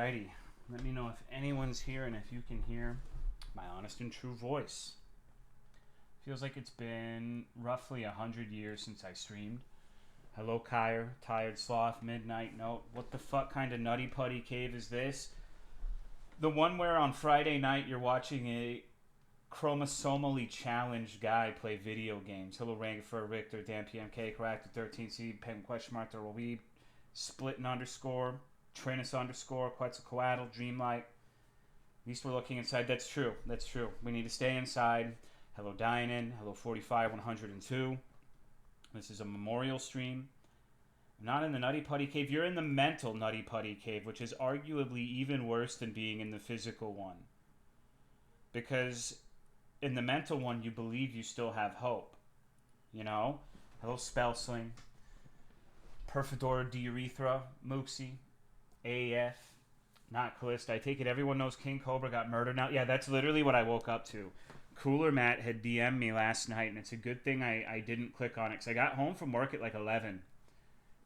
Alrighty. Let me know if anyone's here and if you can hear my honest and true voice. Feels like it's been roughly 100 years since I streamed. Hello, Kyre, Tired Sloth, Midnight Note. What the fuck kind of nutty putty cave is this? The one where on Friday night you're watching a chromosomally challenged guy play video games. Hello, Rangifer, Richter, Dan PMK, Corrected 13C, Pen question mark, Weeb, Splitting underscore, Trinus underscore, Quetzalcoatl, Dreamlight. At least we're looking inside. That's true. That's true. We need to stay inside. Hello, Dinan. Hello, 45-102. This is a memorial stream. I'm not in the Nutty Putty Cave. You're in the mental Nutty Putty Cave, which is arguably even worse than being in the physical one. Because in the mental one, you believe you still have hope. You know? Hello, Spellsling. Perfidor D'Urethra, Mooksy, AF, not Callista. I take it everyone knows King Cobra got murdered now. Yeah, that's literally what I woke up to. CoolerMatt had DM'd me last night, and it's a good thing I didn't click on it, because I got home from work at like 11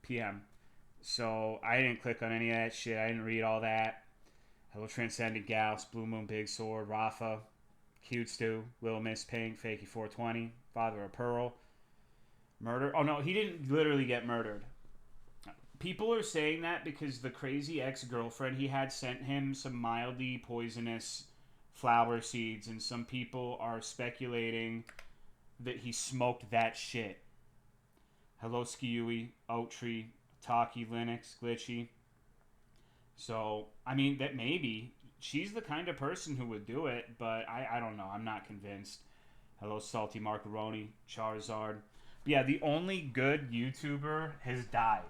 p.m. So I didn't click on any of that shit. I didn't read all that. Hello, Transcendent Gauss, Blue Moon, Big Sword, Rafa, Cute Stew, Little Miss Pink, Fakey 420, Father of Pearl. Murder? Oh, no, he didn't literally get murdered. People are saying that because the crazy ex-girlfriend he had sent him some mildly poisonous flower seeds, and some people are speculating that he smoked that shit. Hello, Skiui, Oattree, Taki, Linux, Glitchy. So, I mean, that maybe she's the kind of person who would do it, but I don't know. I'm not convinced. Hello, Salty Marcaroni, Charizard. But yeah, the only good YouTuber has died.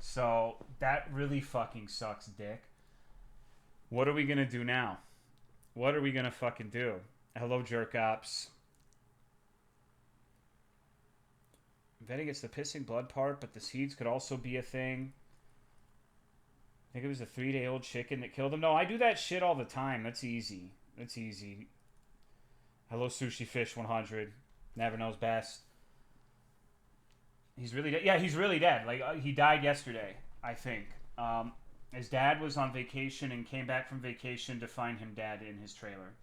So, that really fucking sucks, dick. What are we gonna do now? What are we gonna fucking do? Hello, Jerkops. I'm betting it's the pissing blood part, but the seeds could also be a thing. I think it was a 3-day-old chicken that killed him. No, I do that shit all the time. That's easy. That's easy. Hello, Sushi Fish 100. Never knows best. He's really dead. Yeah, he's really dead. Like, he died yesterday, I think. His dad was on vacation and came back from vacation to find him dead in his trailer.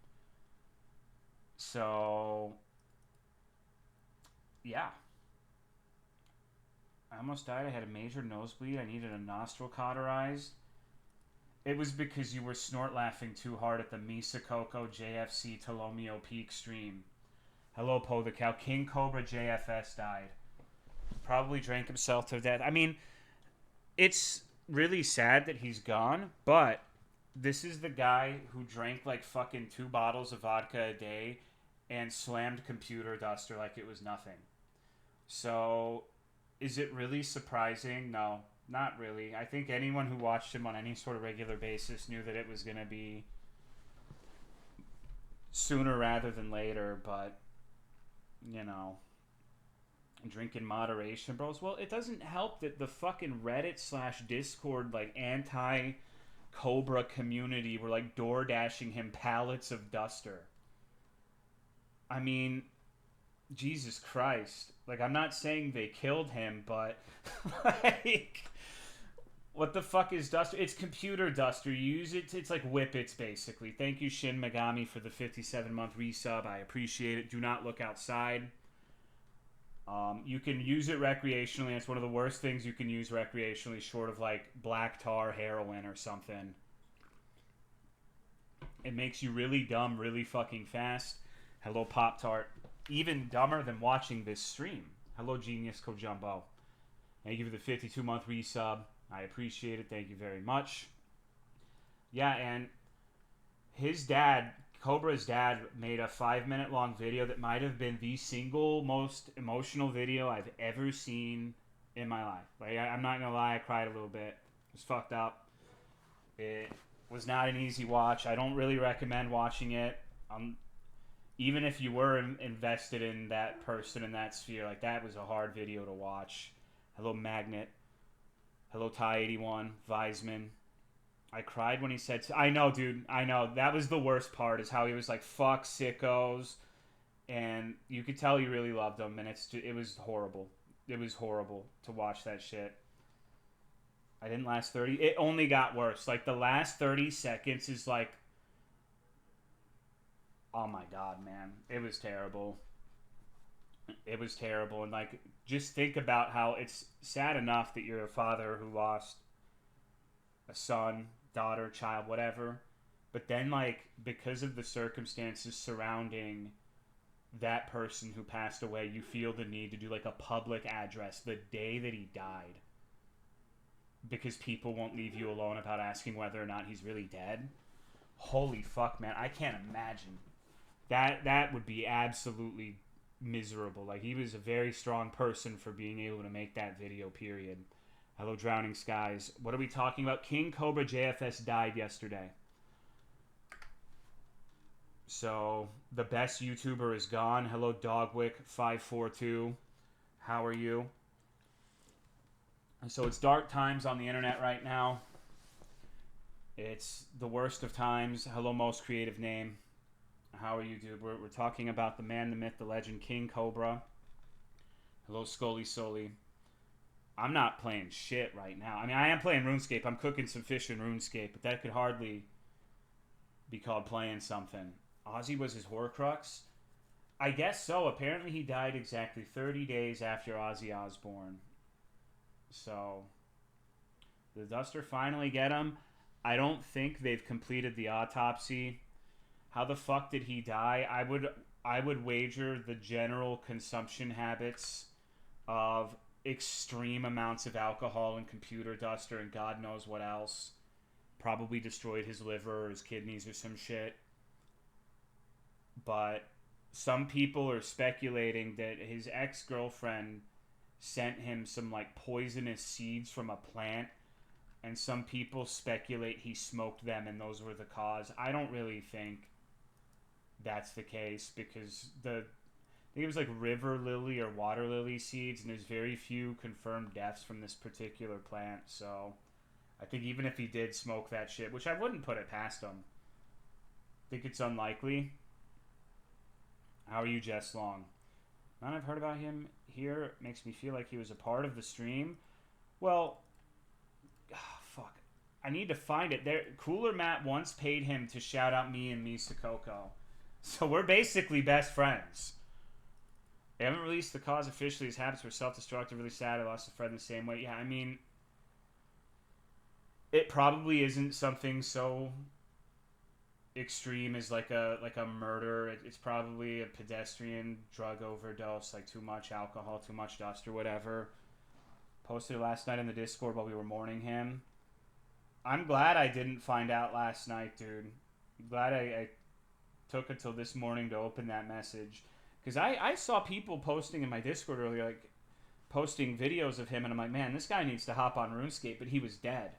So, yeah. I almost died. I had a major nosebleed. I needed a nostril cauterized. It was because you were snort laughing too hard at the Misa Coco JFC Tolomeo Peak stream. Hello, Po the Cow. King Cobra JFS died. Probably drank himself to death. I mean, it's really sad that he's gone, but this is the guy who drank like fucking 2 bottles of vodka a day and slammed Computer Duster like it was nothing. So, is it really surprising? No, not really. I think anyone who watched him on any sort of regular basis knew that it was going to be sooner rather than later, but, you know, drink in moderation, bros. Well, it doesn't help that the fucking Reddit/Discord, like, anti-Cobra community were, like, door dashing him pallets of Duster. I mean, Jesus Christ. Like, I'm not saying they killed him, but, like, what the fuck is Duster? It's Computer Duster. You use it, it's like Whippets, basically. Thank you, Shin Megami, for the 57-month resub. I appreciate it. Do not look outside. You can use it recreationally. It's one of the worst things you can use recreationally, short of, like, black tar heroin or something. It makes you really dumb really fucking fast. Hello, Pop-Tart. Even dumber than watching this stream. Hello, Genius Kojumbo. Thank you for the 52-month resub. I appreciate it. Thank you very much. Yeah, and his dad, Cobra's dad, made a 5-minute long video that might have been the single most emotional video I've ever seen in my life. Like, I'm not going to lie, I cried a little bit. It was fucked up. It was not an easy watch. I don't really recommend watching it. Even if you were invested in that person in that sphere, like, that was a hard video to watch. Hello, Magnet. Hello, Ty81, Weisman. I cried when he said... I know, dude. I know. That was the worst part, is how he was like, fuck sickos. And you could tell he really loved them, and it was horrible. It was horrible to watch that shit. I didn't last 30. It only got worse. Like, the last 30 seconds is like, oh my God, man. It was terrible. It was terrible. And, like, just think about how it's sad enough that you're a father who lost a son, daughter, child, whatever. But then, like, because of the circumstances surrounding that person who passed away, you feel the need to do, like, a public address the day that he died. Because people won't leave you alone about asking whether or not he's really dead. Holy fuck, man. I can't imagine. That would be absolutely miserable. Like, he was a very strong person for being able to make that video, period. Hello, Drowning Skies. What are we talking about? King Cobra JFS died yesterday. So, the best YouTuber is gone. Hello, Dogwick542. How are you? So, it's dark times on the internet right now. It's the worst of times. Hello, most creative name. How are you, dude? We're talking about the man, the myth, the legend, King Cobra. Hello, Scully Soli. I'm not playing shit right now. I mean, I am playing RuneScape. I'm cooking some fish in RuneScape, but that could hardly be called playing something. Ozzy was his Horcrux? I guess so. Apparently he died exactly 30 days after Ozzy Osbourne. So, did the Duster finally get him? I don't think they've completed the autopsy. How the fuck did he die? I would wager the general consumption habits of extreme amounts of alcohol and computer duster and God knows what else probably destroyed his liver or his kidneys or some shit. But some people are speculating that his ex-girlfriend sent him some, like, poisonous seeds from a plant, and some people speculate he smoked them and those were the cause. I don't really think that's the case, because I think it was like river lily or water lily seeds, and there's very few confirmed deaths from this particular plant. So I think even if he did smoke that shit, which I wouldn't put it past him, I think it's unlikely. How are you, Jess Long? None I've heard about him here makes me feel like he was a part of the stream. Well, fuck. I need to find it. There, CoolerMatt once paid him to shout out me and Misa Coco. So we're basically best friends. They haven't released the cause officially. His habits were self-destructive. Really sad. I lost a friend the same way. Yeah, I mean, it probably isn't something so extreme as like a murder. It's probably a pedestrian drug overdose, like too much alcohol, too much dust or whatever. Posted it last night in the Discord while we were mourning him. I'm glad I didn't find out last night, dude. I'm glad I took until this morning to open that message. Because I saw people posting in my Discord earlier, like, posting videos of him, and I'm like, man, this guy needs to hop on RuneScape, but he was dead.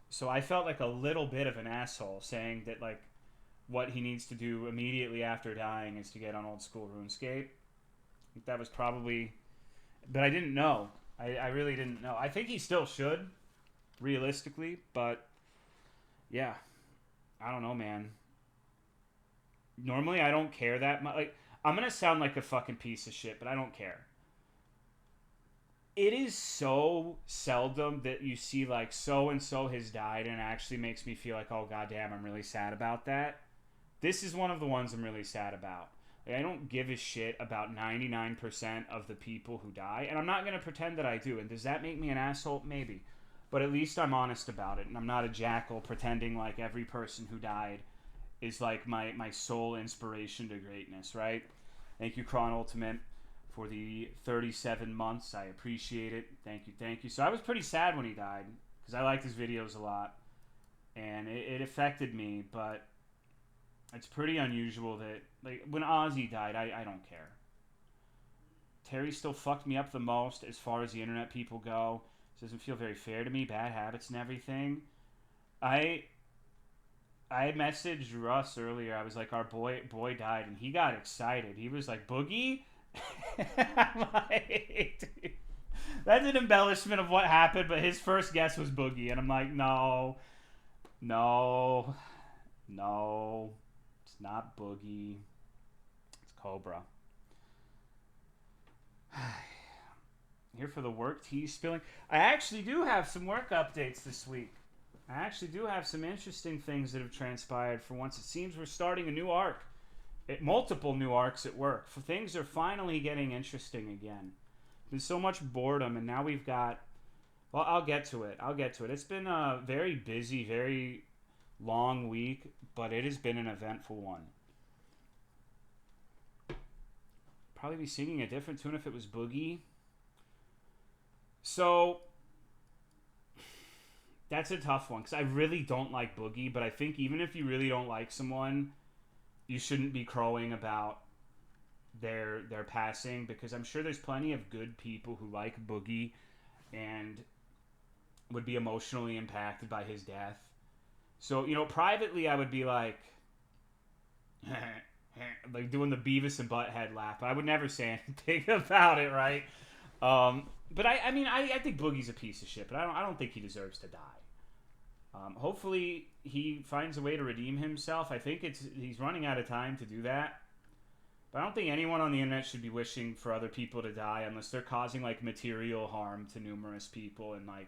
So I felt like a little bit of an asshole saying that, like, what he needs to do immediately after dying is to get on old school RuneScape. I think that was probably... But I didn't know. I really didn't know. I think he still should, realistically, but yeah. I don't know, man. Normally I don't care that much. Like, I'm going to sound like a fucking piece of shit, but I don't care. It is so seldom that you see, like, so-and-so has died, and it actually makes me feel like, oh, goddamn, I'm really sad about that. This is one of the ones I'm really sad about. Like, I don't give a shit about 99% of the people who die, and I'm not going to pretend that I do. And does that make me an asshole? Maybe. But at least I'm honest about it, and I'm not a jackal pretending like every person who died is like my sole inspiration to greatness, right? Thank you, Kron Ultimate, for the 37 months. I appreciate it. Thank you, thank you. So I was pretty sad when he died, because I liked his videos a lot, and it affected me, but it's pretty unusual that, like, when Ozzy died, I don't care. Terry still fucked me up the most as far as the internet people go. It doesn't feel very fair to me, bad habits and everything. I messaged Russ earlier. I was like, our boy died, and he got excited. He was like, Boogie? I'm like, dude, that's an embellishment of what happened, but his first guess was Boogie, and I'm like, no, it's not Boogie, it's Cobra. Here here for the work tea spilling. I actually do have some work updates this week. I actually do have some interesting things that have transpired for once. It seems we're starting a new arc. Multiple new arcs at work. Things are finally getting interesting again. There's so much boredom, and now we've got... Well, I'll get to it. It's been a very busy, very long week, but it has been an eventful one. Probably be singing a different tune if it was Boogie. So... That's a tough one, because I really don't like Boogie, but I think even if you really don't like someone, you shouldn't be crowing about their passing, because I'm sure there's plenty of good people who like Boogie and would be emotionally impacted by his death. So, privately I would be like, like doing the Beavis and Butthead laugh, but I would never say anything about it, right? But I think Boogie's a piece of shit, but I don't think he deserves to die. Hopefully he finds a way to redeem himself. I think he's running out of time to do that. But I don't think anyone on the internet should be wishing for other people to die unless they're causing like material harm to numerous people, and like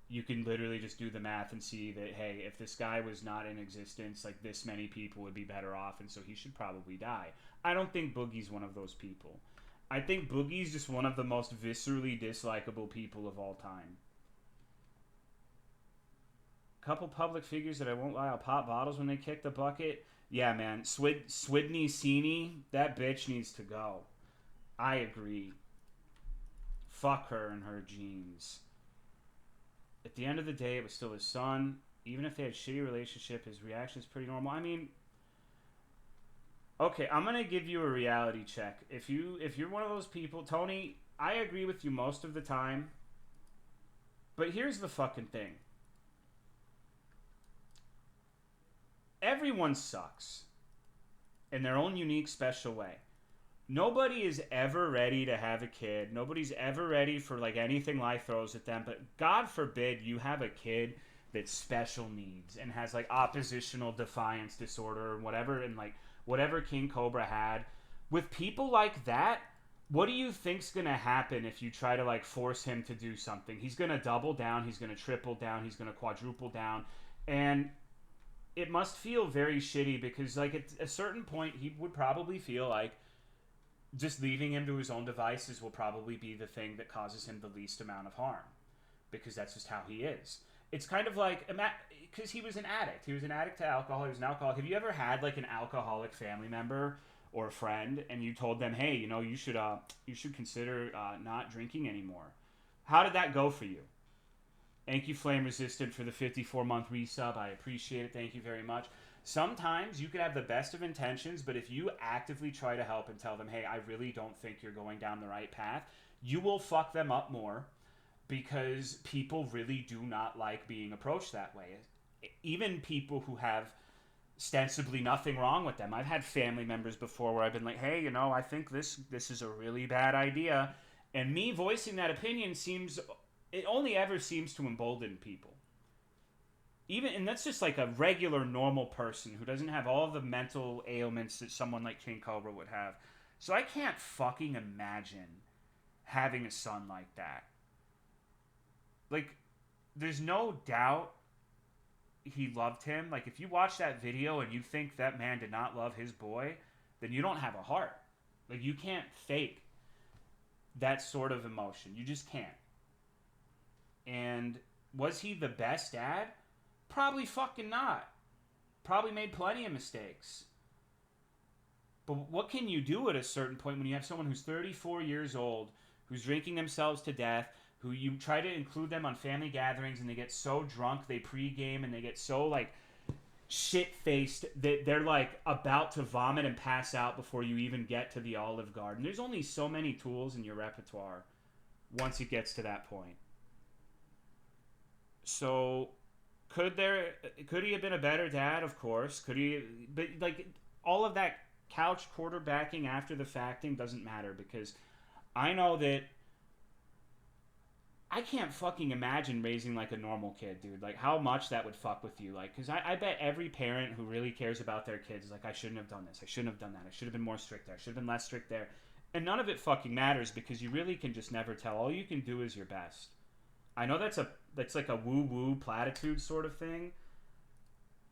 you can literally just do the math and see that, hey, if this guy was not in existence, like this many people would be better off, and so he should probably die. I don't think Boogie's one of those people. I think Boogie's just one of the most viscerally dislikable people of all time. Couple public figures that I won't lie, I'll pop bottles when they kick the bucket. Yeah, man. Swidney Sini, that bitch needs to go. I agree. Fuck her and her genes. At the end of the day, it was still his son. Even if they had a shitty relationship, his reaction is pretty normal. I mean... Okay, I'm gonna give you a reality check. If you're one of those people... Tony, I agree with you most of the time. But here's the fucking thing. Everyone sucks in their own unique, special way. Nobody is ever ready to have a kid. Nobody's ever ready for like anything life throws at them. But God forbid you have a kid that's special needs and has like oppositional defiance disorder or whatever, and like whatever King Cobra had. With people like that, what do you think's gonna happen if you try to like force him to do something? He's gonna double down. He's gonna triple down. He's gonna quadruple down, and it must feel very shitty, because like at a certain point he would probably feel like just leaving him to his own devices will probably be the thing that causes him the least amount of harm, because that's just how he is. It's kind of like, because he was an addict. He was an addict to alcohol. He was an alcoholic. Have you ever had like an alcoholic family member or a friend and you told them, hey, you should consider not drinking anymore? How did that go for you? Thank you, Flame Resistant, for the 54-month resub. I appreciate it. Thank you very much. Sometimes you could have the best of intentions, but if you actively try to help and tell them, hey, I really don't think you're going down the right path, you will fuck them up more, because people really do not like being approached that way. Even people who have ostensibly nothing wrong with them. I've had family members before where I've been like, hey, I think this is a really bad idea. And me voicing that opinion it only ever seems to embolden people. And that's just like a regular, normal person who doesn't have all the mental ailments that someone like King Cobra would have. So I can't fucking imagine having a son like that. Like, there's no doubt he loved him. Like, if you watch that video and you think that man did not love his boy, then you don't have a heart. Like, you can't fake that sort of emotion. You just can't. And was he the best dad? Probably fucking not. Probably made plenty of mistakes. But what can you do at a certain point when you have someone who's 34 years old, who's drinking themselves to death, who you try to include them on family gatherings and they get so drunk, they pregame and they get so like shit-faced that they're like about to vomit and pass out before you even get to the Olive Garden. There's only so many tools in your repertoire once it gets to that point. So could he have been a better dad? Of course. Could he? But like all of that couch quarterbacking after the facting doesn't matter, because I know that I can't fucking imagine raising like a normal kid, dude. Like how much that would fuck with you. Like, because I bet every parent who really cares about their kids is like, I shouldn't have done this. I shouldn't have done that. I should have been more strict there. I should have been less strict there. And none of it fucking matters because you really can just never tell. All you can do is your best. I know that's like a woo-woo platitude sort of thing,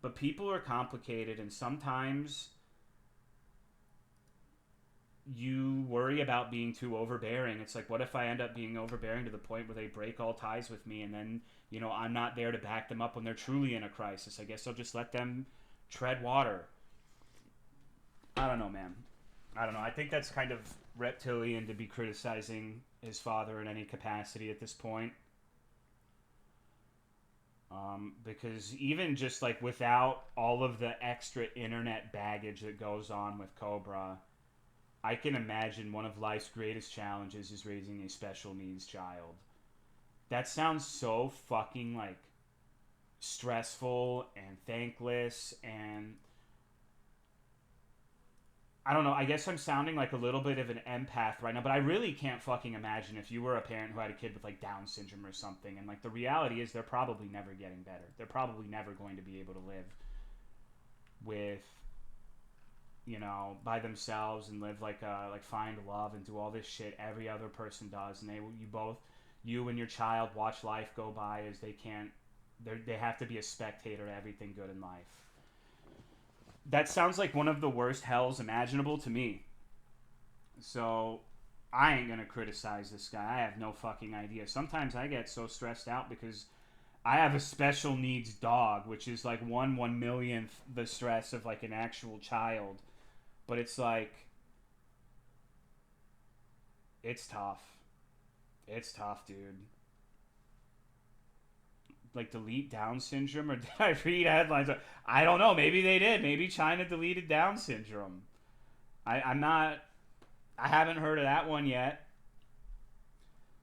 but people are complicated, and sometimes you worry about being too overbearing. It's like, what if I end up being overbearing to the point where they break all ties with me, and then, you know, I'm not there to back them up when they're truly in a crisis? I guess I'll just let them tread water. I don't know, man. I don't know. I think that's kind of reptilian to be criticizing his father in any capacity at this point. Because even just like without all of the extra internet baggage that goes on with Cobra, I can imagine one of life's greatest challenges is raising a special needs child. That sounds so fucking like stressful and thankless, and I don't know, I guess I'm sounding like a little bit of an empath right now, but I really can't fucking imagine if you were a parent who had a kid with like Down syndrome or something, and like the reality is they're probably never getting better. They're probably never going to be able to live with, you know, by themselves and live like find love and do all this shit every other person does, and you and your child watch life go by as they have to be a spectator to everything good in life. That sounds like one of the worst hells imaginable to me. So, I ain't gonna criticize this guy. I have no fucking idea. Sometimes I get so stressed out because I have a special needs dog, which is like 1/1,000,000th the stress of like an actual child. But it's like, it's tough. It's tough, dude. Like delete Down syndrome, or did I read headlines? I don't know. Maybe they did. Maybe China deleted Down syndrome. I haven't heard of that one yet.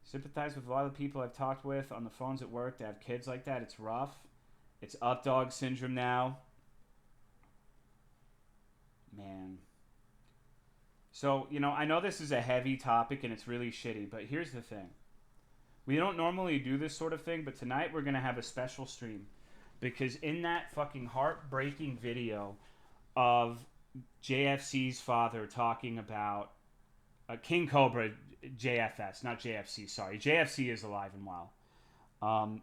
Sympathize with a lot of the people I've talked with on the phones at work that have kids like that. It's rough. It's up dog syndrome now. Man. So, you know, I know this is a heavy topic and it's really shitty, but here's the thing. We don't normally do this sort of thing, but tonight we're going to have a special stream. Because in that fucking heartbreaking video of JFC's father talking about King Cobra, JFS, not JFC, sorry. JFC is alive and well.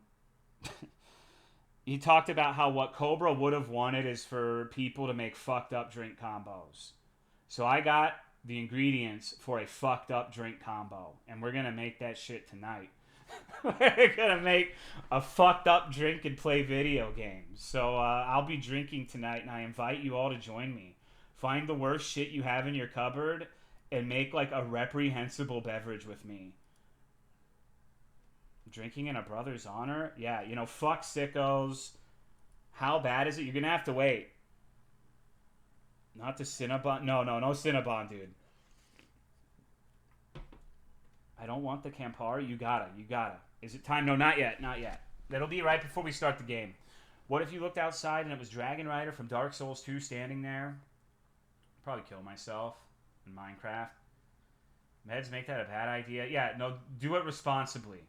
He talked about how what Cobra would have wanted is for people to make fucked up drink combos. So I got the ingredients for a fucked up drink combo, and we're going to make that shit tonight. We're gonna make a fucked up drink and play video games. So I'll be drinking tonight, and I invite you all to join me. Find the worst shit you have in your cupboard and make like a reprehensible beverage with me. Drinking in a brother's honor? Yeah, you know, fuck sickos. How bad is it? You're gonna have to wait. Not the Cinnabon. No Cinnabon, dude. I don't want the Campari. You gotta. Is it time? No, not yet. That'll be right before we start the game. What if you looked outside and it was Dragon Rider from Dark Souls 2 standing there? I'd probably kill myself in Minecraft. Meds make that a bad idea? Yeah, no, do it responsibly.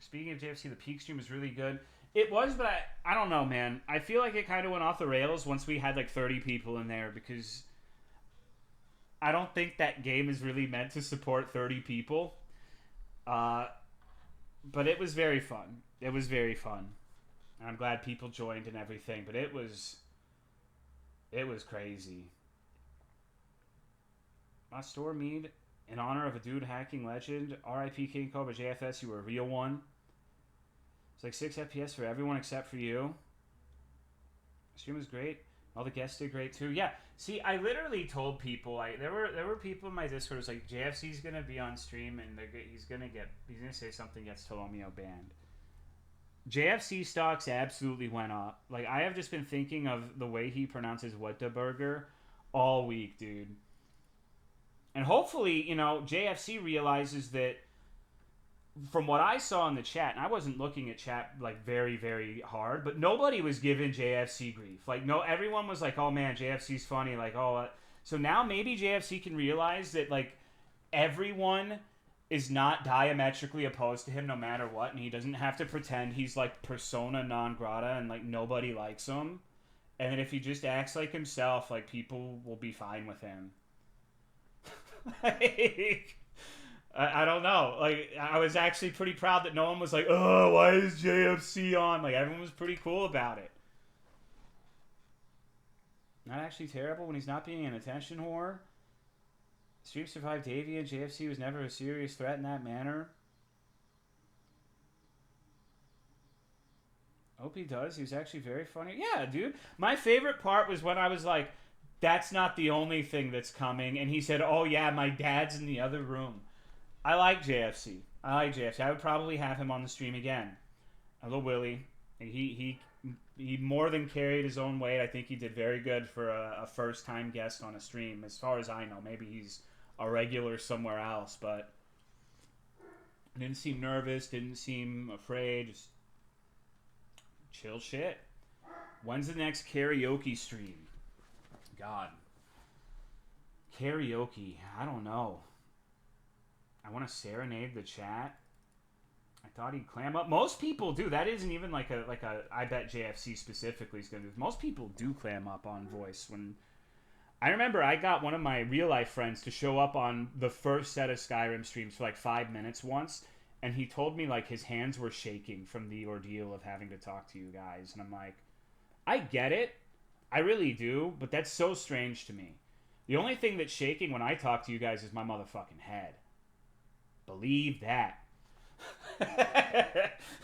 Speaking of JFC, the peak stream was really good. It was, but I don't know, man. I feel like it kind of went off the rails once we had like 30 people in there because I don't think that game is really meant to support 30 people. But it was very fun. And I'm glad people joined and everything, but it was crazy. My store mead in honor of a dude hacking legend. R.I.P. King Cobra JFS, you were a real one. It's like 6 FPS for everyone except for you. The stream was great. All the guests did great too. Yeah. See, I literally told people. There were people in my Discord who was like, JFC's gonna be on stream and he's gonna say something gets Tolomeo banned. JFC stocks absolutely went up. Like I have just been thinking of the way he pronounces Whataburger all week, dude. And hopefully, you know, JFC realizes that. From what I saw in the chat, and I wasn't looking at chat like very, very hard, but nobody was giving JFC grief. Like, no, everyone was like, "Oh man, JFC's funny." Like, oh, so now maybe JFC can realize that like everyone is not diametrically opposed to him no matter what, and he doesn't have to pretend he's like persona non grata and like nobody likes him. And then if he just acts like himself, like, people will be fine with him. Like, I don't know. Like, I was actually pretty proud that no one was like, oh, why is JFC on? Like, everyone was pretty cool about it. Not actually terrible when he's not being an attention whore. Stream survived Davia. JFC was never a serious threat in that manner. Hope he does. He was actually very funny. Yeah, dude. My favorite part was when I was like, that's not the only thing that's coming. And he said, oh, yeah, my dad's in the other room. I like JFC. I would probably have him on the stream again. A little Willie. He more than carried his own weight. I think he did very good for a first-time guest on a stream, as far as I know. Maybe he's a regular somewhere else, but didn't seem nervous, didn't seem afraid, just chill shit. When's the next karaoke stream? God. Karaoke. I don't know. I want to serenade the chat. I thought he'd clam up. Most people do. That isn't even like a I bet JFC specifically is going to do. Most people do clam up on voice. When I remember I got one of my real life friends to show up on the first set of Skyrim streams for like 5 minutes once, and he told me like his hands were shaking from the ordeal of having to talk to you guys. And I'm like, I get it. I really do, but that's so strange to me. The only thing that's shaking when I talk to you guys is my motherfucking head. Believe that.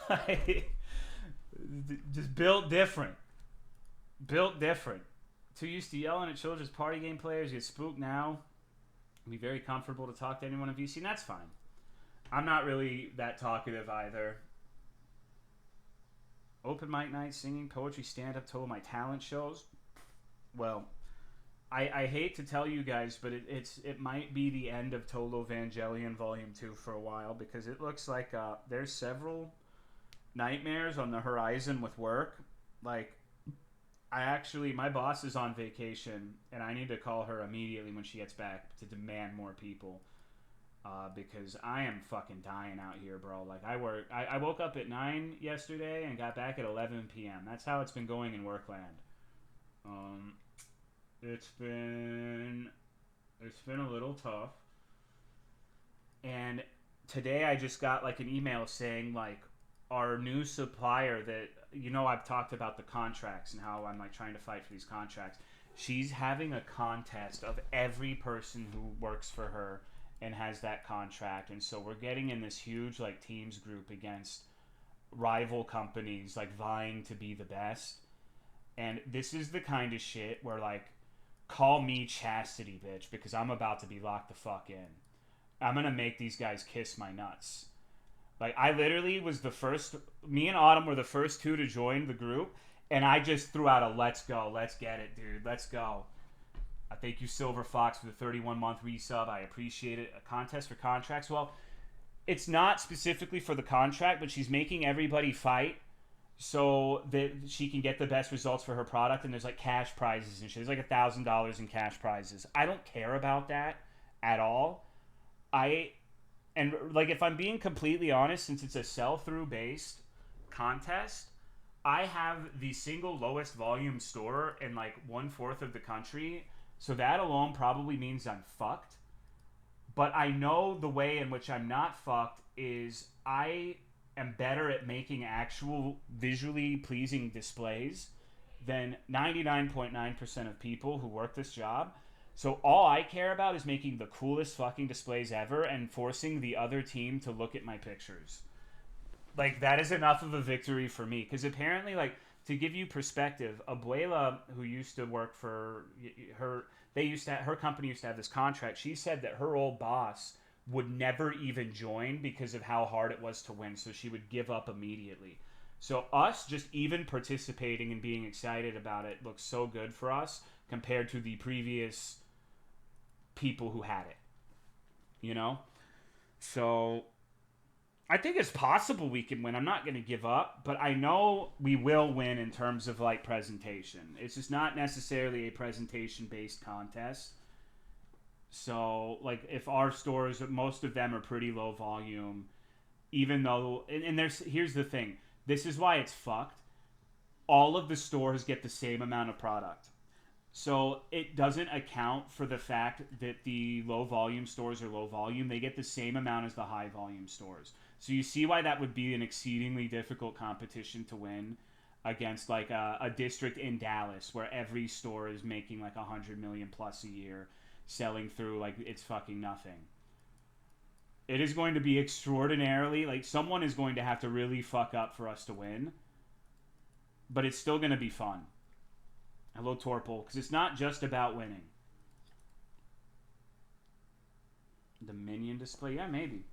Like, just built different. Built different. Too used to yelling at children's party game players. Get spooked now. Be very comfortable to talk to anyone in VC. And that's fine. I'm not really that talkative either. Open mic night, singing, poetry, stand-up, total my talent shows. Well, I hate to tell you guys, but it might be the end of Tolo Evangelion Volume 2 for a while, because it looks like there's several nightmares on the horizon with work. Like, my boss is on vacation, and I need to call her immediately when she gets back to demand more people. Because I am fucking dying out here, bro. Like, I woke up at 9 yesterday and got back at 11 p.m. That's how it's been going in Workland. It's been a little tough. And today I just got like an email saying like our new supplier that, you know, I've talked about the contracts and how I'm like trying to fight for these contracts. She's having a contest of every person who works for her and has that contract. And so we're getting in this huge like teams group against rival companies like vying to be the best. And this is the kind of shit where like, call me chastity, bitch, because I'm about to be locked the fuck in. I'm gonna make these guys kiss my nuts. Like, I literally was the first, me and Autumn were the first two to join the group, and I just threw out a let's go, let's get it, dude, let's go. I thank you, Silver Fox, for the 31-month resub. I appreciate it. A contest for contracts. Well, it's not specifically for the contract, but she's making everybody fight so that she can get the best results for her product, and there's like cash prizes and shit. There's like $1,000 in cash prizes. I don't care about that at all. And like, if I'm being completely honest, since it's a sell-through based contest, I have the single lowest volume store in like 1/4 of the country, so that alone probably means I'm fucked. But I know the way in which I'm not fucked is I am better at making actual visually pleasing displays than 99.9% of people who work this job. So all I care about is making the coolest fucking displays ever and forcing the other team to look at my pictures. Like, that is enough of a victory for me. Because apparently, like, to give you perspective, Abuela, who used to work for her, her company used to have this contract. She said that her old boss would never even join because of how hard it was to win, so she would give up immediately. So us just even participating and being excited about it looks so good for us compared to the previous people who had it, you know? So I think it's possible we can win. I'm not going to give up, but I know we will win in terms of like presentation. It's just not necessarily a presentation based contest. So, like, if our stores, most of them are pretty low volume, even though, and here's the thing, this is why it's fucked. all of the stores get the same amount of product. So it doesn't account for the fact that the low volume stores are low volume. They get the same amount as the high volume stores. So you see why that would be an exceedingly difficult competition to win against like a district in Dallas where every store is making like 100 million plus a year, selling through like it's fucking nothing. It is going to be extraordinarily, like someone is going to have to really fuck up for us to win, but it's still going to be fun. Hello, Torpal, because it's not just about winning. The minion display, yeah, maybe.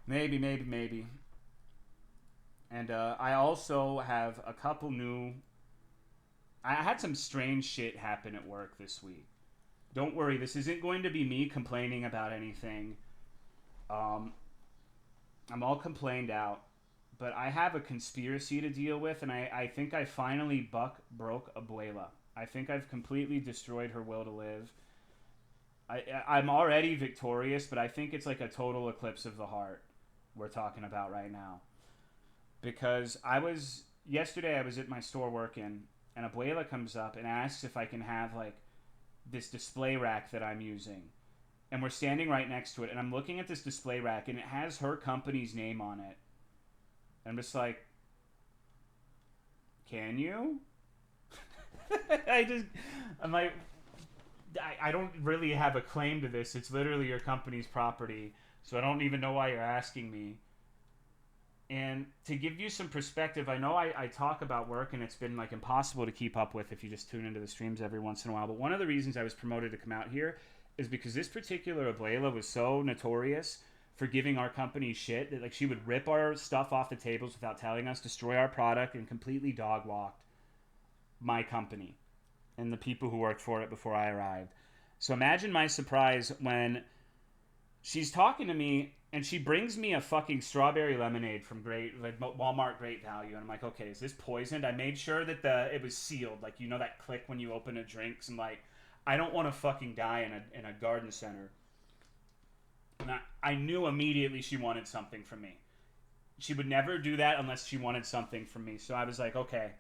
Maybe. And I also have a couple new... I had some strange shit happen at work this week. Don't worry, this isn't going to be me complaining about anything. I'm all complained out. But I have a conspiracy to deal with, and I think I finally broke Abuela. I think I've completely destroyed her will to live. I'm already victorious, but I think it's like a total eclipse of the heart we're talking about right now. Because yesterday I was at my store working, and Abuela comes up and asks if I can have like this display rack that I'm using. And we're standing right next to it, and I'm looking at this display rack, and it has her company's name on it. I'm just like, can you? I'm like, I don't really have a claim to this. It's literally your company's property, so I don't even know why you're asking me. And to give you some perspective, I know I talk about work, and it's been like impossible to keep up with if you just tune into the streams every once in a while. But one of the reasons I was promoted to come out here is because this particular Abuela was so notorious for giving our company shit that like she would rip our stuff off the tables without telling us, destroy our product, and completely dog walked my company and the people who worked for it before I arrived. So imagine my surprise when she's talking to me and she brings me a fucking strawberry lemonade from Walmart Great Value, and I'm like, okay, is this poisoned? I made sure that it was sealed, like you know that click when you open a drink. I'm like, I don't want to fucking die in a garden center. And I knew immediately she wanted something from me. She would never do that unless she wanted something from me. So I was like, okay.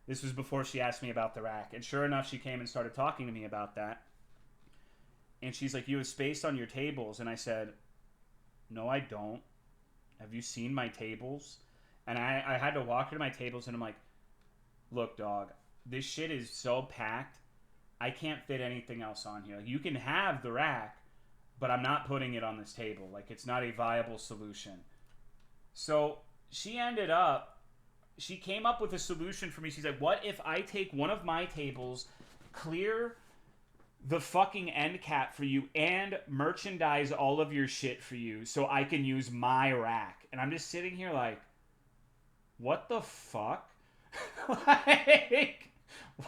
This was before she asked me about the rack. And sure enough, she came and started talking to me about that. And she's like, you have space on your tables. And I said, no, I don't. Have you seen my tables? And I had to walk her to my tables, and I'm like, look, dog, this shit is so packed, I can't fit anything else on here. Like, you can have the rack, but I'm not putting it on this table. Like, it's not a viable solution. So she came up with a solution for me. She's like, what if I take one of my tables, clear the fucking end cap for you, and merchandise all of your shit for you so I can use my rack? And I'm just sitting here like, what the fuck? Like,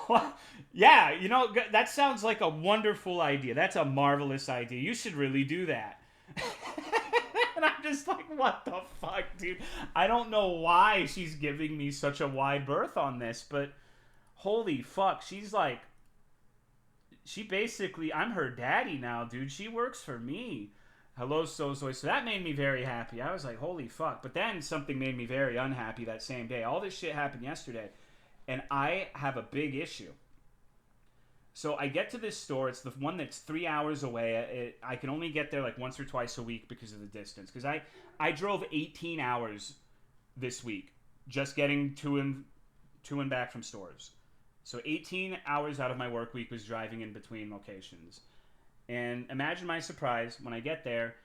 what? Yeah, you know, that sounds like a wonderful idea. That's a marvelous idea. You should really do that. And I'm just like, what the fuck, dude? I don't know why she's giving me such a wide berth on this, but holy fuck, she's like, she basically, I'm her daddy now, dude. She works for me. Hello, Sozoy. So that made me very happy. I was like, holy fuck. But then something made me very unhappy that same day. All this shit happened yesterday, and I have a big issue. So I get to this store. It's the one that's 3 hours away. I can only get there like once or twice a week because of the distance. Because I drove 18 hours this week just getting to and back from stores. So 18 hours out of my work week was driving in between locations. And imagine my surprise when I get there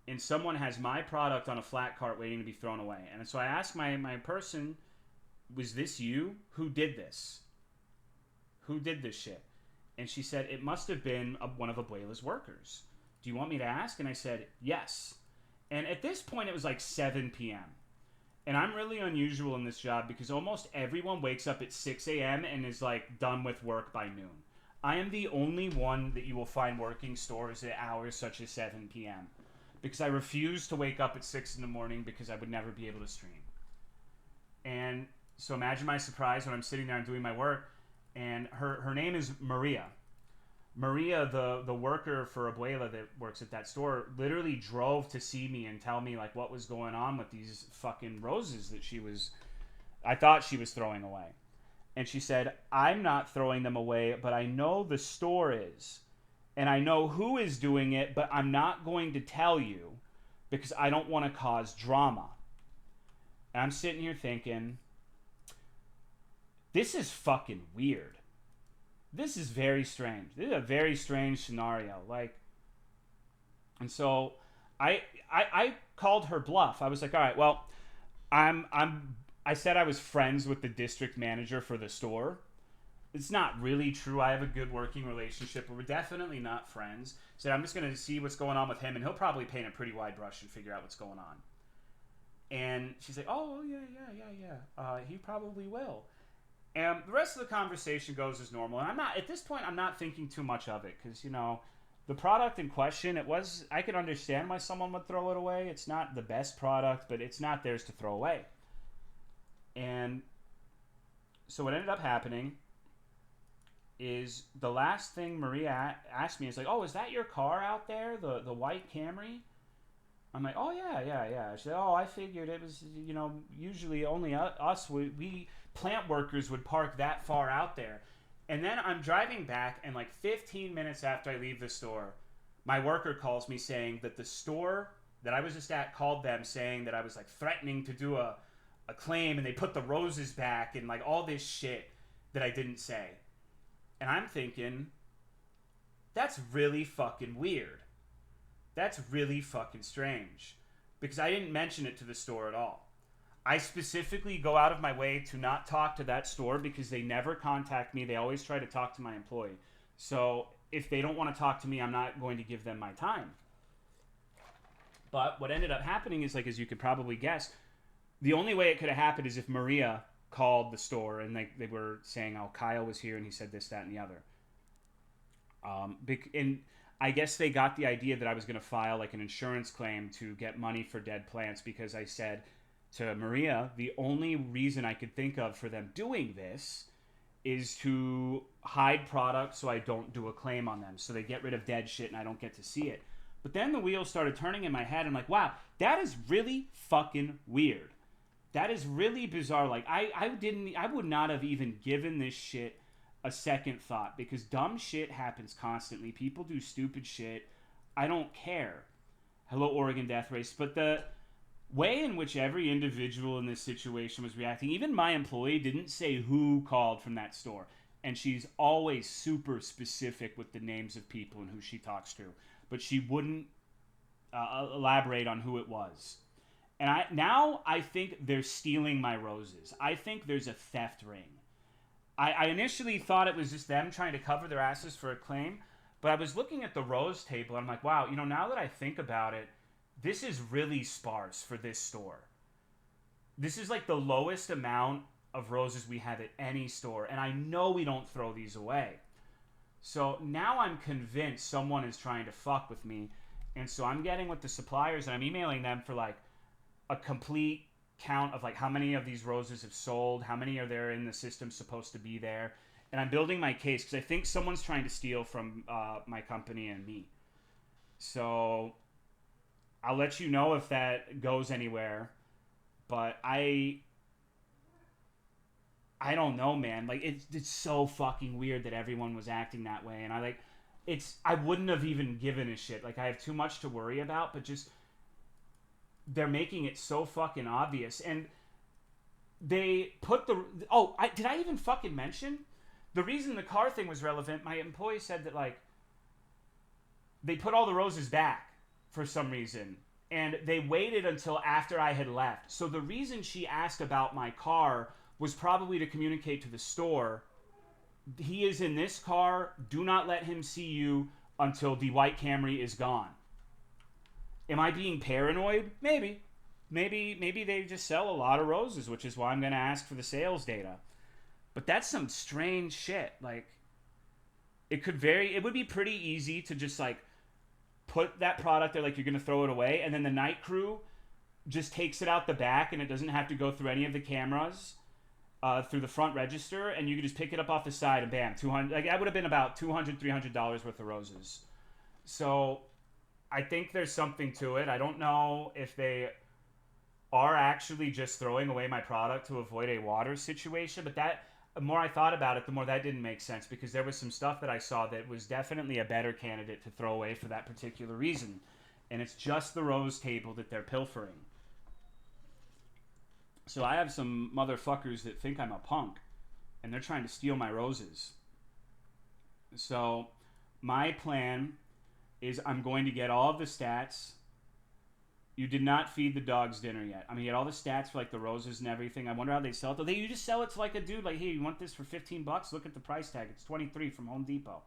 and someone has my product on a flat cart waiting to be thrown away. And so I asked my person, was this you? Who did this? Who did this shit? And she said, it must have been one of Abuela's workers. Do you want me to ask? And I said, yes. And at this point, it was like 7 p.m. And I'm really unusual in this job because almost everyone wakes up at 6 a.m. and is like done with work by noon. I am the only one that you will find working stores at hours such as 7 p.m. because I refuse to wake up at 6 in the morning because I would never be able to stream. And so imagine my surprise when I'm sitting there and doing my work, and her name is Maria. Maria, the worker for Abuela that works at that store, literally drove to see me and tell me like what was going on with these fucking roses that I thought she was throwing away. And she said, I'm not throwing them away, but I know the store is. And I know who is doing it, but I'm not going to tell you because I don't want to cause drama. And I'm sitting here thinking, this is fucking weird. This is very strange. This is a very strange scenario. Like, and so I called her bluff. I was like, all right, well, I said I was friends with the district manager for the store. It's not really true. I have a good working relationship, but we're definitely not friends. So I'm just going to see what's going on with him, and he'll probably paint a pretty wide brush and figure out what's going on. And she's like, oh, yeah. He probably will. And the rest of the conversation goes as normal. And at this point, I'm not thinking too much of it because, the product in question, I could understand why someone would throw it away. It's not the best product, but it's not theirs to throw away. And so what ended up happening is the last thing Maria asked me is like, oh, is that your car out there, the white Camry? I'm like, oh, yeah. She said, oh, I figured it was, usually only us, we plant workers would park that far out there. And then I'm driving back, and like 15 minutes after I leave the store, my worker calls me saying that the store that I was just at called them saying that I was like threatening to do a claim, and they put the roses back and like all this shit that I didn't say. And I'm thinking, that's really fucking weird. That's really fucking strange. Because I didn't mention it to the store at all. I specifically go out of my way to not talk to that store because they never contact me. They always try to talk to my employee. So if they don't want to talk to me, I'm not going to give them my time. But what ended up happening is, like, as you could probably guess, the only way it could have happened is if Maria called the store and they were saying, oh, Kyle was here and he said this, that, and the other. And I guess they got the idea that I was going to file like an insurance claim to get money for dead plants because I said to Maria, the only reason I could think of for them doing this is to hide products so I don't do a claim on them. So they get rid of dead shit and I don't get to see it. But then the wheels started turning in my head. I'm like, wow, that is really fucking weird. That is really bizarre. Like, I would not have even given this shit a second thought because dumb shit happens constantly. People do stupid shit. I don't care. Hello, Oregon Death Race. But the way in which every individual in this situation was reacting, even my employee didn't say who called from that store. And she's always super specific with the names of people and who she talks to. But she wouldn't elaborate on who it was. And I think they're stealing my roses. I think there's a theft ring. I initially thought it was just them trying to cover their asses for a claim. But I was looking at the rose table and I'm like, wow, now that I think about it, this is really sparse for this store. This is like the lowest amount of roses we have at any store. And I know we don't throw these away. So now I'm convinced someone is trying to fuck with me. And so I'm getting with the suppliers and I'm emailing them for like a complete count of like how many of these roses have sold, how many are there in the system supposed to be there. And I'm building my case because I think someone's trying to steal from my company and me. So I'll let you know if that goes anywhere. But I don't know, man. Like, it's so fucking weird that everyone was acting that way. And I wouldn't have even given a shit. Like, I have too much to worry about, but just, they're making it so fucking obvious. And they put did I even fucking mention? The reason the car thing was relevant, my employee said that, like, they put all the roses back for some reason. And they waited until after I had left. So the reason she asked about my car was probably to communicate to the store, he is in this car, do not let him see you until the white Camry is gone. Am I being paranoid? Maybe. Maybe they just sell a lot of roses, which is why I'm going to ask for the sales data. But that's some strange shit. Like, it would be pretty easy to just, like, put that product there like you're going to throw it away, and then the night crew just takes it out the back, and it doesn't have to go through any of the cameras through the front register, and you can just pick it up off the side, and bam, $200. Like, that would have been about $200, $300 worth of roses. So I think there's something to it. I don't know if they are actually just throwing away my product to avoid a water situation, but that the more I thought about it, the more that didn't make sense, because there was some stuff that I saw that was definitely a better candidate to throw away for that particular reason. And it's just the rose table that they're pilfering. So I have some motherfuckers that think I'm a punk, and they're trying to steal my roses. So my plan is I'm going to get all of the stats. You did not feed the dogs dinner yet. I'm gonna get all the stats for like the roses and everything. I wonder how they sell it. Though you just sell it to like a dude, like, hey, you want this for $15? Look at the price tag. It's $23 from Home Depot.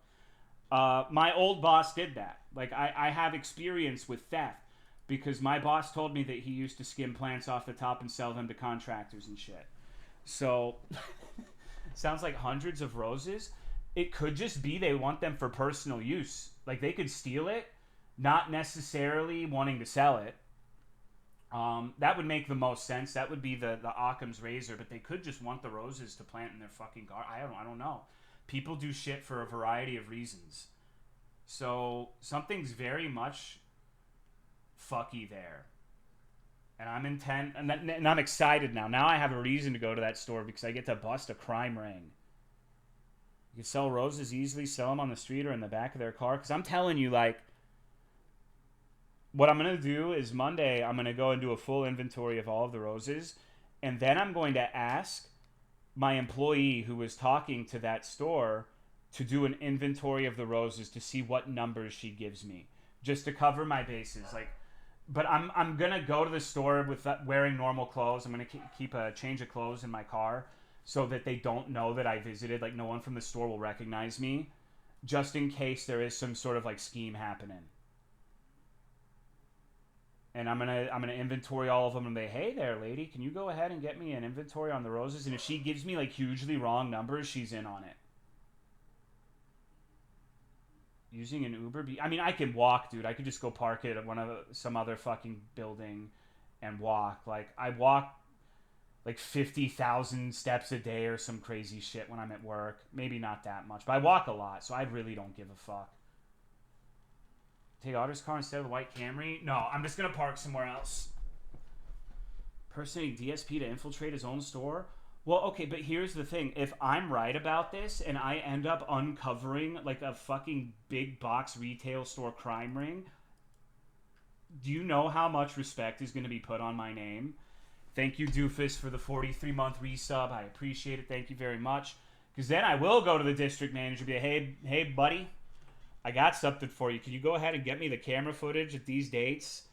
My old boss did that. Like, I have experience with theft, because my boss told me that he used to skim plants off the top and sell them to contractors and shit. So, sounds like hundreds of roses. It could just be they want them for personal use. Like, they could steal it, not necessarily wanting to sell it. That would make the most sense. That would be the Occam's razor. But they could just want the roses to plant in their fucking garden. I don't know. People do shit for a variety of reasons. So something's very much fucky there. And I'm intent, and I'm excited now. Now I have a reason to go to that store, because I get to bust a crime ring. You can sell roses easily, sell them on the street or in the back of their car. Because I'm telling you, like, what I'm going to do is Monday, I'm going to go and do a full inventory of all of the roses. And then I'm going to ask my employee who was talking to that store to do an inventory of the roses to see what numbers she gives me, just to cover my bases. Like, but I'm gonna go to the store with wearing normal clothes. I'm gonna keep a change of clothes in my car so that they don't know that I visited. Like, no one from the store will recognize me, just in case there is some sort of like scheme happening. And I'm gonna inventory all of them and say, hey there, lady, can you go ahead and get me an inventory on the roses? And if she gives me like hugely wrong numbers, she's in on it. Using an Uber? I mean, I can walk, dude. I could just go park it at some other fucking building and walk. Like, I walk like 50,000 steps a day or some crazy shit when I'm at work. Maybe not that much, but I walk a lot, so I really don't give a fuck. Take Otter's car instead of the white Camry? No, I'm just going to park somewhere else. Personating DSP to infiltrate his own store? Well, okay, but here's the thing. If I'm right about this and I end up uncovering like a fucking big box retail store crime ring, do you know how much respect is going to be put on my name? Thank you, Doofus, for the 43-month resub. I appreciate it. Thank you very much. Because then I will go to the district manager and be like, hey, buddy, I got something for you. Can you go ahead and get me the camera footage at these dates?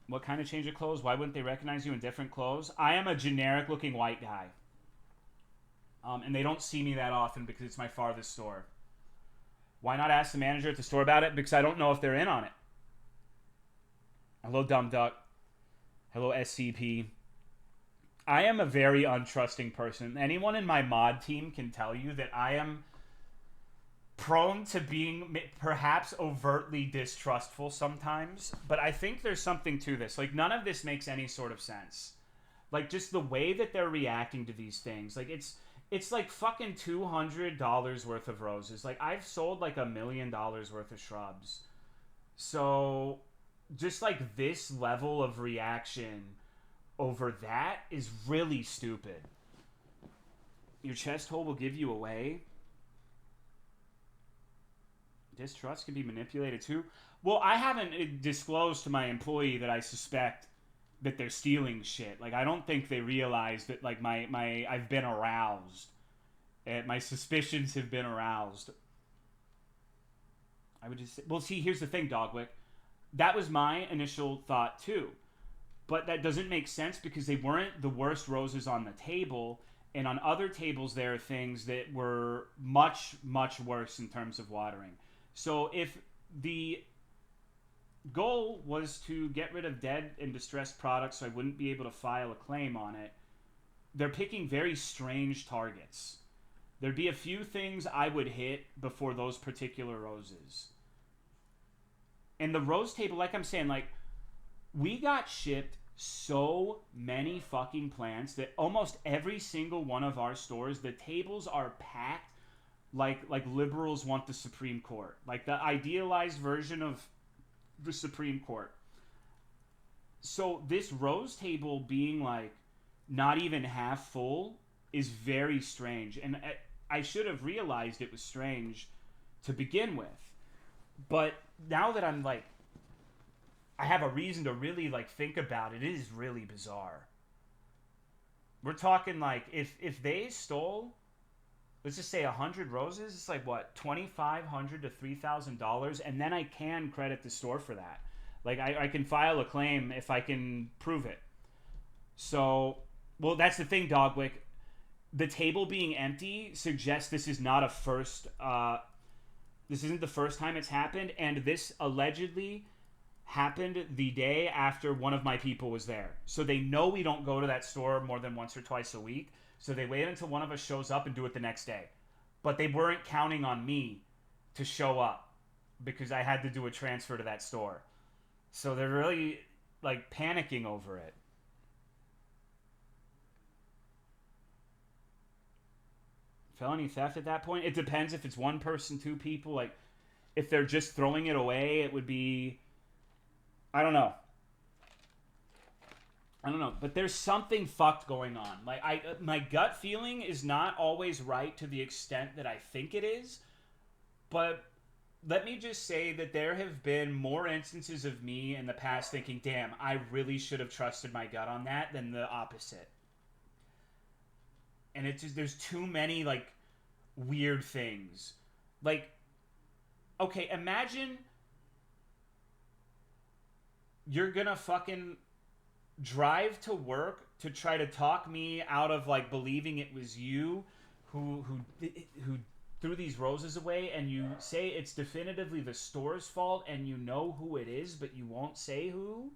What kind of change of clothes? Why wouldn't they recognize you in different clothes? I am a generic-looking white guy. And they don't see me that often because it's my farthest store. Why not ask the manager at the store about it? Because I don't know if they're in on it. Hello, Dumb Duck. Hello, SCP. I am a very untrusting person. Anyone in my mod team can tell you that I am prone to being perhaps overtly distrustful sometimes, but I think there's something to this. Like, none of this makes any sort of sense. Like, just the way that they're reacting to these things. Like, it's like fucking $200 worth of roses. Like, I've sold like $1 million worth of shrubs. So, just like this level of reaction over that is really stupid. Your chest hole will give you away. Distrust can be manipulated too. Well, I haven't disclosed to my employee that I suspect that they're stealing shit. Like, I don't think they realize that, like, I've been aroused. My suspicions have been aroused. I would just say, well, see, here's the thing, Dogwick. That was my initial thought too. But that doesn't make sense because they weren't the worst roses on the table. And on other tables, there are things that were much, much worse in terms of watering. So if the goal was to get rid of dead and distressed products so I wouldn't be able to file a claim on it, they're picking very strange targets. There'd be a few things I would hit before those particular roses. And the rose table, like I'm saying, like, we got shipped so many fucking plants that almost every single one of our stores, the tables are packed like liberals want the Supreme Court. Like the idealized version of the Supreme Court. So this rose table being like not even half full is very strange. And I should have realized it was strange to begin with. But now that I'm like, I have a reason to really like think about it, it is really bizarre. We're talking like if they stole, let's just say 100 roses, it's like what, $2,500 to $3,000, and then I can credit the store for that. Like I can file a claim if I can prove it. So, well, that's the thing, Dogwick. The table being empty suggests this is not a first. This isn't the first time it's happened, and this allegedly happened the day after one of my people was there. So they know we don't go to that store more than once or twice a week. So they wait until one of us shows up and do it the next day. But they weren't counting on me to show up because I had to do a transfer to that store. So they're really like panicking over it. Felony theft at that point? It depends if it's one person, two people. Like, if they're just throwing it away, it would be... I don't know. But there's something fucked going on. Like, my gut feeling is not always right to the extent that I think it is. But let me just say that there have been more instances of me in the past thinking, damn, I really should have trusted my gut on that, than the opposite. And it's just, there's too many, like, weird things. Like, okay, imagine you're gonna fucking drive to work to try to talk me out of, like, believing it was you who threw these roses away, and you say it's definitively the store's fault, and you know who it is, but you won't say who?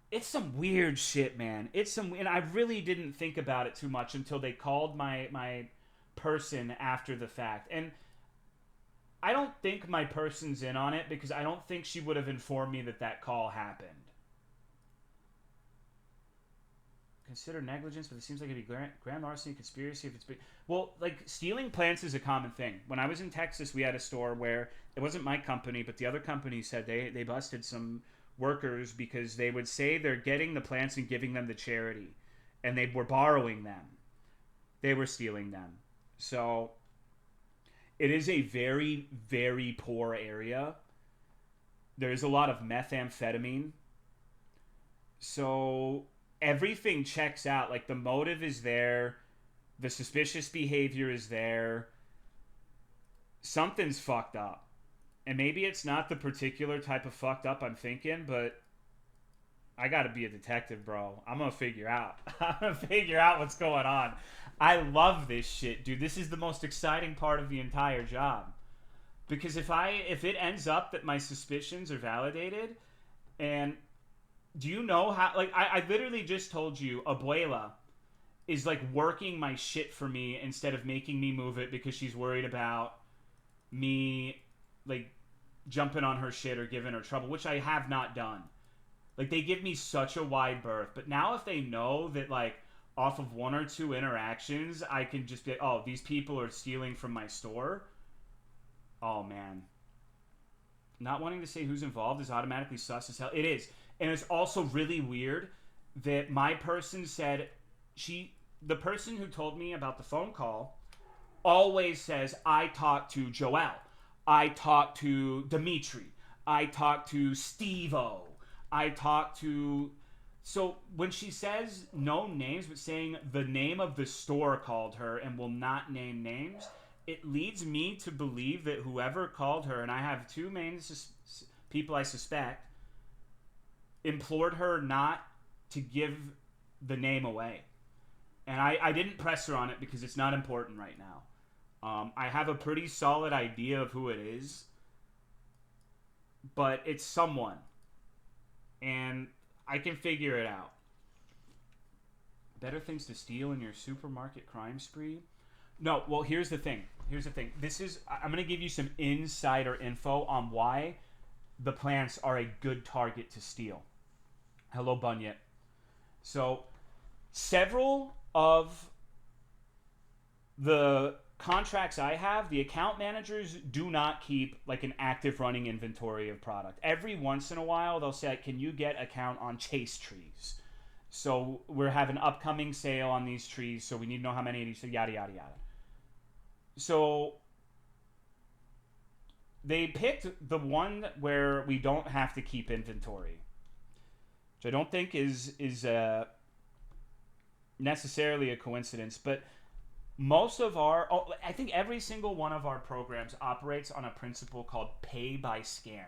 It's some weird shit, man. And I really didn't think about it too much until they called my person after the fact. And I don't think my person's in on it because I don't think she would have informed me that call happened. Consider negligence, but it seems like it'd be grand larceny, conspiracy if it's big. Well, like, stealing plants is a common thing. When I was in Texas, we had a store where it wasn't my company, but the other company said they busted some workers because they would say they're getting the plants and giving them to charity, and they were borrowing them. They were stealing them. So it is a very, very poor area. There's a lot of methamphetamine. So everything checks out. Like, the motive is there. The suspicious behavior is there. Something's fucked up. And maybe it's not the particular type of fucked up I'm thinking, but I gotta be a detective, bro. I'm gonna figure out. I'm gonna figure out what's going on. I love this shit, dude. This is the most exciting part of the entire job. Because if it ends up that my suspicions are validated, and do you know how, like, I literally just told you, Abuela is, like, working my shit for me instead of making me move it because she's worried about me, like, jumping on her shit or giving her trouble, which I have not done. Like, they give me such a wide berth. But now if they know that, like, off of one or two interactions, I can just be, oh, these people are stealing from my store. Oh, man. Not wanting to say who's involved is automatically sus as hell. It is. And it's also really weird that my person said, the person who told me about the phone call always says, I talked to Joelle. I talked to Dimitri. I talked to Steve-O. I talked to... So when she says no names, but saying the name of the store called her and will not name names, it leads me to believe that whoever called her, and I have two main people I suspect, implored her not to give the name away. And I didn't press her on it because it's not important right now. I have a pretty solid idea of who it is, but it's someone, and I can figure it out. Better things to steal in your supermarket crime spree? No, well, here's the thing. I'm going to give you some insider info on why the plants are a good target to steal. Hello, Bunyet. So, several of the contracts I have, the account managers do not keep, like, an active running inventory of product. Every once in a while, they'll say, can you get account on chase trees? So we're having upcoming sale on these trees, so we need to know how many of these, yada, yada, yada. So they picked the one where we don't have to keep inventory, which I don't think is necessarily a coincidence, but most of I think every single one of our programs operates on a principle called pay by scan,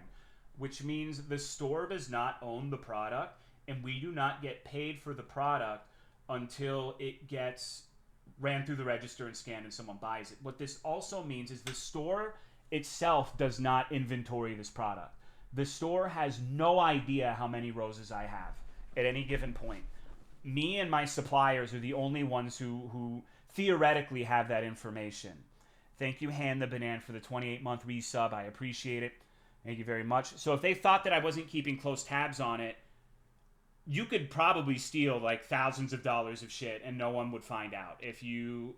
which means the store does not own the product and we do not get paid for the product until it gets ran through the register and scanned and someone buys it. What this also means is the store itself does not inventory this product. The store has no idea how many roses I have at any given point. Me and my suppliers are the only ones who theoretically have that information. Thank you, Han the Banan, for the 28-month resub. I appreciate it. Thank you very much. So if they thought that I wasn't keeping close tabs on it, you could probably steal like thousands of dollars of shit and no one would find out if you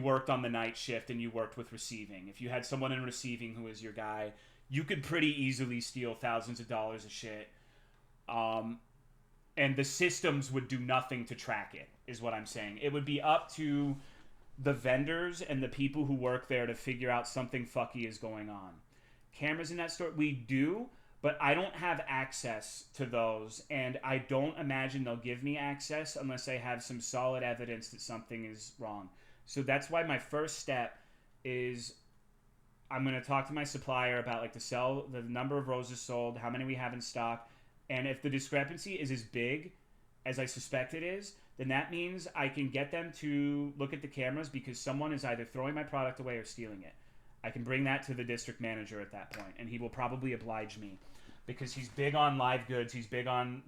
worked on the night shift and you worked with receiving. If you had someone in receiving who was your guy, you could pretty easily steal thousands of dollars of shit. And the systems would do nothing to track it, is what I'm saying. It would be up to the vendors and the people who work there to figure out something fucky is going on. Cameras in that store? We do, but I don't have access to those, and I don't imagine they'll give me access unless I have some solid evidence that something is wrong. So that's why my first step is I'm going to talk to my supplier about like the number of roses sold, how many we have in stock, and if the discrepancy is as big as I suspect it is, then that means I can get them to look at the cameras because someone is either throwing my product away or stealing it. I can bring that to the district manager at that point, and he will probably oblige me because he's big on live goods. He's big on,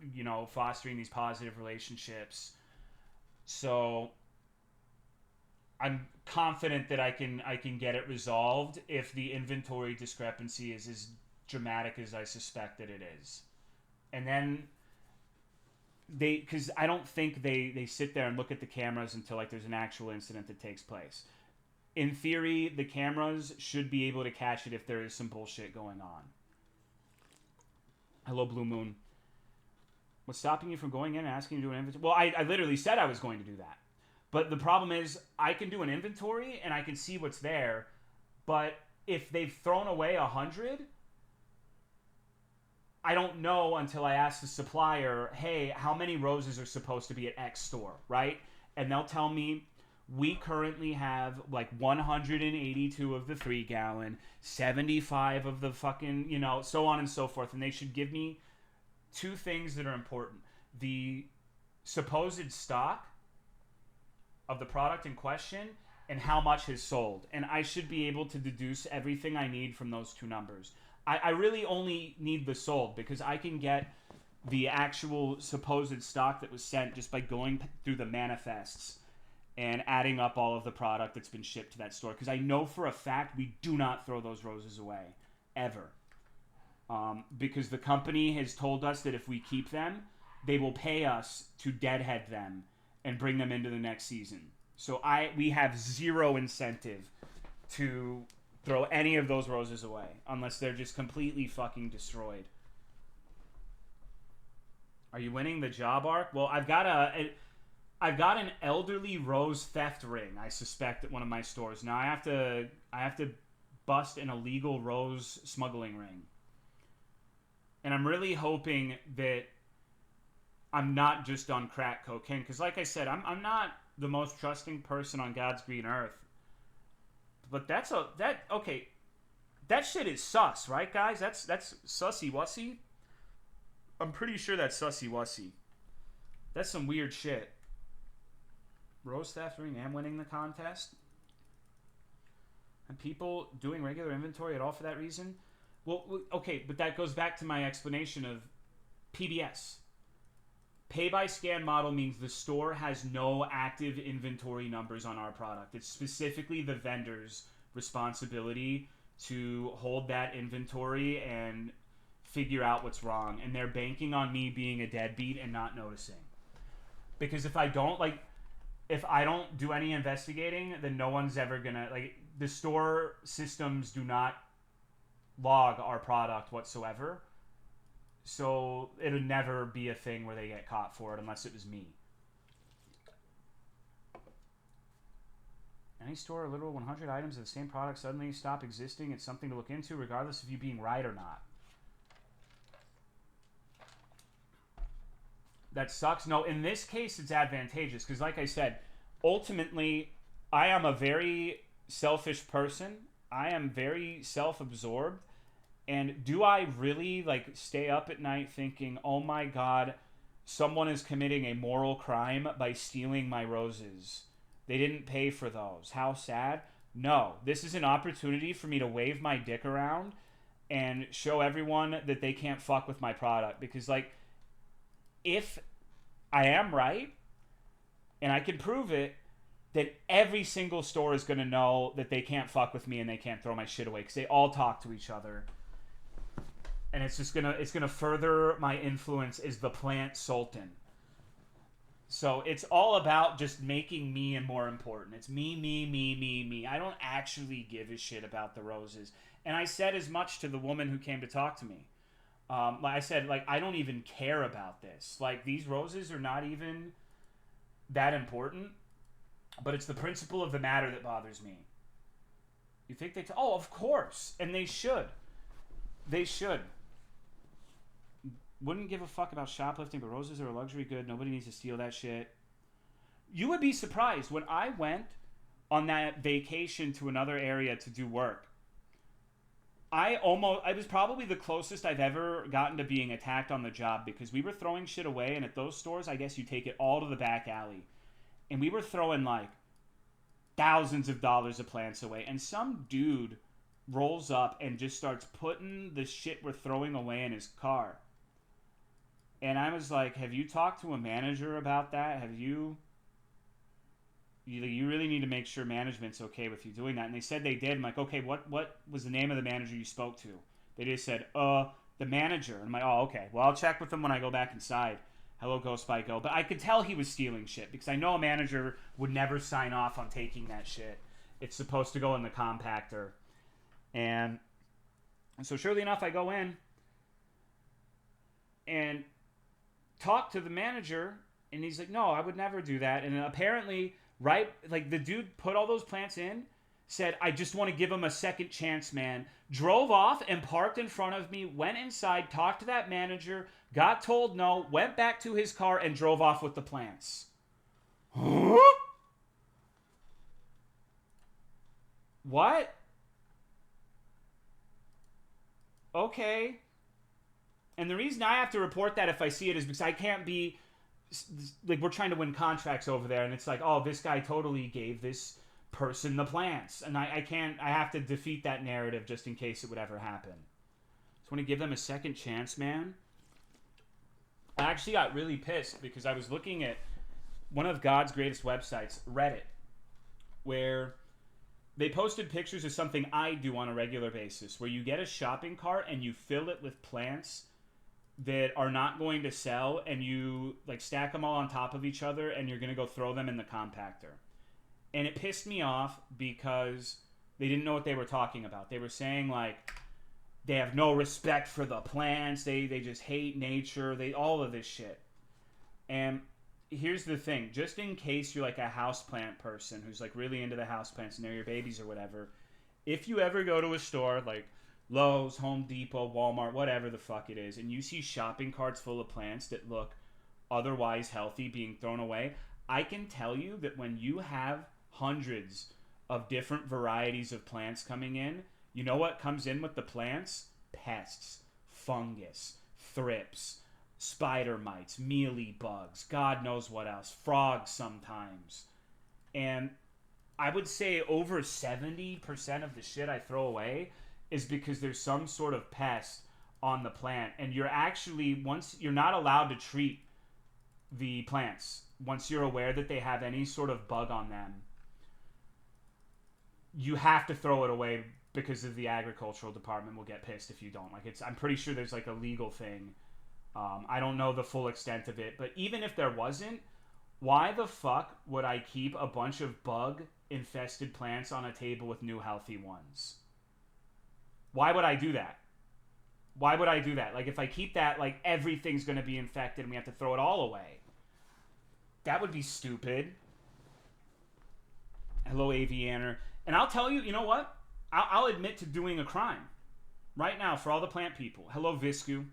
fostering these positive relationships. So I'm confident that I can get it resolved if the inventory discrepancy is as dramatic as I suspect that it is. And then because I don't think they sit there and look at the cameras until like there's an actual incident that takes place. In theory, the cameras should be able to catch it if there is some bullshit going on. Hello, Blue Moon. What's stopping you from going in and asking to do an inventory? Well, I literally said I was going to do that. But the problem is I can do an inventory and I can see what's there. But if they've thrown away 100, I don't know until I ask the supplier, hey, how many roses are supposed to be at X store, right? And they'll tell me, we currently have like 182 of the 3-gallon, 75 of the fucking, so on and so forth. And they should give me two things that are important. The supposed stock of the product in question and how much has sold. And I should be able to deduce everything I need from those two numbers. I really only need the sold because I can get the actual supposed stock that was sent just by going through the manifests and adding up all of the product that's been shipped to that store. Because I know for a fact we do not throw those roses away, ever. Because the company has told us that if we keep them, they will pay us to deadhead them and bring them into the next season. So we have zero incentive to throw any of those roses away unless they're just completely fucking destroyed. Are you winning the job arc? Well, I've got an elderly rose theft ring, I suspect, at one of my stores. Now I have to bust an illegal rose smuggling ring. And I'm really hoping that I'm not just on crack cocaine, because like I said, I'm not the most trusting person on God's green earth. But that shit is sus, right, guys? That's sussy wussy. I'm pretty sure that's sussy wussy. That's some weird shit. Rose theft ring and winning the contest. And people doing regular inventory at all for that reason. Well, okay, but that goes back to my explanation of PBS. Pay by scan model means the store has no active inventory numbers on our product. It's specifically the vendor's responsibility to hold that inventory and figure out what's wrong. And they're banking on me being a deadbeat and not noticing. Because if I don't do any investigating, then no one's ever gonna, the store systems do not log our product whatsoever. So it would never be a thing where they get caught for it unless it was me. Any store or literal 100 items of the same product suddenly stop existing, it's something to look into regardless of you being right or not. That sucks. No, in this case, it's advantageous because, like I said, ultimately, I am a very selfish person. I am very self-absorbed. And do I really, like, stay up at night thinking, oh my God, someone is committing a moral crime by stealing my roses? They didn't pay for those. How sad? No. This is an opportunity for me to wave my dick around and show everyone that they can't fuck with my product. Because, like, if I am right and I can prove it, then every single store is going to know that they can't fuck with me and they can't throw my shit away because they all talk to each other. And it's just gonna further my influence as the plant sultan. So it's all about just making me more important. It's me, me, me, me, me. I don't actually give a shit about the roses. And I said as much to the woman who came to talk to me. Like I said, like, I don't even care about this. Like, these roses are not even that important. But it's the principle of the matter that bothers me. You think they... oh, of course. And they should. They should. Wouldn't give a fuck about shoplifting, but roses are a luxury good. Nobody needs to steal that shit. You would be surprised. When I went on that vacation to another area to do work, I was probably the closest I've ever gotten to being attacked on the job because we were throwing shit away, and at those stores, I guess you take it all to the back alley. And we were throwing like thousands of dollars of plants away, and some dude rolls up and just starts putting the shit we're throwing away in his car. And I was like, have you talked to a manager about that? Have you really need to make sure management's okay with you doing that. And they said they did. I'm like, okay, what was the name of the manager you spoke to? They just said, the manager. And I'm like, oh, okay. Well, I'll check with them when I go back inside. Hello, Ghost by Go. But I could tell he was stealing shit because I know a manager would never sign off on taking that shit. It's supposed to go in the compactor. And so surely enough, I go in and talk to the manager, and he's like, no, I would never do that. And apparently, right, like, the dude put all those plants in, said, I just want to give him a second chance, man. Drove off and parked in front of me, went inside, talked to that manager, got told no, went back to his car, and drove off with the plants. Huh? What? Okay. And the reason I have to report that if I see it is because I can't be... like, we're trying to win contracts over there, and it's like, oh, this guy totally gave this person the plants. And I can't... I have to defeat that narrative just in case it would ever happen. Just want to give them a second chance, man. I actually got really pissed because I was looking at one of God's greatest websites, Reddit, where they posted pictures of something I do on a regular basis, where you get a shopping cart and you fill it with plants that are not going to sell, and you like stack them all on top of each other, and you're going to go throw them in the compactor. And it pissed me off because they didn't know what they were talking about. They were saying like they have no respect for the plants, they just hate nature, all of this shit. And here's the thing, just in case you're like a houseplant person who's like really into the houseplants and they're your babies or whatever, if you ever go to a store like Lowe's, Home Depot, Walmart, whatever the fuck it is, and you see shopping carts full of plants that look otherwise healthy being thrown away, I can tell you that when you have hundreds of different varieties of plants coming in, you know what comes in with the plants? Pests, fungus, thrips, spider mites, mealy bugs, God knows what else, frogs sometimes. And I would say over 70% of the shit I throw away is because there's some sort of pest on the plant. And you're actually, once you're not allowed to treat the plants, once you're aware that they have any sort of bug on them, you have to throw it away because of the agricultural department will get pissed if you don't. Like, I'm pretty sure there's like a legal thing. I don't know the full extent of it, but even if there wasn't, why the fuck would I keep a bunch of bug-infested plants on a table with new healthy ones? Why would I do that? Why would I do that? Like, if I keep that, like, everything's going to be infected and we have to throw it all away. That would be stupid. Hello, Avianer. And I'll tell you, you know what? I'll admit to doing a crime. Right now, for all the plant people. Hello, Viscu.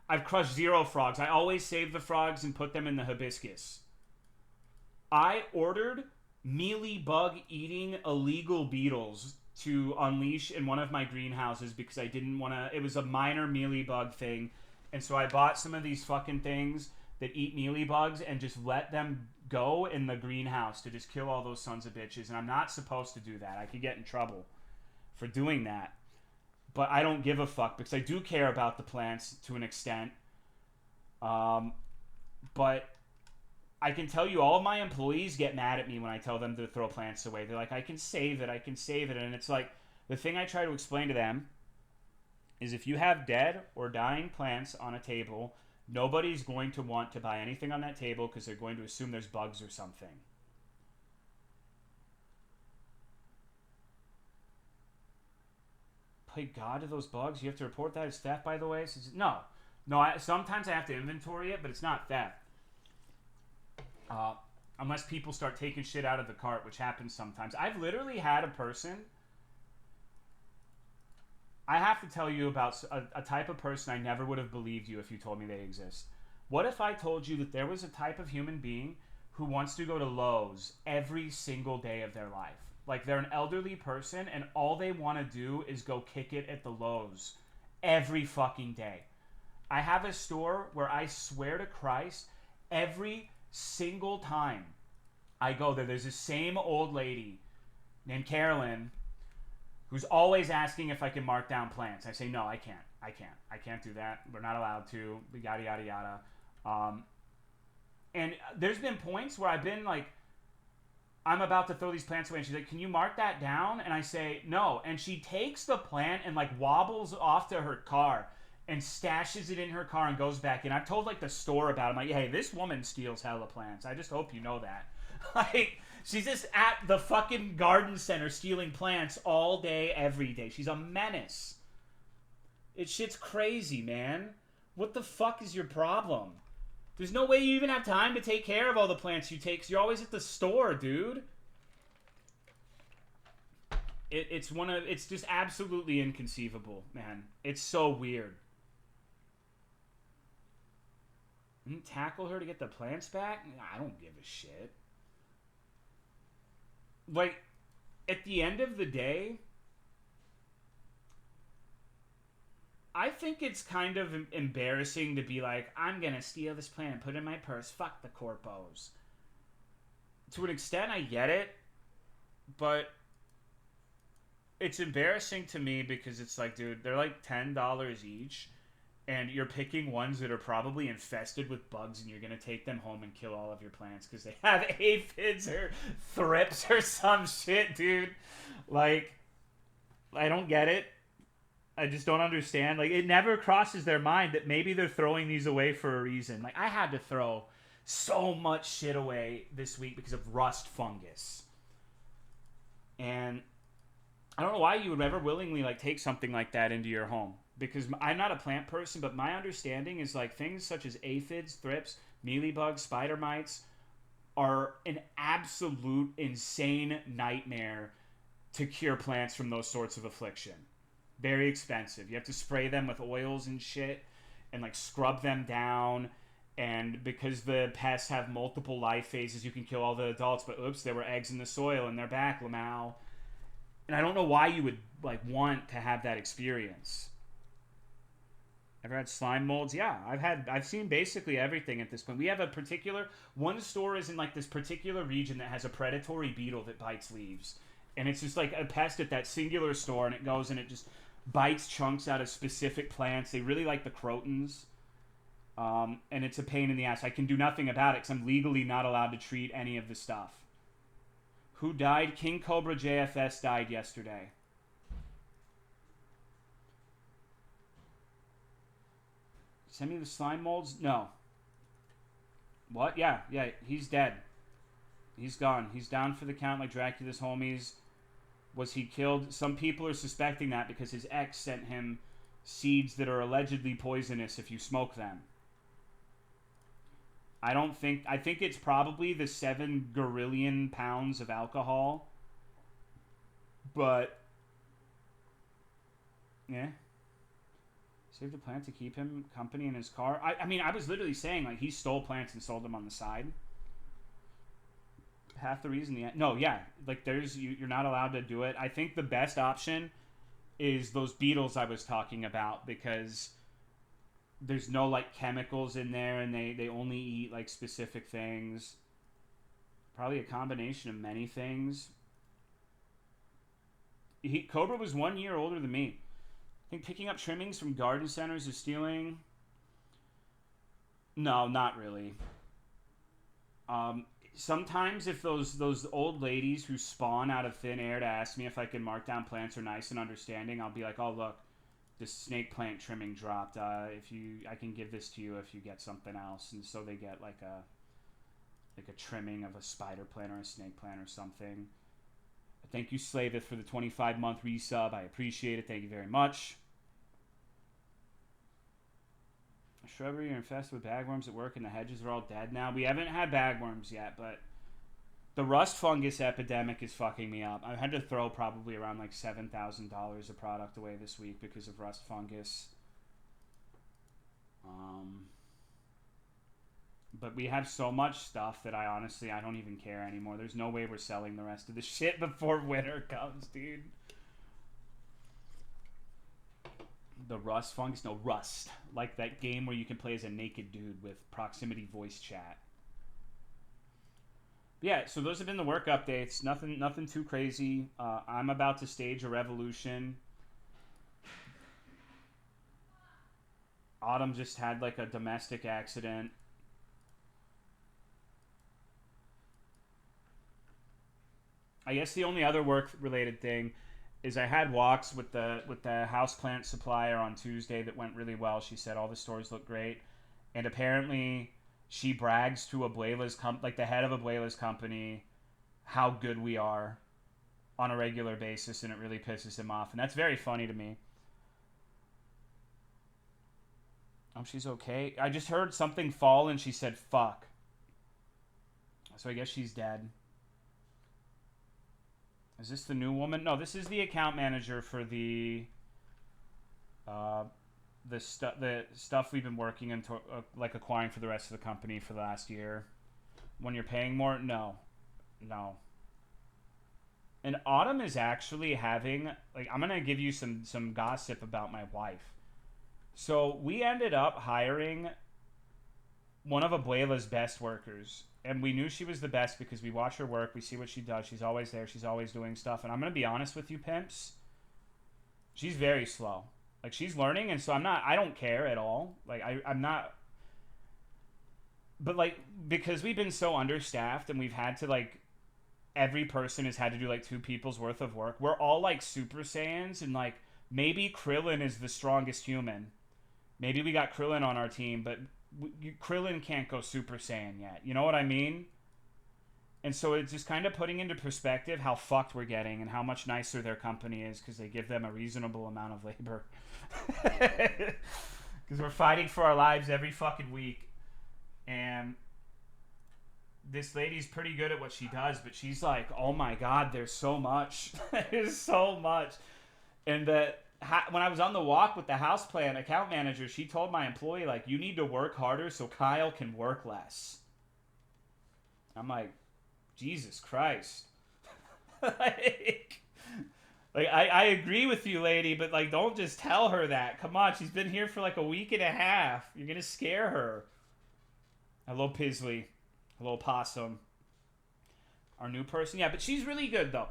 I've crushed 0 frogs. I always save the frogs and put them in the hibiscus. I ordered mealybug-eating illegal beetles to unleash in one of my greenhouses because I didn't want to... It was a minor mealybug thing. And so I bought some of these fucking things that eat mealybugs and just let them go in the greenhouse to just kill all those sons of bitches. And I'm not supposed to do that. I could get in trouble for doing that. But I don't give a fuck because I do care about the plants to an extent. But I can tell you all of my employees get mad at me when I tell them to throw plants away. They're like, I can save it. And it's like, the thing I try to explain to them is if you have dead or dying plants on a table, nobody's going to want to buy anything on that table because they're going to assume there's bugs or something. Play God to those bugs? You have to report that as theft, by the way? No. Sometimes I have to inventory it, but it's not theft. Unless people start taking shit out of the cart, which happens sometimes. I've literally had a person... I have to tell you about a type of person I never would have believed you if you told me they exist. What if I told you that there was a type of human being who wants to go to Lowe's every single day of their life? Like, they're an elderly person, and all they want to do is go kick it at the Lowe's every fucking day. I have a store where I swear to Christ, every single time I go there, there's this same old lady named Carolyn who's always asking if I can mark down plants. I say, no, I can't. I can't do that. We're not allowed to. Yada, yada, yada. And there's been points where I've been like, I'm about to throw these plants away. And she's like, can you mark that down? And I say, no. And she takes the plant and like wobbles off to her car and stashes it in her car and goes back in. I've told like the store about it. I'm like, hey, this woman steals hella plants. I just hope you know that. Like, she's just at the fucking garden center stealing plants all day, every day. She's a menace. It shit's crazy, man. What the fuck is your problem? There's no way you even have time to take care of all the plants you take, 'cause you're always at the store, dude. It's just absolutely inconceivable, man. It's so weird. Didn't tackle her to get the plants back? I don't give a shit. Like, at the end of the day, I think it's kind of embarrassing to be like, I'm going to steal this plant and put it in my purse. Fuck the corpos. To an extent, I get it. But it's embarrassing to me because it's like, dude, they're like $10 each. And you're picking ones that are probably infested with bugs, and you're going to take them home and kill all of your plants because they have aphids or thrips or some shit, dude. Like, I don't get it. I just don't understand. Like, it never crosses their mind that maybe they're throwing these away for a reason. Like, I had to throw so much shit away this week because of rust fungus. And I don't know why you would ever willingly, like, take something like that into your home. Because I'm not a plant person, but my understanding is like things such as aphids, thrips, mealybugs, spider mites are an absolute insane nightmare to cure plants from those sorts of affliction. Very expensive. You have to spray them with oils and shit and like scrub them down. And because the pests have multiple life phases, you can kill all the adults. But oops, there were eggs in the soil and they're back, Lamau. And I don't know why you would like want to have that experience. Ever had slime molds? Yeah, I've seen basically everything at this point. We have one store is in like this particular region that has a predatory beetle that bites leaves. And it's just like a pest at that singular store, and it goes and it just bites chunks out of specific plants. They really like the crotons. And it's a pain in the ass. I can do nothing about it because I'm legally not allowed to treat any of the stuff. Who died? King Cobra JFS died yesterday. Send me the slime molds? No. What? Yeah, he's dead. He's gone. He's down for the count like Dracula's homies. Was he killed? Some people are suspecting that because his ex sent him seeds that are allegedly poisonous if you smoke them. I think it's probably the 7 gorillion pounds of alcohol. But, yeah. Saved a plant to keep him company in his car. I mean, I was literally saying, like, he stole plants and sold them on the side. Half the reason like, you're not allowed to do it. I think the best option is those beetles I was talking about, because there's no, like, chemicals in there, and they only eat, like, specific things. Probably a combination of many things. Cobra was 1 year older than me. I think picking up trimmings from garden centers is stealing. No, not really. Sometimes if those old ladies who spawn out of thin air to ask me if I can mark down plants are nice and understanding, I'll be like, oh, look, this snake plant trimming dropped. I can give this to you if you get something else. And so they get like a trimming of a spider plant or a snake plant or something. Thank you, Slaveth, for the 25-month resub. I appreciate it. Thank you very much. Shrubbery are infested with bagworms at work, and the hedges are all dead now. We haven't had bagworms yet, but the rust fungus epidemic is fucking me up. I had to throw probably around like $7,000 of product away this week because of rust fungus. But we have so much stuff that I don't even care anymore. There's no way we're selling the rest of the shit before winter comes, dude. The rust fungus? No, Rust. Like that game where you can play as a naked dude with proximity voice chat. Yeah, so those have been the work updates. Nothing too crazy. I'm about to stage a revolution. Autumn just had like a domestic accident. I guess the only other work-related thing is I had walks with the houseplant supplier on Tuesday that went really well. She said all the stores look great, and apparently she brags to Abuela's like the head of Abuela's company how good we are on a regular basis, and it really pisses him off, and that's very funny to me. She's okay. I just heard something fall and she said fuck, so I guess she's dead. Is this the new woman? No, this is the account manager for the stuff we've been working into, like acquiring for the rest of the company for the last year. When you're paying more, no. And Autumn is actually having, like, I'm gonna give you some gossip about my wife. So we ended up hiring one of Abuela's best workers. And we knew she was the best because we watch her work. We see what she does. She's always there. She's always doing stuff. And I'm going to be honest with you, pimps. She's very slow. Like, she's learning. And so I don't care at all. Like, I'm not. But, like, because we've been so understaffed and we've had to, like, every person has had to do, like, 2 people's worth of work. We're all, like, Super Saiyans. And, like, maybe Krillin is the strongest human. Maybe we got Krillin on our team, but Krillin can't go Super Saiyan yet. You know what I mean? And so it's just kind of putting into perspective how fucked we're getting and how much nicer their company is because they give them a reasonable amount of labor. Because we're fighting for our lives every fucking week. And this lady's pretty good at what she does, but she's like, oh my god, there's so much. There's so much. And when I was on the walk with the houseplant account manager, she told my employee, like, you need to work harder so Kyle can work less. I'm like, Jesus Christ. I agree with you, lady, but, like, don't just tell her that. Come on, she's been here for, like, a week and a half. You're going to scare her. Hello, Pisley. Hello, Possum. Our new person. Yeah, but she's really good, though.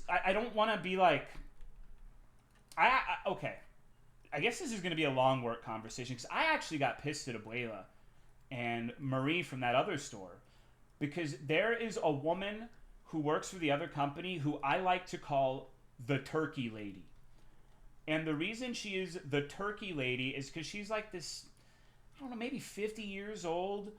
I don't want to be, like... Okay. I guess this is going to be a long work conversation because I actually got pissed at Abuela and Marie from that other store because there is a woman who works for the other company who I like to call the turkey lady. And the reason she is the turkey lady is because she's like this, I don't know, maybe 50 years old,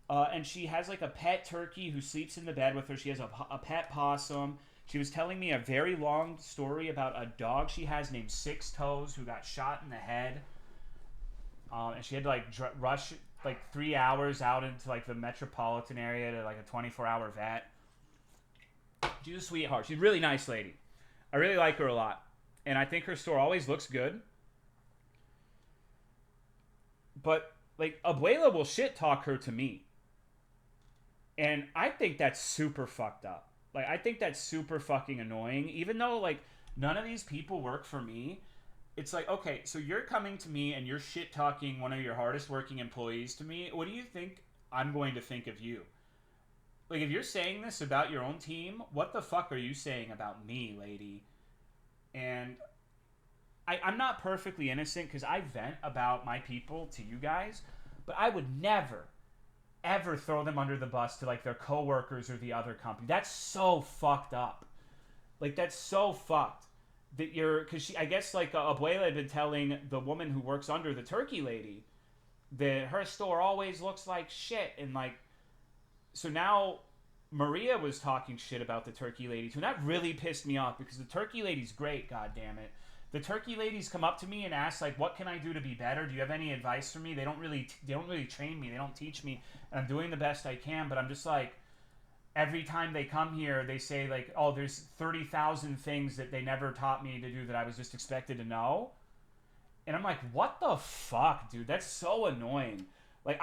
and she has like a pet turkey who sleeps in the bed with her. She has a pet possum. She was telling me a very long story about a dog she has named Six Toes who got shot in the head. And she had to like rush like 3 hours out into like the metropolitan area to like a 24-hour vet. She's a sweetheart. She's a really nice lady. I really like her a lot. And I think her store always looks good. But like Abuela will shit talk her to me. And I think that's super fucked up. Like, I think that's super fucking annoying. Even though, like, none of these people work for me. It's like, okay, so you're coming to me and you're shit-talking one of your hardest-working employees to me. What do you think I'm going to think of you? Like, if you're saying this about your own team, what the fuck are you saying about me, lady? And I'm not perfectly innocent because I vent about my people to you guys. But I would never ever throw them under the bus to like their coworkers or the other company. That's so fucked up. Like, that's so fucked that because I guess like Abuela had been telling the woman who works under the turkey lady that her store always looks like shit, and like, so now Maria was talking shit about the turkey lady too, and that really pissed me off because the turkey lady's great, god damn it. The turkey ladies come up to me and ask, like, what can I do to be better? Do you have any advice for me? They don't really train me. They don't teach me. And I'm doing the best I can, but I'm just like, every time they come here, they say, like, oh, there's 30,000 things that they never taught me to do that I was just expected to know. And I'm like, what the fuck, dude? That's so annoying. Like,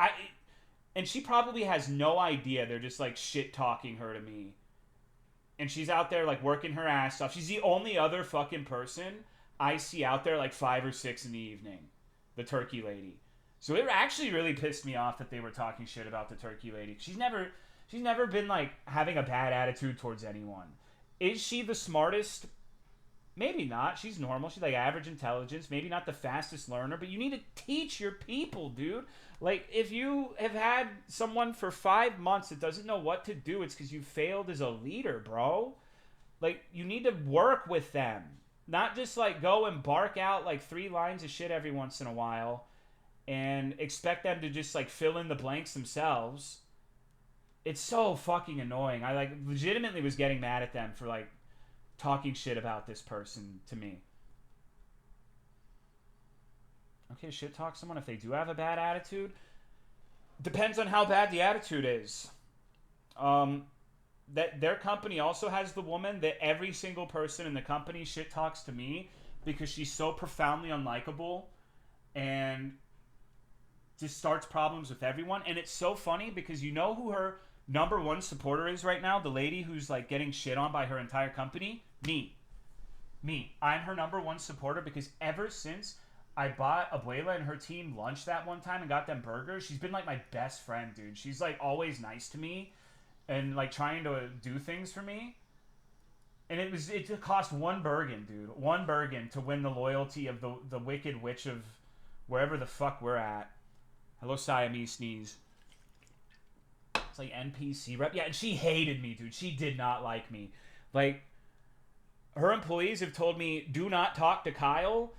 and she probably has no idea they're just, like, shit-talking her to me. And she's out there, like, working her ass off. She's the only other fucking person I see out there like 5 or 6 in the evening, the turkey lady. So it actually really pissed me off that they were talking shit about the turkey lady. She's never been like having a bad attitude towards anyone. Is she the smartest? Maybe not. She's normal. She's like average intelligence. Maybe not the fastest learner, but you need to teach your people, dude. Like, if you have had someone for 5 months that doesn't know what to do, it's because you failed as a leader, bro. Like, you need to work with them. Not just, like, go and bark out, like, 3 lines of shit every once in a while and expect them to just, like, fill in the blanks themselves. It's so fucking annoying. I, like, legitimately was getting mad at them for, like, talking shit about this person to me. Okay, shit talk someone if they do have a bad attitude. Depends on how bad the attitude is. That their company also has the woman that every single person in the company shit talks to me because she's so profoundly unlikable and just starts problems with everyone. And it's so funny because you know who her number one supporter is right now? The lady who's like getting shit on by her entire company? Me. I'm her number one supporter because ever since I bought Abuela and her team lunch that one time and got them burgers, she's been like my best friend, dude. She's like always nice to me and like trying to do things for me. And it cost one Bergen, dude. One Bergen to win the loyalty of the Wicked Witch of wherever the fuck we're at. Hello, Siamese sneeze. It's like NPC rep. Yeah, and she hated me, dude. She did not like me. Like, her employees have told me, do not talk to Kyle.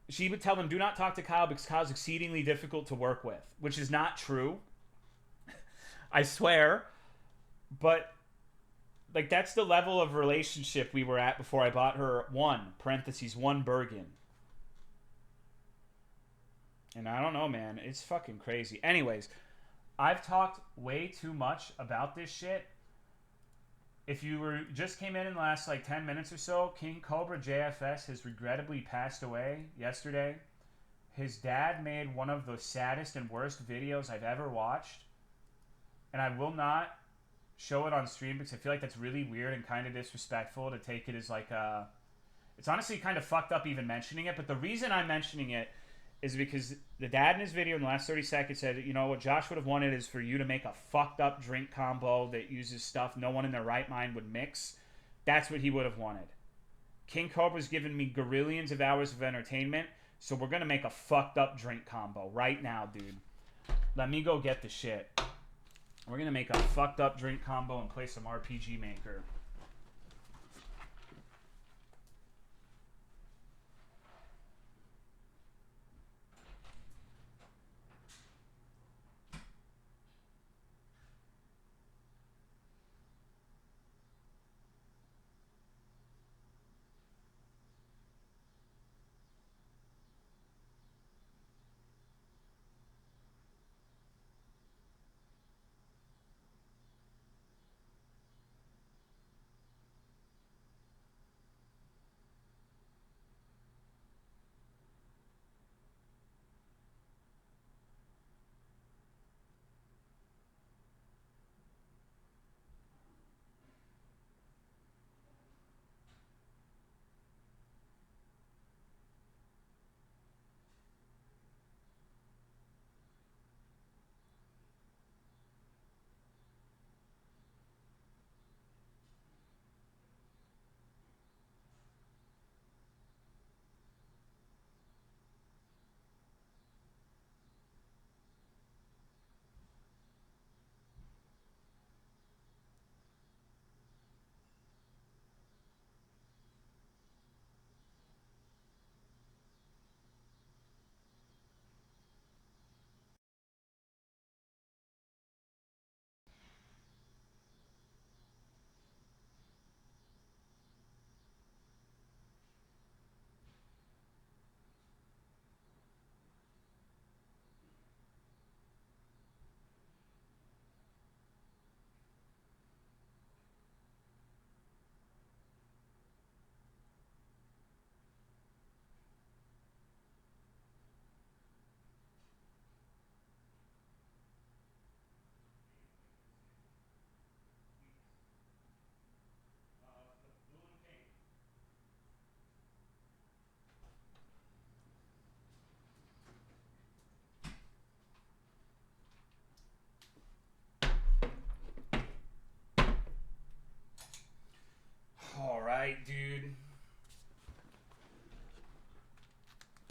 She would tell them, do not talk to Kyle because Kyle's exceedingly difficult to work with, which is not true. I swear. But, like, that's the level of relationship we were at before I bought her one Bergen. And I don't know, man. It's fucking crazy. Anyways, I've talked way too much about this shit. If you just came in the last, like, 10 minutes or so, King Cobra JFS has regrettably passed away yesterday. His dad made one of the saddest and worst videos I've ever watched. And I will not show it on stream because I feel like that's really weird and kind of disrespectful to take it as like a... It's honestly kind of fucked up even mentioning it, but the reason I'm mentioning it is because the dad in his video in the last 30 seconds said, you know, what Josh would have wanted is for you to make a fucked up drink combo that uses stuff no one in their right mind would mix. That's what he would have wanted. King Cobra's given me gorillions of hours of entertainment, so we're going to make a fucked up drink combo right now, dude. Let me go get the shit. We're going to make a fucked up drink combo and play some RPG Maker.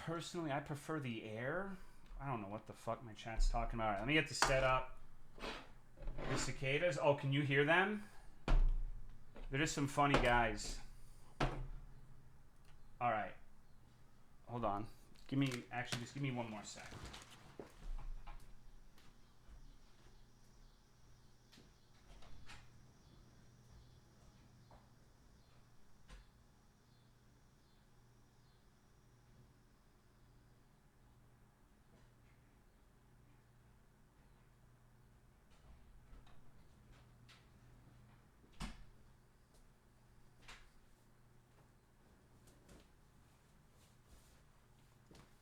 personally, I prefer the air. I don't know what the fuck my chat's talking about. All right, let me get this set up. The cicadas. Oh, can you hear them? They're just some funny guys. All right. Hold on. Just give me one more sec.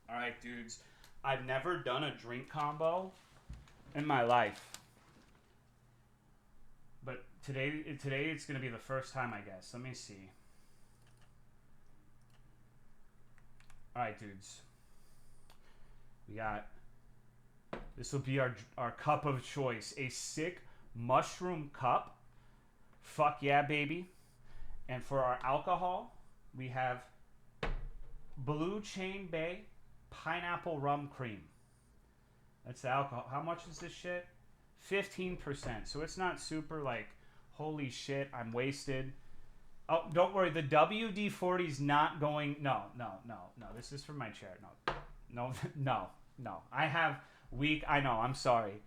All right, dudes. I've never done a drink combo in my life. But today it's going to be the first time, I guess. Let me see. All right, dudes. We got... This will be our cup of choice. A sick mushroom cup. Fuck yeah, baby. And for our alcohol, we have Blue Chain Bay Pineapple Rum Cream. That's the alcohol. How much is this shit? 15%. So it's not super like, holy shit, I'm wasted. Oh, don't worry. The WD-40's not going... No. This is for my chair. No. I have weak... I know. I'm sorry,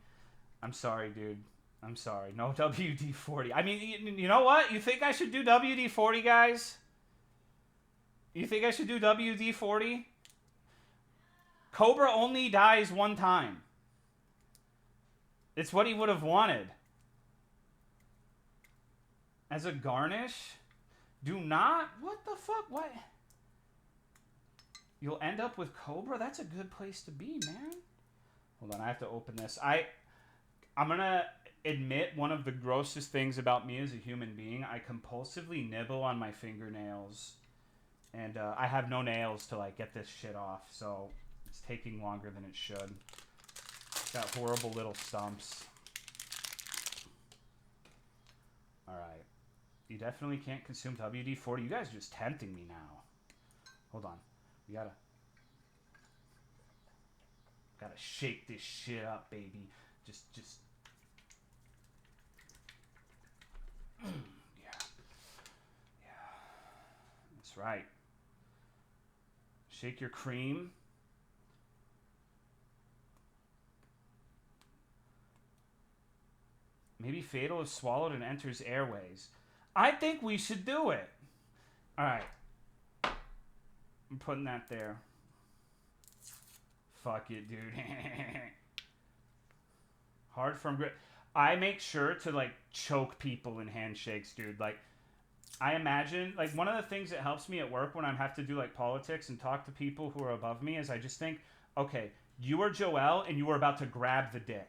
dude. I'm sorry. No WD-40. I mean, you know what? You think I should do WD-40, guys? You think I should do WD-40? Cobra only dies one time. It's what he would have wanted. As a garnish? Do not? What the fuck? What? You'll end up with Cobra? That's a good place to be, man. Hold on, I have to open this. I'm going to admit one of the grossest things about me as a human being. I compulsively nibble on my fingernails. And I have no nails to like get this shit off, so it's taking longer than it should. Got horrible little stumps. Alright. You definitely can't consume WD-40. You guys are just tempting me now. Hold on. We gotta shake this shit up, baby. Just yeah. That's right. Shake your cream. Maybe Fatal is swallowed and enters airways. I think we should do it. All right. I'm putting that there. Fuck it, dude. Hard, firm grip. I make sure to, like, choke people in handshakes, dude. Like, I imagine, like, one of the things that helps me at work when I have to do, like, politics and talk to people who are above me is I just think, okay, you are Joel and you are about to grab the dick.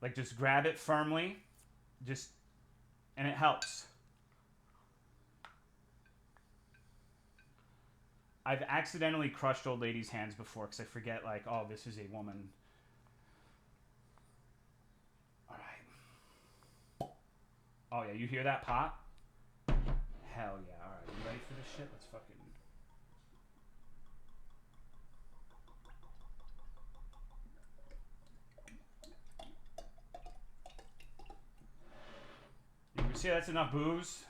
Like, just grab it firmly. And it helps. I've accidentally crushed old ladies' hands before because I forget, like, oh, this is a woman. All right. Oh, yeah, you hear that pop? Hell yeah. All right, you ready for this shit? Let's fucking... You can see that's enough booze.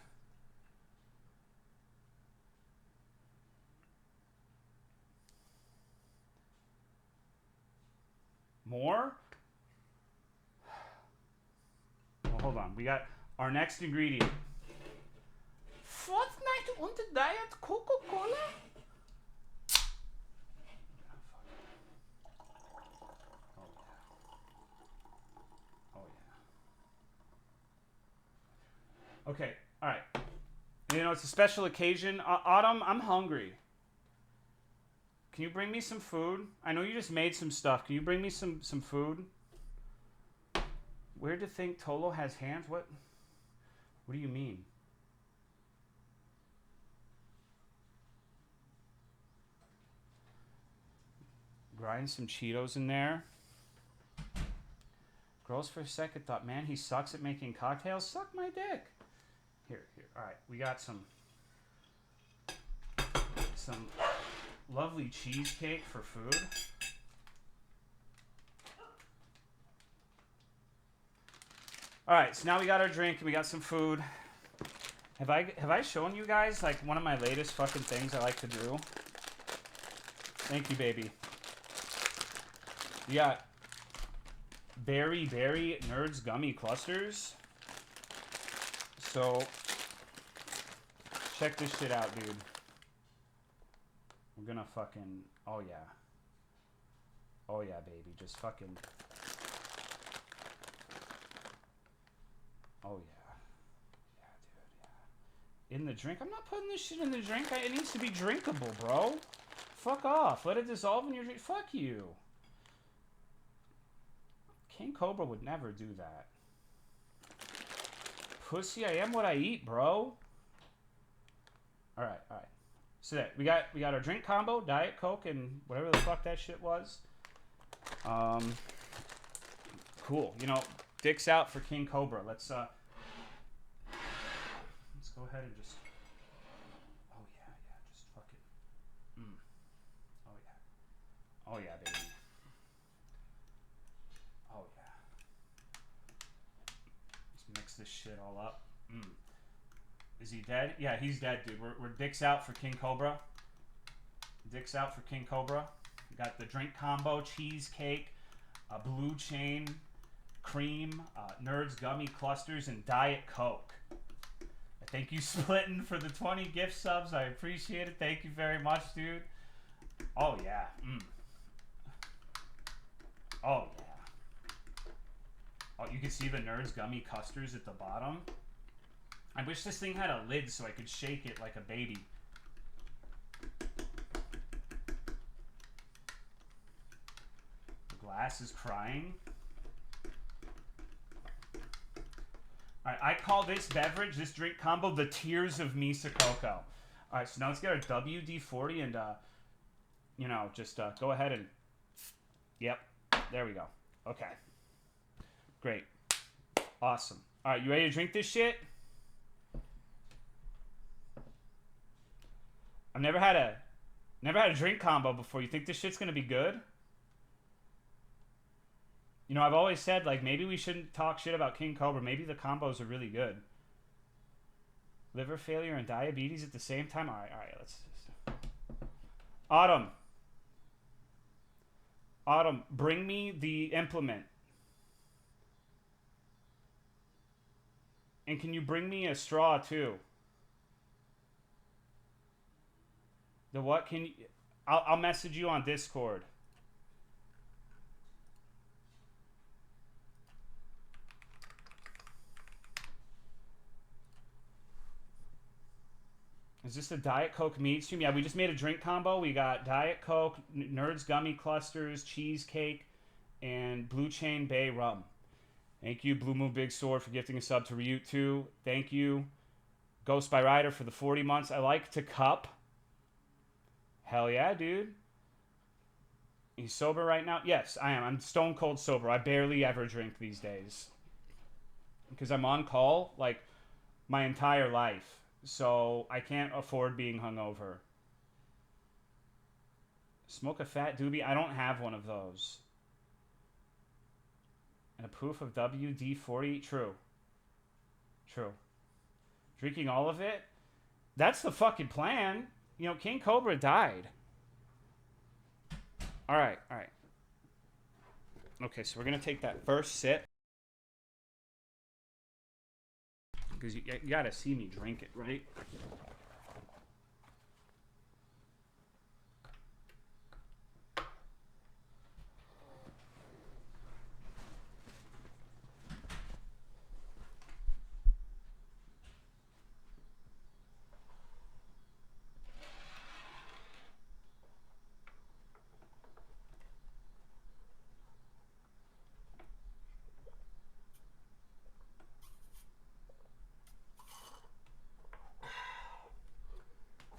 More? Well, hold on. We got our next ingredient. Fortnite und Diet Coca-Cola? Oh, yeah. Okay, all right. You know, it's a special occasion. Autumn, I'm hungry. Can you bring me some food? I know you just made some stuff. Can you bring me some food? Weird to think Tolo has hands? What do you mean? Grind some Cheetos in there. Girls for a second thought, man, he sucks at making cocktails. Suck my dick. Here. All right, we got some lovely cheesecake for food. All right, so now we got our drink and we got some food. Have I shown you guys like one of my latest fucking things I like to do? Thank you, baby. We got Berry Nerds Gummy Clusters. So check this shit out, dude. We're gonna fucking, oh yeah. Oh yeah, baby, just fucking, oh yeah. Yeah, dude, yeah. In the drink? I'm not putting this shit in the drink. It needs to be drinkable, bro. Fuck off. Let it dissolve in your drink. Fuck you. King Cobra would never do that. Pussy, I am what I eat, bro. Alright, alright. So that we got our drink combo, Diet Coke and whatever the fuck that shit was. Cool. You know, dicks out for King Cobra. Let's go ahead and just, oh yeah, just fucking, oh yeah. Oh yeah, baby. Oh yeah. Let's mix this shit all up. Is he dead? Yeah, he's dead, dude. We're dicks out for King Cobra. Dicks out for King Cobra. We got the drink combo, cheesecake, blue chain, cream, Nerds Gummy Clusters, and Diet Coke. Thank you, Splitting, for the 20 gift subs. I appreciate it. Thank you very much, dude. Oh, yeah. Oh, yeah. Oh, you can see the Nerds Gummy Clusters at the bottom. I wish this thing had a lid so I could shake it like a baby. The glass is crying. Alright, I call this beverage, this drink combo, the Tears of Misa Coco. Alright, so now let's get our WD-40 and, you know, just go ahead and... Yep, there we go. Okay. Great. Awesome. Alright, you ready to drink this shit? I've never had a drink combo before. You think this shit's gonna be good? You know, I've always said, like, maybe we shouldn't talk shit about King Cobra. Maybe the combos are really good. Liver failure and diabetes at the same time? Alright, let's just... Autumn, bring me the implement. And can you bring me a straw, too? The what? Can you... I'll message you on Discord. Is this a Diet Coke meat stream? Yeah, we just made a drink combo. We got Diet Coke, Nerds Gummy Clusters, cheesecake, and Blue Chain Bay rum. Thank you, Blue Moon Big Sword, for gifting a sub to Ryute 2. Thank you, Ghost by Rider, for the 40 months. I like to cup. Hell yeah, dude. He's sober right now? Yes, I am. I'm stone cold sober. I barely ever drink these days. Because I'm on call, like, my entire life. So I can't afford being hungover. Smoke a fat doobie? I don't have one of those. And a proof of WD-40? True. True. Drinking all of it? That's the fucking plan. You know, King Cobra died. Alright. Okay, so we're going to take that first sip. Because you got to see me drink it, right?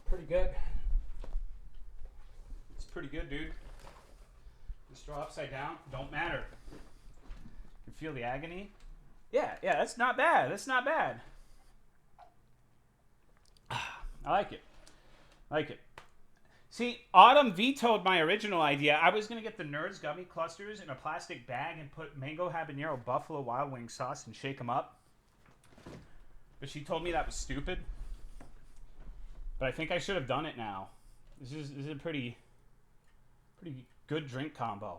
Pretty good. It's pretty good, dude. The straw upside down, don't matter. You can feel the agony. Yeah, that's not bad. That's not bad. I like it. See, Autumn vetoed my original idea. I was going to get the Nerds gummy clusters in a plastic bag and put mango habanero buffalo wild wing sauce and shake them up. But she told me that was stupid. But I think I should have done it now. This is a pretty good drink combo.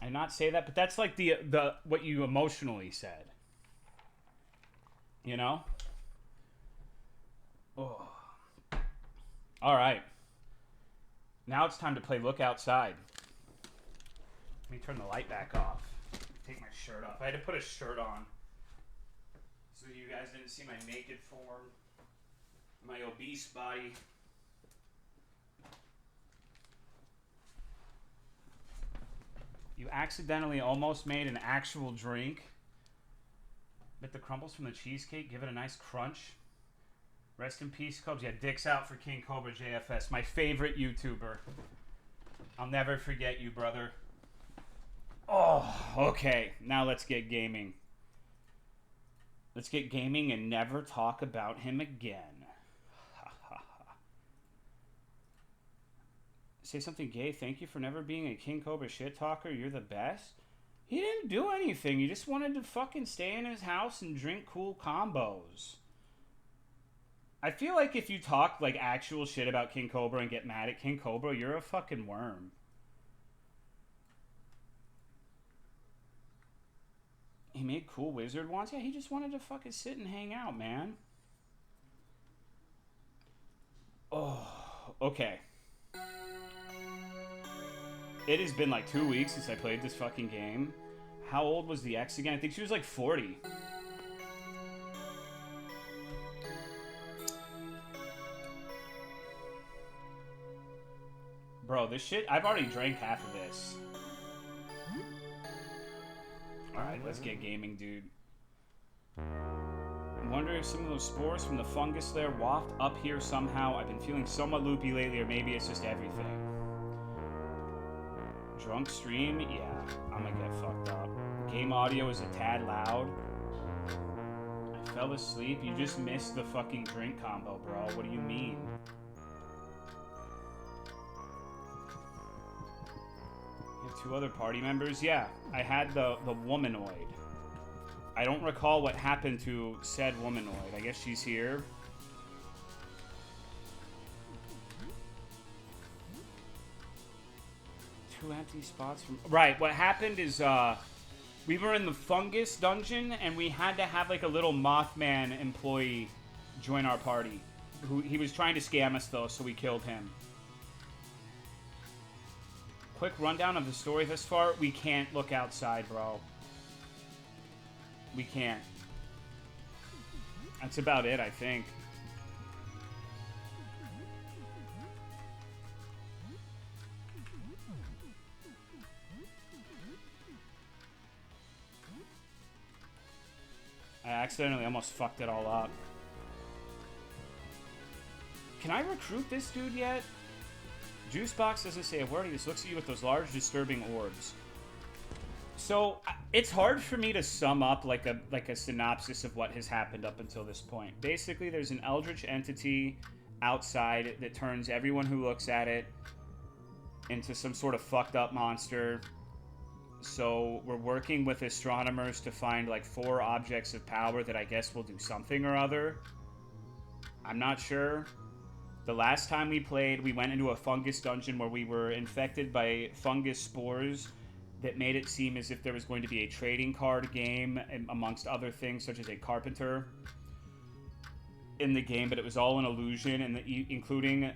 I did not say that, but that's like the what you emotionally said. You know? Oh. All right. Now it's time to play Look Outside. Let me turn the light back off. Take my shirt off. I had to put a shirt on so you guys didn't see my naked form, my obese body. You accidentally almost made an actual drink. Bit the crumbles from the cheesecake. Give it a nice crunch. Rest in peace, Cobes. Yeah, dicks out for King Cobra JFS. My favorite YouTuber. I'll never forget you, brother. Oh, okay. Now let's get gaming. Let's get gaming and never talk about him again. Say something gay. Thank you for never being a King Cobra shit talker. You're the best. He didn't do anything. He just wanted to fucking stay in his house and drink cool combos. I feel like if you talk like actual shit about King Cobra and get mad at King Cobra, you're a fucking worm. He made cool wizard wands? Yeah, he just wanted to fucking sit and hang out, man. Oh, okay. It has been like 2 weeks since I played this fucking game. How old was the ex again? I think she was like 40. Bro, this shit, I've already drank half of this. Alright, let's get gaming, dude. I wonder if some of those spores from the fungus lair waft up here somehow. I've been feeling somewhat loopy lately, or maybe it's just everything. Drunk stream? Yeah, I'm gonna get fucked up. Game audio is a tad loud. I fell asleep. You just missed the fucking drink combo, bro. What do you mean? You have 2 other party members? Yeah, I had the womanoid. I don't recall what happened to said womanoid. I guess she's here. Two empty spots from... Right, what happened is, we were in the fungus dungeon, and we had to have, like, a little Mothman employee join our party. He was trying to scam us, though, so we killed him. Quick rundown of the story thus far. We can't look outside, bro. We can't. That's about it, I think. I accidentally almost fucked it all up. Can I recruit this dude yet? Juicebox doesn't say a word. He just looks at you with those large, disturbing orbs. So, it's hard for me to sum up like a synopsis of what has happened up until this point. Basically, there's an eldritch entity outside that turns everyone who looks at it into some sort of fucked up monster. So, we're working with astronomers to find like 4 objects of power that I guess will do something or other. I'm not sure. The last time we played, we went into a fungus dungeon where we were infected by fungus spores that made it seem as if there was going to be a trading card game, amongst other things, such as a carpenter in the game, but it was all an illusion, and including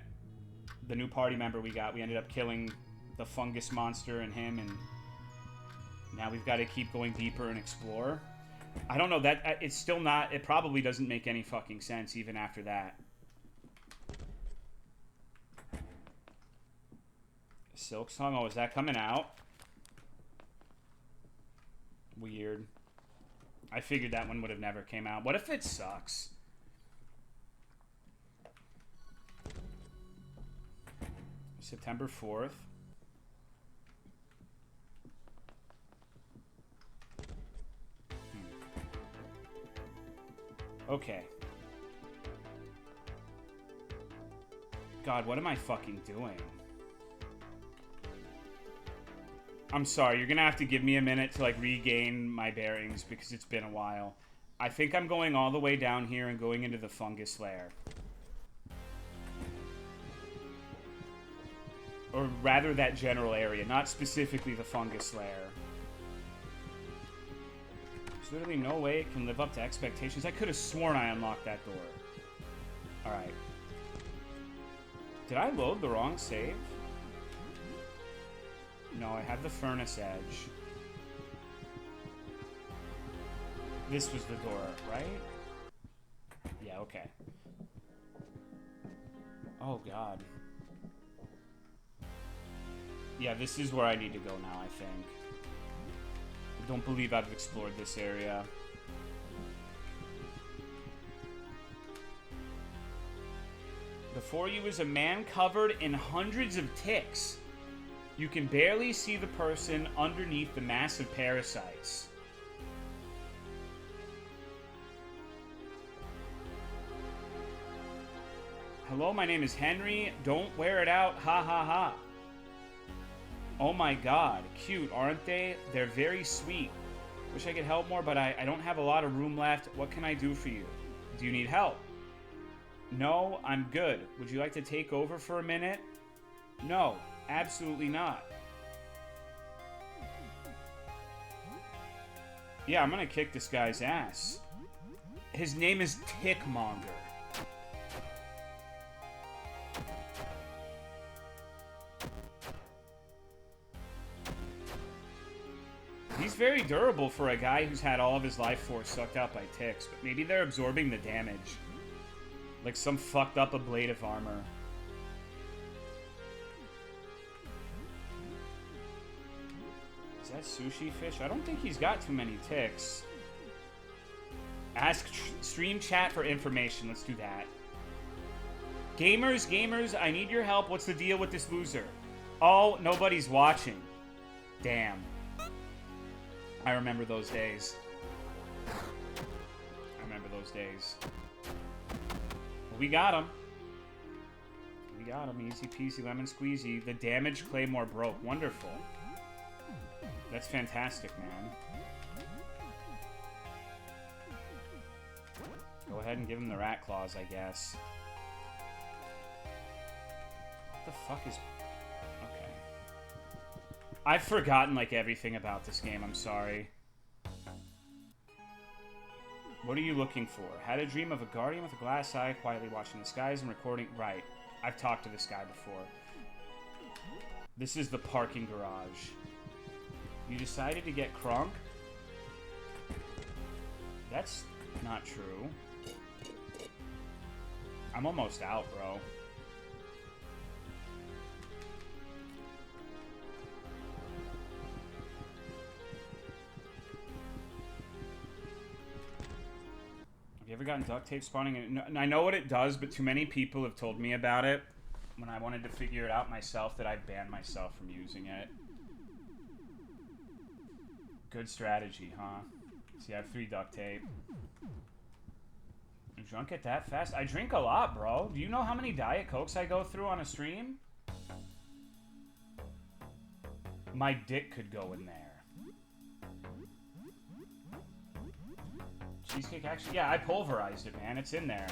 the new party member we got. We ended up killing the fungus monster and him, and now we've got to keep going deeper and explore. I don't know, that it's still not, it probably doesn't make any fucking sense even after that. Silk Song, oh, is that coming out? Weird. I figured that one would have never came out. What if it sucks? September 4th. Okay. God, what am I fucking doing? I'm sorry, you're gonna have to give me a minute to, like, regain my bearings because it's been a while. I think I'm going all the way down here and going into the fungus lair. Or rather, that general area, not specifically the fungus lair. There's literally no way it can live up to expectations. I could have sworn I unlocked that door. Alright. Did I load the wrong save? No, I had the furnace edge. This was the door, right? Yeah, okay. Oh, God. Yeah, this is where I need to go now, I think. I don't believe I've explored this area. Before you is a man covered in hundreds of ticks. You can barely see the person underneath the massive parasites. Hello, my name is Henry. Don't wear it out. Ha ha ha. Oh my God. Cute, aren't they? They're very sweet. Wish I could help more, but I don't have a lot of room left. What can I do for you? Do you need help? No, I'm good. Would you like to take over for a minute? No, absolutely not. Yeah, I'm gonna kick this guy's ass. His name is Tickmonger. He's very durable for a guy who's had all of his life force sucked out by ticks, but maybe they're absorbing the damage. Like some fucked up ablative armor. Is that sushi fish? I don't think he's got too many ticks. Ask stream chat for information. Let's do that. Gamers, I need your help. What's the deal with this loser? Oh, nobody's watching. Damn. I remember those days. I remember those days. Well, we got him. We got him. Easy peasy, lemon squeezy. The damaged claymore broke. Wonderful. That's fantastic, man. Go ahead and give him the rat claws, I guess. What the fuck is... Okay. I've forgotten, like, everything about this game. I'm sorry. What are you looking for? Had a dream of a guardian with a glass eye, quietly watching the skies and recording... Right. I've talked to this guy before. This is the parking garage. You decided to get crunk? That's not true. I'm almost out, bro. Have you ever gotten duct tape spawning? I know what it does, but too many people have told me about it when I wanted to figure it out myself that I banned myself from using it. Good strategy, huh? See, I have 3 duct tape. You drunk it that fast? I drink a lot, bro. Do you know how many Diet Cokes I go through on a stream? My dick could go in there. Cheesecake, actually? Yeah, I pulverized it, man. It's in there.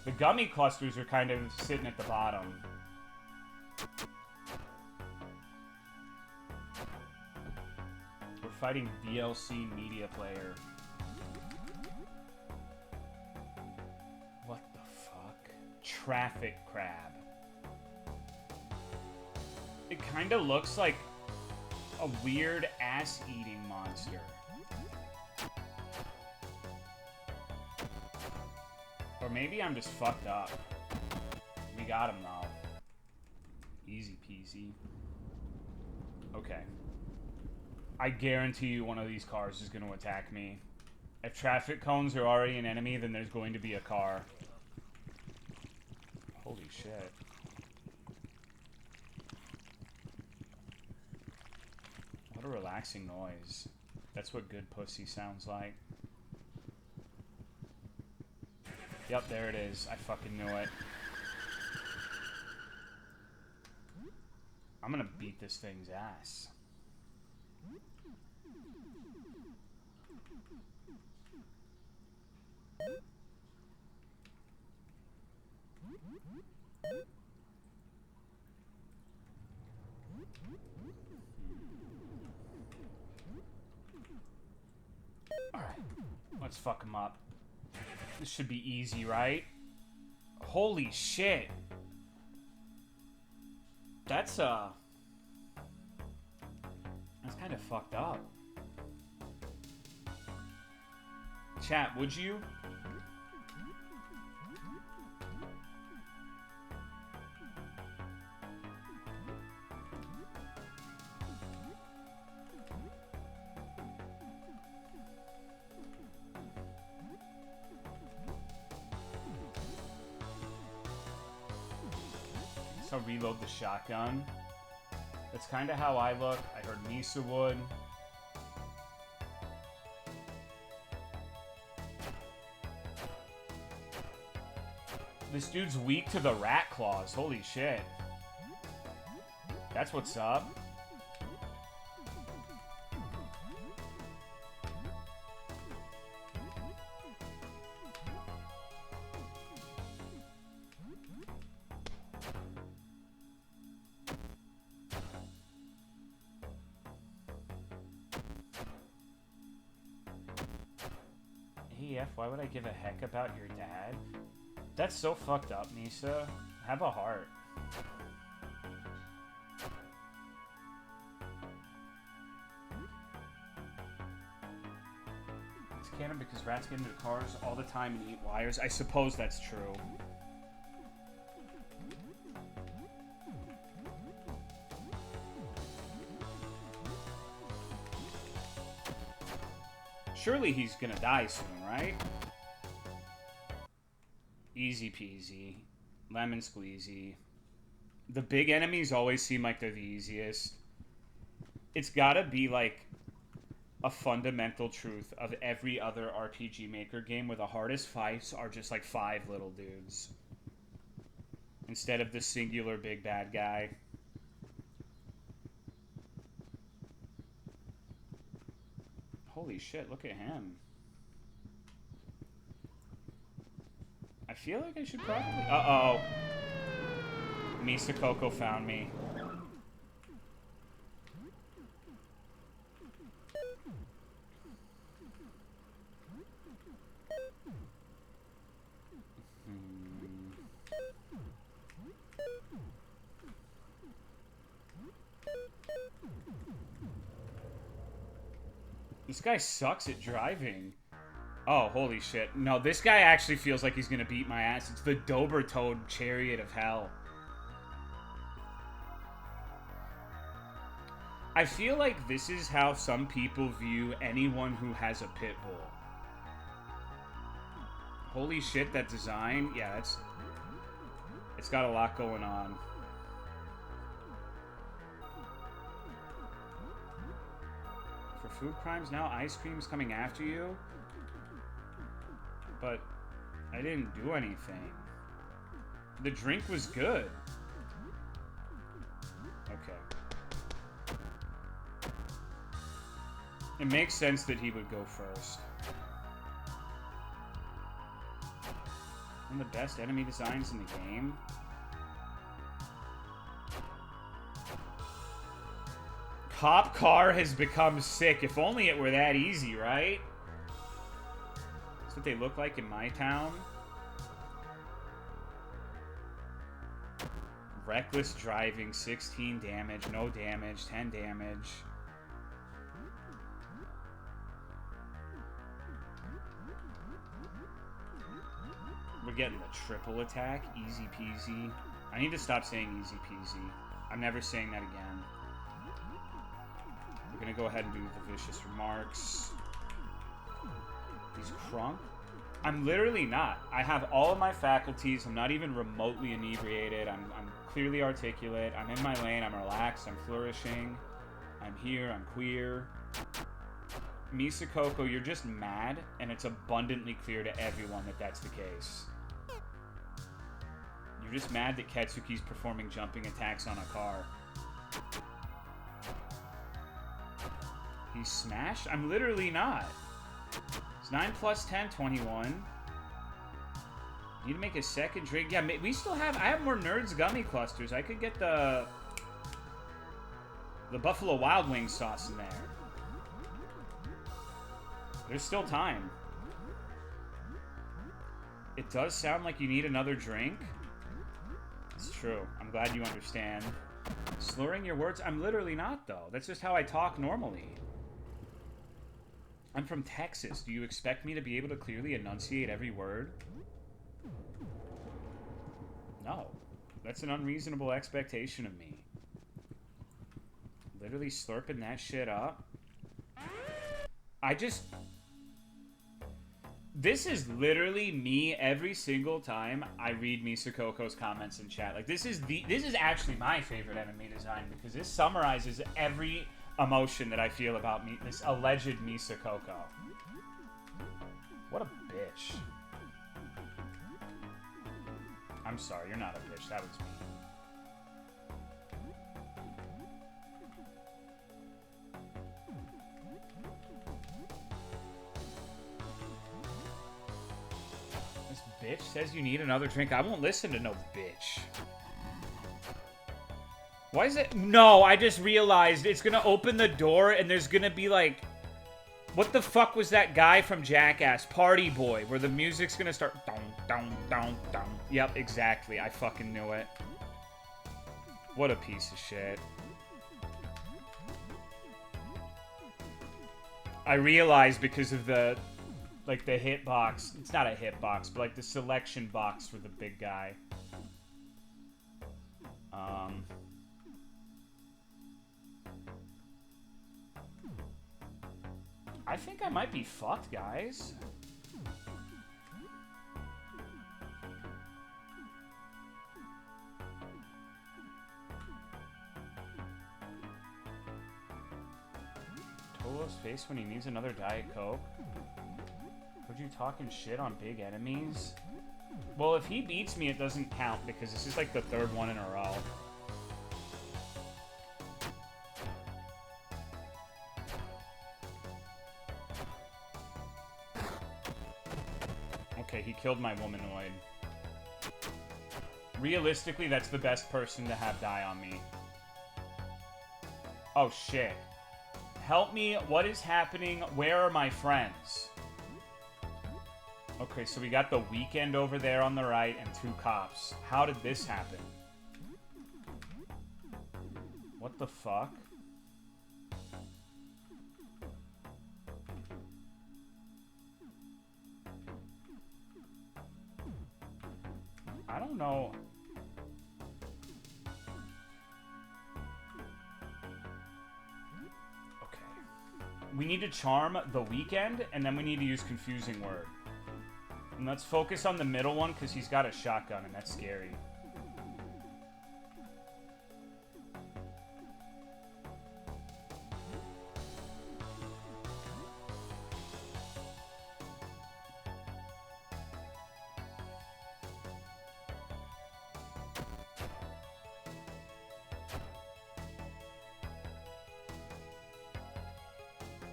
The gummy clusters are kind of sitting at the bottom. We're fighting DLC Media Player. What the fuck? Traffic crab. It kind of looks like a weird ass-eating monster. Or maybe I'm just fucked up. We got him, though. Easy peasy. Okay. I guarantee you one of these cars is going to attack me. If traffic cones are already an enemy, then there's going to be a car. Holy shit. What a relaxing noise. That's what good pussy sounds like. Yep, there it is. I fucking knew it. I'm gonna beat this thing's ass. Alright, let's fuck him up. This should be easy, right? Holy shit. That's kind of fucked up. Chat, would you? So reload the shotgun. That's kind of how I look. I heard Misa would. This dude's weak to the rat claws. Holy shit. That's what's up. AF, why would I give a heck about your dad? That's so fucked up, Misa. Have a heart. It's canon because rats get into cars all the time and eat wires. I suppose that's true. Surely he's gonna die soon, right? Easy peasy. Lemon squeezy. The big enemies always seem like they're the easiest. It's gotta be like a fundamental truth of every other RPG Maker game where the hardest fights are just like 5 little dudes. Instead of the singular big bad guy. Holy shit, look at him. I feel like I should probably... Uh-oh. Misa Coco found me. This guy sucks at driving. Oh, holy shit. No, this guy actually feels like he's gonna beat my ass. It's the Dobertoad Chariot of Hell. I feel like this is how some people view anyone who has a pit bull. Holy shit, that design. Yeah, it's got a lot going on. For food crimes now, ice cream's coming after you? But I didn't do anything. The drink was good. Okay. It makes sense that he would go first. One of the best enemy designs in the game. Cop car has become sick. If only it were that easy, right? That's what they look like in my town. Reckless driving, 16 damage, no damage, 10 damage. We're getting the triple attack, easy peasy. I need to stop saying easy peasy. I'm never saying that again. We're gonna go ahead and do the vicious remarks. He's crunk? I'm literally not. I have all of my faculties. I'm not even remotely inebriated. I'm clearly articulate. I'm in my lane. I'm relaxed. I'm flourishing. I'm here. I'm queer. Misa Coco, you're just mad, and it's abundantly clear to everyone that that's the case. You're just mad that Ketsuki's performing jumping attacks on a car. He's smashed? I'm literally not. It's 9 plus 10, 21. Need to make a second drink. Yeah, we still have... I have more Nerds gummy clusters. I could get the Buffalo Wild Wings sauce in there. There's still time. It does sound like you need another drink. It's true. I'm glad you understand. Slurring your words? I'm literally not, though. That's just how I talk normally. I'm from Texas. Do you expect me to be able to clearly enunciate every word? No. That's an unreasonable expectation of me. Literally slurping that shit up. This is literally me every single time I read Misa Coco's comments in chat. Like, this is actually my favorite enemy design because this summarizes every emotion that I feel about me, this alleged Misa Coco. What a bitch. I'm sorry, you're not a bitch. That was me. Bitch says you need another drink. I won't listen to no bitch. Why is it? No, I just realized it's gonna open the door and there's gonna be like... What the fuck was that guy from Jackass? Party Boy, where the music's gonna start... Dun, dun, dun, dun. Yep, exactly. I fucking knew it. What a piece of shit. I realized because of the... Like, the hitbox. It's not a hitbox, but, like, the selection box for the big guy. I think I might be fucked, guys. Tolo's face when he needs another Diet Coke. Would you talking shit on big enemies? Well, if he beats me, it doesn't count because this is like the third one in a row. Okay, he killed my Womanoid. Realistically, that's the best person to have die on me. Oh, shit. Help me. What is happening? Where are my friends? Okay, so we got the Weekend over there on the right and 2 cops. How did this happen? What the fuck? I don't know. Okay. We need to charm the Weekend, and then we need to use Confusing Word. And let's focus on the middle one, because he's got a shotgun, and that's scary.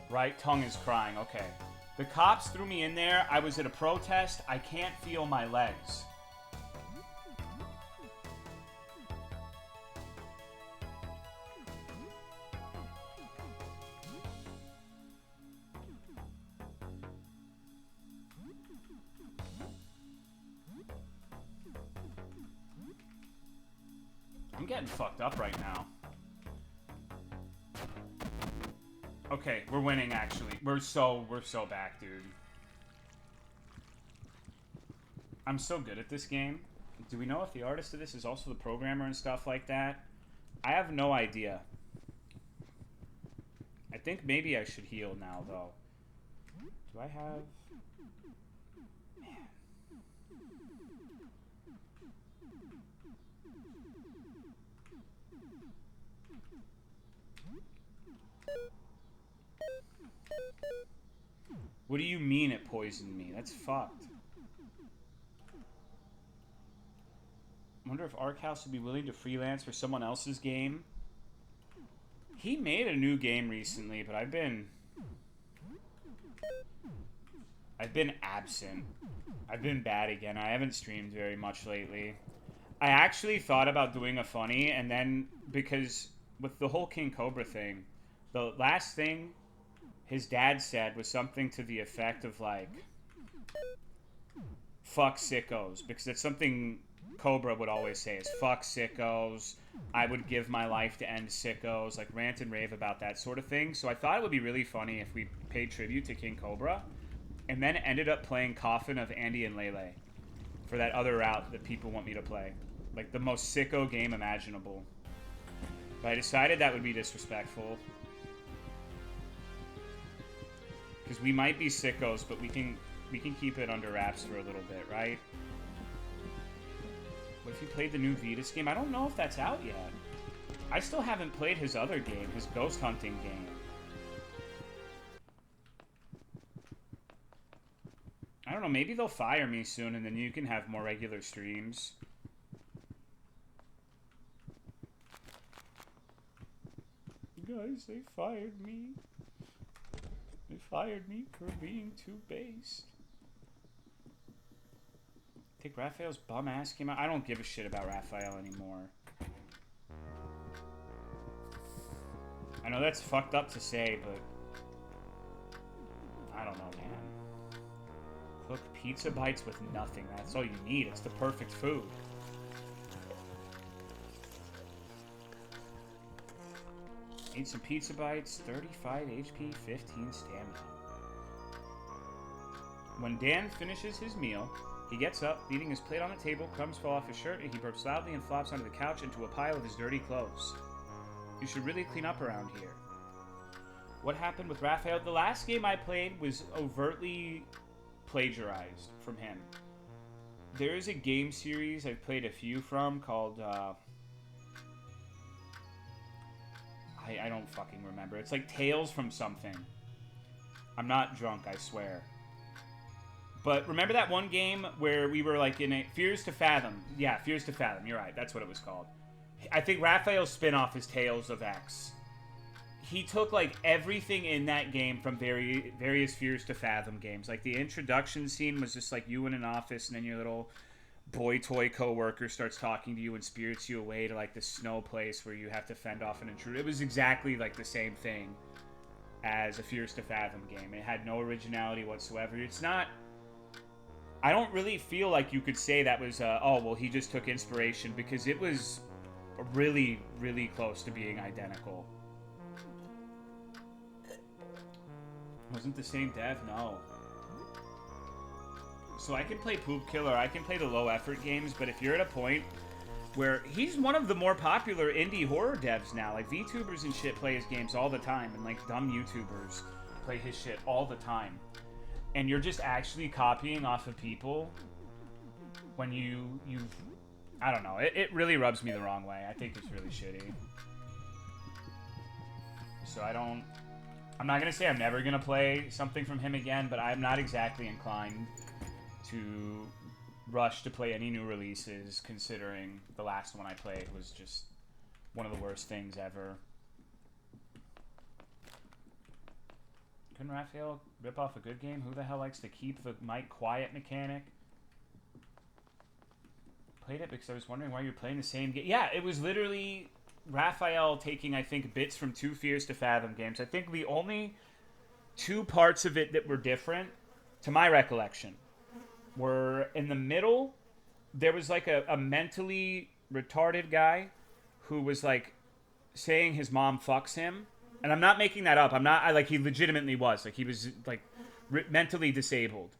Right tongue is crying, okay. The cops threw me in there. I was at a protest. I can't feel my legs. I'm getting fucked up right now. Okay, we're winning, actually. We're so back, dude. I'm so good at this game. Do we know if the artist of this is also the programmer and stuff like that? I have no idea. I think maybe I should heal now, though. Do I have... Man. What do you mean it poisoned me? That's fucked. I wonder if Arc House would be willing to freelance for someone else's game. He made a new game recently, but I've been absent. I've been bad again. I haven't streamed very much lately. I actually thought about doing a funny, and then because with the whole King Cobra thing, the last thing his dad said was something to the effect of like, fuck sickos, because it's something Cobra would always say is fuck sickos. I would give my life to end sickos, like rant and rave about that sort of thing. So I thought it would be really funny if we paid tribute to King Cobra and then ended up playing Coffin of Andy and Lele for that other route that people want me to play. Like the most sicko game imaginable. But I decided that would be disrespectful. Because we might be sickos, but we can keep it under wraps for a little bit, right? What if you played the new VODs game? I don't know if that's out yet. I still haven't played his other game, his ghost hunting game. I don't know, maybe they'll fire me soon and then you can have more regular streams. Guys, they fired me. They fired me for being too based. I think Raphael's bum ass came out. I don't give a shit about Raphael anymore. I know that's fucked up to say, but I don't know, man. Cook pizza bites with nothing. That's all you need. It's the perfect food. Eat some pizza bites, 35 HP, 15 stamina. When Dan finishes his meal, he gets up, leaving his plate on the table, crumbs fall off his shirt, and he burps loudly and flops onto the couch into a pile of his dirty clothes. You should really clean up around here. What happened with Raphael? The last game I played was overtly plagiarized from him. There is a game series I've played a few from called, I don't fucking remember. It's like Tales from something. I'm not drunk, I swear. But remember that one game where we were like in a... Fears to Fathom. Yeah, Fears to Fathom. You're right. That's what it was called. I think Raphael's spin-off is Tales of X. He took like everything in that game from various Fears to Fathom games. Like the introduction scene was just like you in an office and then your little boy toy co-worker starts talking to you and spirits you away to like the snow place where you have to fend off an intruder. It was exactly like the same thing as a Fears to Fathom game. It had no originality whatsoever. It's not... I don't really feel like you could say that was, oh, well, he just took inspiration, because it was really, really close to being identical. Wasn't the same dev? No. So I can play Poop Killer, I can play the low-effort games, but if you're at a point where he's one of the more popular indie horror devs now, like VTubers and shit play his games all the time, and like dumb YouTubers play his shit all the time. And you're just actually copying off of people when you've... I don't know. It really rubs me the wrong way. I think it's really shitty. So I'm not going to say I'm never going to play something from him again, but I'm not exactly inclined to rush to play any new releases, considering the last one I played was just one of the worst things ever. Couldn't Raphael rip off a good game? Who the hell likes to keep the mic quiet mechanic? Played it because I was wondering why you're playing the same game. Yeah, it was literally Raphael taking, I think, bits from 2 Fears to Fathom games. I think the only 2 parts of it that were different, to my recollection, were in the middle, there was like a mentally retarded guy who was like saying his mom fucks him. And I'm not making that up. He legitimately was. Like, he was, like, mentally disabled.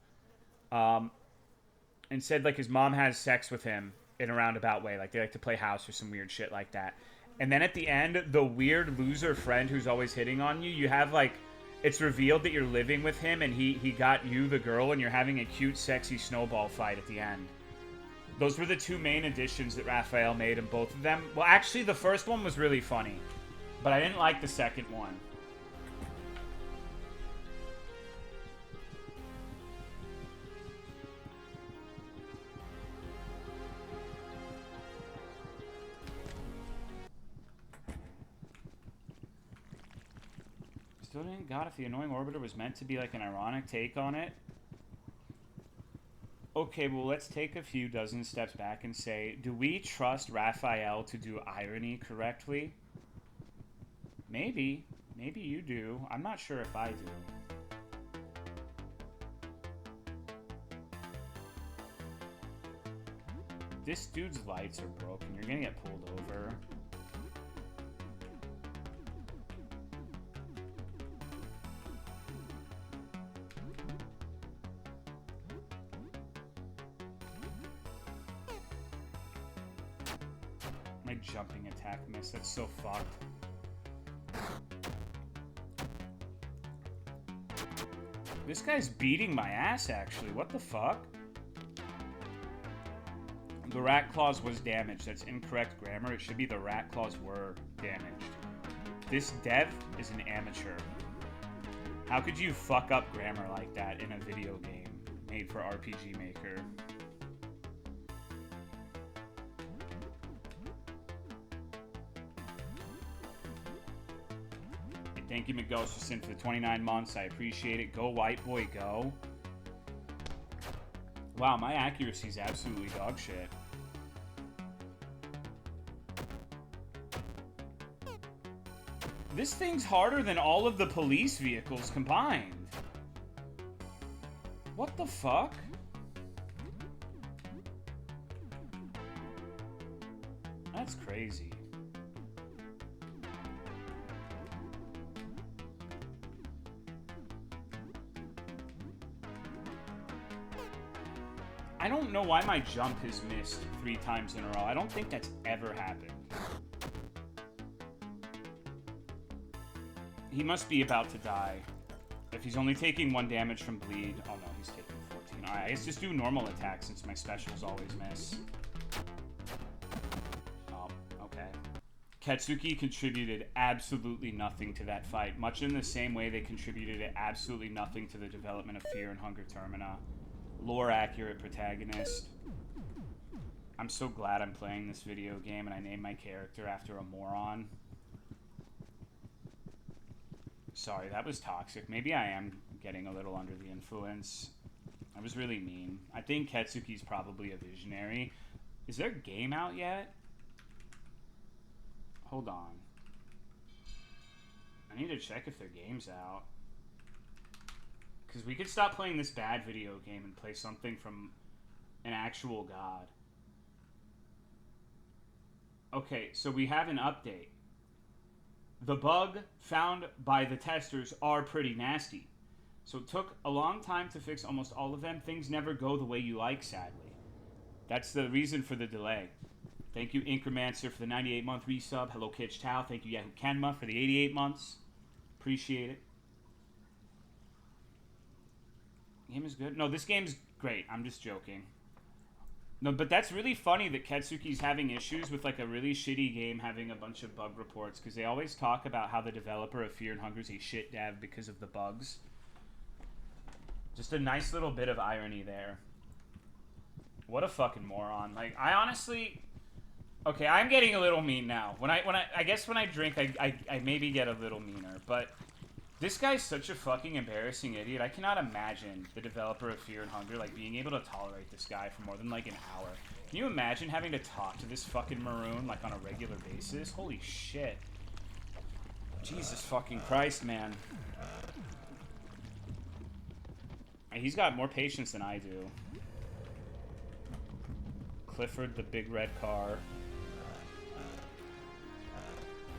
And said, like, his mom has sex with him in a roundabout way. Like, they like to play house or some weird shit like that. And then at the end, the weird loser friend who's always hitting on you, you have, like, it's revealed that you're living with him and he got you, the girl, and you're having a cute, sexy snowball fight at the end. Those were the 2 main additions that Raphael made, and both of them... Well, actually, the first one was really funny. But I didn't like the second one. Still didn't got if the annoying orbiter was meant to be like an ironic take on it. Okay, well, let's take a few dozen steps back and say, do we trust Raphael to do irony correctly? Maybe. Maybe you do. I'm not sure if I do. This dude's lights are broken. You're gonna get pulled over. My jumping attack missed. That's so fucked. This guy's beating my ass, actually. What the fuck? The rat claws was damaged. That's incorrect grammar. It should be the rat claws were damaged. This dev is an amateur. How could you fuck up grammar like that in a video game made for RPG Maker? Thank you, McGhost, for sending for the 29 months. I appreciate it. Go, white boy, go. Wow, my accuracy is absolutely dog shit. This thing's harder than all of the police vehicles combined. What the fuck? That's crazy. I don't know why my jump has missed 3 times in a row. I don't think that's ever happened. He must be about to die. If he's only taking 1 damage from bleed... Oh no, he's taking 14. Alright, let's just do normal attacks since my specials always miss. Oh, okay. Katsuki contributed absolutely nothing to that fight. Much in the same way they contributed absolutely nothing to the development of Fear and Hunger Termina. Lore-accurate protagonist. I'm so glad I'm playing this video game and I named my character after a moron. Sorry, that was toxic. Maybe I am getting a little under the influence. I was really mean. I think Katsuki's probably a visionary. Is their game out yet? Hold on. I need to check if their game's out. Because we could stop playing this bad video game and play something from an actual god. Okay, so we have an update. The bug found by the testers are pretty nasty. So it took a long time to fix almost all of them. Things never go the way you like, sadly. That's the reason for the delay. Thank you, Incremancer, for the 98-month resub. Hello, Kitch Tao. Thank you, Yahoo Kenma, for the 88 months. Appreciate it. Game is good. No, this game's great. I'm just joking. No, but that's really funny that Katsuki's having issues with like a really shitty game having a bunch of bug reports, because they always talk about how the developer of Fear and Hunger is a shit dev because of the bugs. Just a nice little bit of irony there. What a fucking moron. Like, I honestly... Okay, I'm getting a little mean now. I guess when I drink, I maybe get a little meaner, but... This guy's such a fucking embarrassing idiot. I cannot imagine the developer of Fear and Hunger, like, being able to tolerate this guy for more than, like, an hour. Can you imagine having to talk to this fucking maroon, like, on a regular basis? Holy shit. Jesus fucking Christ, man. He's got more patience than I do. Clifford, the big red car.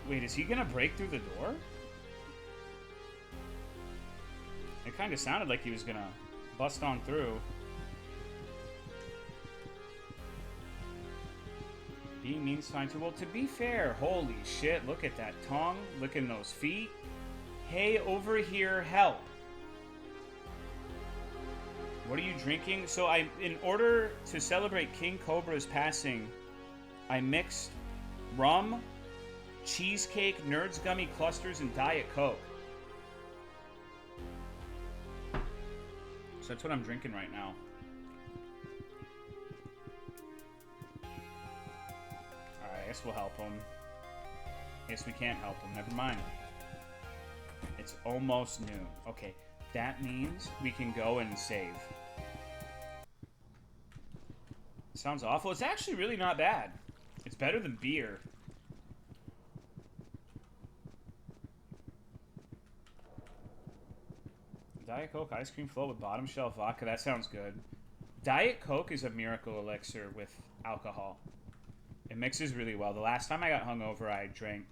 Wait, is he gonna break through the door? It kind of sounded like he was gonna bust on through. Being mean's fine too. Well, to be fair, holy shit, look at that tongue. Look at those feet. Hey, over here, help. What are you drinking? So in order to celebrate King Cobra's passing, I mixed rum, cheesecake, Nerds Gummy Clusters, and Diet Coke. So that's what I'm drinking right now. Alright, I guess we'll help him. Guess we can't help him. Never mind. It's almost noon. Okay, that means we can go and save. Sounds awful. It's actually really not bad. It's better than beer. Diet Coke ice cream float with bottom shelf vodka. That sounds good. Diet Coke is a miracle elixir with alcohol. It mixes really well. The last time I got hungover, I drank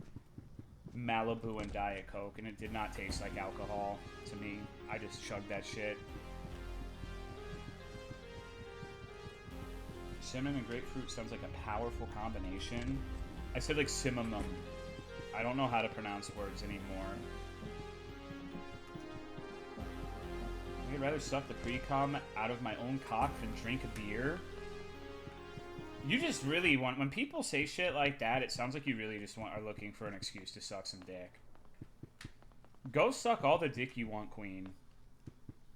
Malibu and Diet Coke, and it did not taste like alcohol to me. I just chugged that shit. Cinnamon and grapefruit sounds like a powerful combination. I said like cinnamon. I don't know how to pronounce words anymore. I'd rather suck the pre-cum out of my own cock than drink a beer. You just really want... When people say shit like that, it sounds like you really just are looking for an excuse to suck some dick. Go suck all the dick you want, queen.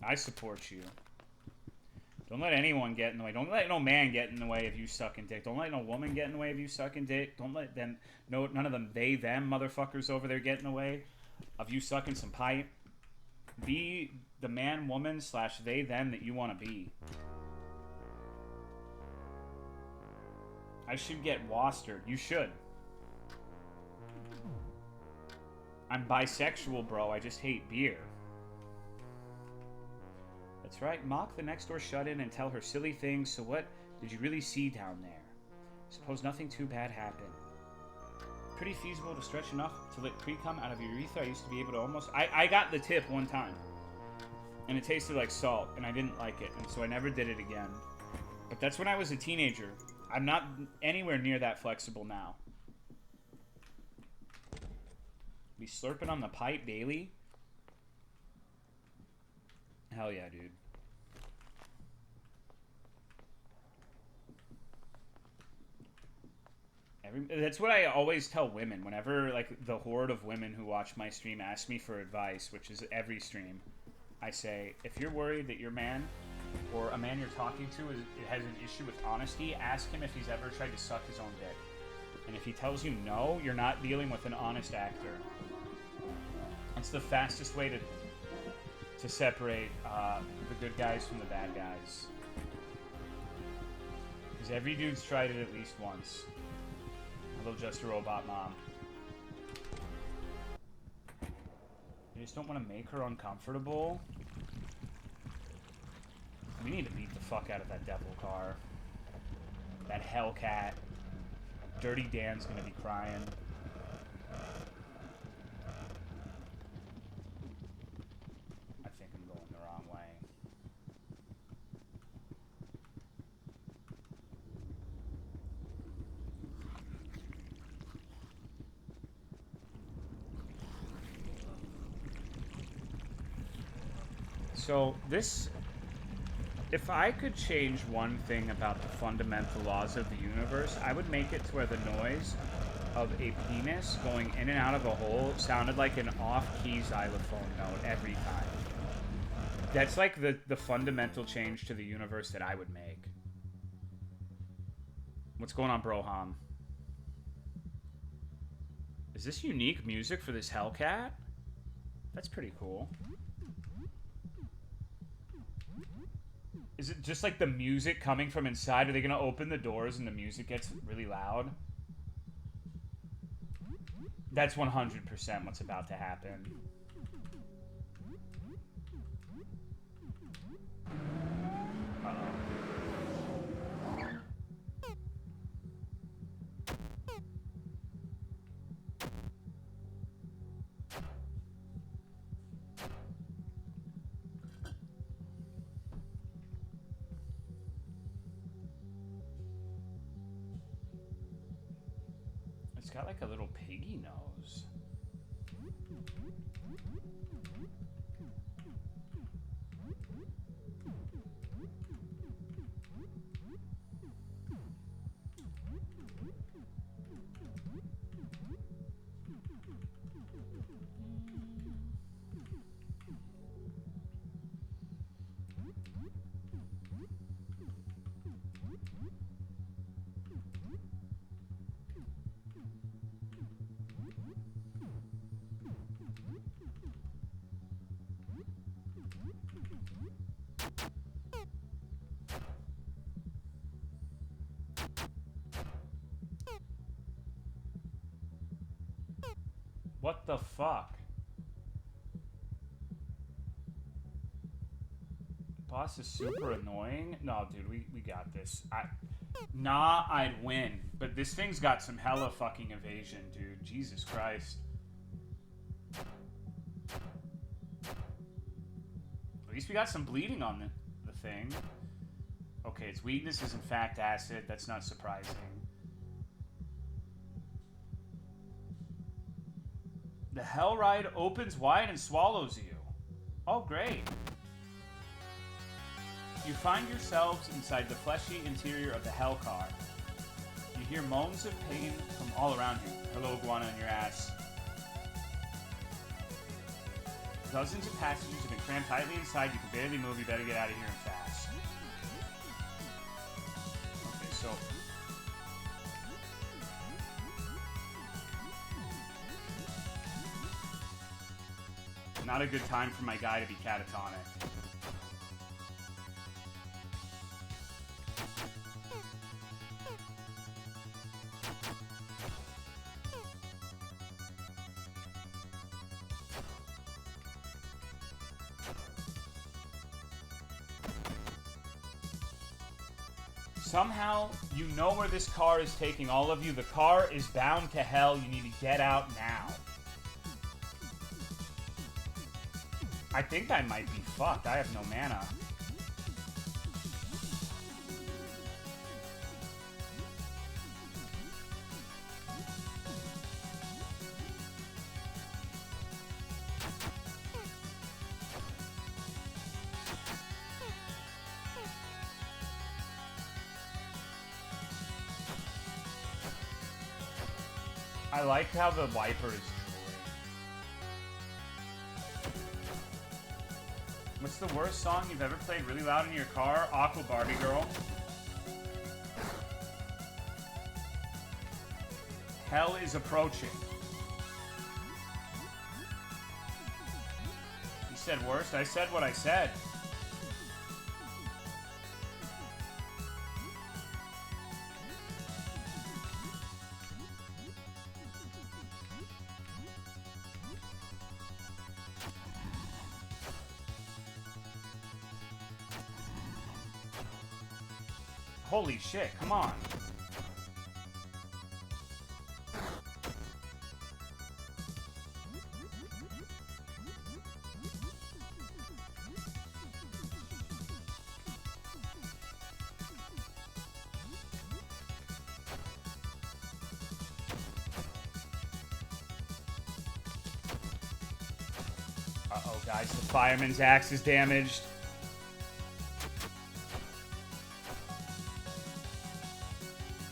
I support you. Don't let anyone get in the way. Don't let no man get in the way of you sucking dick. Don't let no woman get in the way of you sucking dick. Don't let them... No, none of them they, them motherfuckers over there get in the way of you sucking some pipe. Be the man, woman, / they, them that you want to be. I should get wastered. You should. I'm bisexual, bro. I just hate beer. That's right. Mock the next door shut-in and tell her silly things. So what did you really see down there? Suppose nothing too bad happened. Pretty feasible to stretch enough to let pre-cum out of your urethra. I used to be able to almost... I got the tip one time. And it tasted like salt. And I didn't like it. And so I never did it again. But that's when I was a teenager. I'm not anywhere near that flexible now. Be slurping on the pipe daily? Hell yeah, dude. That's what I always tell women. Whenever, like, the horde of women who watch my stream ask me for advice, which is every stream, I say, if you're worried that your man or a man you're talking to has an issue with honesty, ask him if he's ever tried to suck his own dick. And if he tells you no, you're not dealing with an honest actor. It's the fastest way to separate the good guys from the bad guys. Because every dude's tried it at least once. Hello, Just a Robot Mom. You just don't want to make her uncomfortable. We need to beat the fuck out of that devil car. That Hellcat. Dirty Dan's gonna be crying. I think I'm going the wrong way. So this, if I could change one thing about the fundamental laws of the universe, I would make it to where the noise of a penis going in and out of a hole sounded like an off-key xylophone note every time. That's like the fundamental change to the universe that I would make. What's going on, Broham? Is this unique music for this Hellcat? That's pretty cool. Is it just like the music coming from inside? Are they going to open the doors and the music gets really loud? That's 100% what's about to happen. Uh-oh. It's got like a little piggy nose. What the fuck? Boss is super annoying. No, dude, we got this. Nah, I'd win. But this thing's got some hella fucking evasion, dude. Jesus Christ. At least we got some bleeding on the thing. Okay, its weakness is in fact acid. That's not surprising. The Hell Ride opens wide and swallows you. Oh, great. You find yourselves inside the fleshy interior of the Hell Car. You hear moans of pain from all around you. Hello, iguana in your ass. Dozens of passengers have been crammed tightly inside. You can barely move. You better get out of here and fast. Okay, so... not a good time for my guy to be catatonic. Somehow, you know where this car is taking all of you. The car is bound to hell. You need to get out now. I think I might be fucked. I have no mana. I like how the wiper is drooling. What's the worst song you've ever played really loud in your car? Aqua Barbie Girl. Hell is approaching. You said worst? I said what I said. Holy shit, come on. Uh-oh, guys, the fireman's axe is damaged.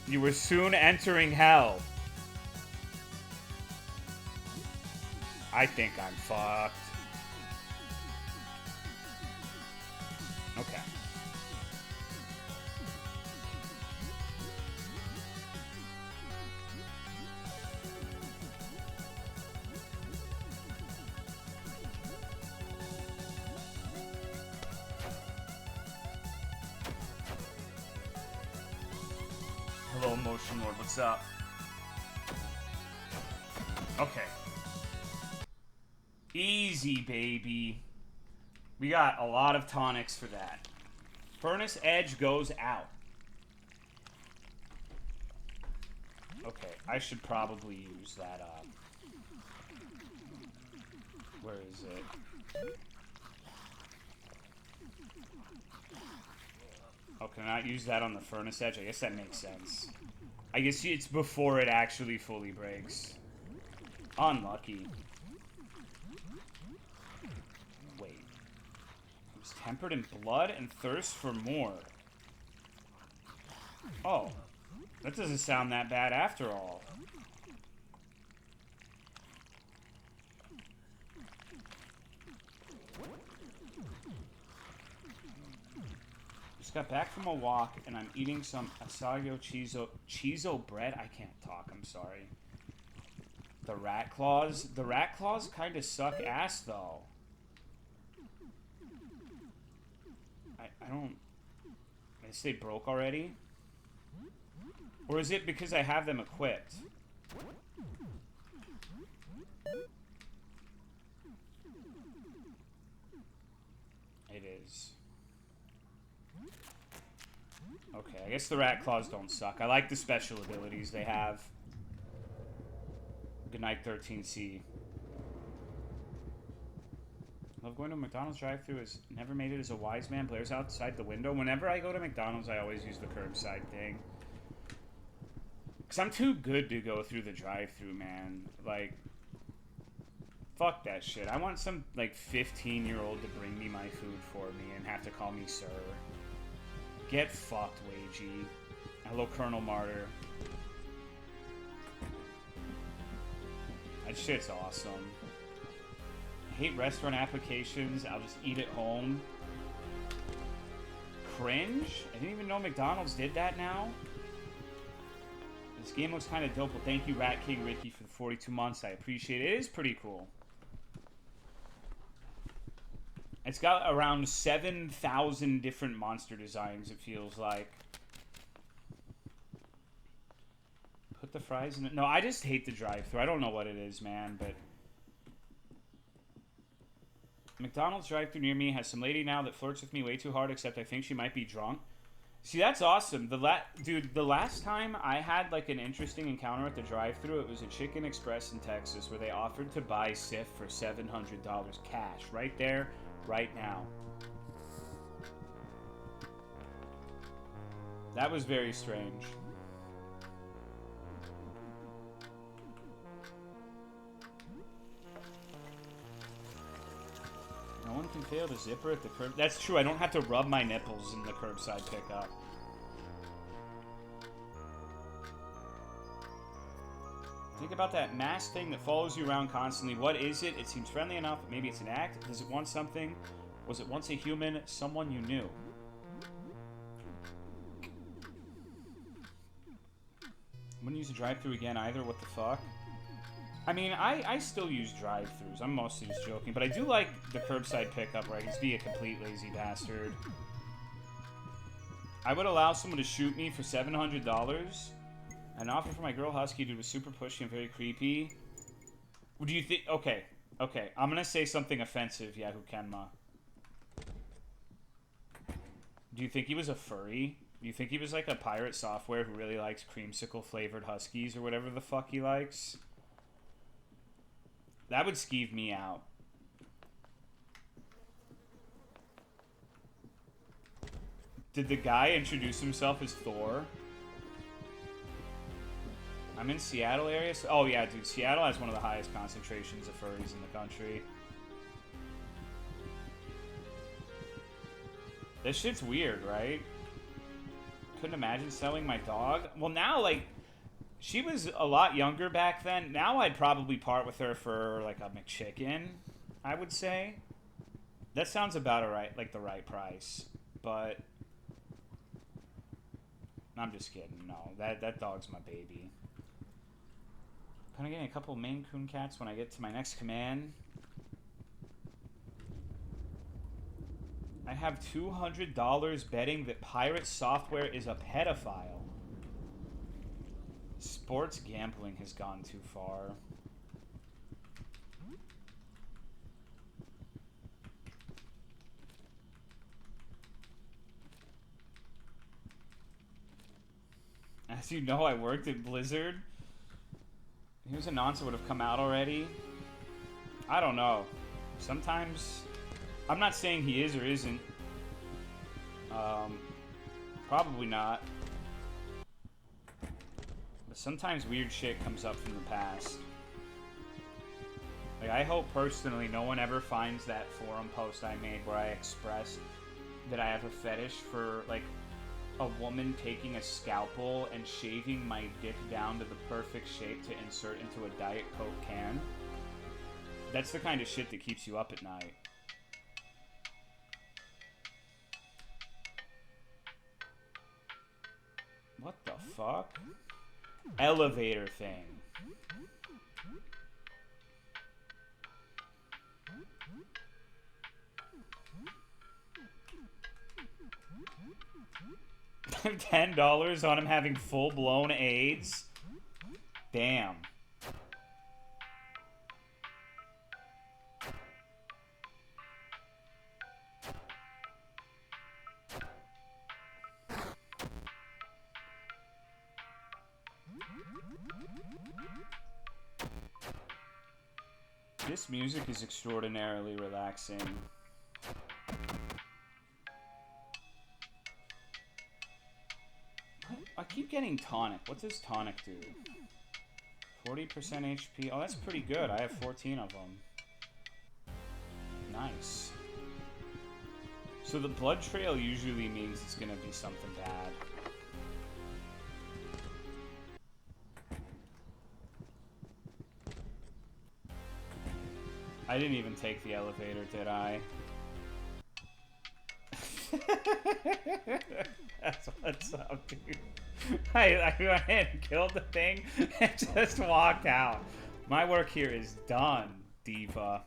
You were soon entering hell. I think I'm fucked. Okay. Hello, Motion Lord. What's up? Okay. Easy, baby. We got a lot of tonics for that. Furnace Edge goes out. Okay, I should probably use that up. Where is it? Oh, can I not use that on the Furnace Edge? I guess that makes sense. I guess it's before it actually fully breaks. Unlucky. Wait. It was tempered in blood and thirst for more. Oh. That doesn't sound that bad after all. Got back from a walk and I'm eating some asagio chizo bread. I can't talk, I'm sorry. The rat claws kind of suck ass though. I don't, I guess they broke already? Or is it because I have them equipped? is. Okay, I guess the rat claws don't suck. I like the special abilities they have. Good night, 13C. Love going to a McDonald's drive-thru. Has never made it as a wise man. Blair's outside the window. Whenever I go to McDonald's, I always use the curbside thing. Because I'm too good to go through the drive-thru, man. Like, fuck that shit. I want some, like, 15-year-old to bring me my food for me and have to call me sir. Get fucked, Wagey. Hello, Colonel Martyr. That shit's awesome. I hate restaurant applications. I'll just eat at home. Cringe? I didn't even know McDonald's did that now. This game looks kind of dope. Well, thank you, Rat King Ricky, for the 42 months. I appreciate it. It is pretty cool. It's got around 7,000 different monster designs, it feels like. Put the fries in it. No, I just hate the drive-thru. I don't know what it is, man, but... McDonald's drive-thru near me has some lady now that flirts with me way too hard, except I think she might be drunk. See, that's awesome. Dude, the last time I had, like, an interesting encounter at the drive-thru, it was a Chicken Express in Texas where they offered to buy Sif for $700 cash. Right there, right now. That was very strange. No one can fail the zipper at the curb. That's true. I don't have to rub my nipples in the curbside pickup. Think about that mask thing that follows you around constantly. What is it? It seems friendly enough. Maybe it's an act. Does it want something? Was it once a human? Someone you knew? I wouldn't use a drive-thru again either. What the fuck? I mean, I still use drive-thrus. I'm mostly just joking. But I do like the curbside pickup where I can just be a complete lazy bastard. I would allow someone to shoot me for $700. An offer for my girl husky dude was super pushy and very creepy. Would you think... Okay. Okay. I'm going to say something offensive, Yahoo Kenma. Do you think he was a furry? Do you think he was like a pirate software who really likes creamsicle-flavored huskies or whatever the fuck he likes? That would skeeve me out. Did the guy introduce himself as Thor? I'm in Seattle area. So, oh yeah, dude. Seattle has one of the highest concentrations of furries in the country. This shit's weird, right? Couldn't imagine selling my dog. Well, now, like... She was a lot younger back then. Now I'd probably part with her for, like, a McChicken, I would say. That sounds about right, like the right price. But I'm just kidding. No, that dog's my baby. Kind of getting a couple of Maine Coon cats when I get to my next command. I have $200 betting that pirate software is a pedophile. Sports gambling has gone too far. As you know, I worked at Blizzard. He was a nonce would have come out already. I don't know. Sometimes... I'm not saying he is or isn't. Probably not. But sometimes weird shit comes up from the past. Like, I hope personally no one ever finds that forum post I made where I expressed that I have a fetish for, like, a woman taking a scalpel and shaving my dick down to the perfect shape to insert into a Diet Coke can. That's the kind of shit that keeps you up at night. What the fuck? Elevator thing. $10 on him having full-blown AIDS? Damn. This music is extraordinarily relaxing. I keep getting tonic. What does tonic do? 40% HP. Oh, that's pretty good. I have 14 of them. Nice. So the blood trail usually means it's gonna be something bad. I didn't even take the elevator, did I? That's what's up, dude. I went and killed the thing and just walked out. My work here is done, diva.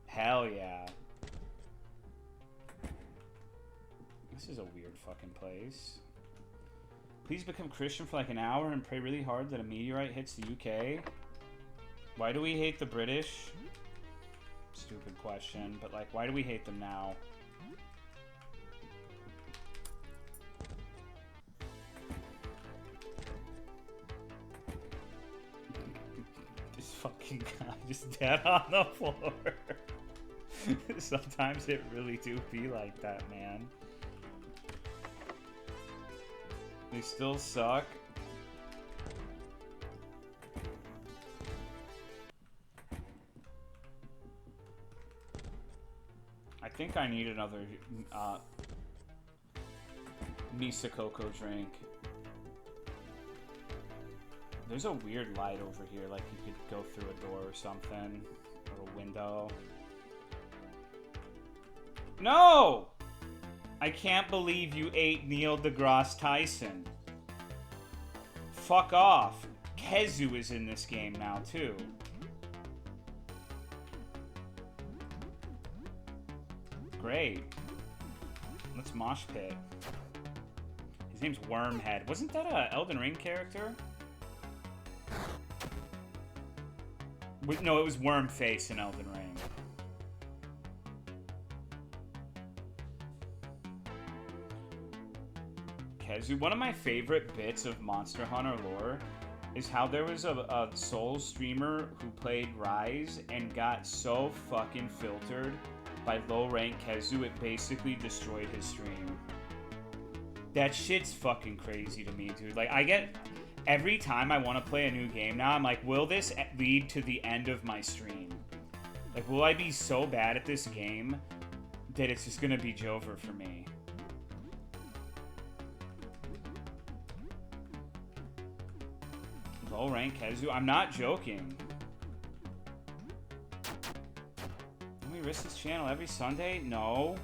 Hell yeah. This is a weird fucking place. Please become Christian for like an hour and pray really hard that a meteorite hits the UK. Why do we hate the British? Stupid question, but like, why do we hate them now? This fucking guy just dead on the floor. Sometimes it really do be like that, man. They still suck. I think I need another Misa Coco drink. There's a weird light over here, like you could go through a door or something, or a window. No! I can't believe you ate Neil deGrasse Tyson. Fuck off. Kezu is in this game now, too. Great. Let's mosh pit. His name's Wormhead. Wasn't that a Elden Ring character? No, it was Wormface in Elden Ring. Kezu. One of my favorite bits of Monster Hunter lore is how there was a Souls streamer who played Rise and got so fucking filtered by low-rank Kezu, it basically destroyed his stream. That shit's fucking crazy to me, dude. Like, I get... Every time I want to play a new game now, I'm like, will this lead to the end of my stream? Like, will I be so bad at this game that it's just gonna be Jover for me? Low-rank Kezu? I'm not joking. Can we risk this channel every Sunday? No.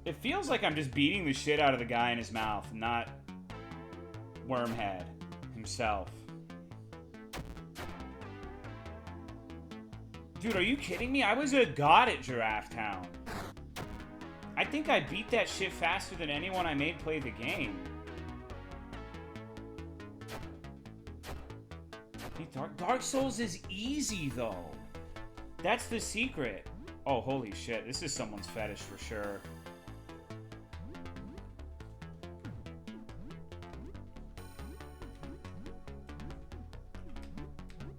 It feels like I'm just beating the shit out of the guy in his mouth, not Wormhead himself. Dude, are you kidding me? I was a god at Giraffe Town. I think I beat that shit faster than anyone I made play the game. Dark Souls is easy, though. That's the secret. Oh, holy shit. This is someone's fetish for sure.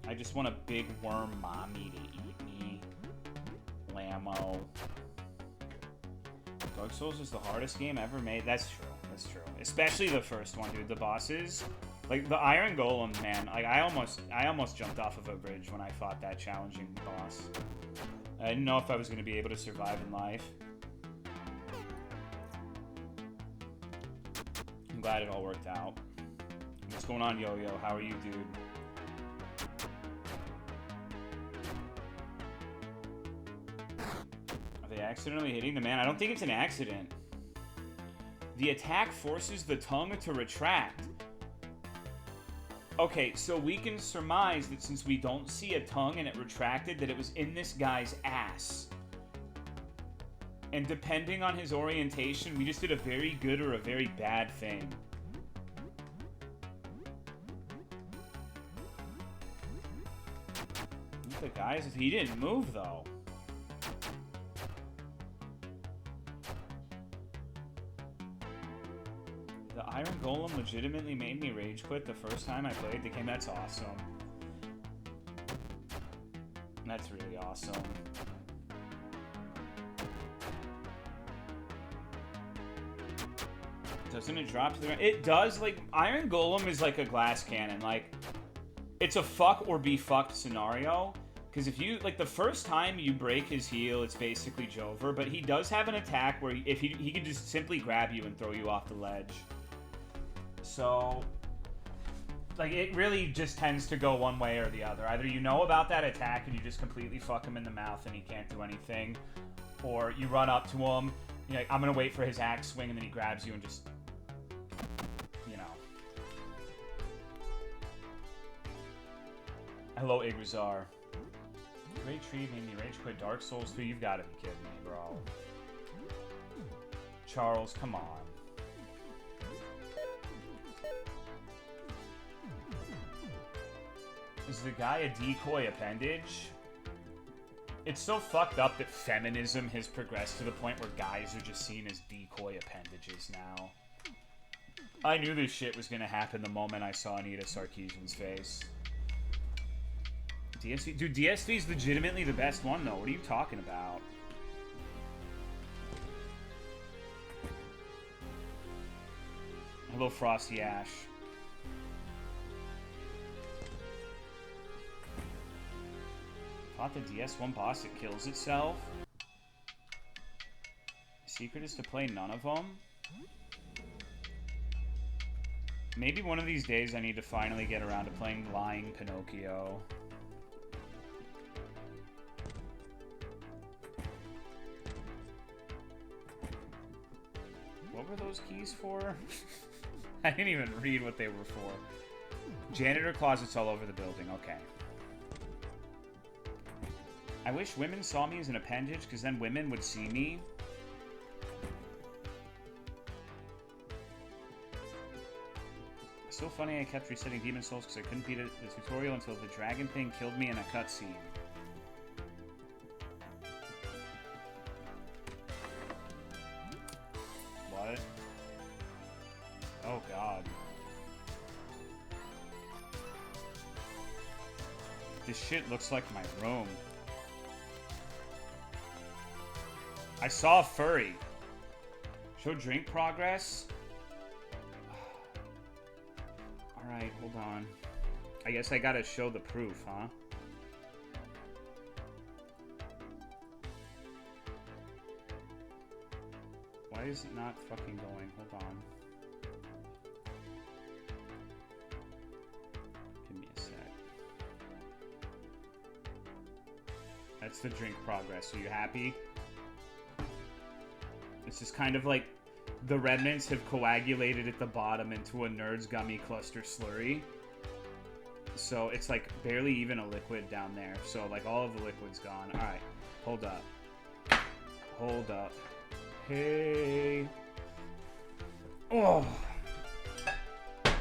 I just want a big worm mommy to eat me. Lammo. Dark Souls is the hardest game ever made. That's true. That's true. Especially the first one, dude. The bosses. Like, the Iron Golem, man. Like, I almost jumped off of a bridge when I fought that challenging boss. I didn't know if I was going to be able to survive in life. I'm glad it all worked out. What's going on, Yo-Yo? How are you, dude? Are they accidentally hitting the man? I don't think it's an accident. The attack forces the tongue to retract. Okay, so we can surmise that since we don't see a tongue and it retracted, that it was in this guy's ass. And depending on his orientation, we just did a very good or a very bad thing. The guys, he didn't move though. The Iron Golem legitimately made me rage quit the first time I played the game. That's awesome. That's really awesome. Doesn't it drop to the ground? It does. Like, Iron Golem is like a glass cannon. Like, it's a fuck or be fucked scenario. Because if you, like, the first time you break his heel, it's basically Jover. But he does have an attack where if he can just simply grab you and throw you off the ledge. So, like, it really just tends to go one way or the other. Either you know about that attack and you just completely fuck him in the mouth and he can't do anything. Or you run up to him, you're like, I'm going to wait for his axe swing, and then he grabs you and just... Hello, Igrazar. Great Tree made me rage quit Dark Souls 2. You've got to be kidding me, bro. Charles, come on. Is the guy a decoy appendage? It's so fucked up that feminism has progressed to the point where guys are just seen as decoy appendages now. I knew this shit was going to happen the moment I saw Anita Sarkeesian's face. DSV? Dude, DSV is legitimately the best one, though. What are you talking about? Hello, Frosty Ash. Fought the DS1 boss, it kills itself. The secret is to play none of them. Maybe one of these days I need to finally get around to playing Lying Pinocchio. What were those keys for? I didn't even read what they were for. Janitor closets all over the building. Okay. I wish women saw me as an appendage, because then women would see me. It's so funny I kept resetting Demon Souls because I couldn't beat the tutorial until the dragon thing killed me in a cutscene. What? Oh god. This shit looks like my room. I saw a furry. Show drink progress? Alright, hold on. I guess I gotta show the proof, huh? Why is it not fucking going? Hold on. Give me a sec. That's the drink progress. Are you happy? It's just kind of like the remnants have coagulated at the bottom into a Nerds Gummy Cluster slurry. So it's like barely even a liquid down there. So like all of the liquid's gone. Alright, hold up. Hold up. Hey. Oh. It's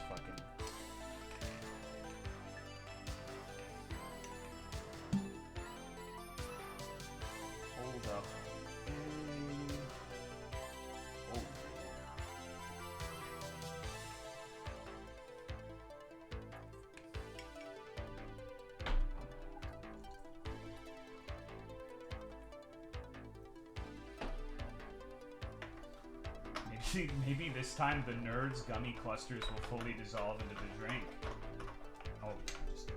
fucking... Hold up. Maybe this time the Nerds Gummy Clusters will fully dissolve into the drink. Oh, just...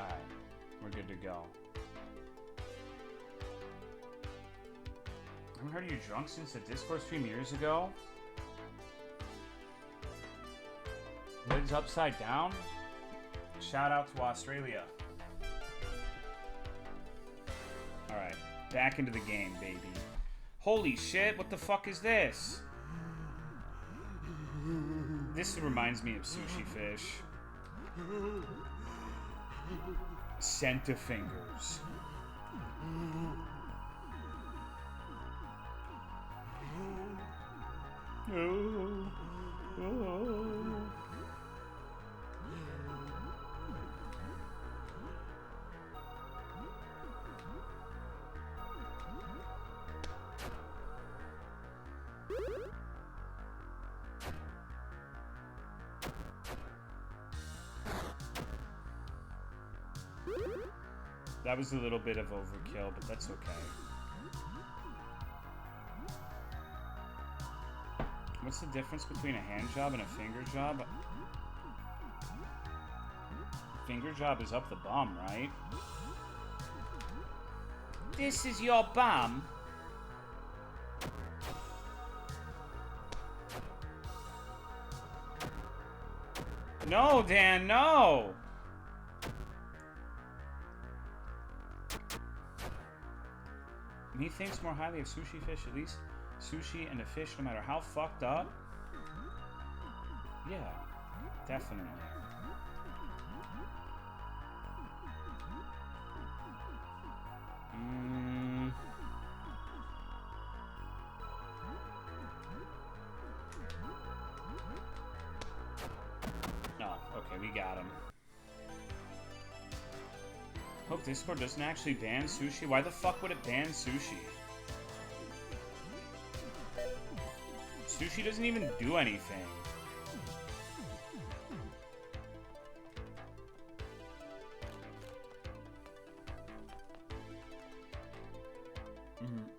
Alright, we're good to go. I haven't heard of you drunk since the Discord stream years ago. Lids upside down? Shout out to Australia. Alright, back into the game, baby. Holy shit, what the fuck is this? This reminds me of Sushi Fish. Scent of fingers. Oh. That was a little bit of overkill, but that's okay. What's the difference between a hand job and a finger job? Finger job is up the bum, right? This is your bum? No, Dan, no! He thinks more highly of sushi fish, at least sushi and a fish, no matter how fucked up. Yeah, definitely. Oh, okay, we got him. Hope Discord doesn't actually ban sushi. Why the fuck would it ban sushi? Sushi doesn't even do anything.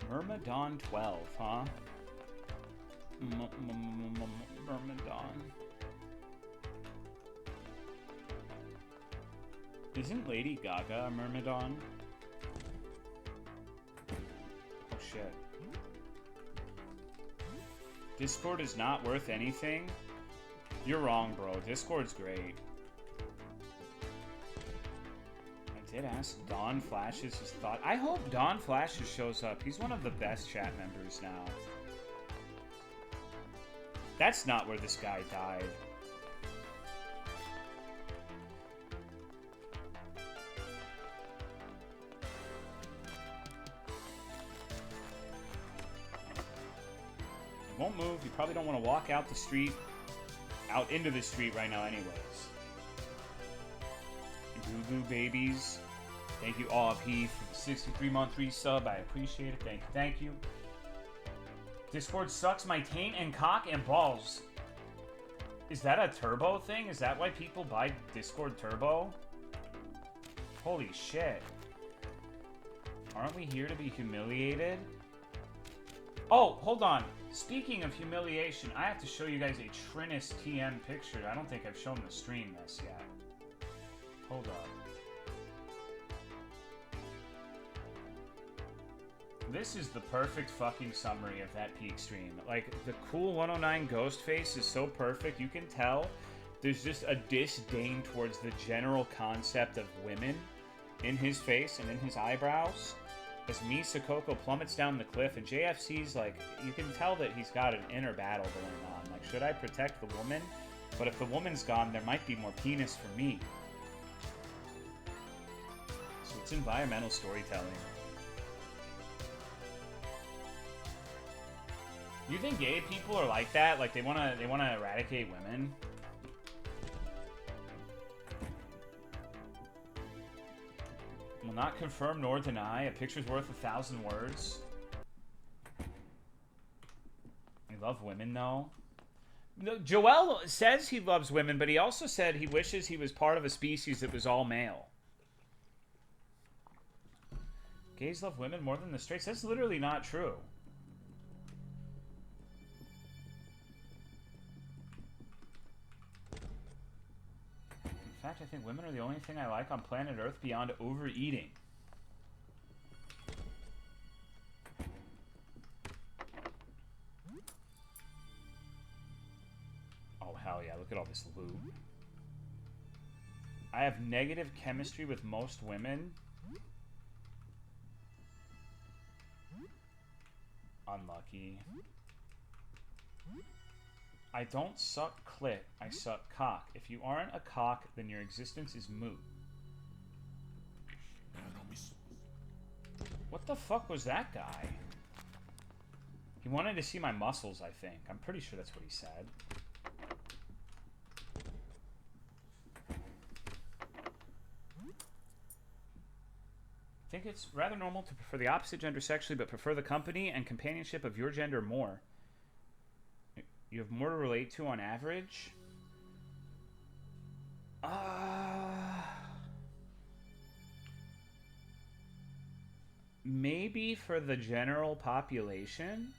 Myrmidon 12, huh? Myrmidon. Isn't Lady Gaga a Myrmidon? Oh shit. Discord is not worth anything? You're wrong, bro. Discord's great. I did ask Don Flashes his thought. I hope Don Flashes shows up. He's one of the best chat members now. That's not where this guy died. Won't move. You probably don't want to walk out the street, out into the street right now anyways. Goo Goo Babies. Thank you, all of Heath, for the 63-month resub. I appreciate it. Thank you. Thank you. Discord sucks my taint and cock and balls. Is that a turbo thing? Is that why people buy Discord Turbo? Holy shit. Aren't we here to be humiliated? Oh, hold on. Speaking of humiliation, I have to show you guys a Trinus TM picture. I don't think I've shown the stream this yet. Hold up. This is the perfect fucking summary of that peak stream. Like, the cool 109 ghost face is so perfect. You can tell there's just a disdain towards the general concept of women in his face and in his eyebrows. As Misa Coco plummets down the cliff, and JFC's like, you can tell that he's got an inner battle going on. Like, should I protect the woman? But if the woman's gone, there might be more penis for me. So it's environmental storytelling. You think gay people are like that? Like, they wanna eradicate women? Will not confirm nor deny. A picture's worth 1,000 words. You love women, though? No, Joel says he loves women, but he also said he wishes he was part of a species that was all male. Gays love women more than the straights? That's literally not true. In fact, I think women are the only thing I like on planet Earth beyond overeating. Oh, hell yeah. Look at all this loot. I have negative chemistry with most women. Unlucky. I don't suck clit, I suck cock. If you aren't a cock, then your existence is moot. What the fuck was that guy? He wanted to see my muscles, I think. I'm pretty sure that's what he said. think it's rather normal to prefer the opposite gender sexually, but prefer the company and companionship of your gender more. You have more to relate to on average. Maybe for the general population.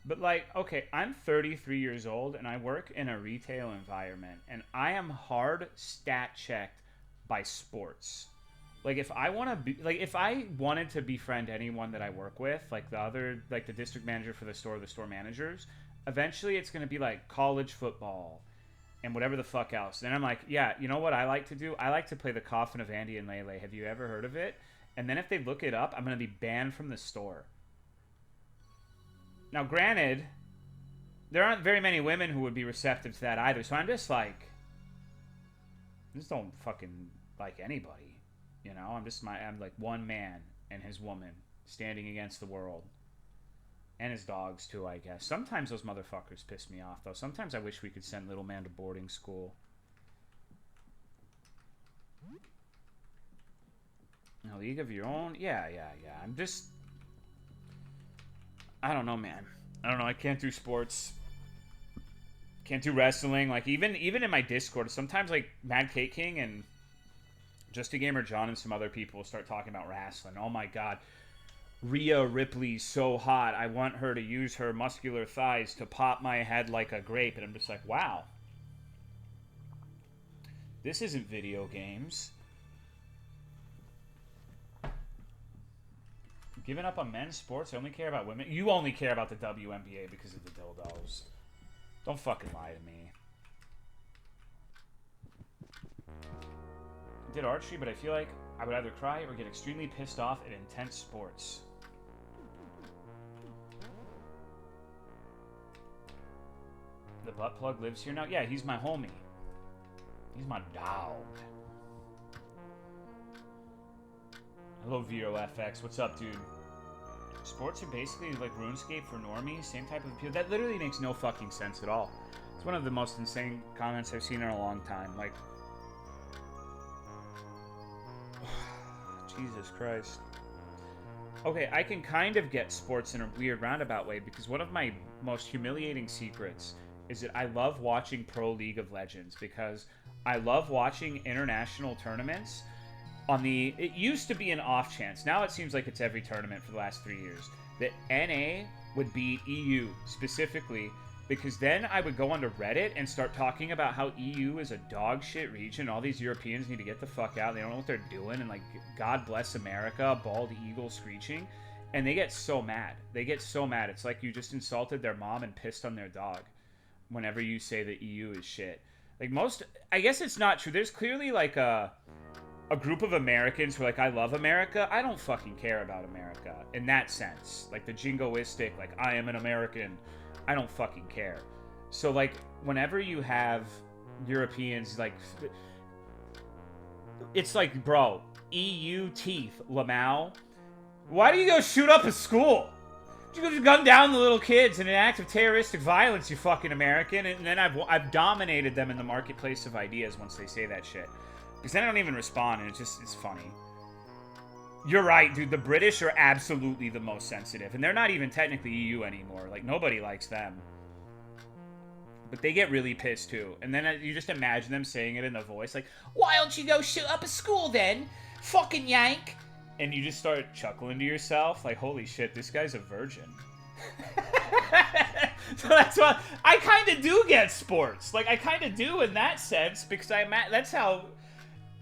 But, like, okay, I'm 33 years old, and I work in a retail environment, and I am hard stat-checked by sports. Like, if I want to be... Like, if I wanted to befriend anyone that I work with, like the district manager for the store managers, eventually it's going to be, like, college football and whatever the fuck else. Then I'm like, yeah, you know what I like to do? I like to play the Coffin of Andy and Lele. Have you ever heard of it? And then if they look it up, I'm going to be banned from the store. Now, granted, there aren't very many women who would be receptive to that either. So I'm just like, I just don't fucking like anybody. You know, I'm like one man and his woman standing against the world. And his dogs, too, I guess. Sometimes those motherfuckers piss me off, though. Sometimes I wish we could send little man to boarding school. A league of your own? Yeah. I'm just... I don't know, man. I don't know. I can't do sports. Can't do wrestling. Like, even in my Discord, sometimes, like, Mad Cake King and Just a Gamer John and some other people will start talking about wrestling. Oh, my God. Rhea Ripley's so hot. I want her to use her muscular thighs to pop my head like a grape. And I'm just like, wow. This isn't video games. Giving up on men's sports? I only care about women? You only care about the WNBA because of the dildos. Don't fucking lie to me. I did archery, but I feel like I would either cry or get extremely pissed off at intense sports. The butt plug lives here now? Yeah, he's my homie. He's my dog. Hello, Vero FX. What's up, dude? Sports are basically like RuneScape for normies. Same type of appeal. That literally makes no fucking sense at all. It's one of the most insane comments I've seen in a long time. Like, Jesus Christ. Okay, I can kind of get sports in a weird roundabout way because one of my most humiliating secrets is that I love watching Pro League of Legends because I love watching international tournaments. It used to be an off chance. Now it seems like it's every tournament for the last 3 years. That NA would beat EU specifically because then I would go onto Reddit and start talking about how EU is a dog shit region. All these Europeans need to get the fuck out. They don't know what they're doing. And like, God bless America, bald eagle screeching. And they get so mad. They get so mad. It's like you just insulted their mom and pissed on their dog whenever you say that EU is shit. Like I guess it's not true. There's clearly like a group of Americans who are like, I love America. I don't fucking care about America in that sense. Like the jingoistic, like, I am an American. I don't fucking care. So, like, whenever you have Europeans, like, it's like, bro, EU teeth, Lamau. Why do you go shoot up a school? You go just gun down the little kids in an act of terroristic violence, you fucking American. And then I've dominated them in the marketplace of ideas once they say that shit. Because then I don't even respond, and it's funny. You're right, dude. The British are absolutely the most sensitive. And they're not even technically EU anymore. Like, nobody likes them. But they get really pissed, too. And then you just imagine them saying it in the voice, like, why don't you go shoot up a school, then? Fucking yank. And you just start chuckling to yourself, like, holy shit, this guy's a virgin. So that's why I kind of do get sports. Like, I kind of do in that sense, because that's how...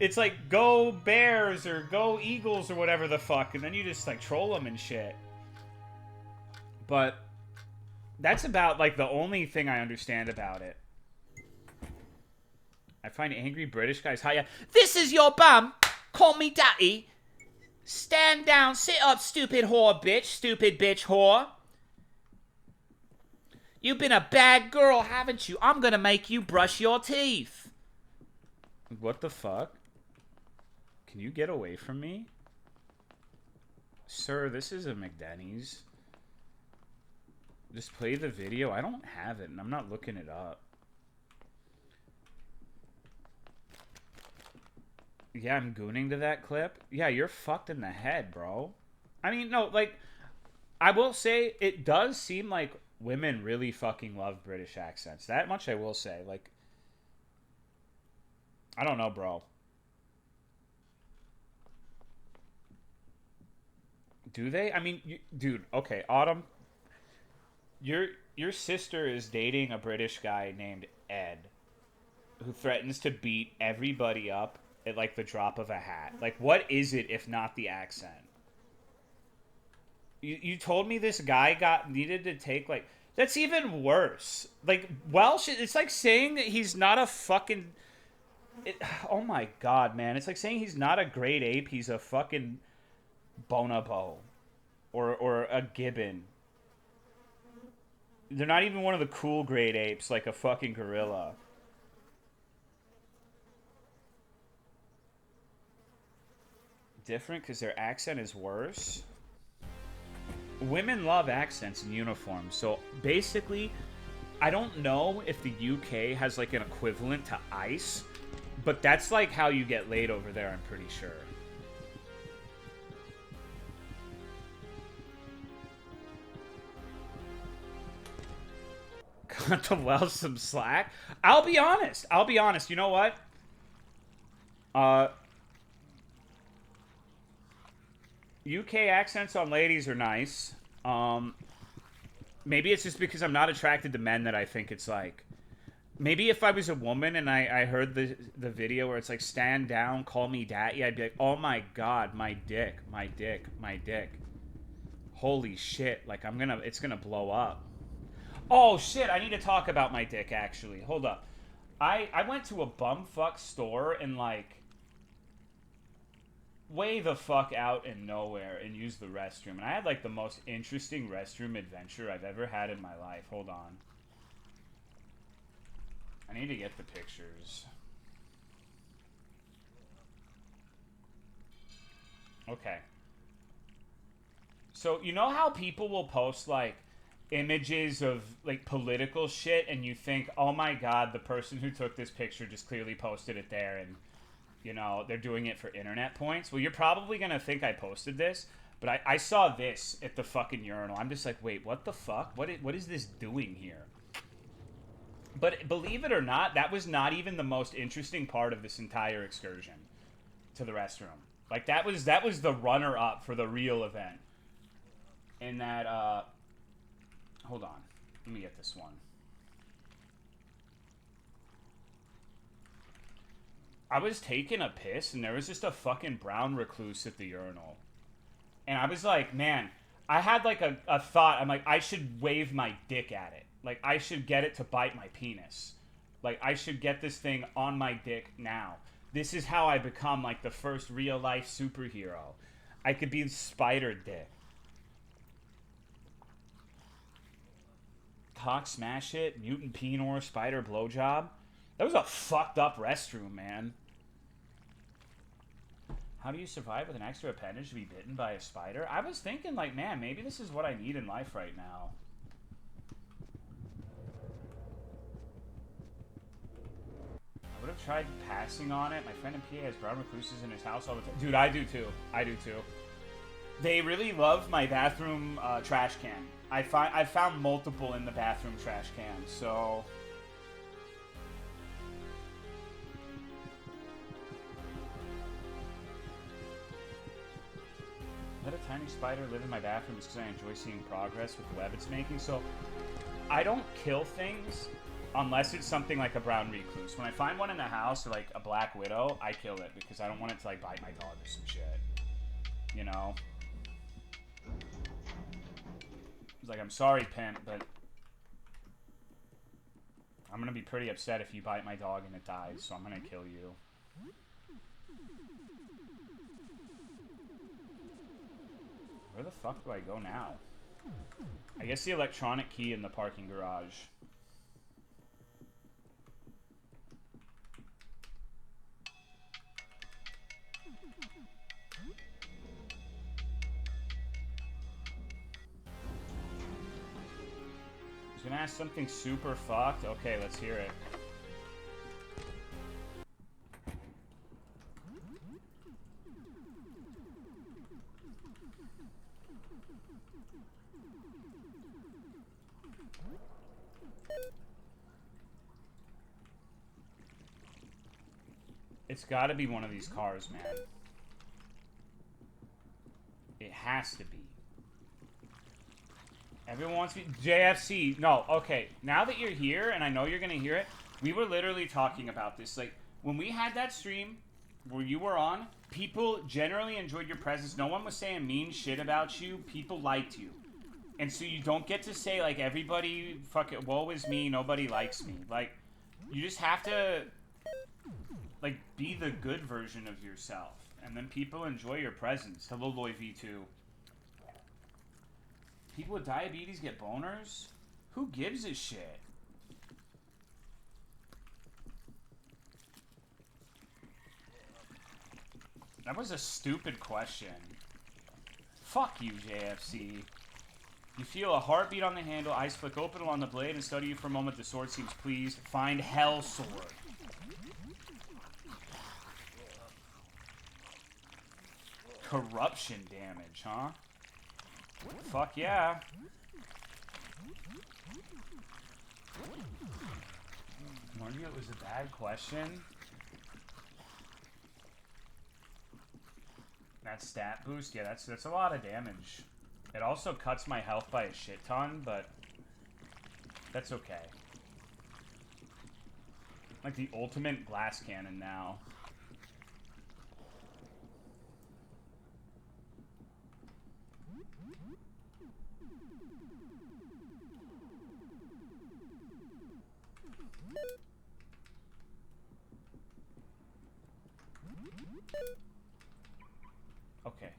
It's like, go Bears or go Eagles or whatever the fuck. And then you just, like, troll them and shit. But that's about, like, the only thing I understand about it. I find angry British guys high. This is your bum. Call me daddy. Stand down. Sit up, stupid whore, bitch. Stupid bitch whore. You've been a bad girl, haven't you? I'm gonna make you brush your teeth. What the fuck? Can you get away from me? Sir, this is a McDenny's. Just play the video. I don't have it, and I'm not looking it up. Yeah, I'm gooning to that clip. Yeah, you're fucked in the head, bro. I mean, no, like, I will say it does seem like women really fucking love British accents. That much I will say. Like, I don't know, bro. Do they? I mean, dude. Okay, Autumn. Your your sister is dating a British guy named Ed, who threatens to beat everybody up at like the drop of a hat. Like, what is it if not the accent? You told me this guy got needed to take like that's even worse. Like Welsh, it's like saying that he's not a fucking. Oh my god, man! It's like saying he's not a great ape. He's a fucking bonobo, or a gibbon. They're not even one of the cool great apes, like a fucking gorilla. Different because their accent is worse. Women love accents in uniforms, so basically, I don't know if the UK has like an equivalent to ICE, but that's like how you get laid over there, I'm pretty sure. Cut the Welsh some slack. I'll be honest. You know what? Uh, UK accents on ladies are nice. Maybe it's just because I'm not attracted to men that I think it's like. Maybe if I was a woman and I heard the video where it's like stand down, call me daddy, I'd be like, oh my god, my dick, my dick, my dick. Holy shit! Like it's gonna blow up. Oh shit! I need to talk about my dick actually. Hold up. I went to a bumfuck store and like way the fuck out in nowhere and used the restroom. And I had like the most interesting restroom adventure I've ever had in my life. Hold on. I need to get the pictures. Okay. So, you know how people will post like images of like political shit and you think, oh my god, the person who took this picture just clearly posted it there and you know, they're doing it for internet points. Well, you're probably going to think I posted this, but I saw this at the fucking urinal. I'm just like, wait, what the fuck? What is this doing here? But believe it or not, that was not even the most interesting part of this entire excursion to the restroom. Like, that was the runner-up for the real event. In that, hold on. Let me get this one. I was taking a piss, and there was just a fucking brown recluse at the urinal. And I was like, man, I had like a thought. I'm like, I should wave my dick at it. Like, I should get it to bite my penis. Like, I should get this thing on my dick now. This is how I become, like, the first real-life superhero. I could be Spider Dick. Cock smash it, mutant penor, spider blowjob. That was a fucked up restroom, man. How do you survive with an extra appendage to be bitten by a spider? I was thinking, like, man, maybe this is what I need in life right now. I would have tried passing on it. My friend in PA has brown recluses in his house all the time. Dude, I do too. I do too. They really love my bathroom trash can. I found multiple in the bathroom trash can, so... Let a tiny spider live in my bathroom just because I enjoy seeing progress with the web it's making. So, I don't kill things unless it's something like a brown recluse. When I find one in the house or like a black widow, I kill it because I don't want it to like bite my dog or some shit. You know? It's like, I'm sorry, pimp, but I'm gonna be pretty upset if you bite my dog and it dies, so I'm gonna kill you. Where the fuck do I go now? I guess the electronic key in the parking garage. I was gonna ask something super fucked. Okay, let's hear it. It's got to be one of these cars, man. It has to be. Everyone wants me. JFC. No, okay. Now that you're here, and I know you're going to hear it, we were literally talking about this. Like, when we had that stream where you were on, people generally enjoyed your presence. No one was saying mean shit about you. People liked you. And so you don't get to say, like, everybody, fuck it, woe is me, nobody likes me. Like, you just have to, like, be the good version of yourself. And then people enjoy your presence. Hello, Loy V2. People with diabetes get boners? Who gives a shit? That was a stupid question. Fuck you, JFC. You feel a heartbeat on the handle, eyes flick open along the blade, and study you for a moment. The sword seems pleased. Find Hell Sword. Corruption damage, huh? Fuck yeah. Warned you it was a bad question. That stat boost, yeah, that's a lot of damage. It also cuts my health by a shit ton, but that's okay. Like the ultimate glass cannon now. Okay.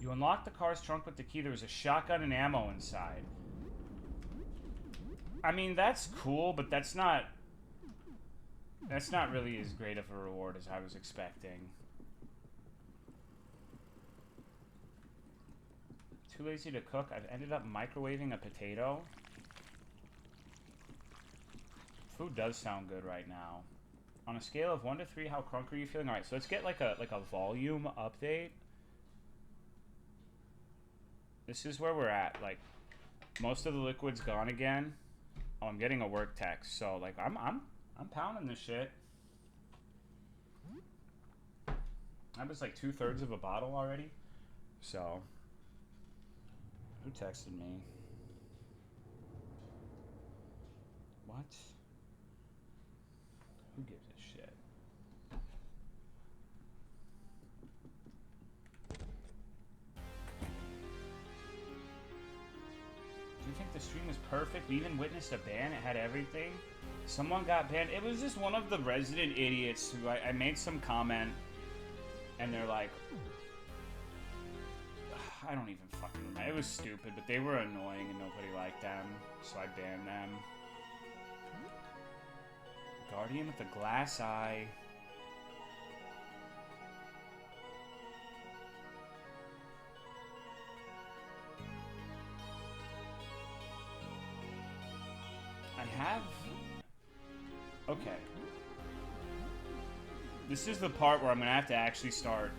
You unlock the car's trunk with the key. There was a shotgun and ammo inside. I mean, that's cool, but that's not really as great of a reward as I was expecting. Too lazy to cook. I've ended up microwaving a potato. Food does sound good right now. On a scale of 1 to 3, how crunk are you feeling? All right, so let's get like a volume update. This is where we're at. Like, most of the liquid's gone again. Oh, I'm getting a work text, so like I'm pounding this shit. That was like 2/3 of a bottle already. So, who texted me? What? Who gives a shit? Do you think the stream was perfect? We even witnessed a ban. It had everything. Someone got banned. It was just one of the resident idiots who I made some comment, and they're like, I don't even fucking remember. It was stupid, but they were annoying and nobody liked them, so I banned them. Guardian with the glass eye. I have... Okay. This is the part where I'm gonna have to actually start...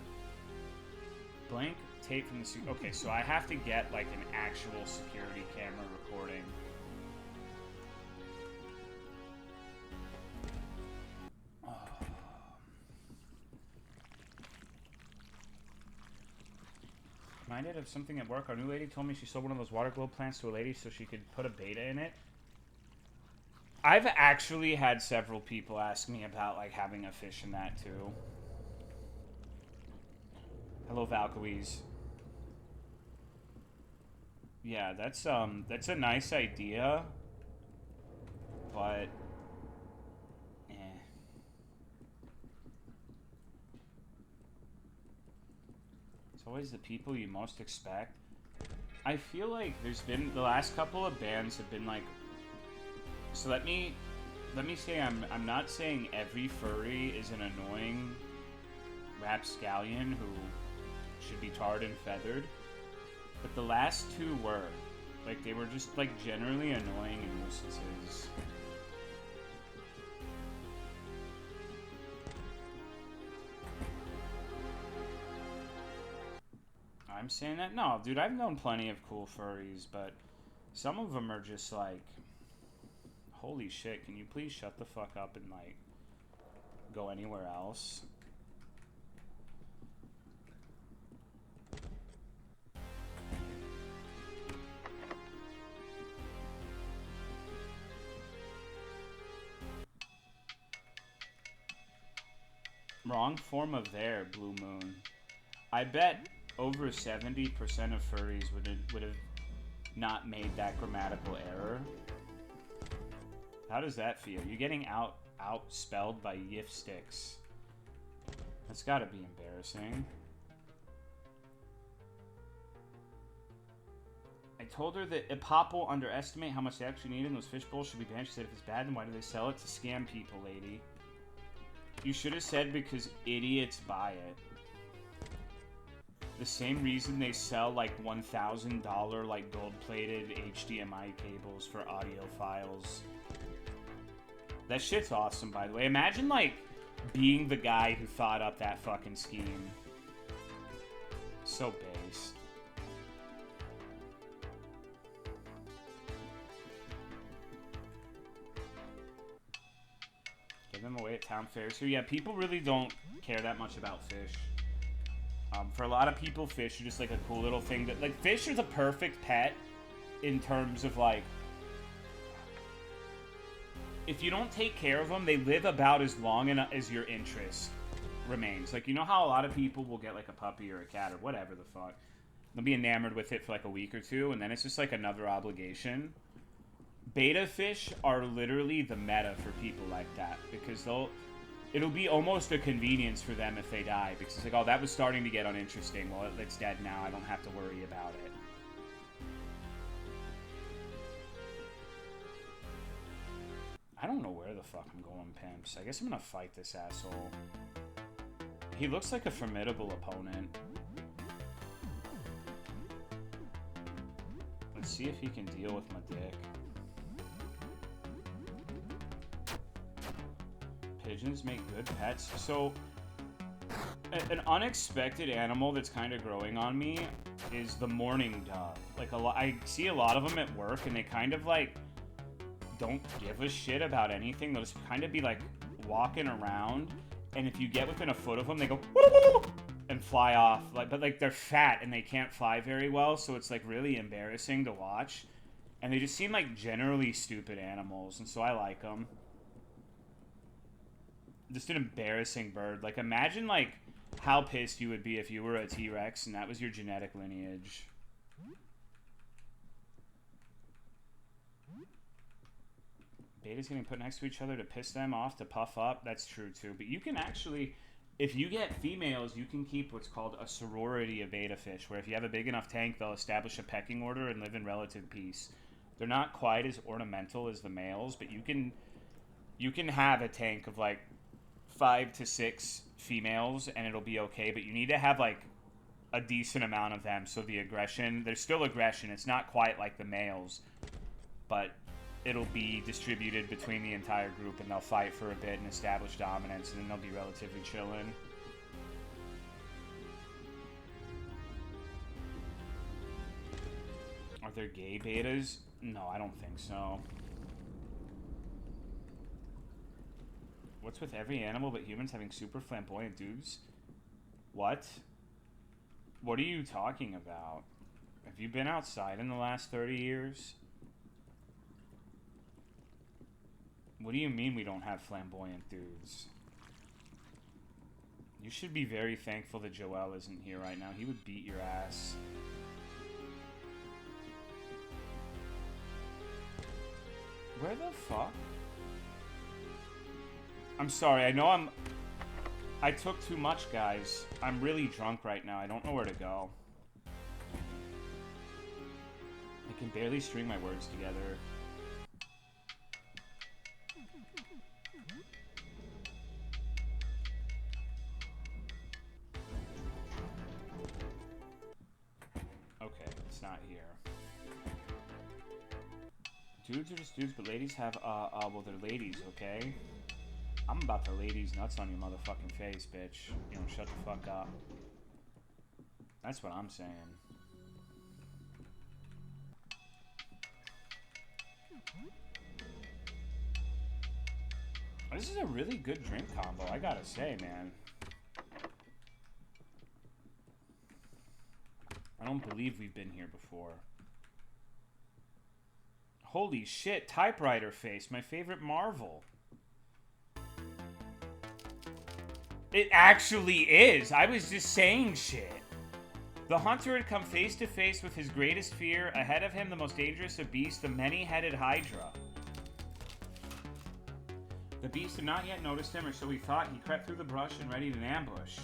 Blank tape from the suit. Okay, so I have to get like an actual security camera recording. Reminded of something at work. Our new lady told me she sold one of those water globe plants to a lady so she could put a beta in it. I've actually had several people ask me about like having a fish in that too. Hello, Valkyries. Yeah, that's a nice idea, but it's always the people you most expect. I feel like there's been the last couple of bans have been like. So let me say I'm not saying every furry is an annoying rapscallion who should be tarred and feathered, but the last two were like they were just like generally annoying and nuisances. I'm saying that? No, dude, I've known plenty of cool furries, but some of them are just like, holy shit, can you please shut the fuck up and like go anywhere else? Wrong form of there, Blue Moon. I bet over 70% of furries would have not made that grammatical error. How does that feel? You're getting outspelled by yif sticks. That's gotta be embarrassing. I told her that Ipop will underestimate how much they actually need and those fish bowls should be banned. She said if it's bad, then why do they sell it? To scam people, lady. You should have said because idiots buy it. The same reason they sell like $1,000 like gold-plated HDMI cables for audio files. That shit's awesome, by the way. Imagine like being the guy who thought up that fucking scheme. So based. Give them away at town fairs. So yeah, people really don't care that much about fish. For a lot of people, fish are just like a cool little thing that, like, fish are the perfect pet in terms of like, if you don't take care of them, they live about as long as your interest remains. Like, you know how a lot of people will get like a puppy or a cat or whatever the fuck, they'll be enamored with it for like a week or two, and then it's just like another obligation. Beta fish are literally the meta for people like that, because it'll be almost a convenience for them if they die, because it's like, oh, that was starting to get uninteresting. Well, it's dead now. I don't have to worry about it. I don't know where the fuck I'm going, pimps. I guess I'm gonna fight this asshole. He looks like a formidable opponent. Let's see if he can deal with my dick. Pigeons make good pets. So, an unexpected animal that's kind of growing on me is the mourning dove. Like, I see a lot of them at work, and they kind of, like, don't give a shit about anything. They'll just kind of be, like, walking around, and if you get within a foot of them, they go, woo, and fly off. Like, but, like, they're fat, and they can't fly very well, so it's, like, really embarrassing to watch. And they just seem like generally stupid animals, and so I like them. Just an embarrassing bird. Like, imagine, like, how pissed you would be if you were a T-Rex and that was your genetic lineage. Betas getting put next to each other to piss them off, to puff up. That's true, too. But you can actually, if you get females, you can keep what's called a sorority of beta fish, where if you have a big enough tank, they'll establish a pecking order and live in relative peace. They're not quite as ornamental as the males, but you can have a tank of, like, 5 to 6 females and it'll be okay, but you need to have like a decent amount of them, so the aggression, there's still aggression, it's not quite like the males, but it'll be distributed between the entire group and they'll fight for a bit and establish dominance, and then they'll be relatively chilling. Are there gay betas? No, I don't think so. What's with every animal but humans having super flamboyant dudes? What? What are you talking about? Have you been outside in the last 30 years? What do you mean we don't have flamboyant dudes? You should be very thankful that Joel isn't here right now. He would beat your ass. Where the fuck? I'm sorry, I know I took too much, guys. I'm really drunk right now. I don't know where to go. I can barely string my words together. Okay, it's not here. Dudes are just dudes, but ladies have, well, they're ladies, okay? I'm about to lay these nuts on your motherfucking face, bitch. You know, shut the fuck up. That's what I'm saying. This is a really good drink combo, I gotta say, man. I don't believe we've been here before. Holy shit, typewriter face, my favorite Marvel. It actually is. I was just saying shit. The hunter had come face to face with his greatest fear. Ahead of him, the most dangerous of beasts, the many-headed Hydra. The beast had not yet noticed him, or so he thought. He crept through the brush and readied an ambush.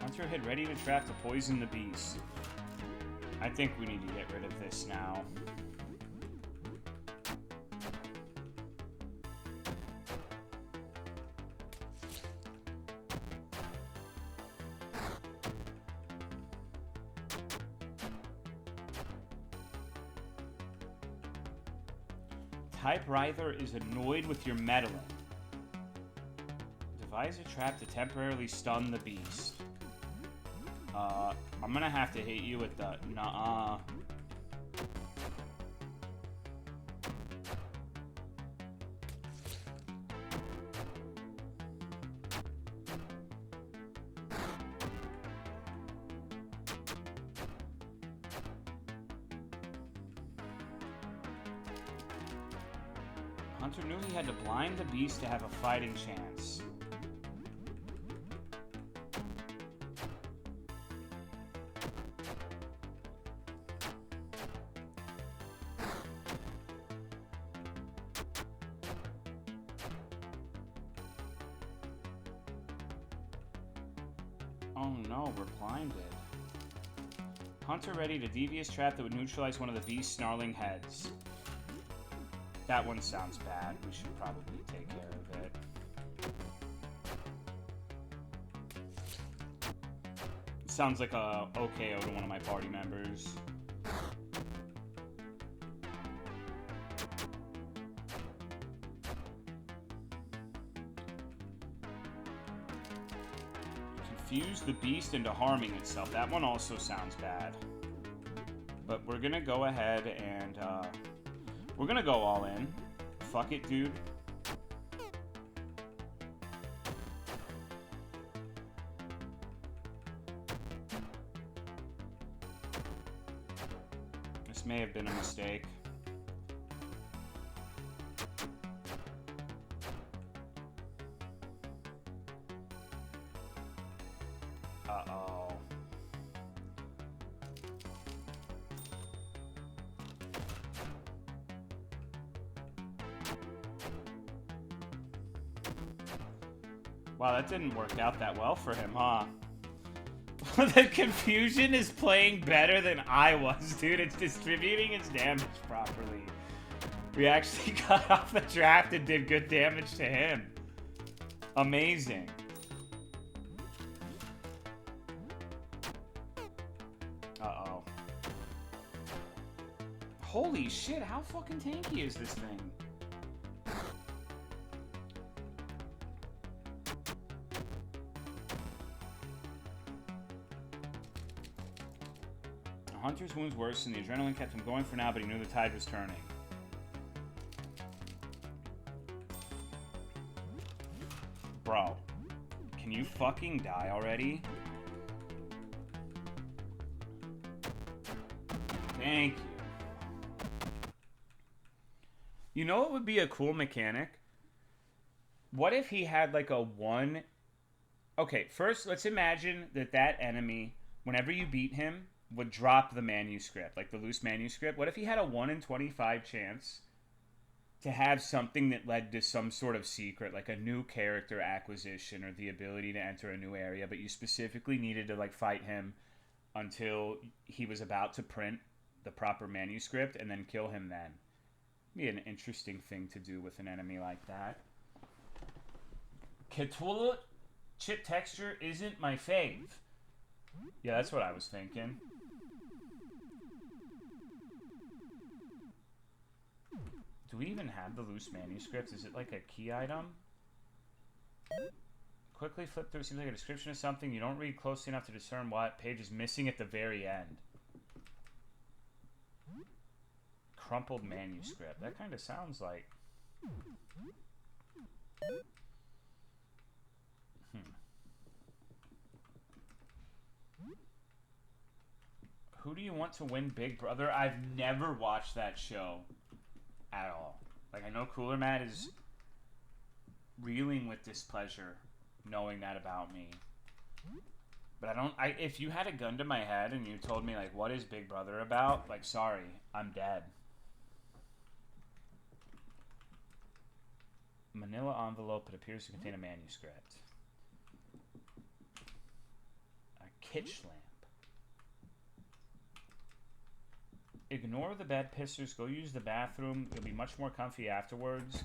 Hunter had ready to trap to poison the beast. I think we need to get rid of this now. Typewriter is annoyed with your meddling. Devise a trap to temporarily stun the beast. I'm gonna have to hit you with the nuh-uh. Hunter knew he had to blind the beast to have a fighting chance. Oh no, we're blinded. Hunter readied a devious trap that would neutralize one of the beast's snarling heads. That one sounds bad. We should probably take care of it. It sounds like a OKO to one of my party members. Confuse the beast into harming itself. That one also sounds bad. But we're gonna go ahead and we're gonna go all in. Fuck it, dude. This may have been a mistake. Uh-oh. Wow, that didn't work out that well for him, huh? The confusion is playing better than I was, dude. It's distributing its damage properly. We actually got off the draft and did good damage to him. Amazing. Uh-oh. Holy shit, how fucking tanky is this thing? Hunter's wounds worsened. The adrenaline kept him going for now, but he knew the tide was turning. Bro, can you fucking die already? Thank you. You know what would be a cool mechanic? What if he had like a 1... Okay, first, let's imagine that enemy, whenever you beat him, would drop the manuscript, like the loose manuscript. What if he had a 1 in 25 chance to have something that led to some sort of secret, like a new character acquisition or the ability to enter a new area, but you specifically needed to like fight him until he was about to print the proper manuscript and then kill him then? Be an interesting thing to do with an enemy like that. Cthulhu chip texture isn't my fave. Yeah, that's what I was thinking. Do we even have the loose manuscripts? Is it like a key item? Quickly flip through. Seems like a description of something. You don't read closely enough to discern what page is missing at the very end. Crumpled manuscript. That kind of sounds like... Who do you want to win Big Brother? I've never watched that show at all. Like, I know CoolerMatt is reeling with displeasure knowing that about me. But if you had a gun to my head and you told me, like, what is Big Brother about? Like, sorry, I'm dead. Manila envelope, it appears to contain a manuscript. A kitsch lamp. Ignore the bed pissers. Go use the bathroom. You'll be much more comfy afterwards.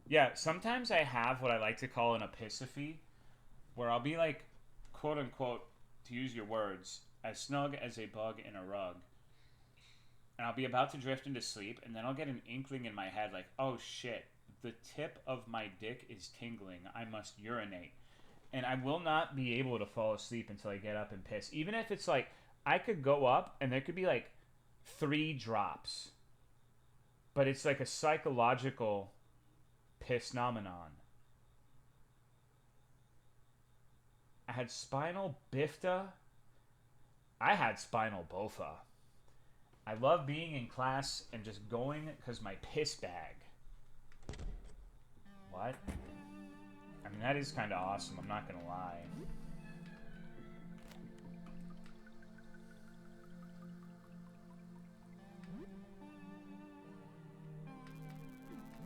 Yeah, sometimes I have what I like to call an epiphany, where I'll be like, quote unquote, to use your words, as snug as a bug in a rug. And I'll be about to drift into sleep, and then I'll get an inkling in my head like, oh shit, the tip of my dick is tingling. I must urinate. And I will not be able to fall asleep until I get up and piss. Even if it's like, I could go up and there could be like 3 drops. But it's like a psychological pissnomenon. I had spinal bifida. I had spinal boffa. I love being in class and just going because my piss bag. What? I mean, that is kind of awesome. I'm not going to lie.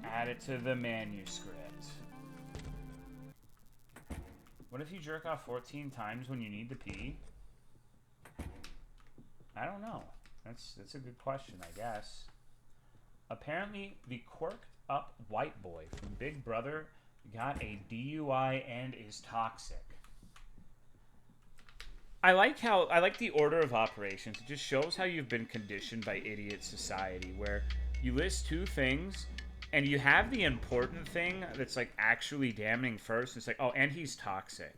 Add it to the manuscript. What if you jerk off 14 times when you need to pee? I don't know. That's a good question, I guess. Apparently, the quirked up white boy from Big Brother got a DUI and is toxic. I like the order of operations. It just shows how you've been conditioned by idiot society, where you list 2 things and you have the important thing that's like actually damning first. It's like, oh, and he's toxic.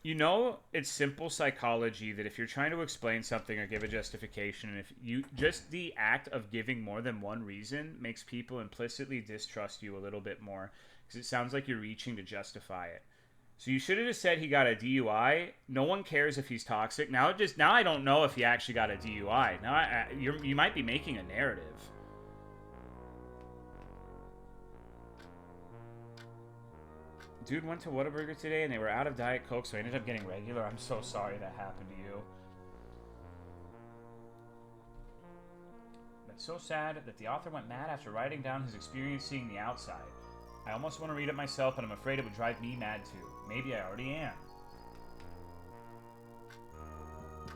You know, it's simple psychology that if you're trying to explain something or give a justification, and if you just the act of giving more than one reason makes people implicitly distrust you a little bit more, because it sounds like you're reaching to justify it. So you should have just said he got a DUI. No one cares if he's toxic. Now I don't know if he actually got a DUI. Now you might be making a narrative. Dude went to Whataburger today and they were out of Diet Coke, so I ended up getting regular. I'm so sorry that happened to you. That's so sad that the author went mad after writing down his experience seeing the outside. I almost want to read it myself, but I'm afraid it would drive me mad too. Maybe I already am.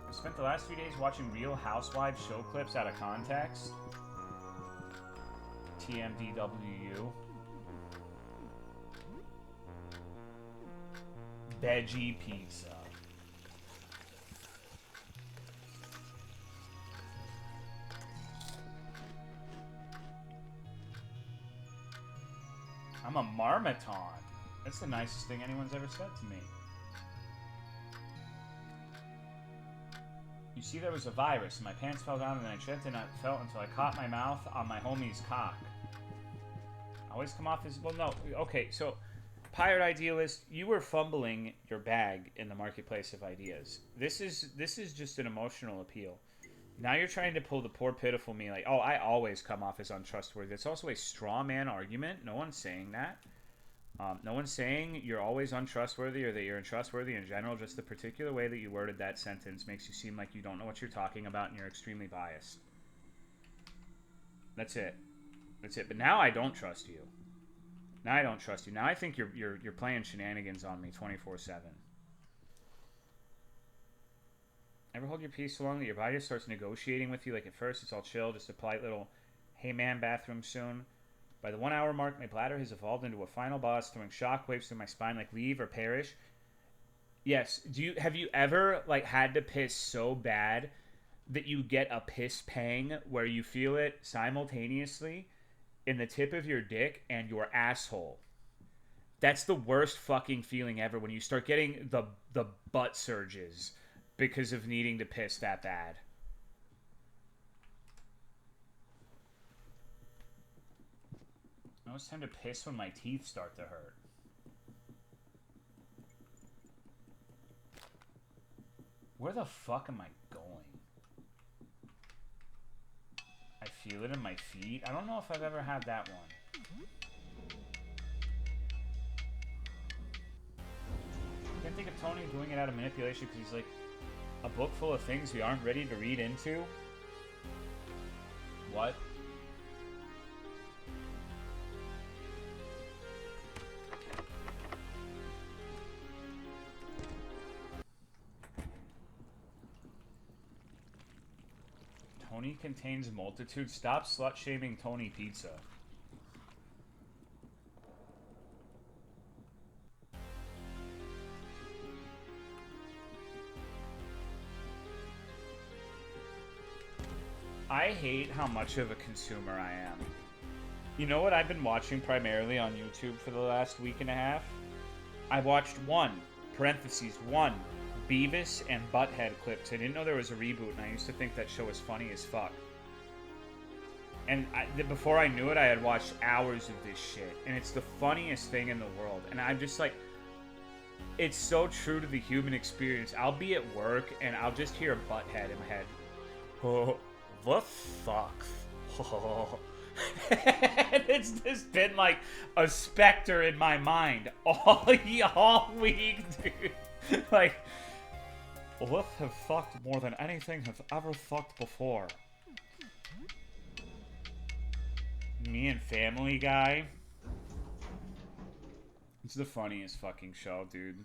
I spent the last 3 days watching Real Housewives show clips out of context. TMDWU. Veggie pizza. I'm a marmiton. That's the nicest thing anyone's ever said to me. You see, there was a virus, and my pants fell down, and then I tripped, and I felt until I caught my mouth on my homie's cock. I always come off as... Well, no. Okay, so... Pirate Idealist, you were fumbling your bag in the marketplace of ideas. This is just an emotional appeal. Now you're trying to pull the poor pitiful me like, oh, I always come off as untrustworthy. It's also a straw man argument. No one's saying that. No one's saying you're always untrustworthy or that you're untrustworthy in general. Just the particular way that you worded that sentence makes you seem like you don't know what you're talking about and you're extremely biased. That's it. That's it. But now I don't trust you. Now I don't trust you. Now I think you're playing shenanigans on me 24/7. Ever hold your peace so long that your body just starts negotiating with you? Like at first it's all chill, just a polite little, Hey man, bathroom soon. By the 1 hour mark, my bladder has evolved into a final boss, throwing shockwaves through my spine like leave or perish. Yes. Have you ever like had to piss so bad that you get a piss pang where you feel it simultaneously in the tip of your dick and your asshole? That's the worst fucking feeling ever when you start getting the butt surges because of needing to piss that bad. Now it's time to piss when my teeth start to hurt. Where the fuck am I going? I feel it in my feet. I don't know if I've ever had that one. I can't think of Tony doing it out of manipulation because he's like a book full of things we aren't ready to read into. What? Tony contains multitude. Stop slut-shaming Tony Pizza. I hate how much of a consumer I am. You know what I've been watching primarily on YouTube for the last week and a half? I watched one Beavis and Butthead clips. I didn't know there was a reboot, and I used to think that show was funny as fuck. And before I knew it, I had watched hours of this shit, and it's the funniest thing in the world. And I'm just like, it's so true to the human experience. I'll be at work, and I'll just hear Butthead in my head. Oh, what fuck? Oh. It's just been like a specter in my mind all week, dude. Like, Lift have fucked more than anything have ever fucked before. Me and Family Guy. It's the funniest fucking show, dude.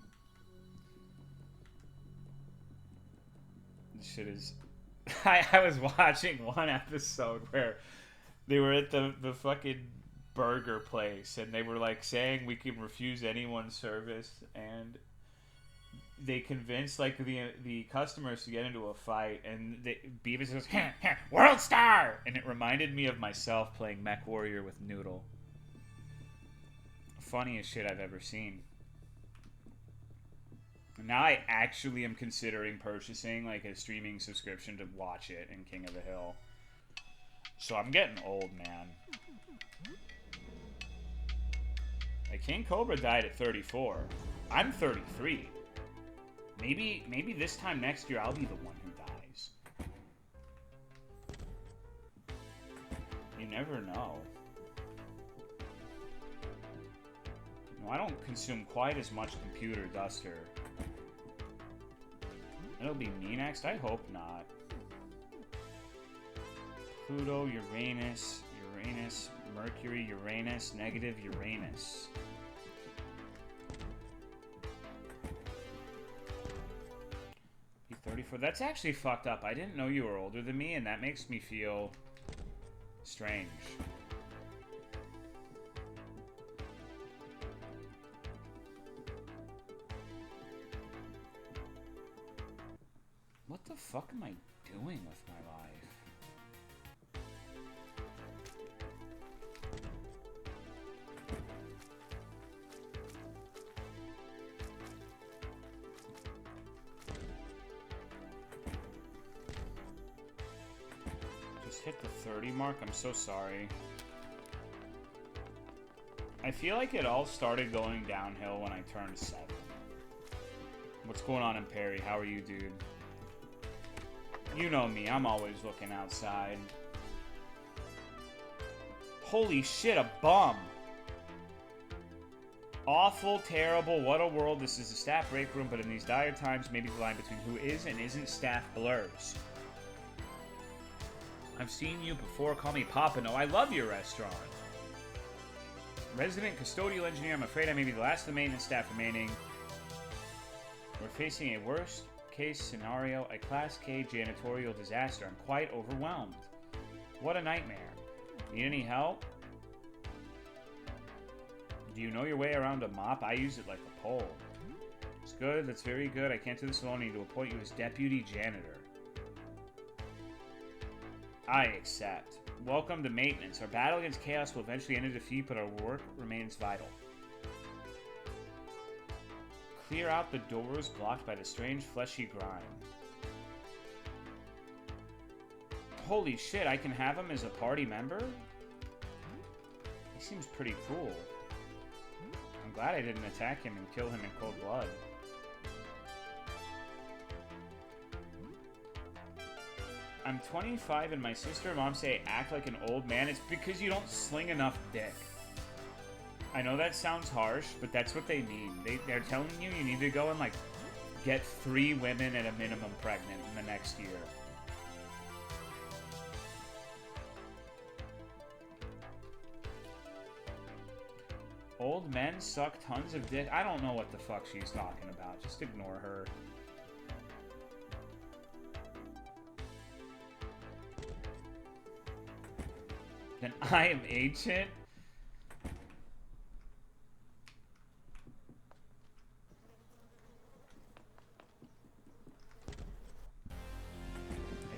This shit is... I was watching one episode where they were at the fucking burger place, and they were like saying we can refuse anyone's service, and they convinced like the customers to get into a fight, and Beavis goes, World Star! And it reminded me of myself playing Mech Warrior with Noodle. Funniest shit I've ever seen. Now I actually am considering purchasing like a streaming subscription to watch it in King of the Hill. So I'm getting old, man. Like King Cobra died at 34. I'm 33. Maybe this time next year I'll be the one who dies. You never know. No, I don't consume quite as much computer duster. It'll be me next? I hope not. Pluto, Uranus, Mercury, Uranus, negative Uranus. P34. That's actually fucked up. I didn't know you were older than me, and that makes me feel strange. What the fuck am I doing with my life? Just hit the 30 mark? I'm so sorry. I feel like it all started going downhill when I turned 7. What's going on in Perry? How are you, dude? You know me, I'm always looking outside. Holy shit, a bum! Awful, terrible, what a world. This is a staff break room, but in these dire times, maybe the line between who is and isn't staff blurs. I've seen you before, call me Papano. I love your restaurant. Resident custodial engineer, I'm afraid I may be the last of the maintenance staff remaining. We're facing a worst case scenario, a Class K janitorial disaster. I'm quite overwhelmed. What a nightmare. Need any help? Do you know your way around a mop? I use it like a pole. It's good. That's very good. I can't do this alone. I need to appoint you as deputy janitor. I accept. Welcome to maintenance. Our battle against chaos will eventually end in defeat, but our work remains vital. Clear out the doors blocked by the strange fleshy grime. Holy shit, I can have him as a party member? He seems pretty cool. I'm glad I didn't attack him and kill him in cold blood. I'm 25 and my sister and mom say I act like an old man. It's because you don't sling enough dick. I know that sounds harsh, but that's what they mean. They're telling you you need to go and, like, get 3 women at a minimum pregnant in the next year. Old men suck tons of dick. I don't know what the fuck she's talking about. Just ignore her. Then I am ancient.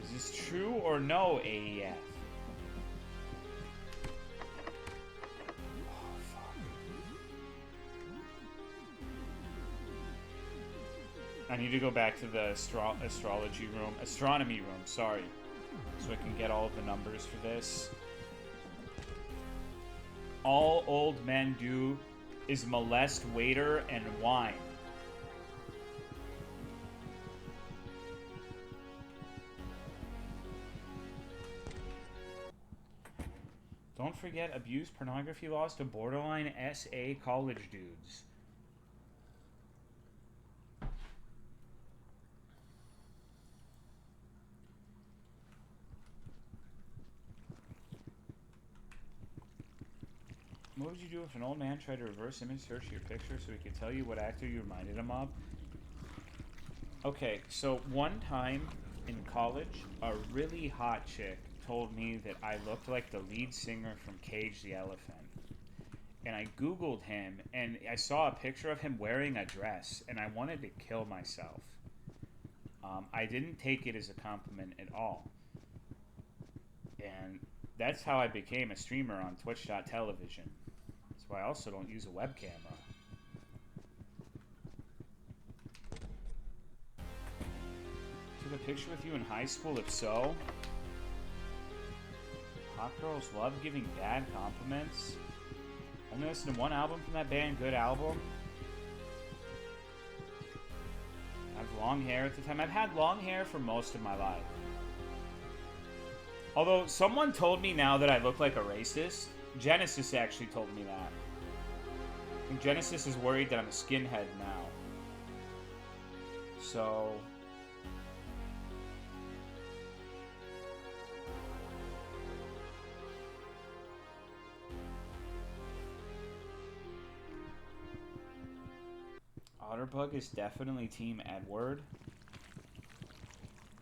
Is this true or no, AEF? I need to go back to the astronomy room, sorry. So I can get all of the numbers for this. All old men do is molest waiter and wine. Don't forget abuse pornography laws to borderline SA college dudes. What would you do if an old man tried to reverse image search your picture so he could tell you what actor you reminded him of? Okay, so one time in college, a really hot chick told me that I looked like the lead singer from Cage the Elephant. And I Googled him, and I saw a picture of him wearing a dress, and I wanted to kill myself. I didn't take it as a compliment at all. And that's how I became a streamer on Twitch.television. That's why I also don't use a web camera. Took a picture with you in high school, if so? Hot girls love giving bad compliments. Only listened to one album from that band, good album. I have long hair at the time. I've had long hair for most of my life. Although, someone told me now that I look like a racist. Genesis actually told me that. I think Genesis is worried that I'm a skinhead now. So... Otterbug is definitely Team Edward.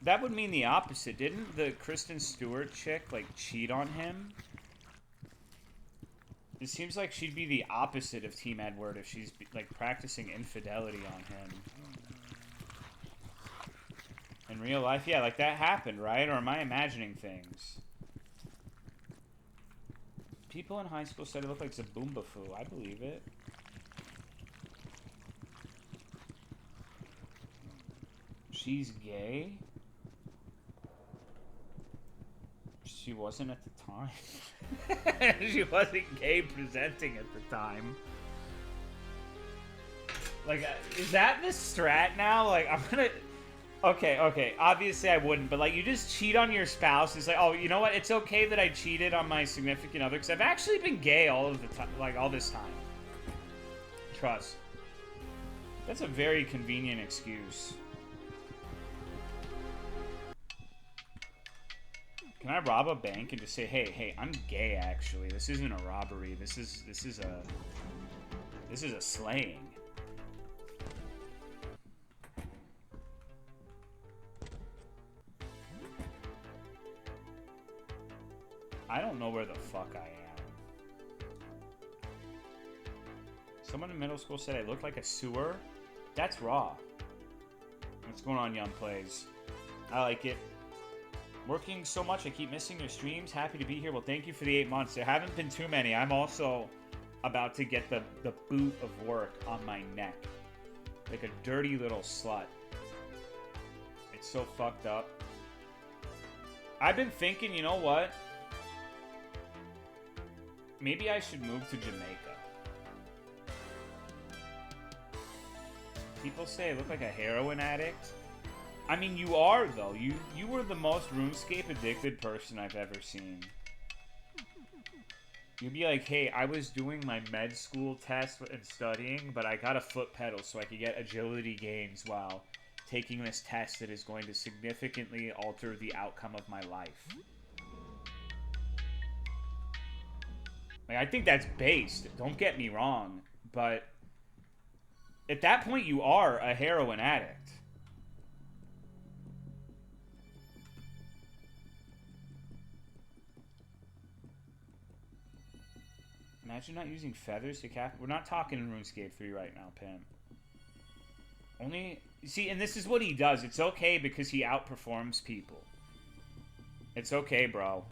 That would mean the opposite. Didn't the Kristen Stewart chick, like, cheat on him? It seems like she'd be the opposite of Team Edward if she's, like, practicing infidelity on him. In real life, yeah, like, that happened, right? Or am I imagining things? People in high school said it looked like Zaboombafu. I believe it. She's gay? She wasn't at the time. She wasn't gay presenting at the time. Like, is that the strat now? Like, I'm gonna... Okay, obviously I wouldn't, but, like, you just cheat on your spouse. It's like, oh, you know what? It's okay that I cheated on my significant other, because I've actually been gay all of the time, like, all this time. Trust. That's a very convenient excuse. Can I rob a bank and just say, hey, I'm gay actually. This isn't a robbery. This is a slaying. I don't know where the fuck I am. Someone in middle school said I look like a sewer. That's raw. What's going on, Young Plays? I like it. Working so much, I keep missing your streams. Happy to be here. Well, thank you for the 8 months. There haven't been too many. I'm also about to get the boot of work on my neck. Like a dirty little slut. It's so fucked up. I've been thinking, you know what? Maybe I should move to Jamaica. People say I look like a heroin addict. I mean, you are, though. You were the most RuneScape addicted person I've ever seen. You'd be like, hey, I was doing my med school test and studying, but I got a foot pedal so I could get agility gains while taking this test that is going to significantly alter the outcome of my life. Like, I think that's based. Don't get me wrong. But at that point, you are a heroin addict. Imagine not using feathers to cap. We're not talking in RuneScape 3 right now, Pam. Only... See, and this is what he does. It's okay because he outperforms people. It's okay, bro.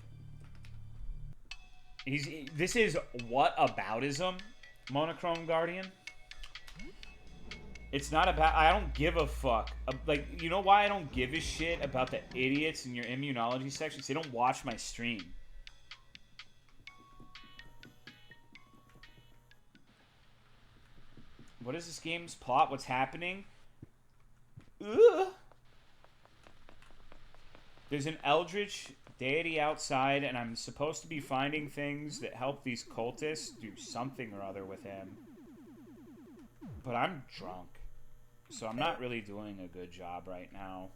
This is whataboutism, Monochrome Guardian. It's not about... I don't give a fuck. Like, you know why I don't give a shit about the idiots in your immunology sections? They don't watch my stream. What is this game's plot? What's happening? Ugh. There's an eldritch deity outside, and I'm supposed to be finding things that help these cultists do something or other with him. But I'm drunk, so I'm not really doing a good job right now.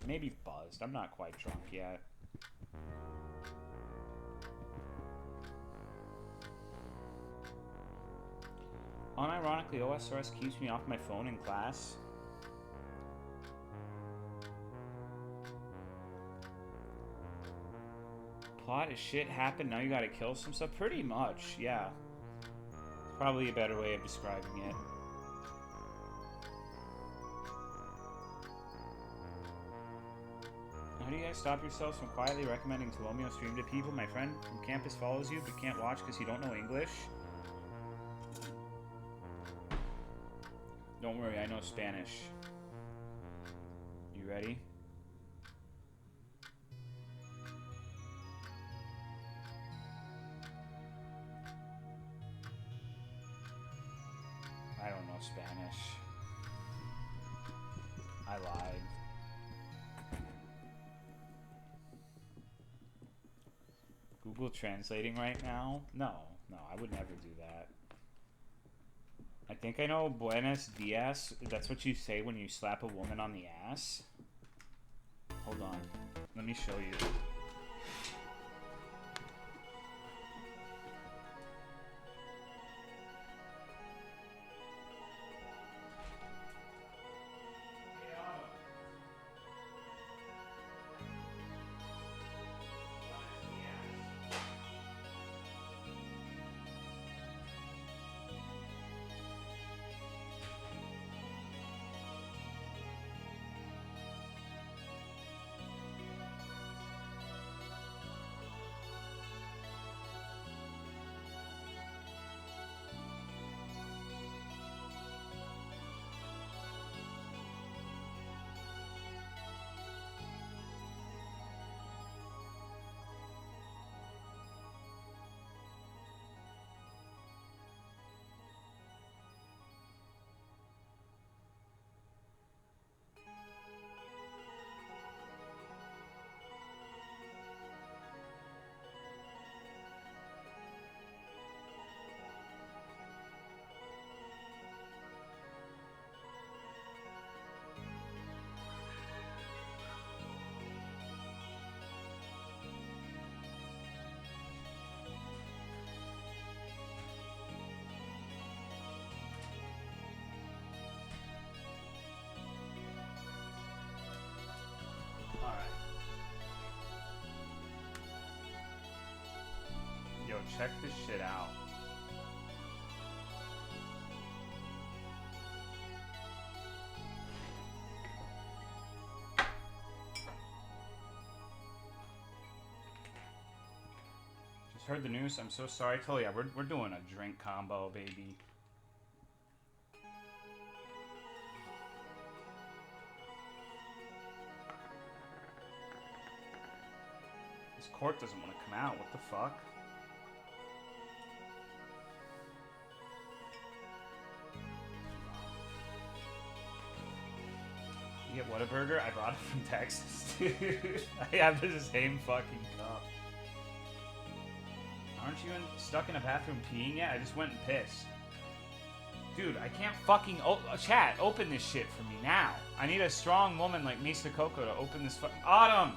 Maybe buzzed. I'm not quite drunk yet. Unironically, OSRS keeps me off my phone in class. Plot is shit happened, now you gotta kill some stuff? Pretty much, yeah. It's probably a better way of describing it. How do you guys stop yourselves from quietly recommending Tolomeo stream to people? My friend from campus follows you, but can't watch because you don't know English. Don't worry, I know Spanish. You ready? I don't know Spanish. I lied. Google translating right now? No, I would never do that. I think I know Buenos Dias. That's what you say when you slap a woman on the ass. Hold on. Let me show you. Alright. Yo, check this shit out. Just heard the news. I'm so sorry. I told you, we're doing a drink combo, baby. This cork doesn't want to come out. What the fuck? You get Whataburger? I brought it from Texas, dude. I have the same fucking cup. Aren't you stuck in a bathroom peeing yet? I just went and pissed. Dude, I can't fucking... chat, open this shit for me now. I need a strong woman like Misa Coco to open this fucking... Autumn!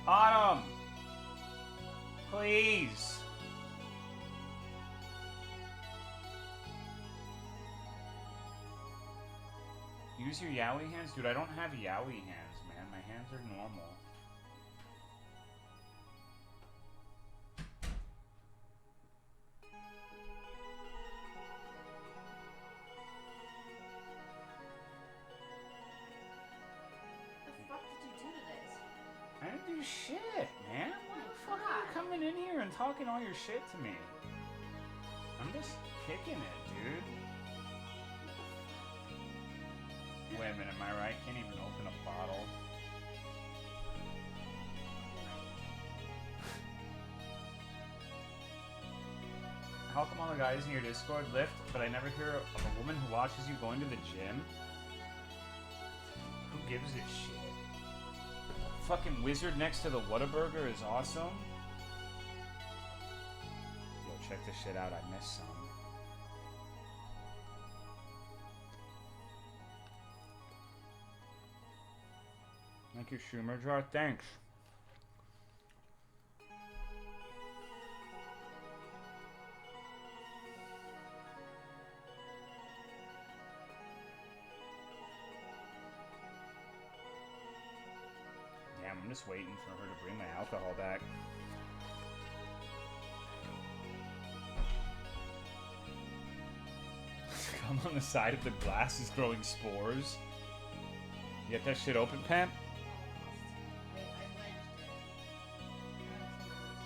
Autumn! Please! Use your yaoi hands? Dude, I don't have yaoi hands, man. My hands are normal. I didn't do shit, man. Why the fuck are you coming in here and talking all your shit to me? I'm just kicking it, dude. Wait a minute, am I right? Can't even open a bottle. How come all the guys in your Discord lift, but I never hear of a woman who watches you going to the gym? Who gives a shit? Fucking wizard next to the Whataburger is awesome. Yo, check this shit out. I missed some. Thank you, Schumer Jar. Thanks. Damn, I'm just waiting for her to bring my alcohol back. Come on the side of the glass is growing spores. You get that shit open, Pam?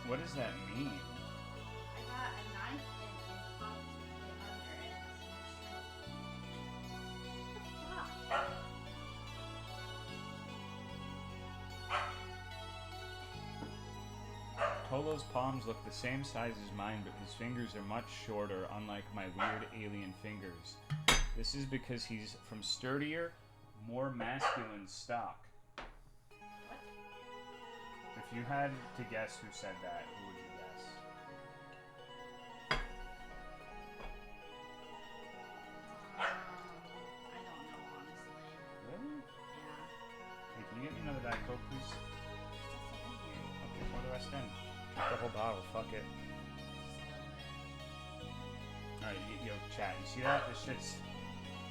What does that mean? I got a knife and popped it under it. What the fuck? Tolo's palms look the same size as mine, but his fingers are much shorter, unlike my weird alien fingers. This is because he's from sturdier, more masculine stock. If you had to guess who said that, who would you guess? I don't know, honestly. Really? Yeah. Hey, can you get me another Diet Coke, please? There's stuff in here. Okay, pour the rest in. Drink the whole bottle, fuck it. Alright, yo, chat, you see that? This shit's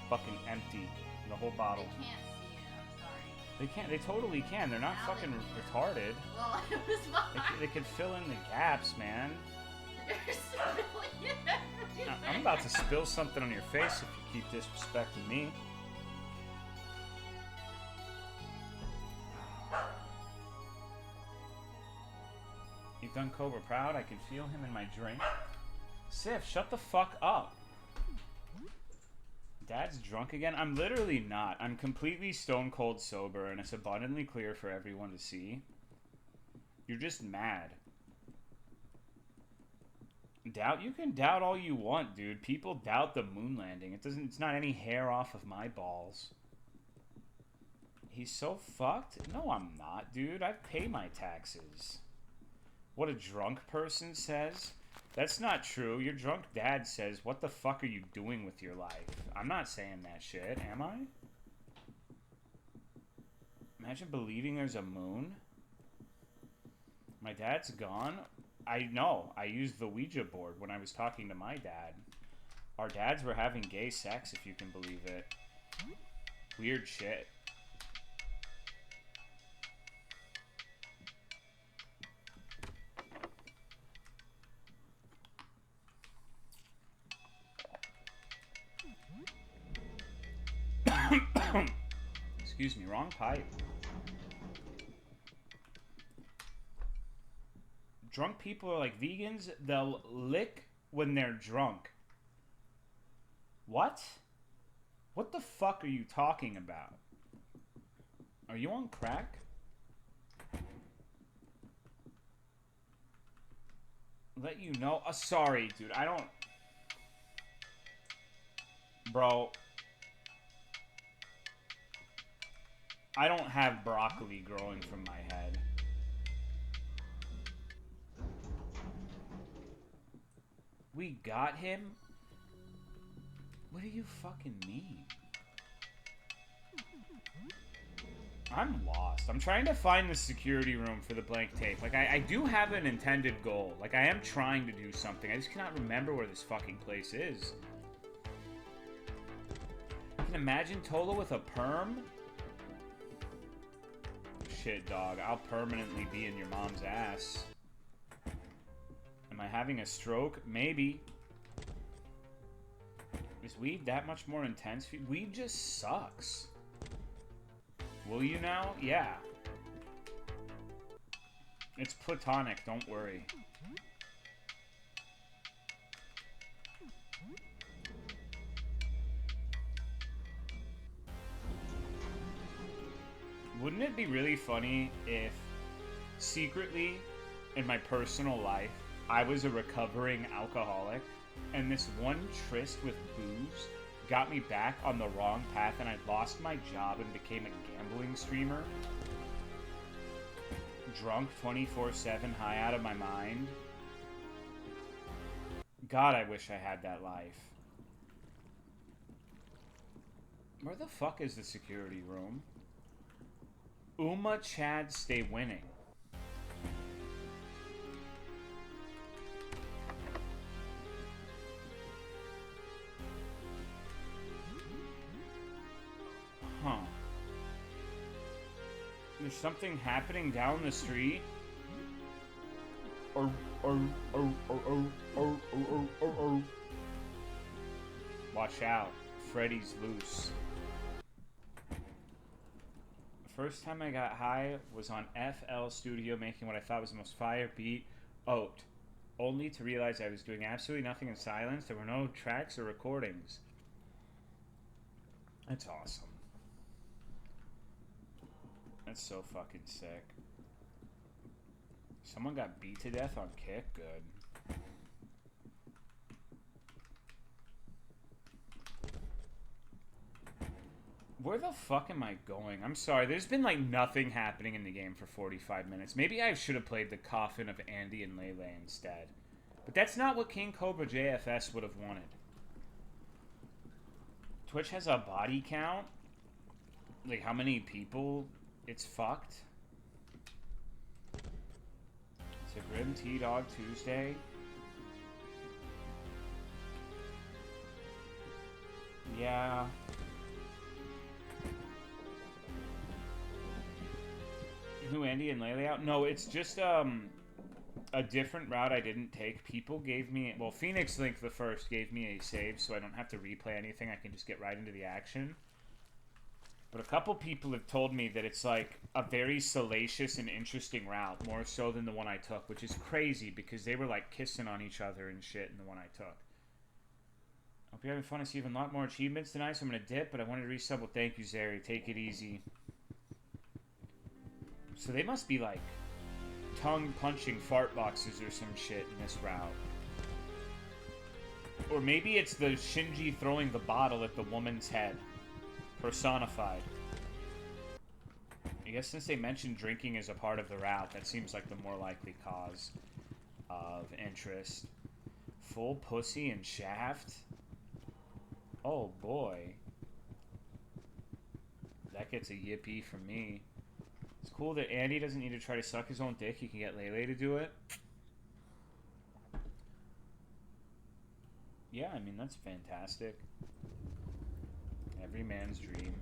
fucking empty. The whole bottle. They can't see it, I'm sorry. They can't, they totally can. They're not Now fucking they can. retarded. Well, it was mine. They could fill in the gaps, man. You're spilling it everywhere. I'm about to spill something on your face if you keep disrespecting me. You've done Cobra proud. I can feel him in my drink. Sif, shut the fuck up. Dad's drunk again? I'm literally not. I'm completely stone cold sober, and it's abundantly clear for everyone to see. You're just mad. Doubt? You can doubt all you want, dude. People doubt the moon landing. It's not any hair off of my balls. He's so fucked? No, I'm not, dude. I pay my taxes. What a drunk person says? That's not true. Your drunk dad says, what the fuck are you doing with your life? I'm not saying that shit, am I? Imagine believing there's a moon. My dad's gone. I know. I used the Ouija board when I was talking to my dad. Our dads were having gay sex, if you can believe it. Weird shit. Excuse me, wrong pipe. Drunk people are like vegans. They'll lick when they're drunk. What? What the fuck are you talking about? Are you on crack? Let you know. Sorry, dude. I don't... Bro. I don't have broccoli growing from my head. We got him? What do you fucking mean? I'm lost. I'm trying to find the security room for the blank tape. Like, I do have an intended goal. Like, I am trying to do something. I just cannot remember where this fucking place is. I can imagine Tola with a perm. Shit, dog. I'll permanently be in your mom's ass. Am I having a stroke? Maybe. Is weed that much more intense? Weed just sucks. Will you now? Yeah. It's platonic, don't worry. Wouldn't it be really funny if secretly in my personal life I was a recovering alcoholic and this one tryst with booze got me back on the wrong path and I lost my job and became a gambling streamer? Drunk 24/7, high out of my mind. God, I wish I had that life. Where the fuck is the security room? Uma Chad stay winning. Huh. There's something happening down the street. Watch out. Freddy's loose. The first time I got high was on FL Studio making what I thought was the most fire beat, Oat. Only to realize I was doing absolutely nothing in silence. There were no tracks or recordings. That's awesome. That's so fucking sick. Someone got beat to death on Kick? Good. Where the fuck am I going? I'm sorry, there's been like nothing happening in the game for 45 minutes. Maybe I should have played the Coffin of Andy and Lele instead. But that's not what King Cobra JFS would have wanted. Twitch has a body count? Like how many people it's fucked? It's a Grim T-Dog Tuesday. Yeah. Who, Andy and Lele out? No, it's just a different route I didn't take. People gave me... Well, Phoenix Link the first gave me a save, so I don't have to replay anything. I can just get right into the action. But a couple people have told me that it's like a very salacious and interesting route, more so than the one I took, which is crazy because they were like kissing on each other and shit in the one I took. Hope you're having fun. I see even a lot more achievements tonight, so I'm going to dip, but I wanted to resub. Well, thank you, Zeri. Take it easy. So they must be like tongue-punching fart boxes or some shit in this route. Or maybe it's the Shinji throwing the bottle at the woman's head. Personified. I guess since they mentioned drinking as a part of the route, that seems like the more likely cause of interest. Full pussy and shaft? Oh boy. That gets a yippee from me. It's cool that Andy doesn't need to try to suck his own dick. He can get Lele to do it. Yeah, I mean, that's fantastic. Every man's dream.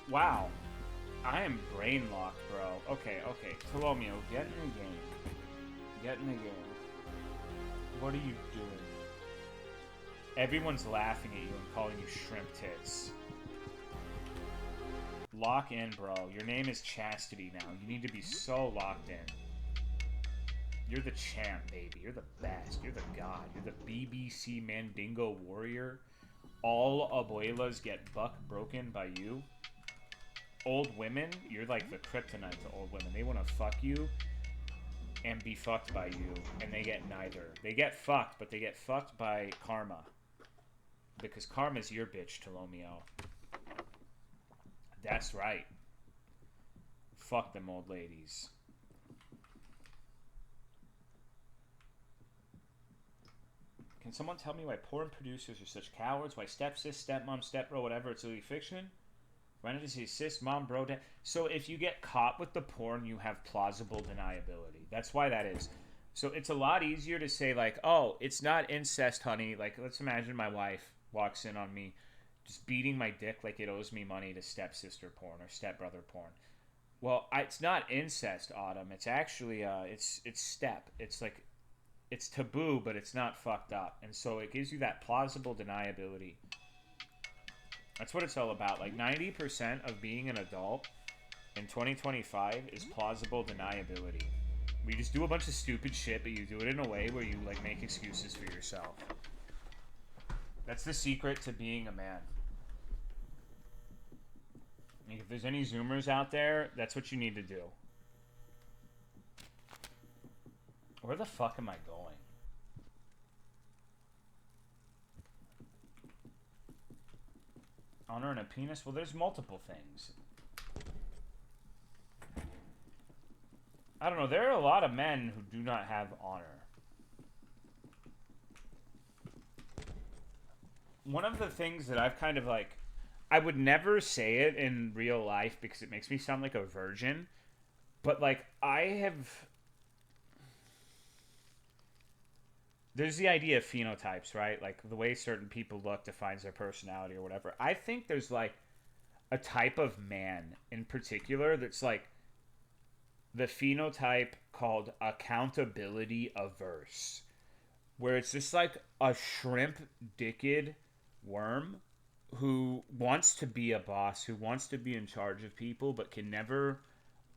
Wow. I am brain locked, bro. Okay. Tolomeo, get in the game. Get in the game. What are you doing? Everyone's laughing at you and calling you shrimp tits. Lock in, bro. Your name is Chastity now. You need to be so locked in. You're the champ, baby. You're the best. You're the god. You're the BBC Mandingo warrior. All abuelas get buck broken by you. Old women, you're like the kryptonite to old women. They want to fuck you and be fucked by you, and they get neither. They get fucked, but they get fucked by karma. Because karma's your bitch, Tolomeo. That's right. Fuck them old ladies. Can someone tell me why porn producers are such cowards? Why stepsis, stepmom, stepbro, whatever, it's really fiction? Why not just say sis, mom, bro, dad? So if you get caught with the porn, you have plausible deniability. That's why that is. So it's a lot easier to say, like, oh, it's not incest, honey. Like, let's imagine my wife walks in on me just beating my dick like it owes me money to stepsister porn or stepbrother porn. Well, it's not incest, Autumn. It's actually, it's step. It's like, it's taboo, but it's not fucked up. And so it gives you that plausible deniability. That's what it's all about. Like, 90% of being an adult in 2025 is plausible deniability. We just do a bunch of stupid shit, but you do it in a way where you, like, make excuses for yourself. That's the secret to being a man. Like, if there's any Zoomers out there, that's what you need to do. Where the fuck am I going? Honor and a penis? Well, there's multiple things. I don't know. There are a lot of men who do not have honor. One of the things that I've kind of like... I would never say it in real life because it makes me sound like a virgin. But, like, I have... There's the idea of phenotypes, right? Like, the way certain people look defines their personality or whatever. I think there's, like, a type of man in particular that's, like, the phenotype called accountability averse. Where it's just, like, a shrimp-dicked worm who wants to be a boss, who wants to be in charge of people, but can never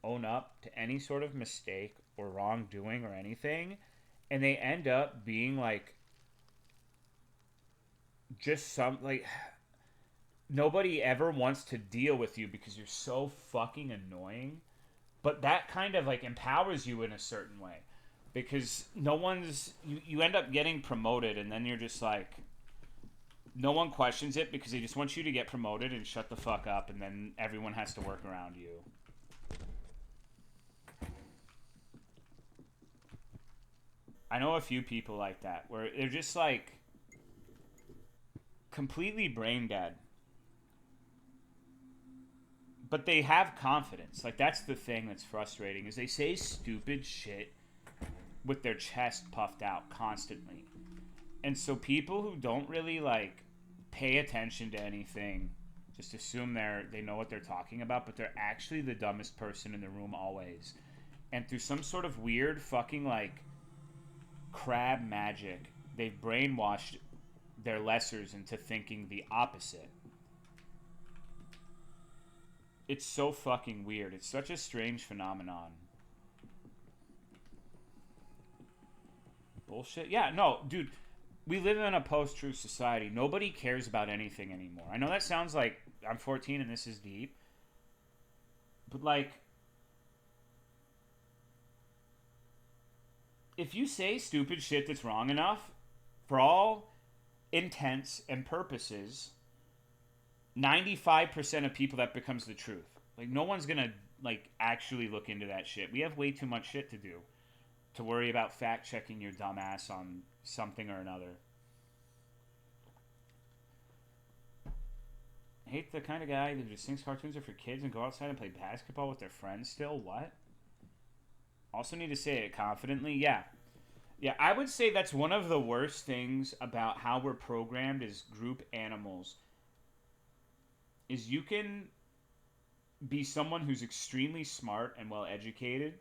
own up to any sort of mistake or wrongdoing or anything. And they end up being, like, just some, like, nobody ever wants to deal with you because you're so fucking annoying. But that kind of, like, empowers you in a certain way. Because no one's, you end up getting promoted and then you're just like, no one questions it because they just want you to get promoted and shut the fuck up and then everyone has to work around you. I know a few people like that, where they're just, like, completely brain dead. But they have confidence. Like, that's the thing that's frustrating, is they say stupid shit with their chest puffed out constantly. And so people who don't really, like, pay attention to anything just assume they know what they're talking about, but they're actually the dumbest person in the room always. And through some sort of weird fucking, like, crab magic, they've brainwashed their lessers into thinking the opposite. It's so fucking weird. It's such a strange phenomenon. Bullshit. Yeah, no, dude, we live in a post-truth society. Nobody cares about anything anymore. I know that sounds like I'm 14 and this is deep, but, like, if you say stupid shit that's wrong enough, for all intents and purposes, 95% of people that becomes the truth. Like, no one's gonna, like, actually look into that shit. We have way too much shit to do to worry about fact-checking your dumb ass on something or another. I hate the kind of guy who just thinks cartoons are for kids and go outside and play basketball with their friends still. What? Also need to say it confidently. Yeah, I would say that's one of the worst things about how we're programmed as group animals. Is you can be someone who's extremely smart and well educated,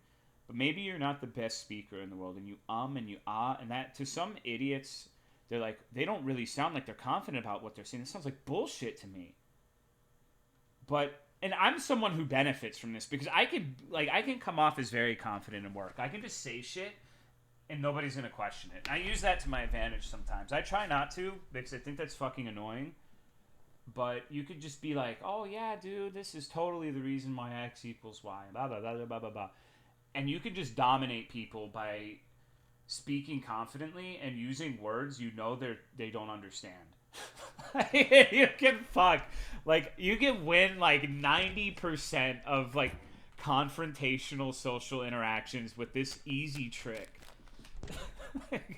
but maybe you're not the best speaker in the world, and you and you and that to some idiots, they're like, they don't really sound like they're confident about what they're saying. It sounds like bullshit to me. And I'm someone who benefits from this because I can come off as very confident in work. I can just say shit and nobody's gonna question it. And I use that to my advantage sometimes. I try not to because I think that's fucking annoying. But you could just be like, oh yeah, dude, this is totally the reason why X equals Y, blah, blah, blah, blah, blah, blah. And you could just dominate people by speaking confidently and using words you know they don't understand. You can you can win like 90% of like confrontational social interactions with this easy trick.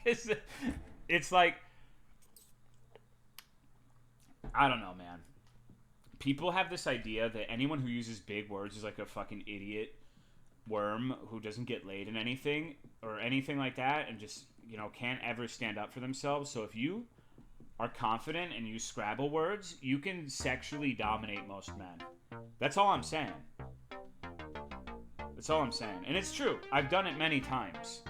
It's like, I don't know, man. People have this idea that anyone who uses big words is like a fucking idiot worm who doesn't get laid in anything or anything like that and just, can't ever stand up for themselves. So if you are confident and use Scrabble words, you can sexually dominate most men. That's all I'm saying. That's all I'm saying. And it's true. I've done it many times.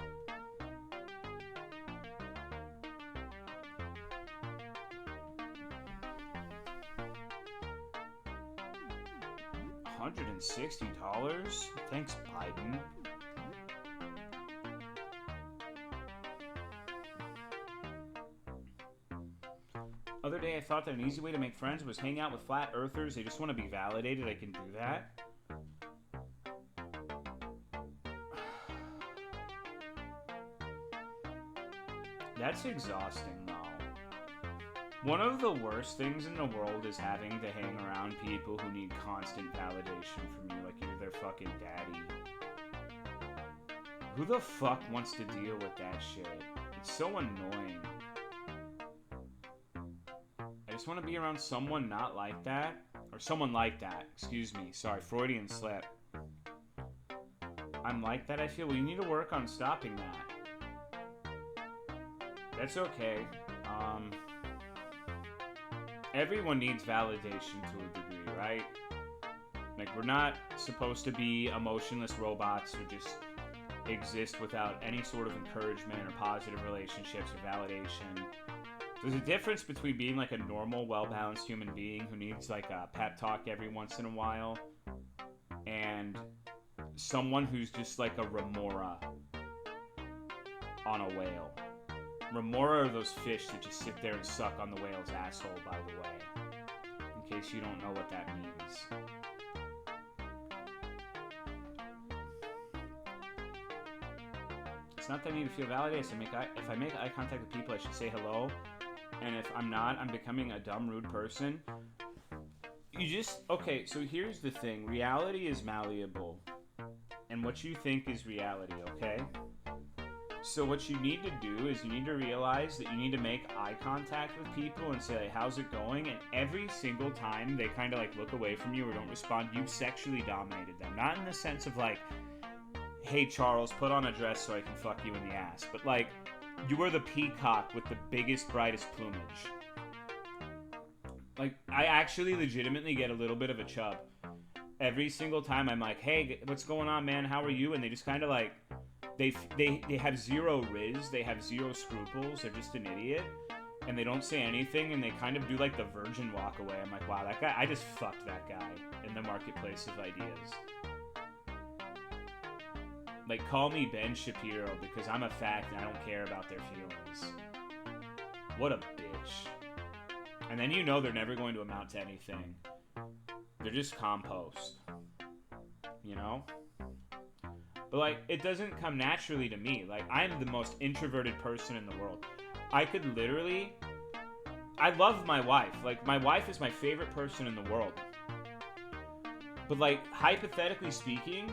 $160? Thanks, Biden. Other day I thought that an easy way to make friends was hang out with flat earthers. They just want to be validated. I can do that. That's exhausting, though. One of the worst things in the world is having to hang around people who need constant validation from you, like you're their fucking daddy. Who the fuck wants to deal with that shit? It's so annoying. I just want to be around someone not like that. Or someone like that. Excuse me. Sorry, Freudian slip. I'm like that, I feel. Well, you need to work on stopping that. That's okay. Everyone needs validation to a degree, right? Like, we're not supposed to be emotionless robots who just exist without any sort of encouragement or positive relationships or validation. There's a difference between being like a normal, well-balanced human being who needs like a pep talk every once in a while and someone who's just like a remora on a whale. Remora are those fish that just sit there and suck on the whale's asshole, by the way. In case you don't know what that means. It's not that I need to feel validated. If I make eye contact with people, I should say hello. And if I'm not, I'm becoming a dumb, rude person. Okay, so here's the thing. Reality is malleable. And what you think is reality, okay? So what you need to do is you need to realize that you need to make eye contact with people and say, like, how's it going? And every single time they kind of like look away from you or don't respond, you've sexually dominated them. Not in the sense of like, hey, Charles, put on a dress so I can fuck you in the ass. But like, you are the peacock with the biggest, brightest plumage. Like, I actually legitimately get a little bit of a chub. Every single time I'm like, hey, what's going on, man? How are you? And they just kind of like, they have zero riz, they have zero scruples, they're just an idiot, and they don't say anything, and they kind of do like the virgin walk away. I'm like, wow, that guy, I just fucked that guy in the marketplace of ideas. Like, call me Ben Shapiro because I'm a fact and I don't care about their feelings. What a bitch. And then you know they're never going to amount to anything. They're just compost. You know? But, like, it doesn't come naturally to me. Like, I'm the most introverted person in the world. I could literally... I love my wife. Like, my wife is my favorite person in the world. But, like, hypothetically speaking,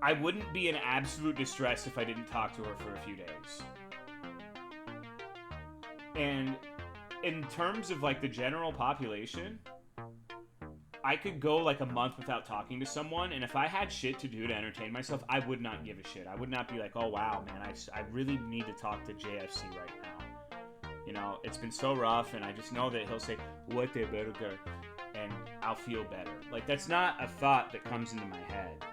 I wouldn't be in absolute distress if I didn't talk to her for a few days. And in terms of, like, the general population... I could go like a month without talking to someone, and if I had shit to do to entertain myself, I would not give a shit. I would not be like, oh wow, man, I really need to talk to JFC right now. You know, it's been so rough, and I just know that he'll say, what the burger? and I'll feel better. Like, that's not a thought that comes into my head.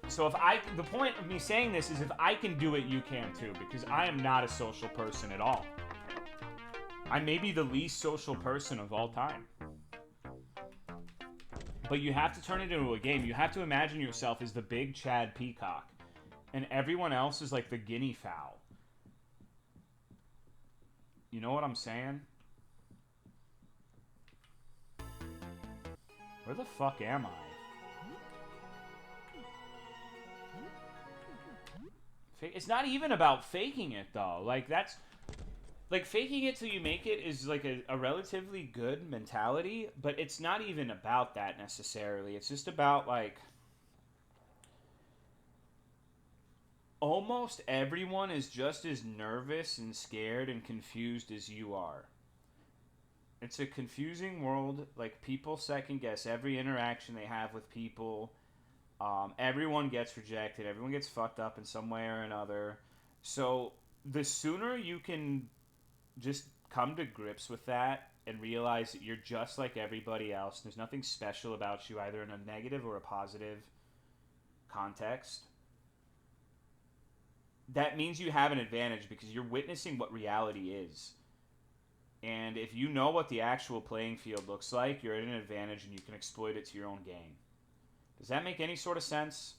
So the point of me saying this is if I can do it, you can too, because I am not a social person at all. I may be the least social person of all time. But you have to turn it into a game. You have to imagine yourself as the big Chad Peacock, and everyone else is like the guinea fowl. You know what I'm saying? Where the fuck am I? It's not even about faking it, though. Like, that's... Like, faking it till you make it is, like, a relatively good mentality, but it's not even about that, necessarily. It's just about, like... Almost everyone is just as nervous and scared and confused as you are. It's a confusing world. Like, people second-guess every interaction they have with people. Everyone gets rejected. Everyone gets fucked up in some way or another. So the sooner you can just come to grips with that and realize that you're just like everybody else, there's nothing special about you, either in a negative or a positive context, that means you have an advantage because you're witnessing what reality is. And if you know what the actual playing field looks like, you're at an advantage and you can exploit it to your own gain. Does that make any sort of sense?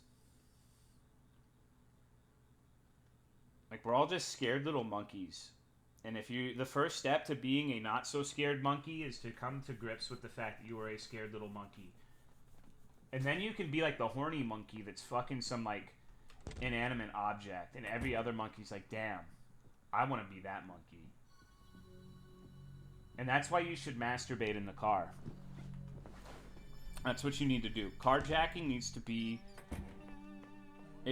Like, we're all just scared little monkeys. And the first step to being a not so scared monkey is to come to grips with the fact that you are a scared little monkey. And then you can be like the horny monkey that's fucking some, like, inanimate object. And every other monkey's like, damn, I want to be that monkey. And that's why you should masturbate in the car. That's what you need to do. Carjacking needs to be...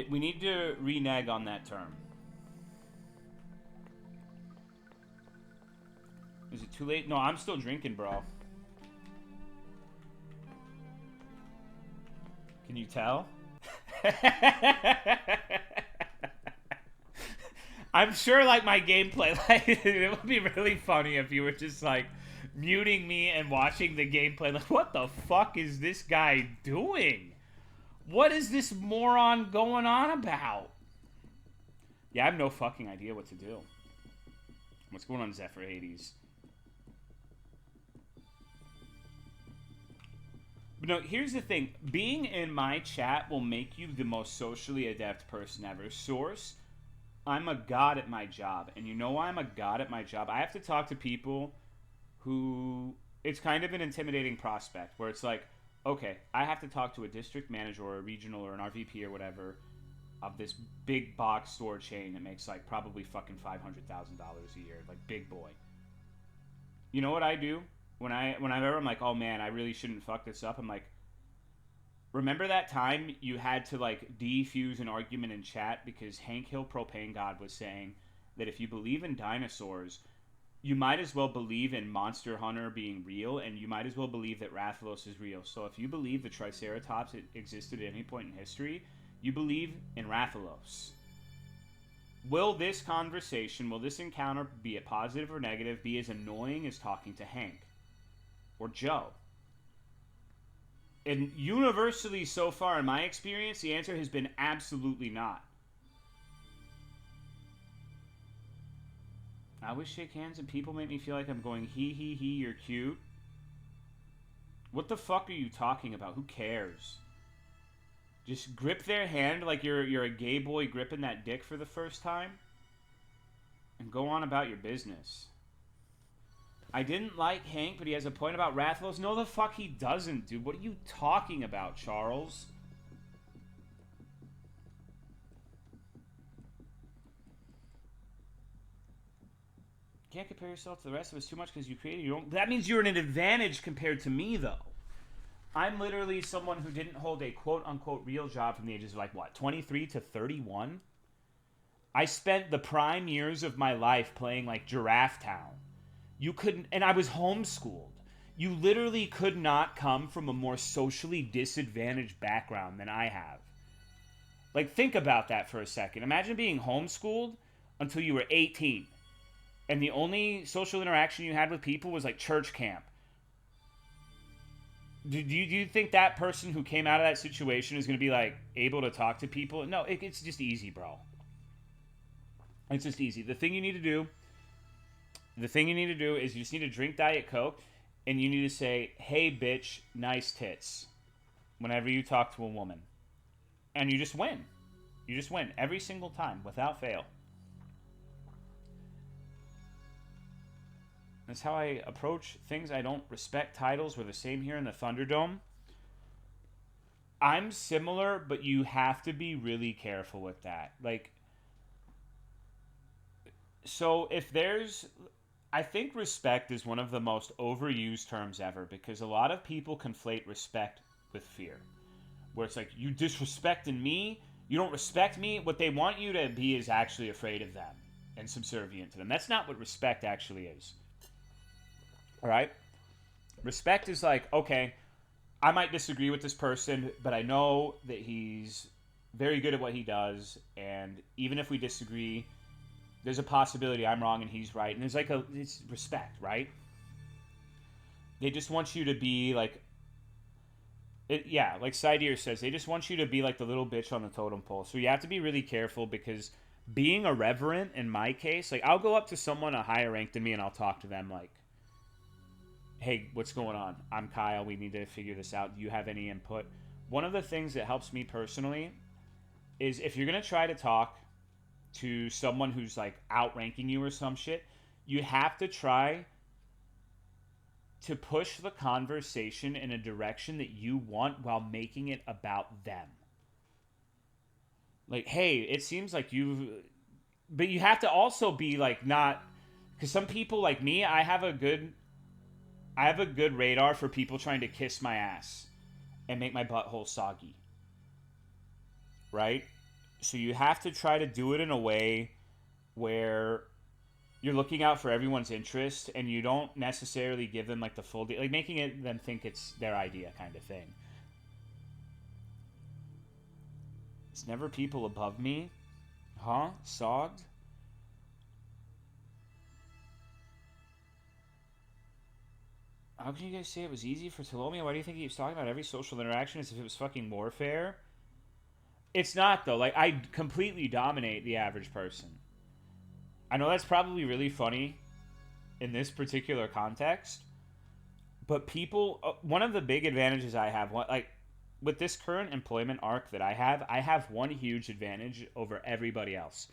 we need to renege on that term. Is it too late? No, I'm still drinking, bro. Can you tell? I'm sure, like, my gameplay, like, it would be really funny if you were just, like, muting me and watching the gameplay. Like, what the fuck is this guy doing? What is this moron going on about? Yeah, I have no fucking idea what to do. What's going on, Zephyr Hades? But no, here's the thing. Being in my chat will make you the most socially adept person ever. Source, I'm a god at my job. And you know why I'm a god at my job? I have to talk to people who... It's kind of an intimidating prospect, where it's like, okay, I have to talk to a district manager or a regional or an RVP or whatever of this big box store chain that makes, like, probably fucking $500,000 a year. Like, big boy. You know what I do? Whenever I'm like, oh man, I really shouldn't fuck this up, I'm like, remember that time you had to, like, defuse an argument in chat because Hank Hill Propane God was saying that if you believe in dinosaurs, you might as well believe in Monster Hunter being real, and you might as well believe that Rathalos is real. So if you believe the Triceratops existed at any point in history, you believe in Rathalos. Will this conversation, will this encounter, be it positive or negative, be as annoying as talking to Hank? Or Joe? And universally so far, in my experience, the answer has been absolutely not. I always shake hands and people make me feel like I'm going, he, you're cute. What the fuck are you talking about? Who cares? Just grip their hand like you're a gay boy gripping that dick for the first time. And go on about your business. I didn't like Hank, but he has a point about Rathalos. No, the fuck he doesn't, dude. What are you talking about, Charles? You can't compare yourself to the rest of us too much because you created your own... That means you're at an advantage compared to me, though. I'm literally someone who didn't hold a quote-unquote real job from the ages of, like, what, 23 to 31? I spent the prime years of my life playing, like, Giraffe Town. You couldn't, and I was homeschooled. You literally could not come from a more socially disadvantaged background than I have. Like, think about that for a second. Imagine being homeschooled until you were 18. and the only social interaction you had with people was like church camp. Do you think that person who came out of that situation is going to be like able to talk to people? No, it's just easy, bro. It's just easy. The thing you need to do is you just need to drink Diet Coke, and you need to say, "Hey, bitch, nice tits," whenever you talk to a woman, and you just win. You just win every single time without fail. That's how I approach things I don't respect. Titles were the same here in the Thunderdome. I'm similar, but you have to be really careful with that. Like, so if there's, I think respect is one of the most overused terms ever because a lot of people conflate respect with fear. Where it's like, you disrespecting me, you don't respect me. What they want you to be is actually afraid of them and subservient to them. That's not what respect actually is. All right? Respect is like, okay, I might disagree with this person, but I know that he's very good at what he does, and even if we disagree, there's a possibility I'm wrong and he's right. And there's like it's respect, right? They just want you to be like, like Sideear says, they just want you to be like the little bitch on the totem pole. So you have to be really careful because being irreverent, in my case, like I'll go up to someone a higher rank than me and I'll talk to them like, hey, what's going on? I'm Kyle. We need to figure this out. Do you have any input? One of the things that helps me personally is if you're going to try to talk to someone who's like outranking you or some shit, you have to try to push the conversation in a direction that you want while making it about them. Like, hey, it seems like but you have to also be like not, because some people like me, I have a good radar for people trying to kiss my ass and make my butthole soggy. Right? So you have to try to do it in a way where you're looking out for everyone's interest and you don't necessarily give them like the full deal, like making them think it's their idea kind of thing. It's never people above me. Huh? Sogged? How can you guys say it was easy for Tolomeo? Why do you think he keeps talking about every social interaction as if it was fucking warfare? It's not, though. Like, I completely dominate the average person. I know that's probably really funny in this particular context, but people, one of the big advantages I have, like, with this current employment arc that I have one huge advantage over everybody else.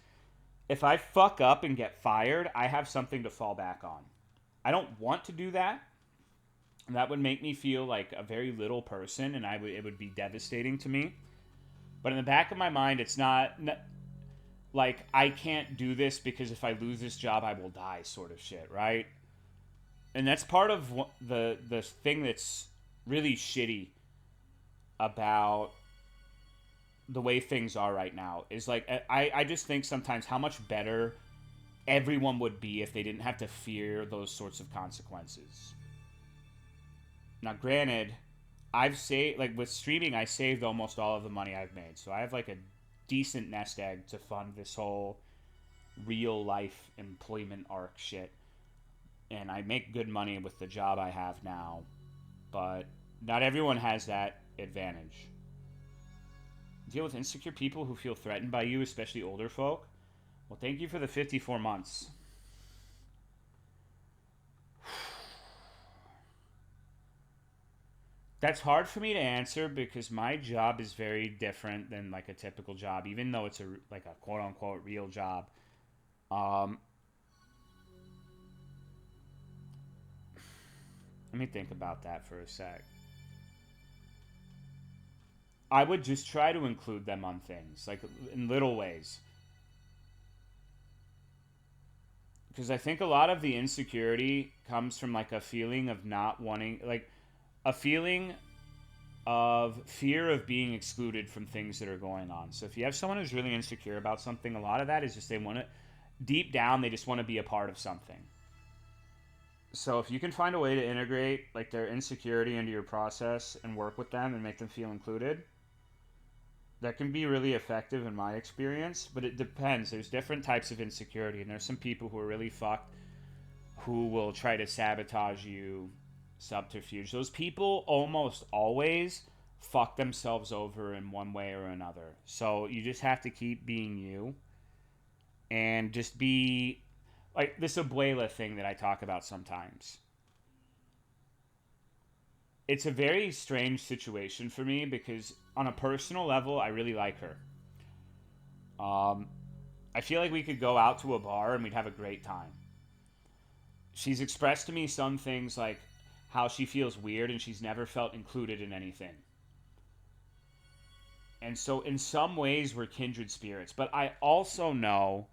If I fuck up and get fired, I have something to fall back on. I don't want to do that. That would make me feel like a very little person, and it would be devastating to me. But in the back of my mind, it's not like I can't do this because if I lose this job, I will die sort of shit, right? And that's part of the thing that's really shitty about the way things are right now is like I just think sometimes how much better everyone would be if they didn't have to fear those sorts of consequences. Now, granted, I've saved, like with streaming, I saved almost all of the money I've made. So I have like a decent nest egg to fund this whole real life employment arc shit. And I make good money with the job I have now. But not everyone has that advantage. Deal with insecure people who feel threatened by you, especially older folk. Well, thank you for the 54 months. That's hard for me to answer because my job is very different than like a typical job, even though it's like a quote unquote real job. Let me think about that for a sec. I would just try to include them on things, like in little ways. Because I think a lot of the insecurity comes from like a feeling of not wanting, like a feeling of fear of being excluded from things that are going on. So if you have someone who's really insecure about something, a lot of that is just they want to, deep down, they just want to be a part of something. So if you can find a way to integrate like their insecurity into your process and work with them and make them feel included, that can be really effective in my experience. But it depends. There's different types of insecurity, and there's some people who are really fucked who will try to sabotage you, subterfuge. Those people almost always fuck themselves over in one way or another. So you just have to keep being you and just be like this abuela thing that I talk about sometimes. It's a very strange situation for me because on a personal level, I really like her. I feel like we could go out to a bar and we'd have a great time. She's expressed to me some things like how she feels weird and she's never felt included in anything. And so in some ways we're kindred spirits. But I also know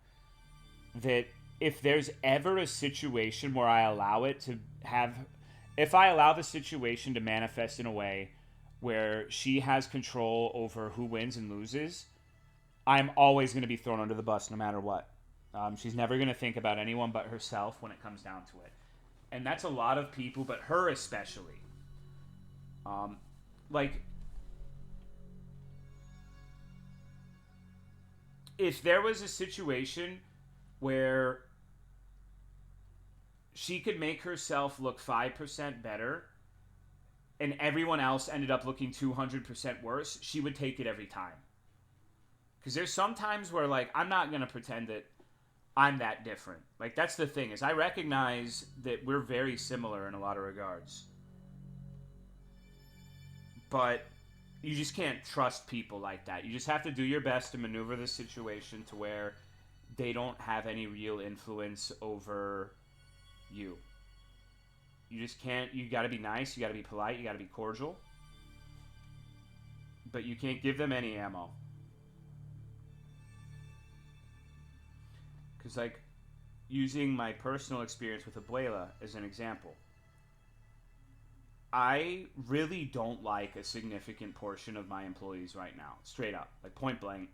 that if there's ever a situation where I allow it to have... If I allow the situation to manifest in a way where she has control over who wins and loses, I'm always going to be thrown under the bus no matter what. She's never going to think about anyone but herself when it comes down to it. And that's a lot of people, but her especially. Like, if there was a situation where she could make herself look 5% better and everyone else ended up looking 200% worse, she would take it every time. Because there's some times where, like, I'm not going to pretend that I'm that different. Like, that's the thing, is I recognize that we're very similar in a lot of regards. But you just can't trust people like that. You just have to do your best to maneuver the situation to where they don't have any real influence over you. You just can't... You got to be nice, you got to be polite, you got to be cordial. But you can't give them any ammo. Because, like, using my personal experience with Abuela as an example, I really don't like a significant portion of my employees right now. Straight up. Like, point blank.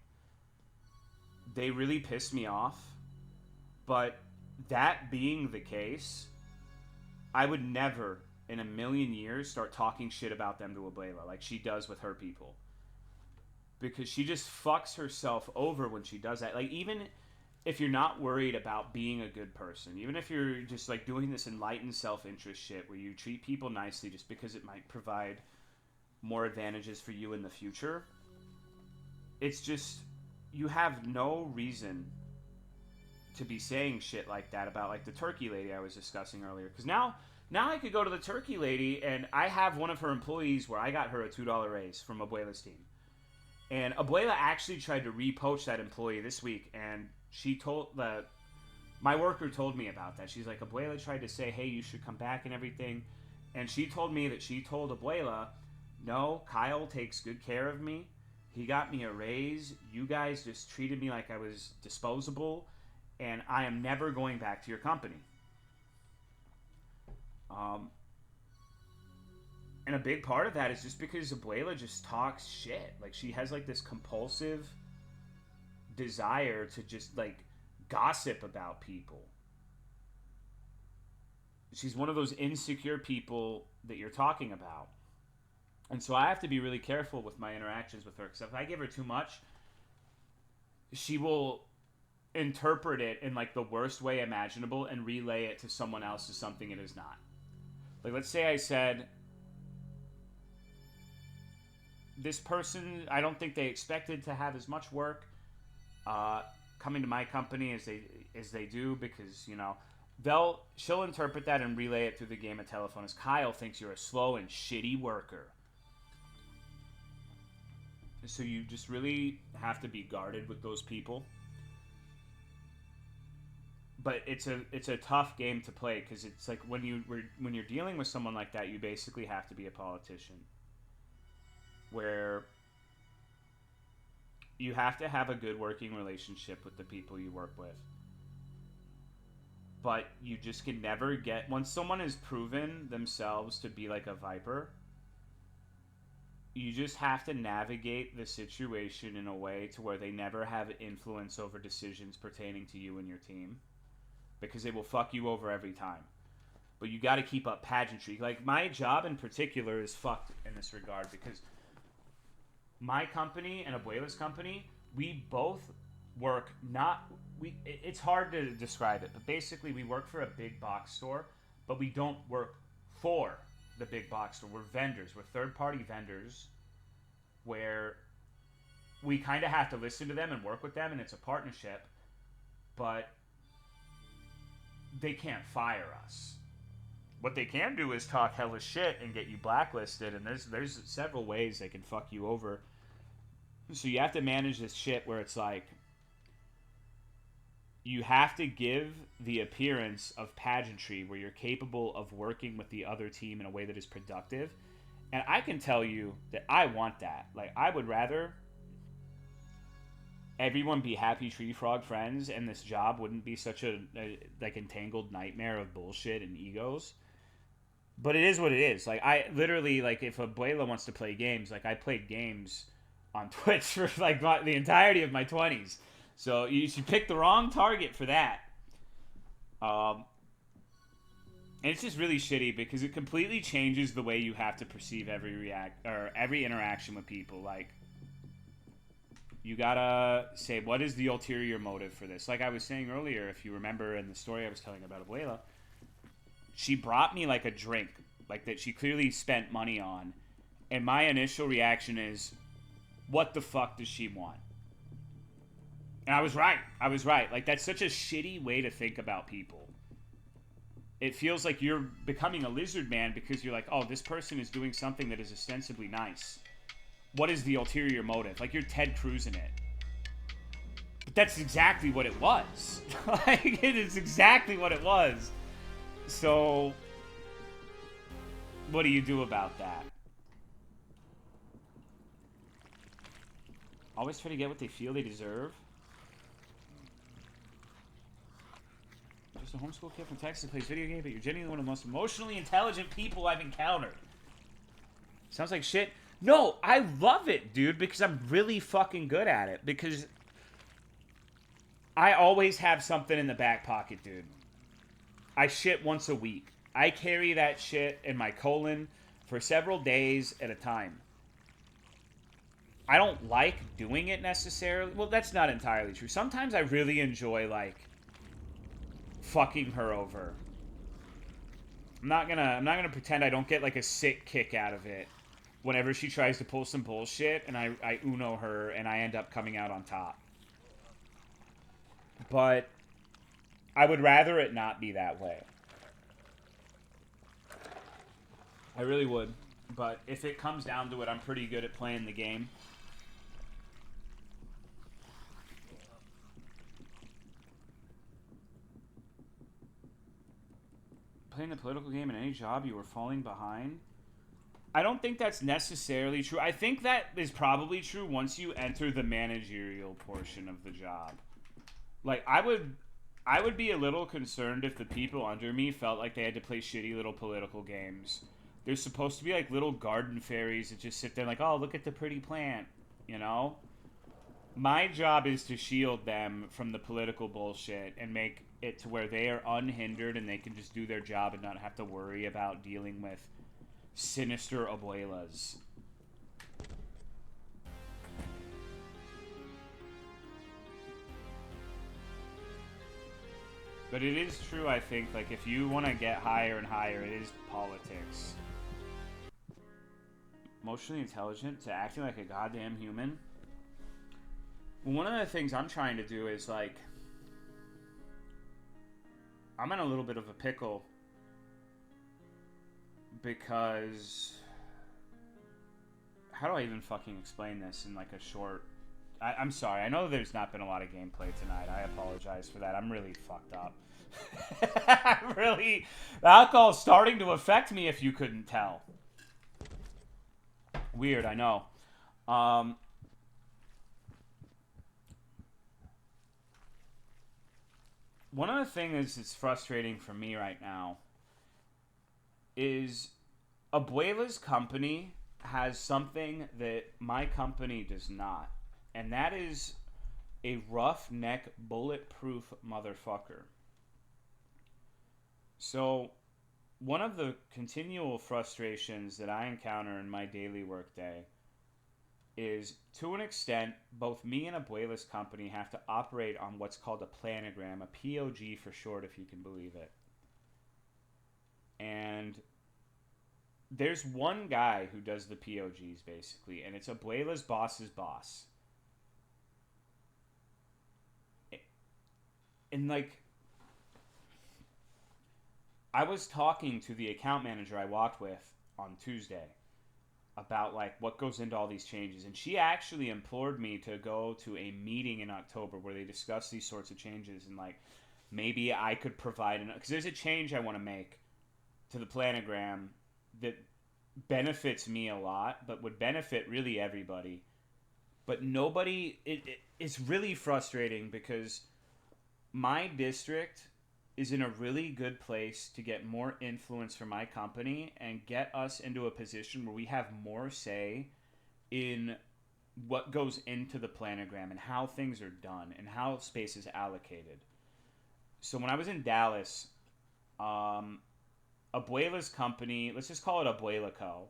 They really pissed me off. But that being the case, I would never in a million years start talking shit about them to Abuela like she does with her people. Because she just fucks herself over when she does that. Like, even... if you're not worried about being a good person, even if you're just like doing this enlightened self-interest shit where you treat people nicely just because it might provide more advantages for you in the future, it's just, you have no reason to be saying shit like that about like the turkey lady I was discussing earlier. Because now I could go to the turkey lady and I have one of her employees where I got her a $2 raise from Abuela's team. And Abuela actually tried to repoach that employee this week, and my worker told me about that. She's like, Abuela tried to say, hey, you should come back and everything. And she told me that she told Abuela, no, Kyle takes good care of me. He got me a raise. You guys just treated me like I was disposable, and I am never going back to your company. And a big part of that is just because Abuela just talks shit. Like, she has like this compulsive desire to just like gossip about people. She's one of those insecure people that you're talking about. And so I have to be really careful with my interactions with her, because if I give her too much, she will interpret it in like the worst way imaginable and relay it to someone else as something it is not. Like, let's say I said, this person, I don't think they expected to have as much work coming to my company as they do, because, you know, she'll interpret that and relay it through the game of telephone as, Kyle thinks you're a slow and shitty worker. So you just really have to be guarded with those people. But it's a tough game to play, because it's like when you're dealing with someone like that, you basically have to be a politician, where you have to have a good working relationship with the people you work with. But you just can never get... Once someone has proven themselves to be like a viper, you just have to navigate the situation in a way to where they never have influence over decisions pertaining to you and your team, because they will fuck you over every time. But you got to keep up pageantry. Like, my job in particular is fucked in this regard, because my company and Abuela's company, we both work not it's hard to describe it, but basically we work for a big box store, but we don't work for the big box store. We're vendors. We're third-party vendors where we kind of have to listen to them and work with them, and it's a partnership, but they can't fire us. What they can do is talk hella shit and get you blacklisted, and there's several ways they can fuck you over. So you have to manage this shit where it's like you have to give the appearance of pageantry where you're capable of working with the other team in a way that is productive. And I can tell you that I want that. Like, I would rather everyone be happy tree frog friends and this job wouldn't be such a like entangled nightmare of bullshit and egos. But it is what it is. Like, I literally, like, if Abuela wants to play games, like, I played games on Twitch for like the entirety of my 20s. So you picked the wrong target for that. And it's just really shitty because it completely changes the way you have to perceive every interaction with people. Like, you gotta say, what is the ulterior motive for this? Like I was saying earlier, if you remember in the story I was telling about Abuela, she brought me like a drink, like that she clearly spent money on, and my initial reaction is, what the fuck does she want? And I was right. Like, that's such a shitty way to think about people. It feels like you're becoming a lizard man because you're like, oh, this person is doing something that is ostensibly nice. What is the ulterior motive? Like, you're Ted Cruz in it. But that's exactly what it was. Like, it is exactly what it was. So, what do you do about that? Always try to get what they feel they deserve. Just a homeschool kid from Texas who plays video games, but you're genuinely one of the most emotionally intelligent people I've encountered. Sounds like shit. No, I love it, dude, because I'm really fucking good at it. Because I always have something in the back pocket, dude. I shit once a week. I carry that shit in my colon for several days at a time. I don't like doing it necessarily. Well, that's not entirely true. Sometimes I really enjoy, like, fucking her over. I'm not gonna pretend I don't get, like, a sick kick out of it whenever she tries to pull some bullshit and I uno her and I end up coming out on top. But I would rather it not be that way. I really would. But if it comes down to it, I'm pretty good at playing the game. Playing the political game in any job, you were falling behind? I don't think that's necessarily true. I think that is probably true once you enter the managerial portion of the job. Like, I would be a little concerned if the people under me felt like they had to play shitty little political games. They're supposed to be like little garden fairies that just sit there like, oh, look at the pretty plant, you know? My job is to shield them from the political bullshit and make it to where they are unhindered and they can just do their job and not have to worry about dealing with sinister abuelas. But it is true, I think, like, if you want to get higher and higher, it is politics. Emotionally intelligent to acting like a goddamn human. Well, one of the things I'm trying to do is, like, I'm in a little bit of a pickle because how do I even fucking explain this in like a short... I'm sorry. I know there's not been a lot of gameplay tonight. I apologize for that. I'm really fucked up. The alcohol's starting to affect me if you couldn't tell. Weird, I know. One of the things that's frustrating for me right now is Abuela's company has something that my company does not. And that is a roughneck, bulletproof motherfucker. So, one of the continual frustrations that I encounter in my daily workday is, to an extent, both me and Abuela's company have to operate on what's called a planogram, a POG for short, if you can believe it. And there's one guy who does the POGs, basically, and it's Abuela's boss's boss. And, like, I was talking to the account manager I walked with on Tuesday about, like, what goes into all these changes. And she actually implored me to go to a meeting in October where they discuss these sorts of changes. And, like, maybe I could provide... Because there's a change I want to make to the planogram that benefits me a lot, but would benefit really everybody. But nobody... It's really frustrating because my district is in a really good place to get more influence for my company and get us into a position where we have more say in what goes into the planogram and how things are done and how space is allocated. So when I was in Dallas, Abuela's company, let's just call it Abuela Co.,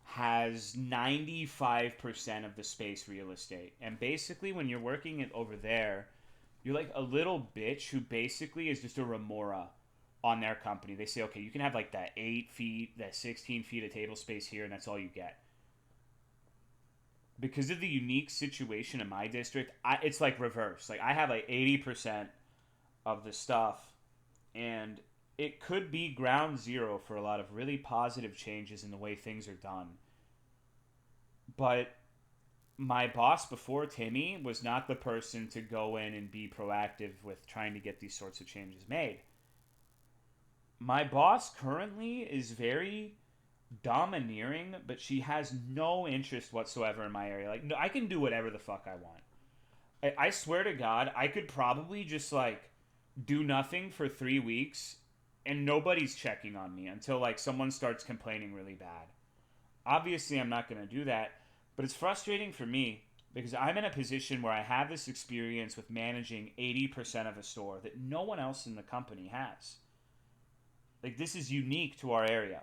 has 95% of the space real estate. And basically when you're working it over there, you're like a little bitch who basically is just a remora on their company. They say, okay, you can have like that 8 feet, that 16 feet of table space here, and that's all you get. Because of the unique situation in my district, it's like reverse. Like I have like 80% of the stuff, and it could be ground zero for a lot of really positive changes in the way things are done. But my boss before, Timmy, was not the person to go in and be proactive with trying to get these sorts of changes made. My boss currently is very domineering, but she has no interest whatsoever in my area. Like, no, I can do whatever the fuck I want. I swear to God, I could probably just, like, do nothing for 3 weeks, and nobody's checking on me until, like, someone starts complaining really bad. Obviously, I'm not going to do that. But it's frustrating for me because I'm in a position where I have this experience with managing 80% of a store that no one else in the company has. Like, this is unique to our area.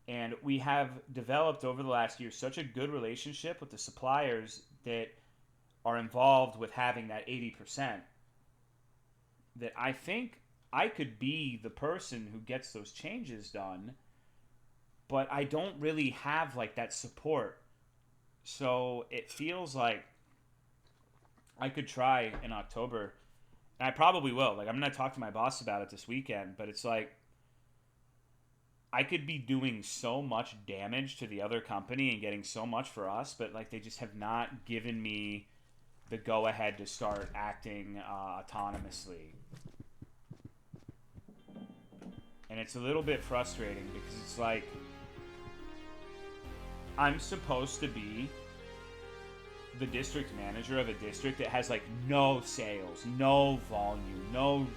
And we have developed over the last year such a good relationship with the suppliers that are involved with having that 80% that I think I could be the person who gets those changes done, but I don't really have, like, that support. So it feels like I could try in October. And I probably will. Like, I'm going to talk to my boss about it this weekend. But it's like, I could be doing so much damage to the other company and getting so much for us. But, like, they just have not given me the go-ahead to start acting autonomously. And it's a little bit frustrating because it's like, I'm supposed to be the district manager of a district that has, like, no sales, no volume,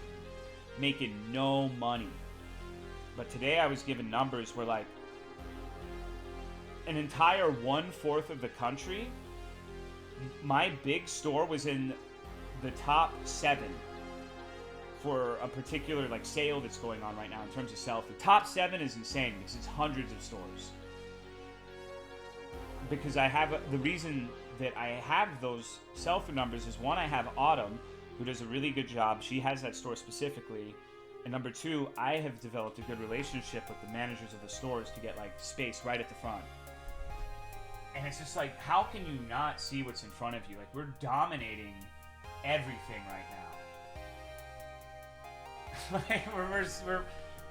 making no money. But today I was given numbers where, like, an entire 1/4 of the country, my big store was in the top 7 for a particular, like, sale that's going on right now in terms of sell-through. Top 7 is insane because it's hundreds of stores. Because the reason that I have those sell-through numbers is, one, I have Autumn, who does a really good job. She has that store specifically. And number 2, I have developed a good relationship with the managers of the stores to get, like, space right at the front. And it's just like, how can you not see what's in front of you? Like, we're dominating everything right now. Like, we're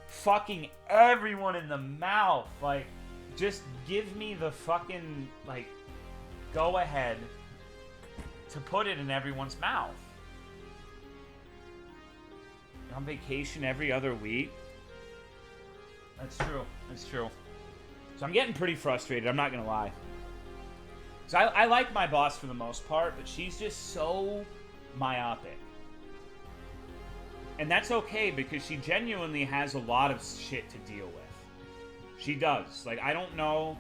fucking everyone in the mouth. Like, just give me the fucking, like, go ahead to put it in everyone's mouth. On vacation every other week. That's true. So I'm getting pretty frustrated, I'm not gonna lie. So I like my boss for the most part, but she's just so myopic. And that's okay because she genuinely has a lot of shit to deal with. She does. Like, I don't know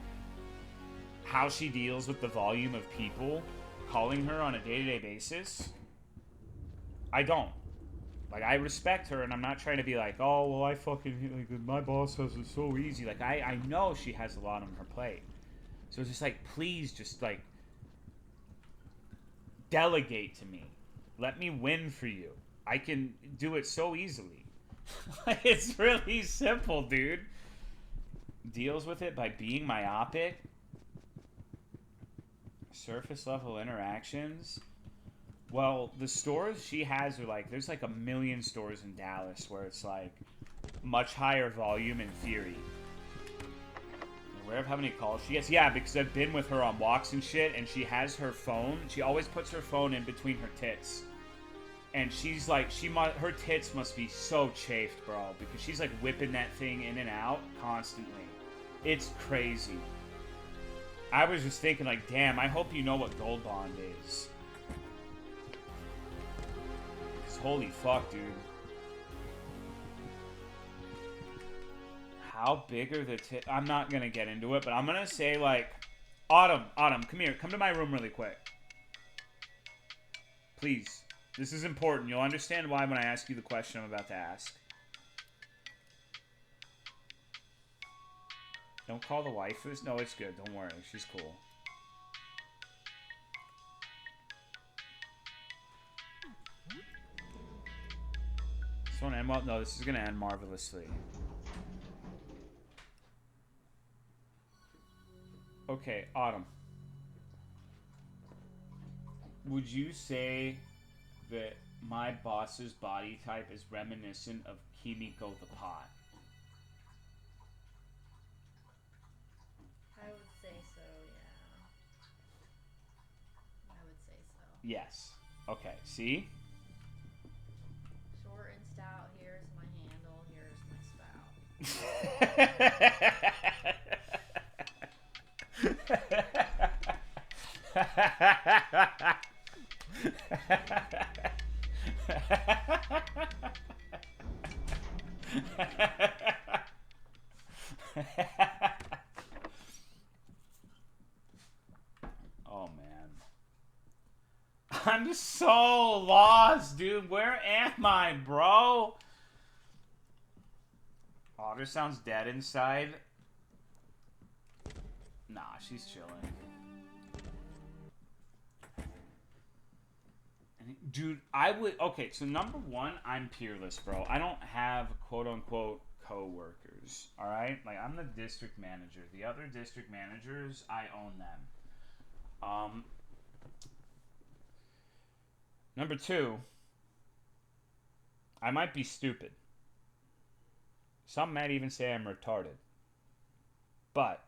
how she deals with the volume of people calling her on a day-to-day basis. I don't. Like, I respect her, and I'm not trying to be like, oh, well, I fucking, like, my boss has it so easy. Like, I know she has a lot on her plate. So it's just like, please just, like, delegate to me. Let me win for you. I can do it so easily. It's really simple, dude. Deals with it by being myopic. Surface level interactions. Well, the stores she has are like, there's like 1 million stores in Dallas where it's like much higher volume in theory. Aware of how many calls she gets? Yeah, because I've been with her on walks and shit, and she has her phone. She always puts her phone in between her tits. And she's like, her tits must be so chafed, bro, because she's like whipping that thing in and out constantly. It's crazy. I was just thinking like, damn, I hope you know what Gold Bond is. Because holy fuck, dude. How big are the tits? I'm not going to get into it, but I'm going to say like, Autumn, come here. Come to my room really quick. Please. This is important. You'll understand why when I ask you the question I'm about to ask. Don't call the waifus. No, it's good. Don't worry. She's cool. This won't end well? No, this is going to end marvelously. Okay, Autumn. Would you say that my boss's body type is reminiscent of Kimiko the Pot? I would say so, yeah. I would say so. Yes. Okay, see? Short and stout, here's my handle, here's Oh, man. I'm so lost, dude. Where am I, bro? Otter sounds dead inside. Nah, she's chilling. Dude, I would... Okay, so number one, I'm peerless, bro. I don't have quote-unquote co-workers, alright? Like, I'm the district manager. The other district managers, I own them. Number two, I might be stupid. Some might even say I'm retarded. But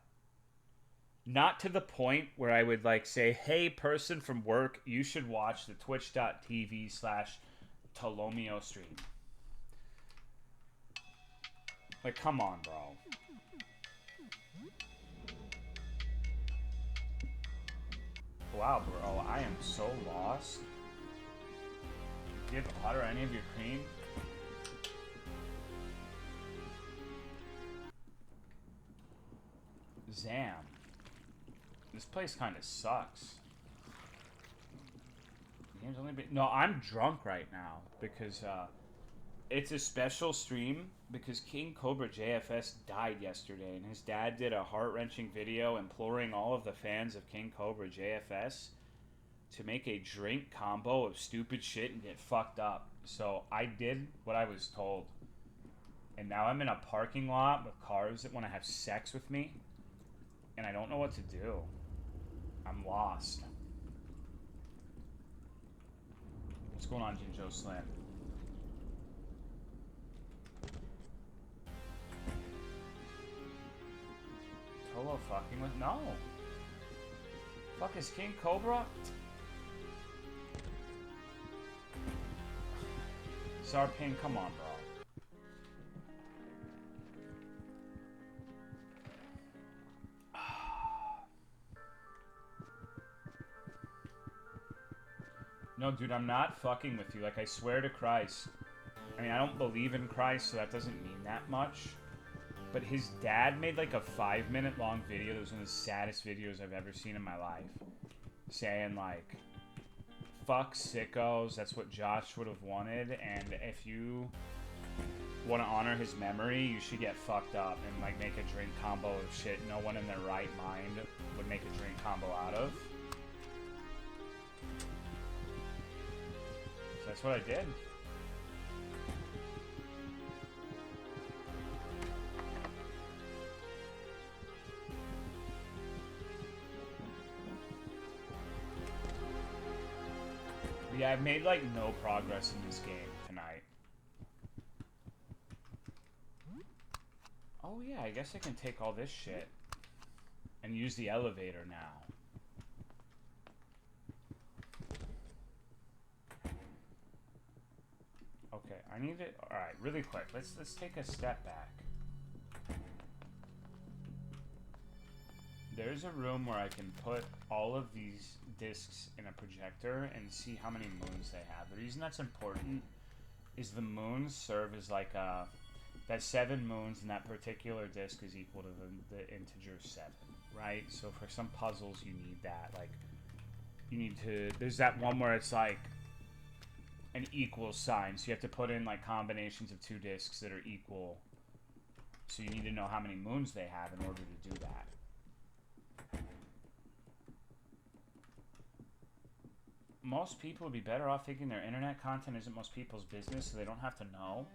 not to the point where I would like say, hey, person from work, you should watch the twitch.tv/Tolomeo stream. Like, come on, bro. Wow, bro, I am so lost. Do you have hot or any of your cream? Zam. This place kind of sucks. The game's only been... No, I'm drunk right now because it's a special stream because King Cobra JFS died yesterday and his dad did a heart-wrenching video imploring all of the fans of King Cobra JFS to make a drink combo of stupid shit and get fucked up. So I did what I was told. And now I'm in a parking lot with cars that want to have sex with me. And I don't know what to do. I'm lost. What's going on, Jinjo Slim? Tolo fucking with... No. Fuck is King Cobra? Sarping, come on, bro. No, dude, I'm not fucking with you. Like, I swear to Christ. I mean, I don't believe in Christ, so that doesn't mean that much. But his dad made, like, a 5-minute long video. That was one of the saddest videos I've ever seen in my life. Saying, like, fuck sickos. That's what Josh would have wanted. And if you want to honor his memory, you should get fucked up and, like, make a drink combo of shit no one in their right mind would make a drink combo out of. That's what I did. Yeah, I've made like no progress in this game tonight. Oh yeah, I guess I can take all this shit and use the elevator now. Okay, I need it. All right, really quick. Let's take a step back. There's a room where I can put all of these discs in a projector and see how many moons they have. The reason that's important is the moons serve as like a... That 7 moons in that particular disc is equal to the integer 7, right? So for some puzzles you need that. Like, you need to... There's that one where it's like an equal sign. So you have to put in like combinations of 2 discs that are equal. So you need to know how many moons they have in order to do that. Most people would be better off thinking their internet content isn't most people's business, so they don't have to know.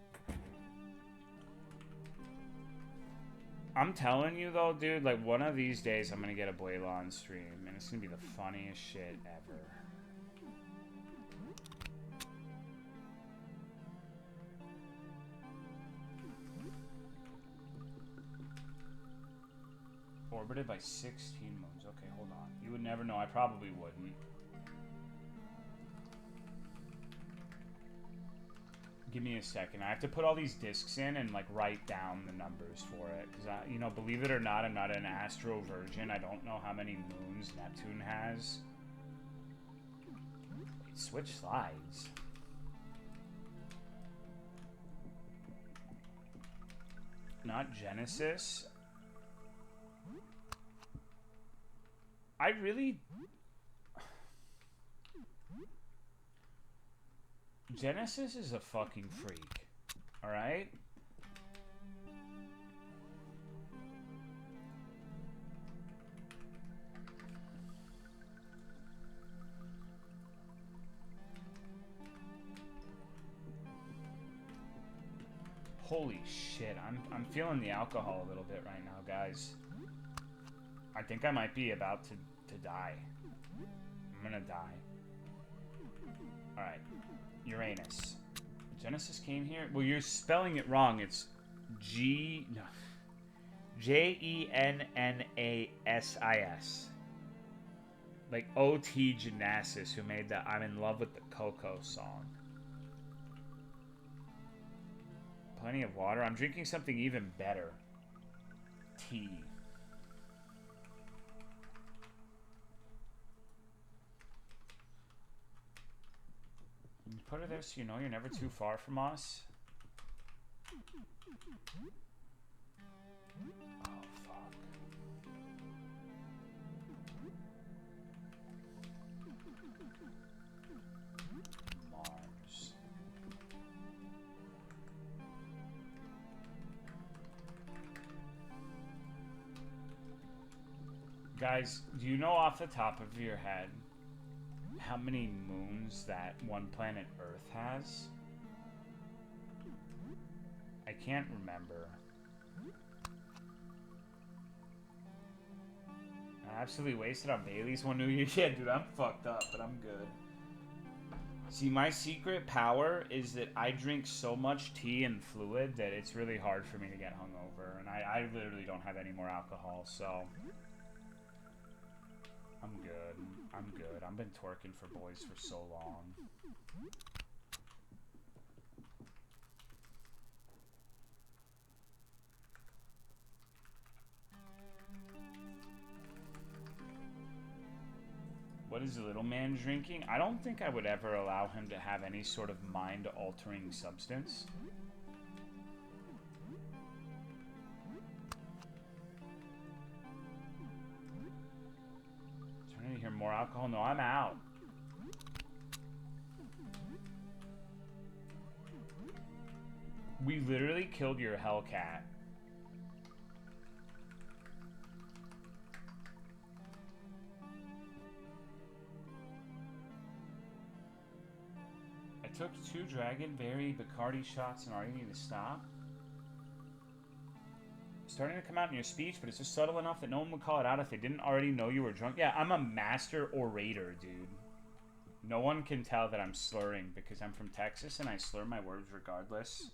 I'm telling you though, dude, like one of these days I'm gonna get a Abuela on stream, and it's gonna be the funniest shit ever. Orbited by 16 moons. Okay, hold on. You would never know. I probably wouldn't. Give me a second. I have to put all these discs in and like write down the numbers for it. Because I, you know, believe it or not, I'm not an astro virgin. I don't know how many moons Neptune has. Wait, switch slides. Not Genesis. I really... Genesis is a fucking freak. Alright? Holy shit, I'm feeling the alcohol a little bit right now, guys. I think I might be about to die. I'm gonna die. Alright. Uranus. Genesis came here? Well, you're spelling it wrong. It's Gennasis. Like O.T. Genesis, who made the I'm in Love with the Coco song. Plenty of water. I'm drinking something even better. Tea. You put her there so you know you're never too far from us. Oh, fuck. Mars. Guys, do you know off the top of your head how many moons that one planet Earth has? I can't remember. I absolutely wasted on Bailey's one New Year. Yeah, dude, I'm fucked up, but I'm good. See, my secret power is that I drink so much tea and fluid that it's really hard for me to get hungover. And I literally don't have any more alcohol, so... I'm good. I'm good. I've been twerking for boys for so long. What is the little man drinking? I don't think I would ever allow him to have any sort of mind-altering substance. Trying to hear more alcohol? No, I'm out. We literally killed your Hellcat. took 2 Dragonberry Bacardi shots and already need to stop. Starting to come out in your speech, but it's just subtle enough that no one would call it out if they didn't already know you were drunk. Yeah, I'm a master orator, dude. No one can tell that I'm slurring because I'm from Texas and I slur my words regardless.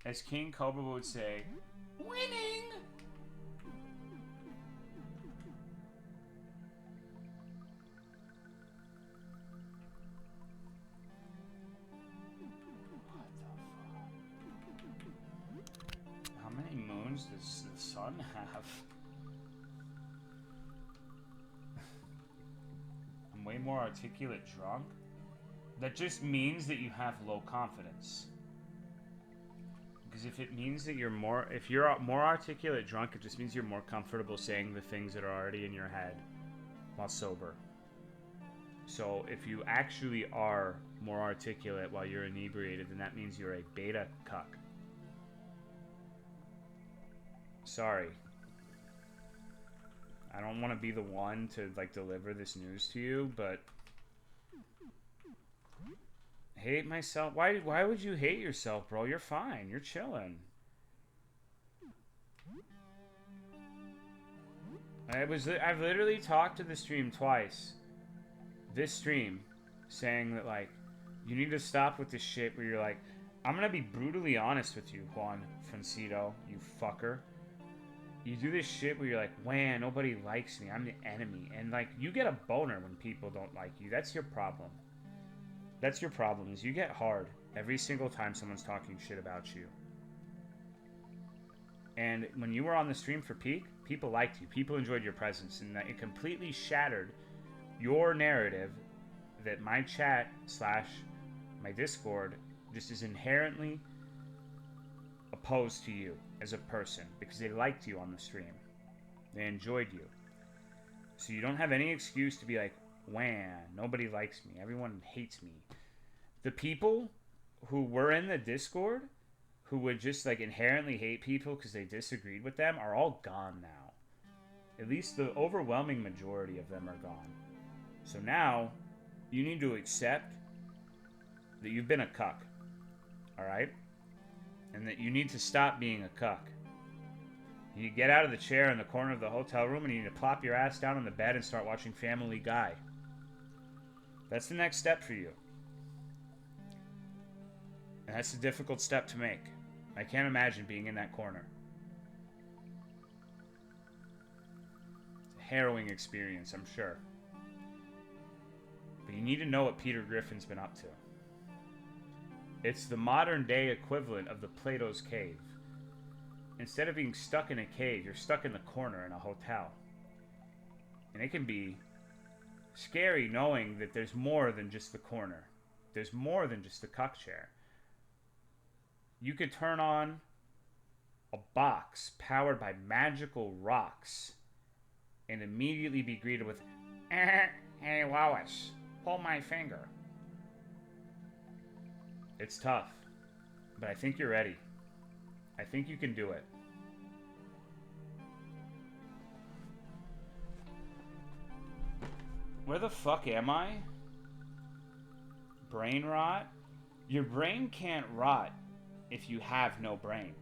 As King Cobra would say, winning! What the fuck? How many moons does the sun have? I'm way more articulate drunk? That just means that you have low confidence. Because if it means that if you're more articulate drunk, it just means you're more comfortable saying the things that are already in your head while sober. So if you actually are more articulate while you're inebriated, then that means you're a beta cuck. Sorry. I don't want to be the one to like deliver this news to you, but hate myself. Why would you hate yourself, bro? You're fine. You're chilling. I've literally talked to the stream twice. This stream saying that like you need to stop with this shit where you're like, I'm gonna be brutally honest with you, Juan Francito, you fucker. You do this shit where you're like, man, nobody likes me. I'm the enemy. And like you get a boner when people don't like you. That's your problem. That's your problem, is you get hard every single time someone's talking shit about you. And when you were on the stream for Peak, people liked you. People enjoyed your presence. And that it completely shattered your narrative that my chat / my Discord just is inherently opposed to you as a person. Because they liked you on the stream. They enjoyed you. So you don't have any excuse to be like, wah, nobody likes me. Everyone hates me. The people who were in the Discord, who would just like inherently hate people because they disagreed with them, are all gone now. At least the overwhelming majority of them are gone. So now, you need to accept that you've been a cuck. Alright? And that you need to stop being a cuck. You need to get out of the chair in the corner of the hotel room and you need to plop your ass down on the bed and start watching Family Guy. That's the next step for you. And that's a difficult step to make. I can't imagine being in that corner. It's a harrowing experience, I'm sure. But you need to know what Peter Griffin's been up to. It's the modern day equivalent of the Plato's Cave. Instead of being stuck in a cave, you're stuck in the corner in a hotel. And it can be scary knowing that there's more than just the corner. There's more than just the cuck chair. You could turn on a box powered by magical rocks and immediately be greeted with, hey Wallace, pull my finger. It's tough, but I think you're ready. I think you can do it. Where the fuck am I? Brain rot? Your brain can't rot if you have no brain.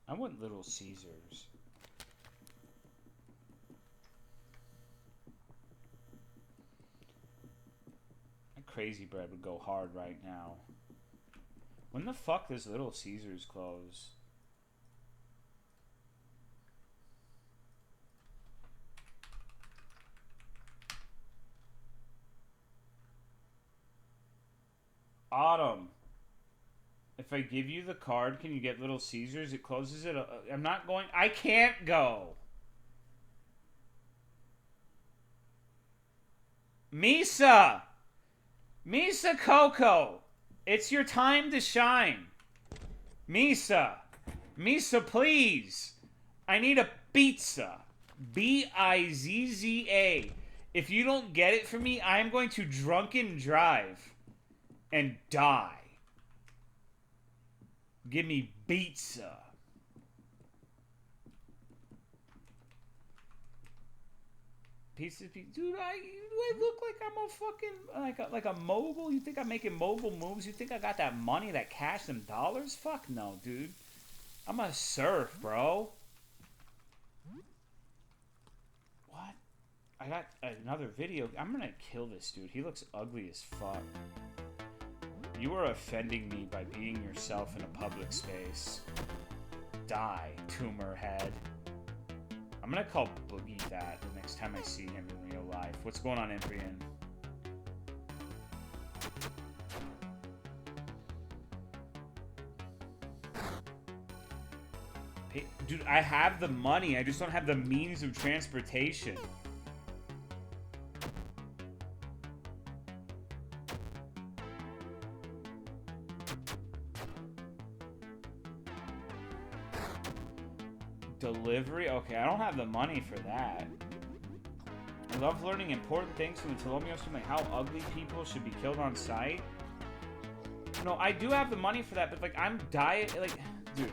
I want Little Caesars. That Crazy Bread would go hard right now. When the fuck does Little Caesars close? Autumn. If I give you the card, can you get Little Caesars? It closes it. I'm not going. I can't go. Misa! Misa Coco, it's your time to shine. Misa, please. I need a pizza. Bizza. If you don't get it for me, I am going to drunken drive and die. Give me pizza. Pizza, dude. Do I look like I'm a fucking like a mogul? You think I'm making mogul moves? You think I got that money, that cash, them dollars? Fuck no, dude. I'm a serf, bro. What? I got another video. I'm gonna kill this dude. He looks ugly as fuck. You are offending me by being yourself in a public space. Die, tumor head. I'm gonna call Boogie that the next time I see him in real life. What's going on, Embrian? Dude, I have the money. I just don't have the means of transportation. Delivery? Okay, I don't have the money for that. I love learning important things from the Tolomeo stream, like how ugly people should be killed on sight. No, I do have the money for that, but like I'm dude.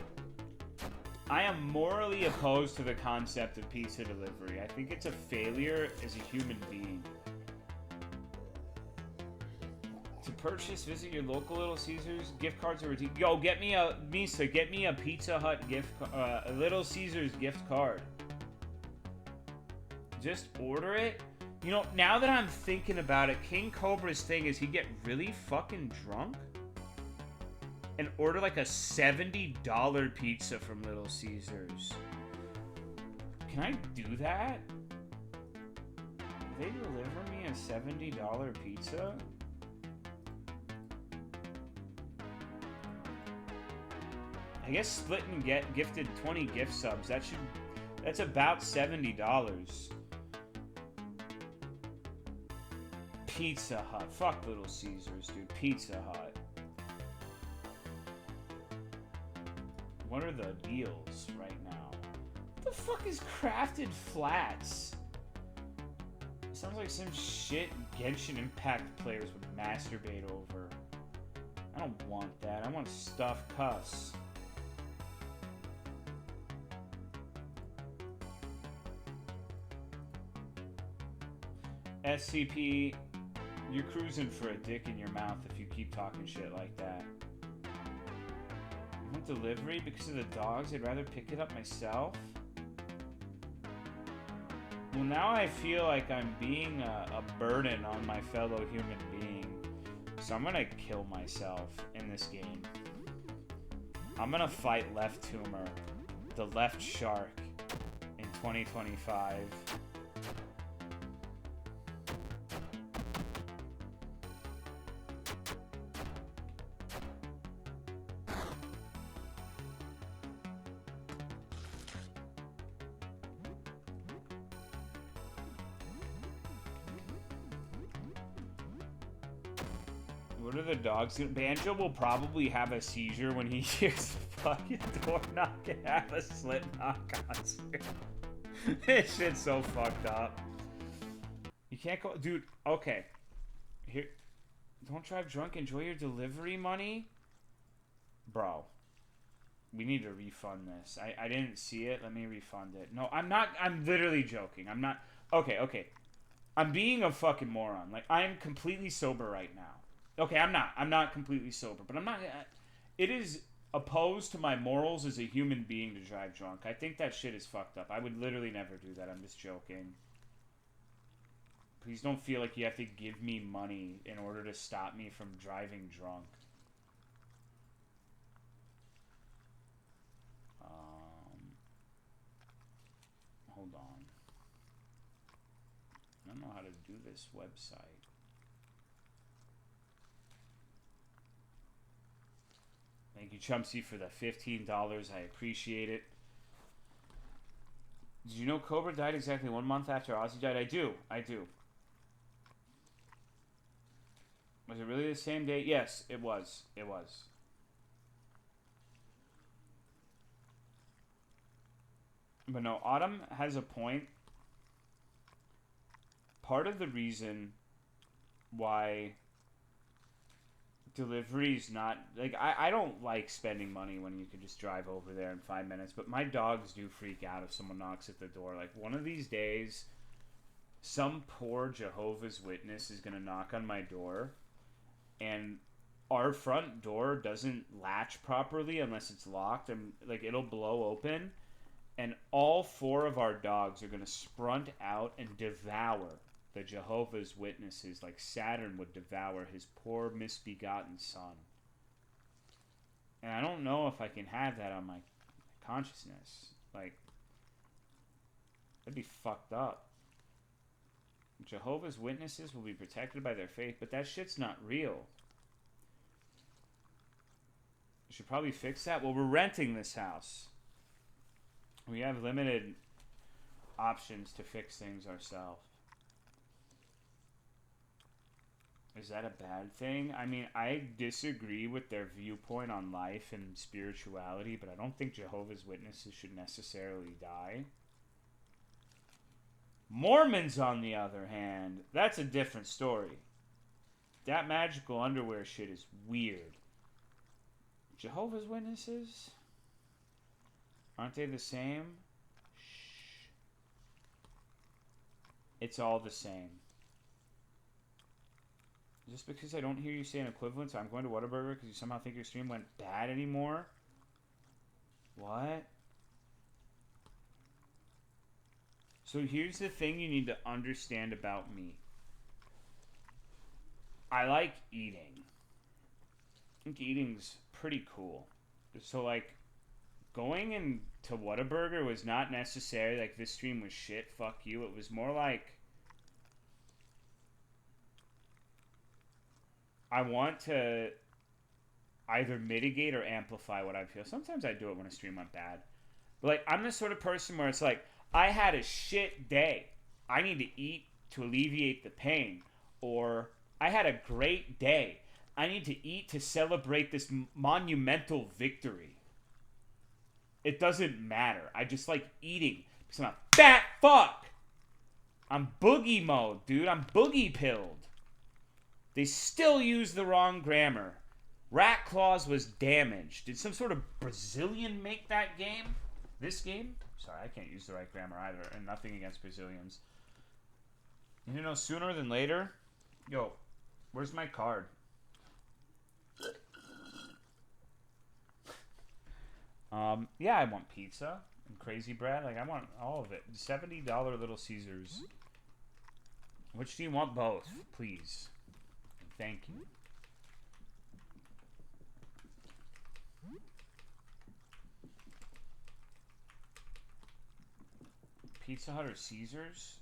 I am morally opposed to the concept of pizza delivery. I think it's a failure as a human being. To purchase, visit your local Little Caesars. Gift cards are redeemed. Yo, get me a Misa. Get me a Pizza Hut gift, a Little Caesars gift card. Just order it. You know, now that I'm thinking about it, King Cobra's thing is he get really fucking drunk and order like a $70 pizza from Little Caesars. Can I do that? They deliver me a $70 pizza? I guess split and get gifted 20 gift subs. That's about $70. Pizza Hut. Fuck Little Caesars, dude. Pizza Hut. What are the deals right now? What the fuck is Crafted Flats? Sounds like some shit Genshin Impact players would masturbate over. I don't want that. I want stuffed cuss. SCP, you're cruising for a dick in your mouth if you keep talking shit like that. I want delivery because of the dogs. I'd rather pick it up myself. Well, now I feel like I'm being a burden on my fellow human being. So I'm gonna kill myself in this game. I'm gonna fight Left Tumor, the left shark, in 2025. What are the dogs? Banjo will probably have a seizure when he hears the fucking door knock and have a Slipknot concert. This shit's so fucked up. You can't go... Dude, okay. Here... Don't drive drunk. Enjoy your delivery money. Bro. We need to refund this. I didn't see it. Let me refund it. No, I'm not... I'm literally joking. I'm not... Okay. I'm being a fucking moron. Like, I am completely sober right now. Okay, I'm not. I'm not completely sober, but I'm not... It is opposed to my morals as a human being to drive drunk. I think that shit is fucked up. I would literally never do that. I'm just joking. Please don't feel like you have to give me money in order to stop me from driving drunk. Hold on. I don't know how to do this website. Thank you, Chumpsy, for the $15. I appreciate it. Did you know Cobra died exactly 1 month after Ozzy died? I do. Was it really the same day? Yes, it was. It was. But no, Autumn has a point. Part of the reason why delivery's not... Like, I don't like spending money when you can just drive over there in 5 minutes. But my dogs do freak out if someone knocks at the door. Like, one of these days, some poor Jehovah's Witness is going to knock on my door. And our front door doesn't latch properly unless it's locked. And, like, it'll blow open. And all 4 of our dogs are going to sprint out and devour the Jehovah's Witnesses like Saturn would devour his poor misbegotten son. And I don't know if I can have that on my consciousness. Like, that'd be fucked up. Jehovah's Witnesses will be protected by their faith, but that shit's not real. We should probably fix that. Well, we're renting this house. We have limited options to fix things ourselves. Is that a bad thing? I mean, I disagree with their viewpoint on life and spirituality, but I don't think Jehovah's Witnesses should necessarily die. Mormons, on the other hand, that's a different story. That magical underwear shit is weird. Jehovah's Witnesses? Aren't they the same? Shh. It's all the same. Just because I don't hear you say an equivalent, so I'm going to Whataburger because you somehow think your stream went bad anymore? What? So here's the thing you need to understand about me. I like eating. I think eating's pretty cool. So, like, going into Whataburger was not necessarily like this stream was shit, fuck you. It was more like I want to either mitigate or amplify what I feel. Sometimes I do it when a stream went bad. But, like, I'm the sort of person where it's like, I had a shit day. I need to eat to alleviate the pain. Or, I had a great day. I need to eat to celebrate this monumental victory. It doesn't matter. I just like eating because I'm a fat fuck. I'm boogie mode, dude. I'm boogie pilled. They still use the wrong grammar. Rat Claws was damaged. Did some sort of Brazilian make that game? This game? Sorry, I can't use the right grammar either. And nothing against Brazilians. You know, sooner than later. Yo, where's my card? Yeah, I want pizza and crazy bread. Like, I want all of it. $70 Little Caesars. Which do you want? Both, please. Thank you. Pizza Hut or Caesars?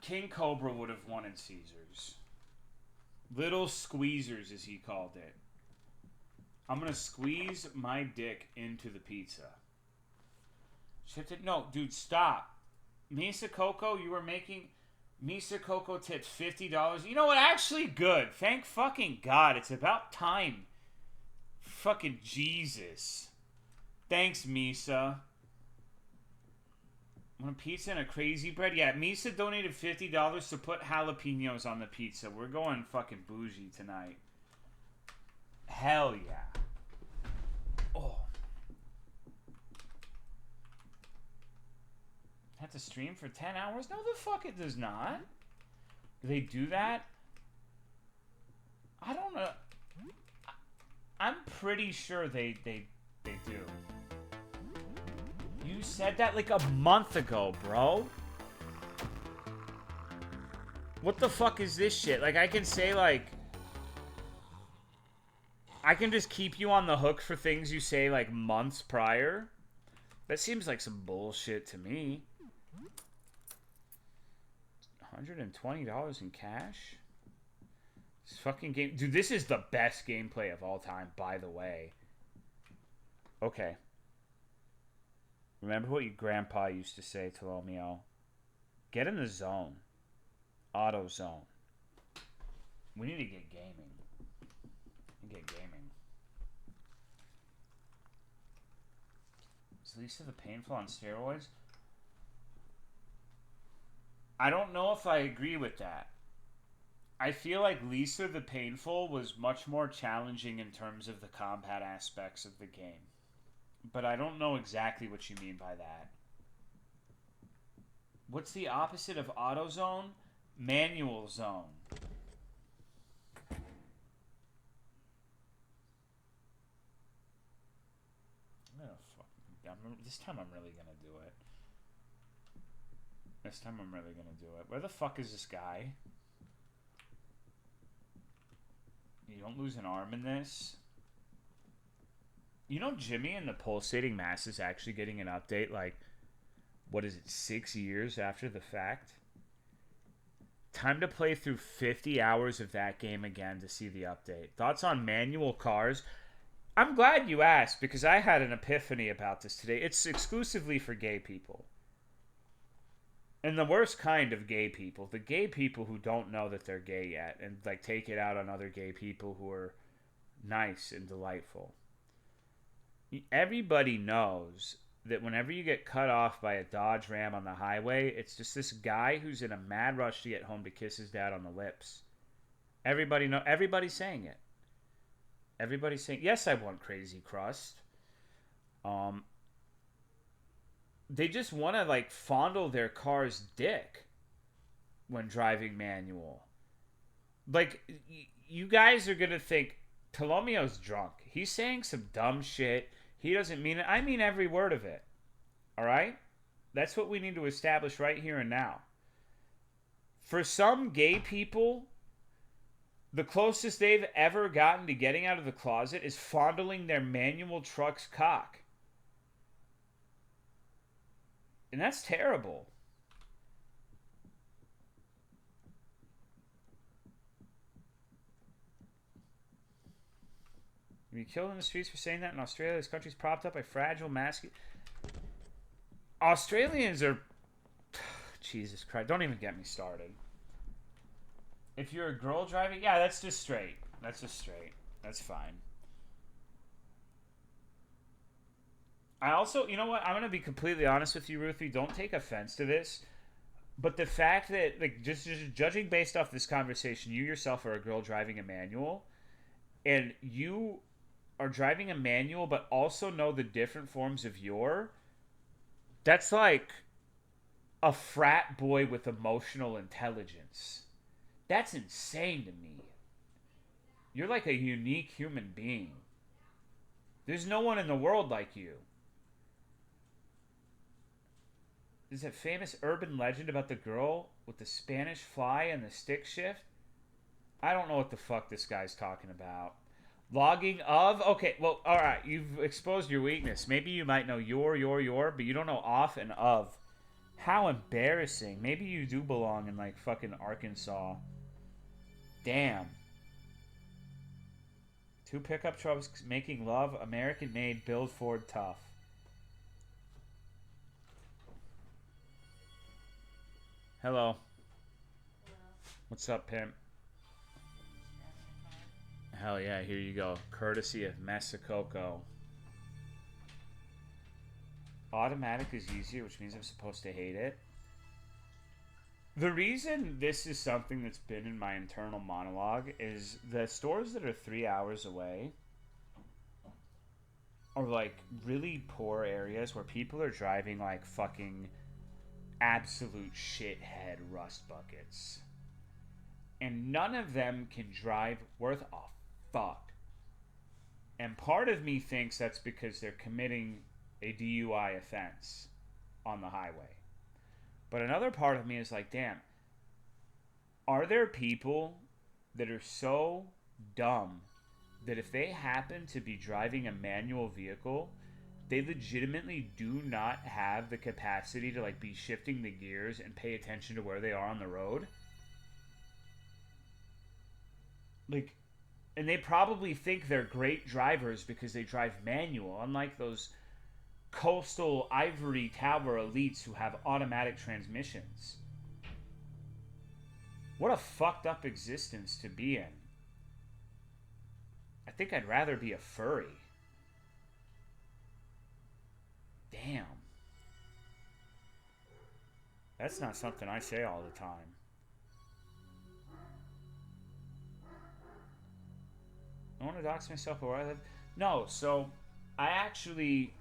King Cobra would have won in Caesars. Little Squeezers, as he called it. I'm going to squeeze my dick into the pizza. Shipped it? No, dude, stop. Misa Coco, you were making... Misa Coco tipped $50. You know what? Actually, good. Thank fucking God. It's about time. Fucking Jesus. Thanks, Misa. Want a pizza and a crazy bread? Yeah, Misa donated $50 to put jalapenos on the pizza. We're going fucking bougie tonight. Hell yeah. Oh. Have to stream for 10 hours? No, the fuck it does not. Do they do that? I don't know. I'm pretty sure they do. You said that like a month ago, bro. What the fuck is this shit? Like, I can say, like... I can just keep you on the hook for things you say, like, months prior? That seems like some bullshit to me. $120 in cash? This fucking game... Dude, this is the best gameplay of all time, by the way. Okay. Remember what your grandpa used to say, Tolomeo. Get in the zone. Auto zone. We need to get gaming. Get gaming. Is Lisa the Painful on steroids? I don't know if I agree with that. I feel like Lisa the Painful was much more challenging in terms of the combat aspects of the game. But I don't know exactly what you mean by that. What's the opposite of auto zone? Manual zone. This time I'm really gonna do it. Where the fuck is this guy? You don't lose an arm in this. You know Jimmy and the Pulsating Mass is actually getting an update, like, what is it, 6 years after the fact? Time to play through 50 hours of that game again to see the update. Thoughts on manual cars? I'm glad you asked, because I had an epiphany about this today. It's exclusively for gay people. And the worst kind of gay people. The gay people who don't know that they're gay yet and like take it out on other gay people who are nice and delightful. Everybody knows that whenever you get cut off by a Dodge Ram on the highway, it's just this guy who's in a mad rush to get home to kiss his dad on the lips. Everybody's saying it. Everybody's saying, yes, I want Crazy Crust. They just want to, like, fondle their car's dick when driving manual. Like, you guys are going to think, Tolomeo's drunk. He's saying some dumb shit. He doesn't mean it. I mean every word of it. All right? That's what we need to establish right here and now. For some gay people, the closest they've ever gotten to getting out of the closet is fondling their manual truck's cock. And that's terrible. You'll be killed in the streets for saying that in Australia. This country's propped up by fragile masculine. Australians are... Jesus Christ. Don't even get me started. If you're a girl driving... Yeah, that's just straight. That's fine. I also... You know what? I'm going to be completely honest with you, Ruthie. Don't take offense to this. But the fact that... like, just judging based off this conversation, you yourself are a girl driving a manual. And you are driving a manual, but also know the different forms of your... That's like a frat boy with emotional intelligence. That's insane to me. You're like a unique human being. There's no one in the world like you. There's that famous urban legend about the girl with the Spanish fly and the stick shift. I don't know what the fuck this guy's talking about. Logging of? Okay, well, alright, you've exposed your weakness. Maybe you might know your, but you don't know off and of. How embarrassing. Maybe you do belong in, like, fucking Arkansas. Damn. 2 pickup trucks making love, American-made, build Ford tough. Hello. What's up, pimp? Hell yeah, here you go. Courtesy of Mexicoco. Automatic is easier, which means I'm supposed to hate it. The reason this is something that's been in my internal monologue is the stores that are 3 hours away are like really poor areas where people are driving like fucking absolute shithead rust buckets. And none of them can drive worth a fuck. And part of me thinks that's because they're committing a DUI offense on the highway. But another part of me is like, damn, are there people that are so dumb that if they happen to be driving a manual vehicle, they legitimately do not have the capacity to like be shifting the gears and pay attention to where they are on the road? Like, and they probably think they're great drivers because they drive manual, unlike those coastal ivory tower elites who have automatic transmissions. What a fucked up existence to be in. I think I'd rather be a furry. Damn. That's not something I say all the time. I want to dox myself where I live. No, so I actually,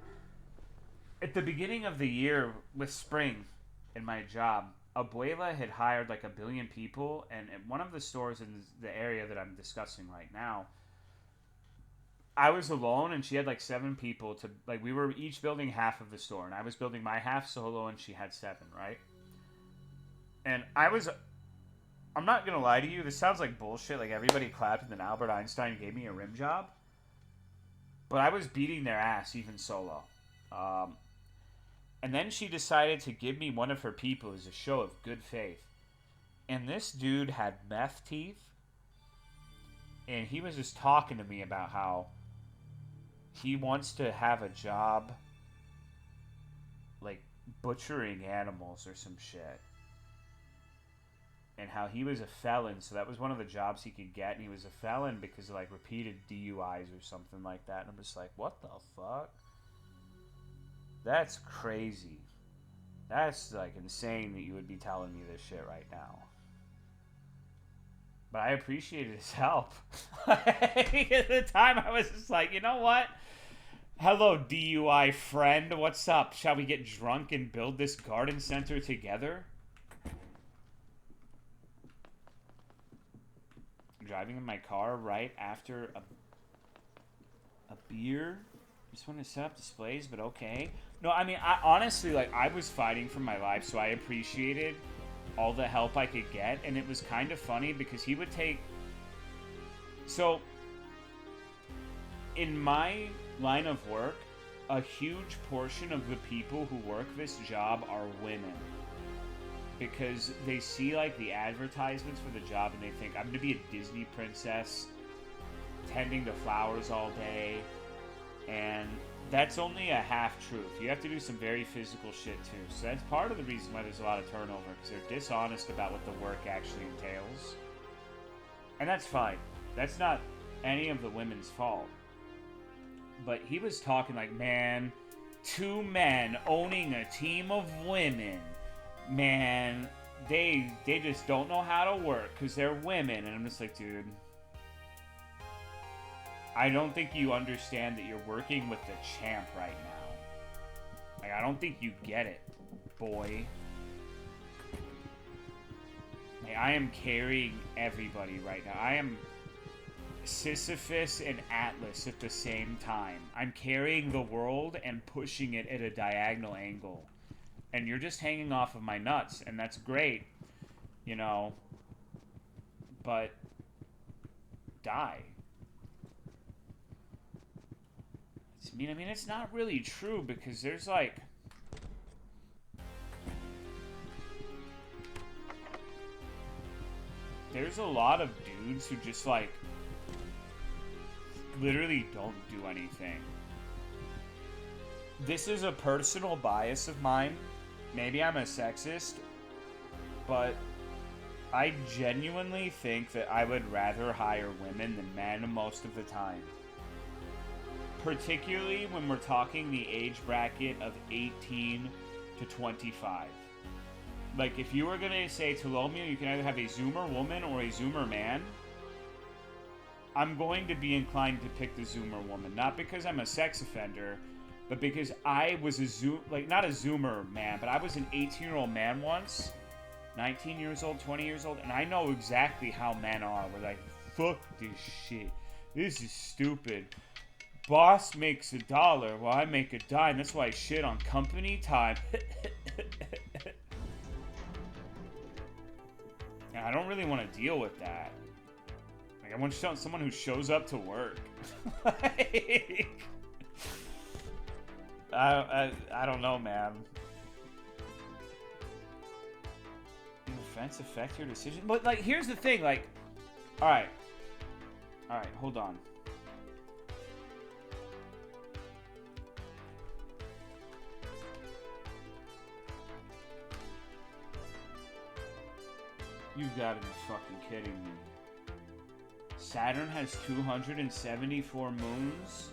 at the beginning of the year with spring in my job, Abuela had hired like 1 billion people, and at one of the stores in the area that I'm discussing right now, I was alone, and she had like 7 people to, like, we were each building half of the store, and I was building my half solo, and she had 7, right? And I'm not gonna lie to you, this sounds like bullshit, like everybody clapped and then Albert Einstein gave me a rim job, but I was beating their ass even solo. And then she decided to give me one of her people as a show of good faith. And this dude had meth teeth. And he was just talking to me about how he wants to have a job like butchering animals or some shit. And how he was a felon, so that was one of the jobs he could get. And he was a felon because of like repeated DUIs or something like that. And I'm just like, what the fuck? That's crazy. That's like insane that you would be telling me this shit right now. But I appreciated his help. At the time, I was just like, you know what? Hello, DUI friend. What's up? Shall we get drunk and build this garden center together? I'm driving in my car right after a beer. Just want to set up displays, but okay. No, I mean, I honestly, like, I was fighting for my life, so I appreciated all the help I could get, and it was kind of funny because he would take... So, in my line of work, a huge portion of the people who work this job are women. Because they see, like, the advertisements for the job, and they think, I'm going to be a Disney princess, tending to flowers all day, and that's only a half-truth. You have to do some very physical shit, too. So that's part of the reason why there's a lot of turnover, because they're dishonest about what the work actually entails. And that's fine. That's not any of the women's fault. But he was talking like, man, 2 men owning a team of women. Man, they just don't know how to work because they're women. And I'm just like, dude, I don't think you understand that you're working with the champ right now. Like, I don't think you get it, boy. Like, I am carrying everybody right now. I am Sisyphus and Atlas at the same time. I'm carrying the world and pushing it at a diagonal angle. And you're just hanging off of my nuts, and that's great, you know, but die. I mean, it's not really true because there's like... There's a lot of dudes who just like literally don't do anything. This is a personal bias of mine. Maybe I'm a sexist, but I genuinely think that I would rather hire women than men most of the time. Particularly when we're talking the age bracket of 18 to 25. Like, if you were going to say, Tolomeo, you can either have a Zoomer woman or a Zoomer man, I'm going to be inclined to pick the Zoomer woman. Not because I'm a sex offender, but because I was not a Zoomer man, but I was an 18-year-old man once, 19 years old, 20 years old, and I know exactly how men are. We're like, fuck this shit. This is stupid. Boss makes $1, while I make a dime. That's why I shit on company time. And I don't really want to deal with that. Like, I want someone who shows up to work. Like, I don't know, man. Does offense affect your decision? But, like, here's the thing. Like, alright, hold on. You've got to be fucking kidding me. Saturn has 274 moons?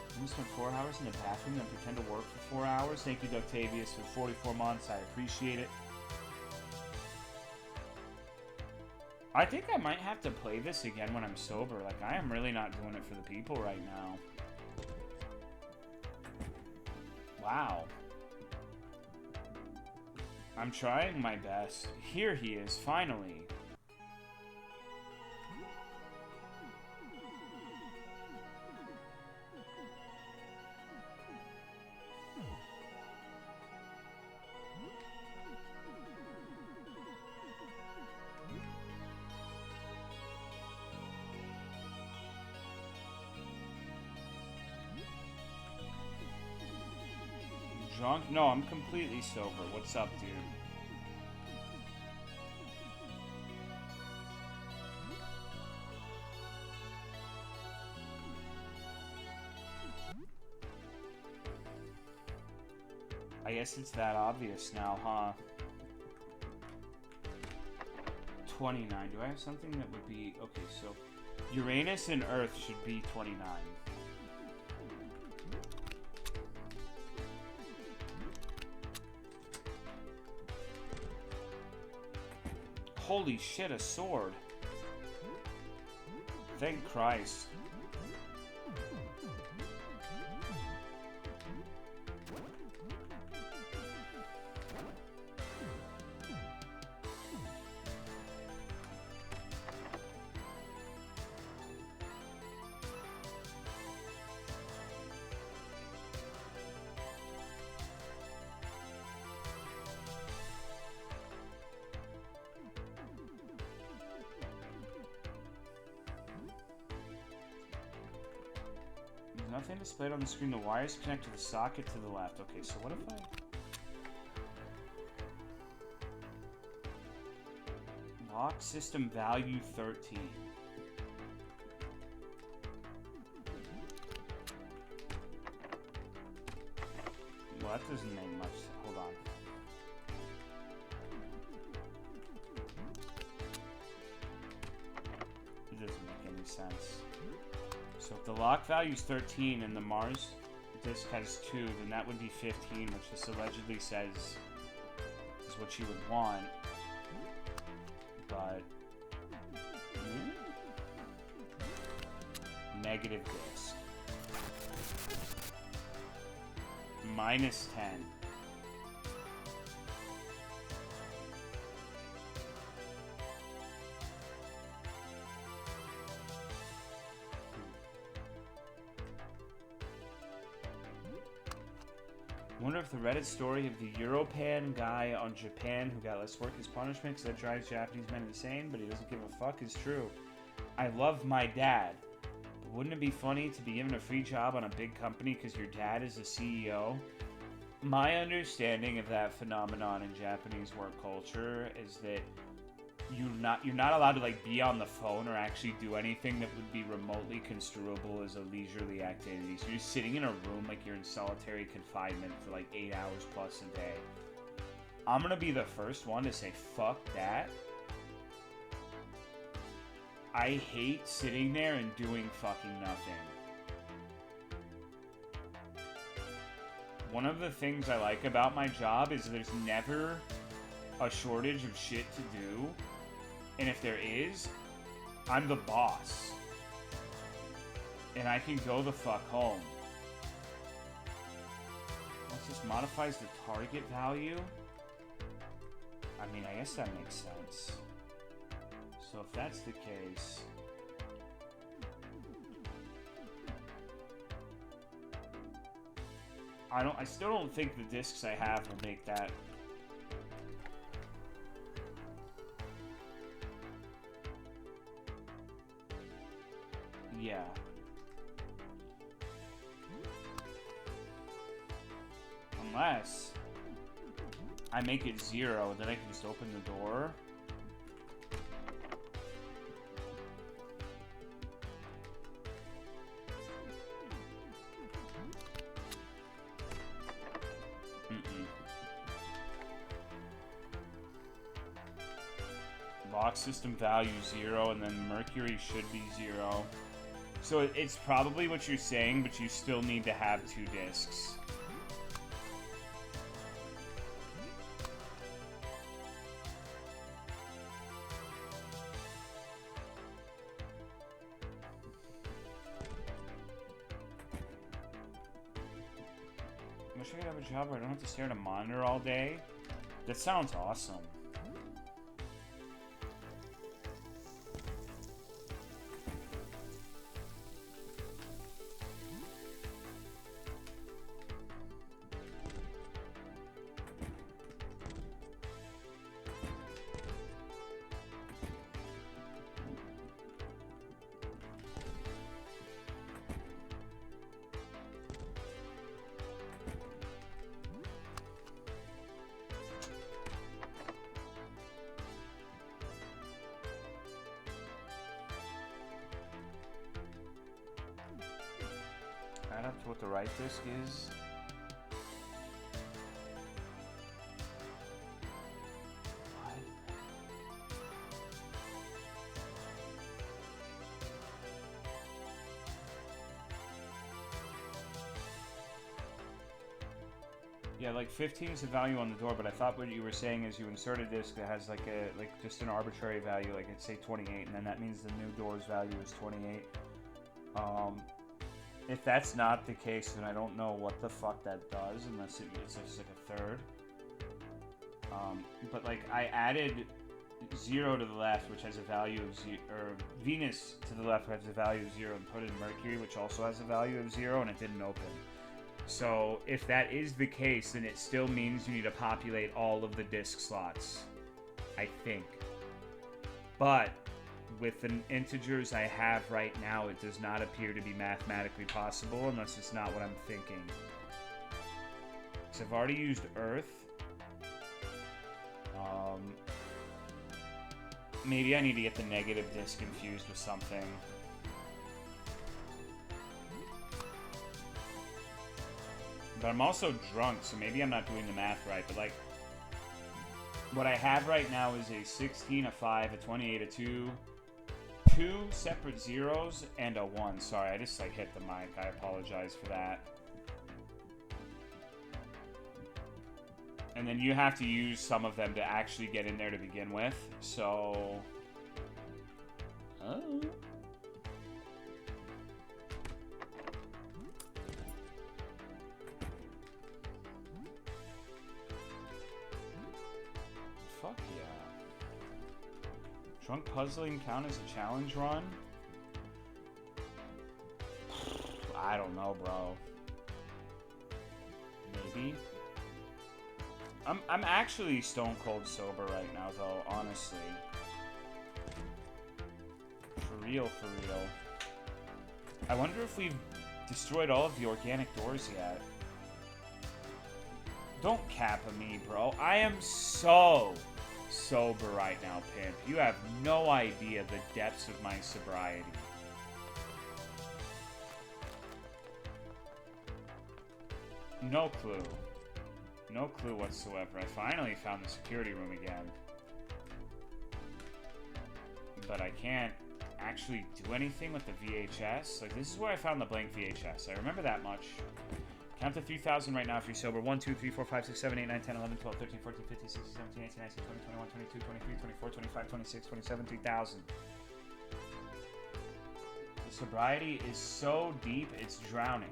I'm gonna spend 4 hours in the bathroom and pretend to work for 4 hours. Thank you, Octavius, for 44 months. I appreciate it. I think I might have to play this again when I'm sober. Like, I am really not doing it for the people right now. Wow. I'm trying my best. Here he is, finally. Drunk? No, I'm completely sober. What's up, dude? I guess it's that obvious now, huh? 29. Do I have something that would be... Okay, so... Uranus and Earth should be 29. Holy shit, a sword. Thank Christ. Nothing displayed on the screen. The wires connect to the socket to the left. Okay, so what if I... Lock system value 13. Well, that doesn't make much... Hold on. It doesn't make any sense. So if the lock value is 13 and the Mars disk has 2, then that would be 15, which this allegedly says is what you would want. But... Negative disk. Minus 10. Wonder if the Reddit story of the Europan guy on Japan who got less work as punishment because that drives Japanese men insane, but he doesn't give a fuck is true. I love my dad, but wouldn't it be funny to be given a free job on a big company because your dad is the CEO? My understanding of that phenomenon in Japanese work culture is that you're not allowed to like be on the phone or actually do anything that would be remotely construable as a leisurely activity. So you're just sitting in a room like you're in solitary confinement for like 8 hours plus a day. I'm gonna be the first one to say fuck that. I hate sitting there and doing fucking nothing. One of the things I like about my job is there's never a shortage of shit to do. And if there is, I'm the boss. And I can go the fuck home. Once this modifies the target value, I mean, I guess that makes sense. So if that's the case... I still don't think the discs I have will make that. Yeah. Unless I make it 0, then I can just open the door. Lock system value 0, and then mercury should be 0. So it's probably what you're saying, but you still need to have 2 discs. I wish I could have a job where I don't have to stare at a monitor all day. That sounds awesome. Add up to what the right disc is. What? Yeah, like 15 is the value on the door, but I thought what you were saying is you insert a disc that has like just an arbitrary value, like it's say 28, and then that means the new door's value is 28. If that's not the case, then I don't know what the fuck that does, unless it's just like a third. But like I added 0 to the left, which has a value of 0, or Venus to the left, which has a value of 0, and put in Mercury, which also has a value of 0, and it didn't open. So if that is the case, then it still means you need to populate all of the disk slots, I think. But with the integers I have right now, it does not appear to be mathematically possible unless it's not what I'm thinking. So I've already used Earth. Maybe I need to get the negative disk infused with something. But I'm also drunk, so maybe I'm not doing the math right, but like, what I have right now is a 16, a 5, a 28, a 2, 2 separate zeros, and a 1. Sorry, I just like hit the mic. I apologize for that. And then you have to use some of them to actually get in there to begin with, so... Oh. Fuck yeah. Drunk puzzling count as a challenge run? I don't know, bro. Maybe. I'm actually stone cold sober right now, though, honestly. For real, for real. I wonder if we've destroyed all of the organic doors yet. Don't cap at me, bro. I am so sober right now, pimp. You have no idea the depths of my sobriety. No clue. No clue whatsoever. I finally found the security room again. But I can't actually do anything with the VHS. Like, this is where I found the blank VHS. I remember that much. Count to 3,000 right now if you're sober. 1, 2, 3, 4, 5, 6, 7, 8, 9, 10, 11, 12, 13, 14, 15, 16, 17, 18, 19, 20, 21, 22, 23, 24, 25, 26, 27, 3,000. The sobriety is so deep, it's drowning.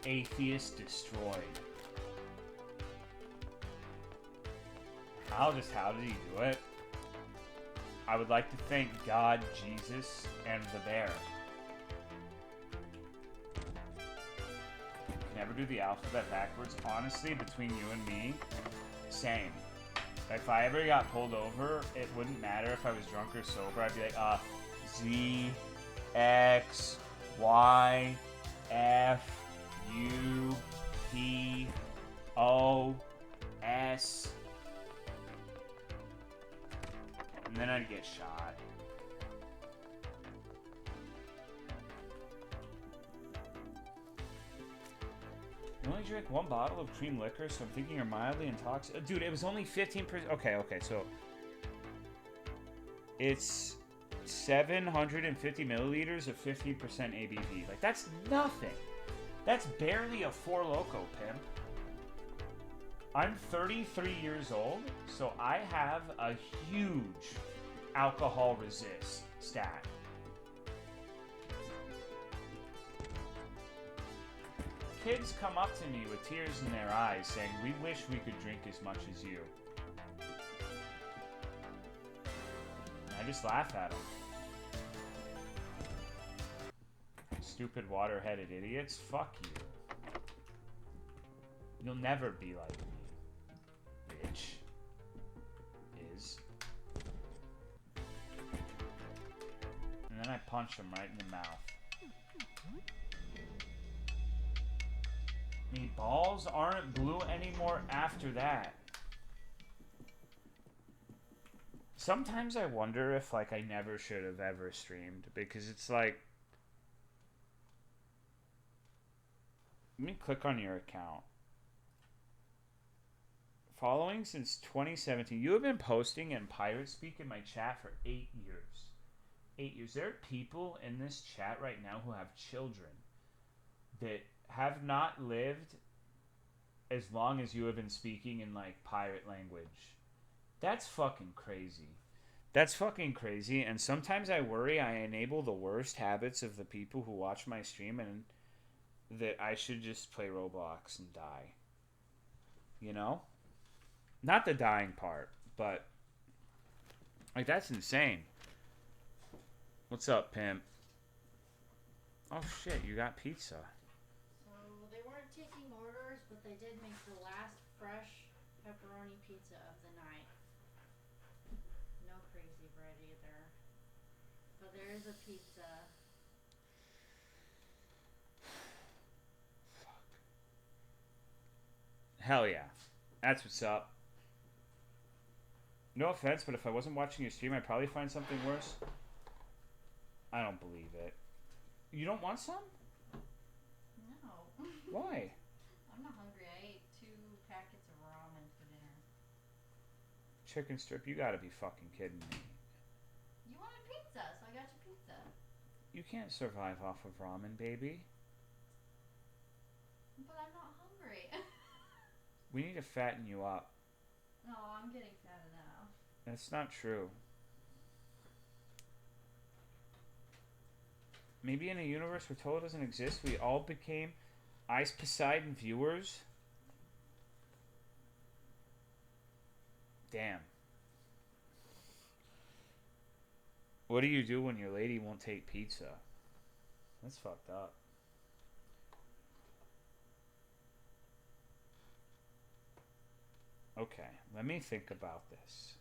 Atheist destroyed. How did he do it? I would like to thank God, Jesus, and the bear. Never do the alphabet backwards. Honestly, between you and me, same. If I ever got pulled over, it wouldn't matter if I was drunk or sober. I'd be like, Z, X, Y, F, U, P, O, S. And then I'd get shot. You only drink one bottle of cream liquor, so I'm thinking you're mildly intoxicated. Dude, it was only 15%. Okay, so it's 750 milliliters of 50% ABV. Like, that's nothing. That's barely a Four Loko, pimp. I'm 33 years old, so I have a huge alcohol resist stat. Kids come up to me with tears in their eyes saying, "We wish we could drink as much as you." I just laugh at them. Stupid water-headed idiots. Fuck you. You'll never be like me. Bitch. Is. And then I punch him right in the mouth. The balls aren't blue anymore after that. Sometimes I wonder if, like, I never should have ever streamed, because it's like, let me click on your account. Following since 2017. You have been posting in pirate speak in my chat for 8 years. 8 years. There are people in this chat right now who have children that have not lived as long as you have been speaking in, like, pirate language. That's fucking crazy. That's fucking crazy. And sometimes I worry I enable the worst habits of the people who watch my stream, and that I should just play Roblox and die. You know? Not the dying part, but, like, that's insane. What's up, pimp? Oh shit, you got pizza. So they weren't taking orders, but they did make the last fresh pepperoni pizza of the night. No crazy bread either. But there is a pizza. Fuck. Hell yeah. That's what's up. No offense, but if I wasn't watching your stream, I'd probably find something worse. I don't believe it. You don't want some? No. Why? I'm not hungry. I ate 2 packets of ramen for dinner. Chicken strip, you gotta be fucking kidding me. You wanted pizza, so I got you pizza. You can't survive off of ramen, baby. But I'm not hungry. We need to fatten you up. No, I'm getting fat enough. That's not true. Maybe in a universe where Toa doesn't exist, we all became Ice Poseidon viewers? Damn. What do you do when your lady won't take pizza? That's fucked up. Okay, let me think about this.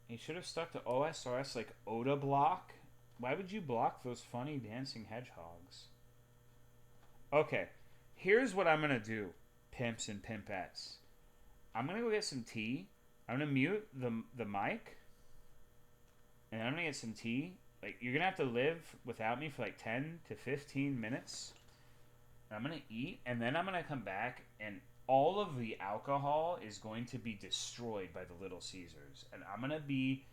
You should have stuck to OSRS like Oda block. Why would you block those funny dancing hedgehogs? Okay, here's what I'm gonna do, pimps and pimpettes. I'm gonna go get some tea. I'm gonna mute the mic, and I'm gonna get some tea. Like, you're gonna have to live without me for like 10 to 15 minutes. I'm gonna eat, and then I'm gonna come back, and all of the alcohol is going to be destroyed by the Little Caesars, and I'm gonna be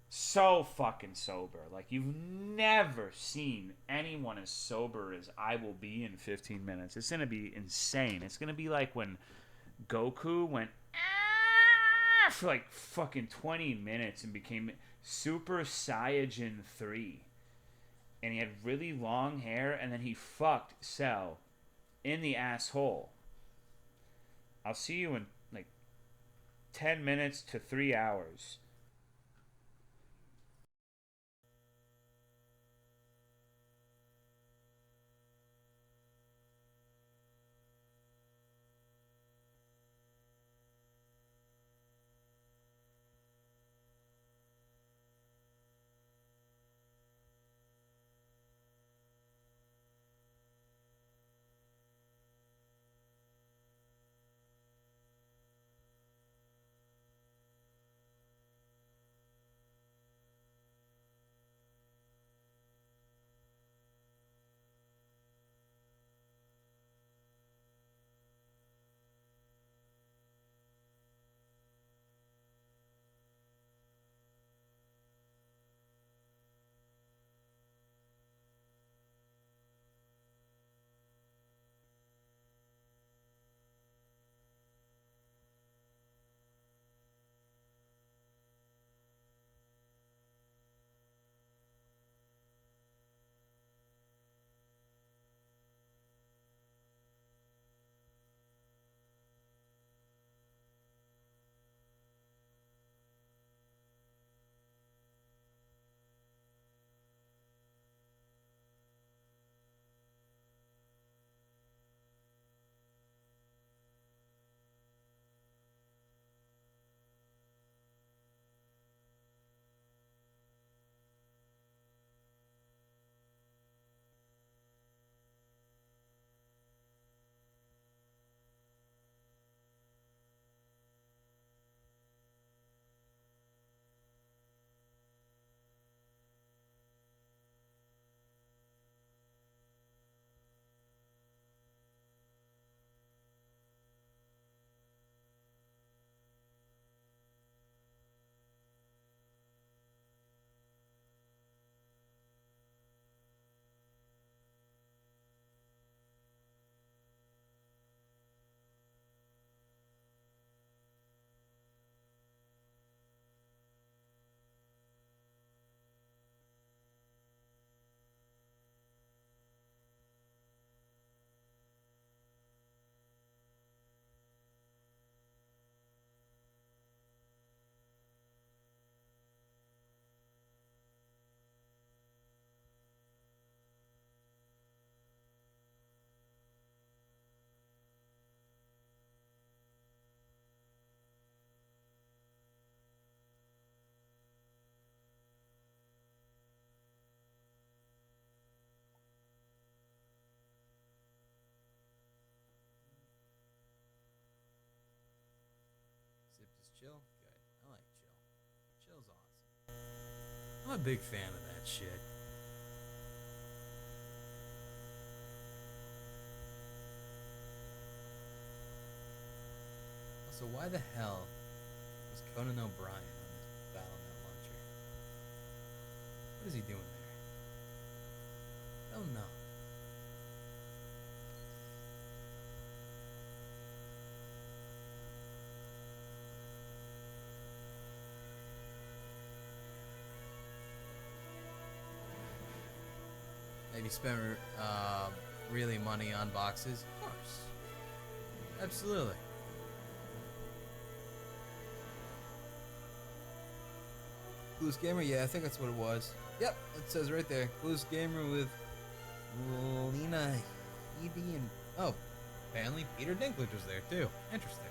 so fucking sober. Like, you've never seen anyone as sober as I will be in 15 minutes. It's gonna be insane. It's gonna be like when Goku went for like fucking 20 minutes and became Super Saiyajin 3. And he had really long hair, and then he fucked Cell in the asshole. I'll see you in like 10 minutes to 3 hours. a big fan of that shit. So why the hell was Conan O'Brien on this BattleNet launcher? What is he doing there? Oh no. Maybe spend really money on boxes? Of course. Absolutely. Blues Gamer? Yeah, I think that's what it was. Yep, it says right there. Blues Gamer with Lena Headey and... Oh, apparently Peter Dinklage was there too. Interesting.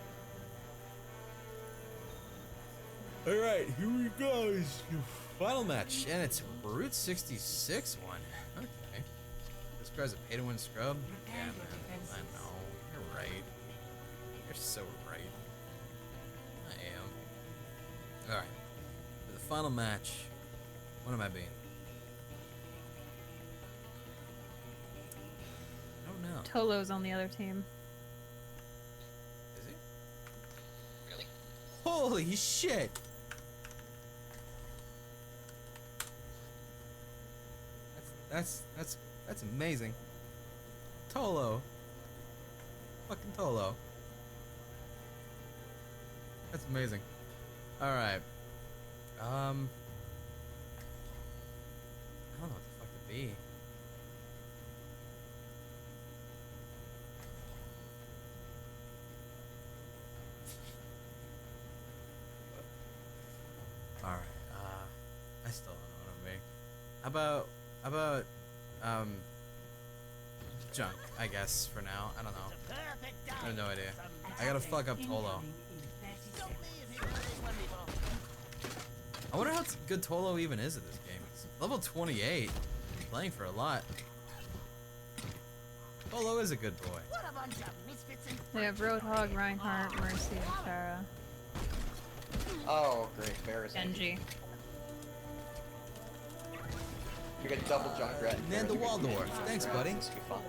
Alright, here we go. Final match, and it's Route 66 one. Okay. This guy's a pay-to-win scrub? Yeah, man. I know. You're right. You're so right. I am. Alright. For the final match, what am I being? I don't know. Tolo's on the other team. Is he? Really? Holy shit! That's amazing. Tolo. Fucking Tolo. That's amazing. Alright. I don't know what the fuck to be. Alright, I still don't know what I'm being. How about junk, I guess, for now. I don't know. I have no idea. I gotta fuck up Tolo. I wonder how good Tolo even is at this game. It's level 28. Playing for a lot. Tolo is a good boy. They have Roadhog, Reinhardt, Mercy, and Pharah. Oh, great. Bear is Genji. You get double Junkrat. Nanda Waldorf. Thanks, buddy. This will be fun.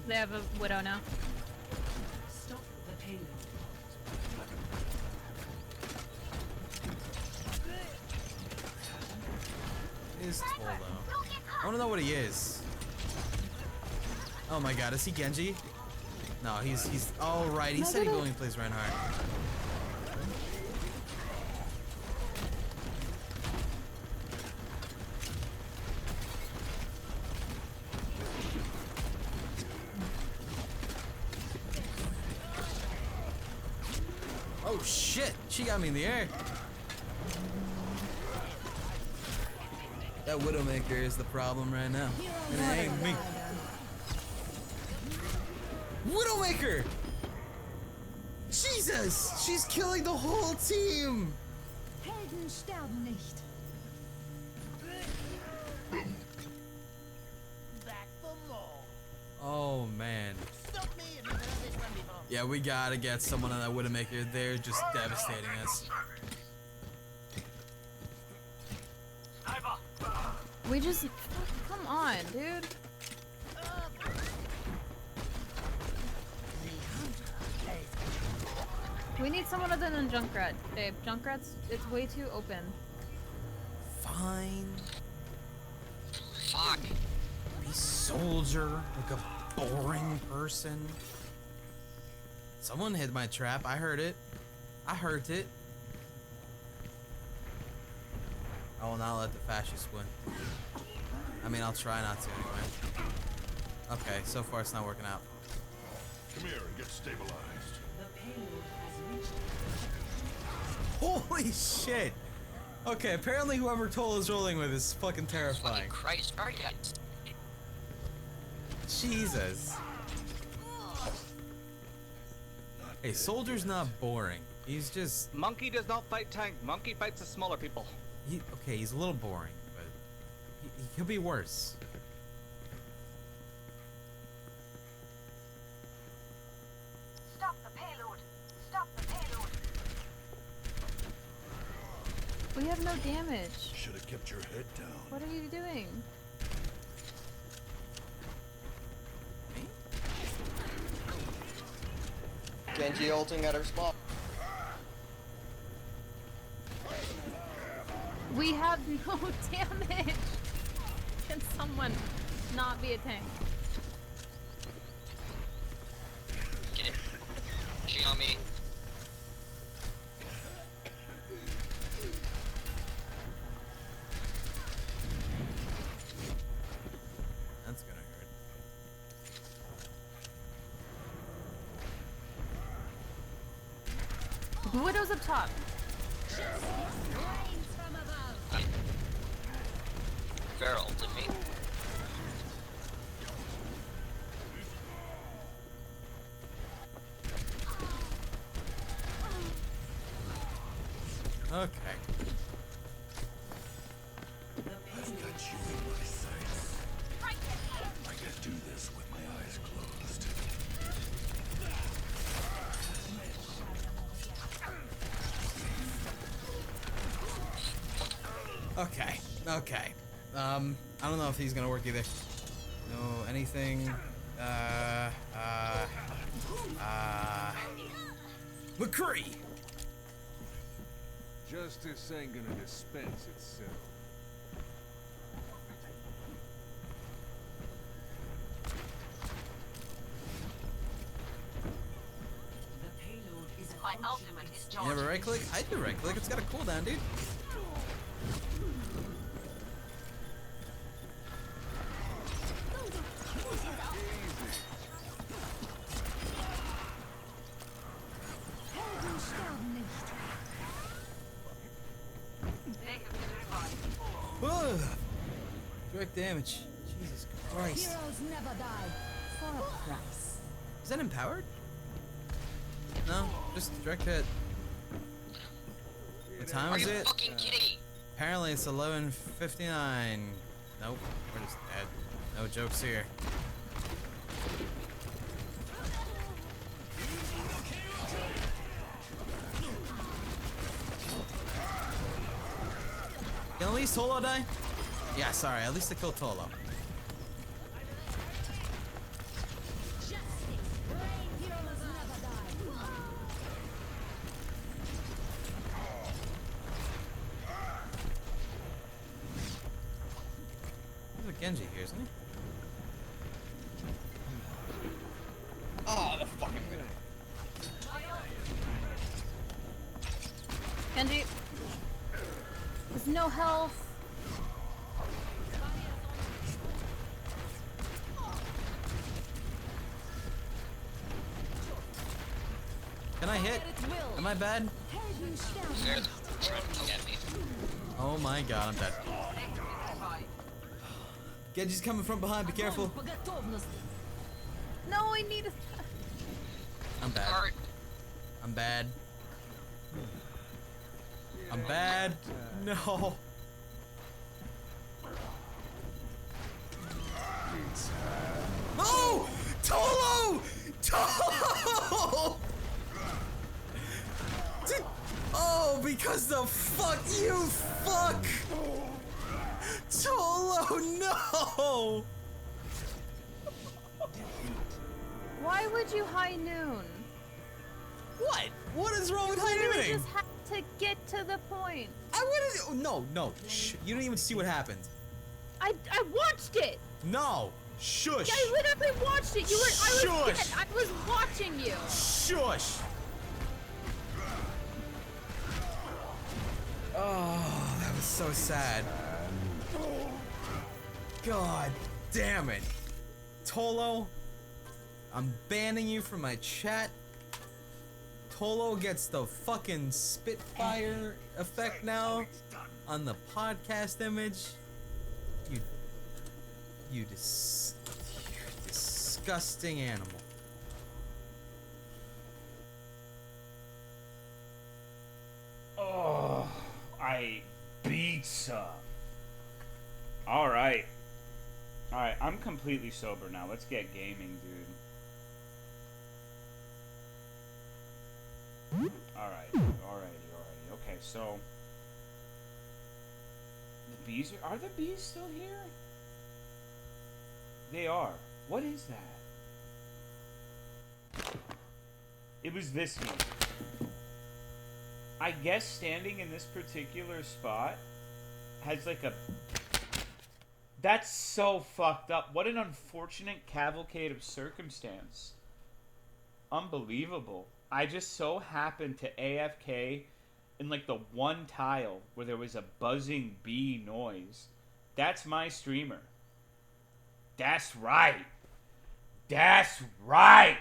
They have a Widow now. Stop the payload. Is Tolo? I wanna know what he is. Oh my god, is he Genji? No, he's oh right, he said he only plays Reinhardt. Oh shit, she got me in the air. That Widowmaker is the problem right now. And it ain't me. Widowmaker! Jesus! She's killing the whole team! Helden sterben nicht. Back for more. Oh man. Yeah, we gotta get someone on that Widowmaker. They're just devastating us. We just... Come on, dude. We need someone other than Junkrat, babe. Junkrat's... It's way too open. Fine. Fuck. Be soldier, like a boring person. Someone hit my trap. I heard it. I heard it. I will not let the fascists win. I mean, I'll try not to anyway. Okay, so far it's not working out. Come here and get stabilized. The payload has reached. Holy shit! Okay, apparently whoever Tolo's rolling with is fucking terrifying. Christ, are you? Jesus. Hey, Soldier's not boring. He's just... Monkey does not fight tank. Monkey fights the smaller people. Okay, he's a little boring, but he could be worse. Stop the payload. Stop the payload. We have no damage. Should have kept your head down. What are you doing? Genji ulting at her spot. We have no damage. Can someone not be a tank? Get it. She on me. That's gonna hurt. Widow's up top. Feral to me. Okay. I've got you in my sights. I can do this with my eyes closed. Okay. Okay. I don't know if he's gonna work either. No, anything. McCree! Justice ain't gonna dispense itself. The payload is My ultimate is You never right click? I do right click. It's got a cooldown, dude. Helden sterben nicht. Ugh. Direct damage. Jesus Christ. Heroes never die. For a price. Is that empowered? No, just direct hit. What time Are is you it? fucking kidding? Apparently it's 11:59. Nope, we're just dead. No jokes here. Can at least Tolo die? Yeah, sorry, at least I killed Tolo. Heroes never die. There's a Genji here, isn't he? Ah, the fucking winner. Genji. There's no health. Can I hit? Am I bad? Helden sterben They're nicht. trying to poke at me. Oh my god, I'm dead. Genji's coming from behind, be careful. По готовности. No, I need a... I'm bad. Hard. I'm bad. I'm bad. No. No! Tolo! Tolo! Oh, because the fuck you fuck! Tolo, no! Why would you high noon? What? What is wrong with You high nooning? just had to get to the point. I wouldn't. No. Shh. You didn't even see what happened. I watched it. No. Shush. I literally watched it. You were. I was. Shush. Dead. I was watching you. Shush. Oh, that was so sad. God damn it. Tolo, I'm banning you from my chat. Tolo gets the fucking Spitfire effect now on the podcast image. You disgusting animal. Oh, I pizza. All right. All right, I'm completely sober now. Let's get gaming, dude. Alrighty. Okay, so bees are the bees still here? They are. What is that? It was this game. I guess standing in this particular spot has like a... That's so fucked up. What an unfortunate cavalcade of circumstance. Unbelievable. I just so happened to AFK in like the one tile where there was a buzzing bee noise. That's my streamer. That's right. That's right.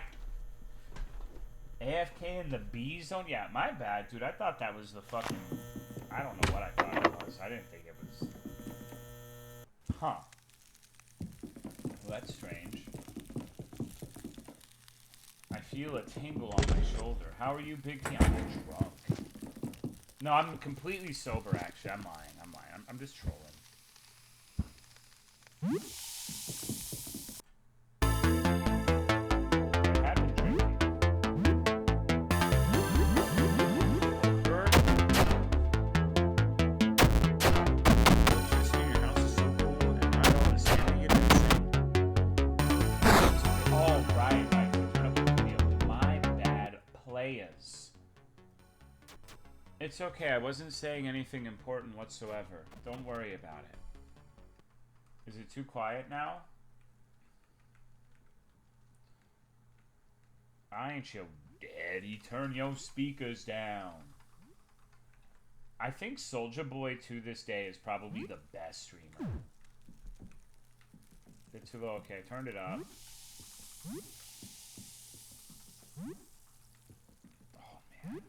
AFK in the bee zone? Yeah, my bad, dude. I thought that was the fucking... I don't know what I thought it was. I didn't think it was... Huh. Well, that's strange. I feel a tingle on my shoulder. How are you, Big T? I'm drunk. No, I'm completely sober, actually. I'm lying. I'm just trolling. I have been drinking. Just your house is so cool, and I don't understand it. Oh, right. My bad, players. It's okay, I wasn't saying anything important whatsoever. Don't worry about it. Is it too quiet now? Ain't you daddy? Turn your speakers down. I think Soulja Boy to this day is probably the best streamer. Bit too low. Okay, turned it up. Oh, man.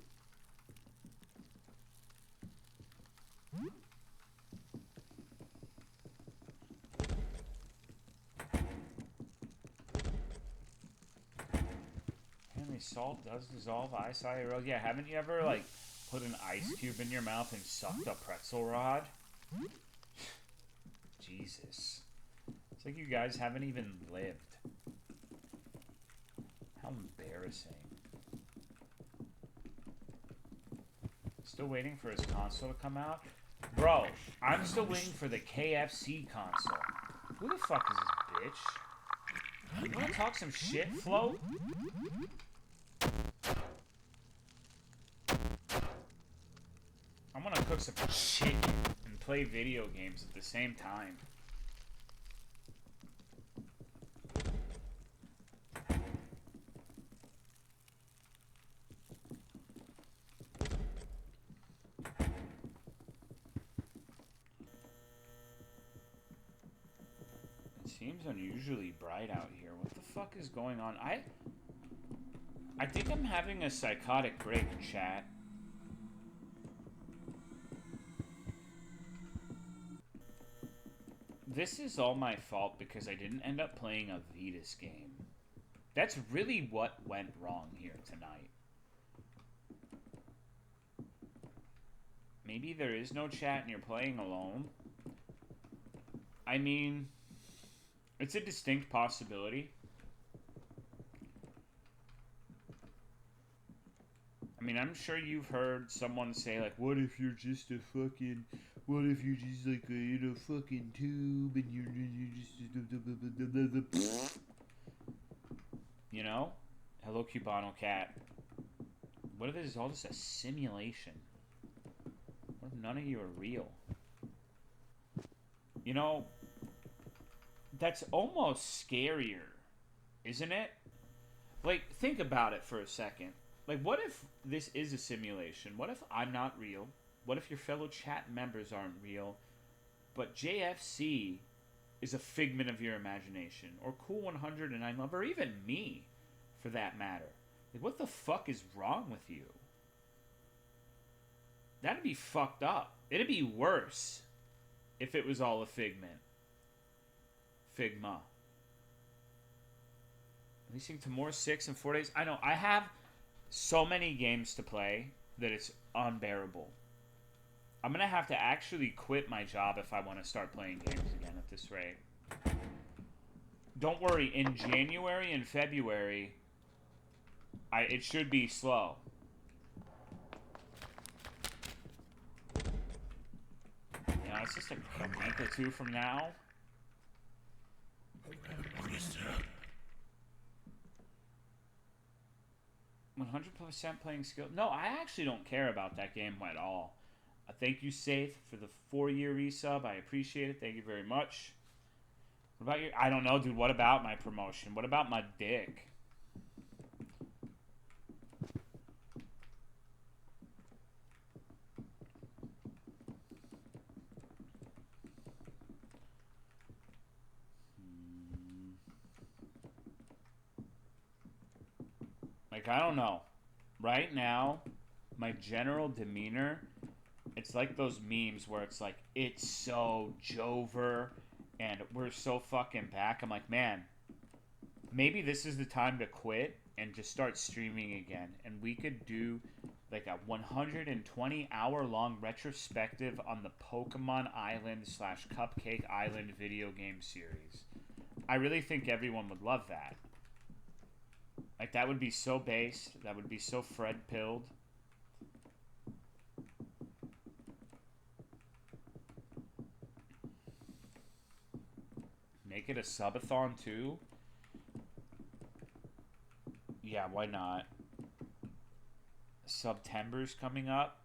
Apparently salt does dissolve ice IRL. Yeah, haven't you ever, like, put an ice cube in your mouth and sucked a pretzel rod? Jesus. It's like you guys haven't even lived. How embarrassing. Still waiting for his console to come out? Bro, I'm still waiting for the KFC console. Who the fuck is this bitch? You wanna talk some shit, Flo? I'm gonna cook some chicken and play video games at the same time. It seems unusually bright out here. What the fuck is going on? I think I'm having a psychotic break, chat. This is all my fault because I didn't end up playing a Vetus game. That's really what went wrong here tonight. Maybe there is no chat and you're playing alone. I mean, it's a distinct possibility. I mean, I'm sure you've heard someone say, like, what if you're just a fucking... What if you're just, like, in a fucking tube and you're just... You know? Hello, Cubano Cat. What if this is all just a simulation? What if none of you are real? You know, that's almost scarier, isn't it? Like, think about it for a second. Like, what if this is a simulation? What if I'm not real? What if your fellow chat members aren't real? But JFC is a figment of your imagination. Or Cool 109 Love, or even me, for that matter. Like, what the fuck is wrong with you? That'd be fucked up. It'd be worse if it was all a figment. Figma. Releasing to more 6 in 4 days. I know, I have so many games to play that it's unbearable. I'm gonna have to actually quit my job if I want to start playing games again at this rate. Don't worry, in January and February, it should be slow. Yeah, it's just a week or two from now. What is that? 100% playing skill. No, I actually don't care about that game at all. Thank you, Safe, for the 4-year resub. I appreciate it. Thank you very much. What about your... I don't know, dude. What about my promotion? What about my dick? Like, I don't know. Right now, my general demeanor, it's like those memes where it's like, it's so Jover, and we're so fucking back. I'm like, man, maybe this is the time to quit and just start streaming again. And we could do like a 120-hour-long retrospective on the Pokemon Island / Cupcake Island video game series. I really think everyone would love that. Like, that would be so based. That would be so Fred-pilled. Make it a subathon, too? Yeah, why not? September's coming up.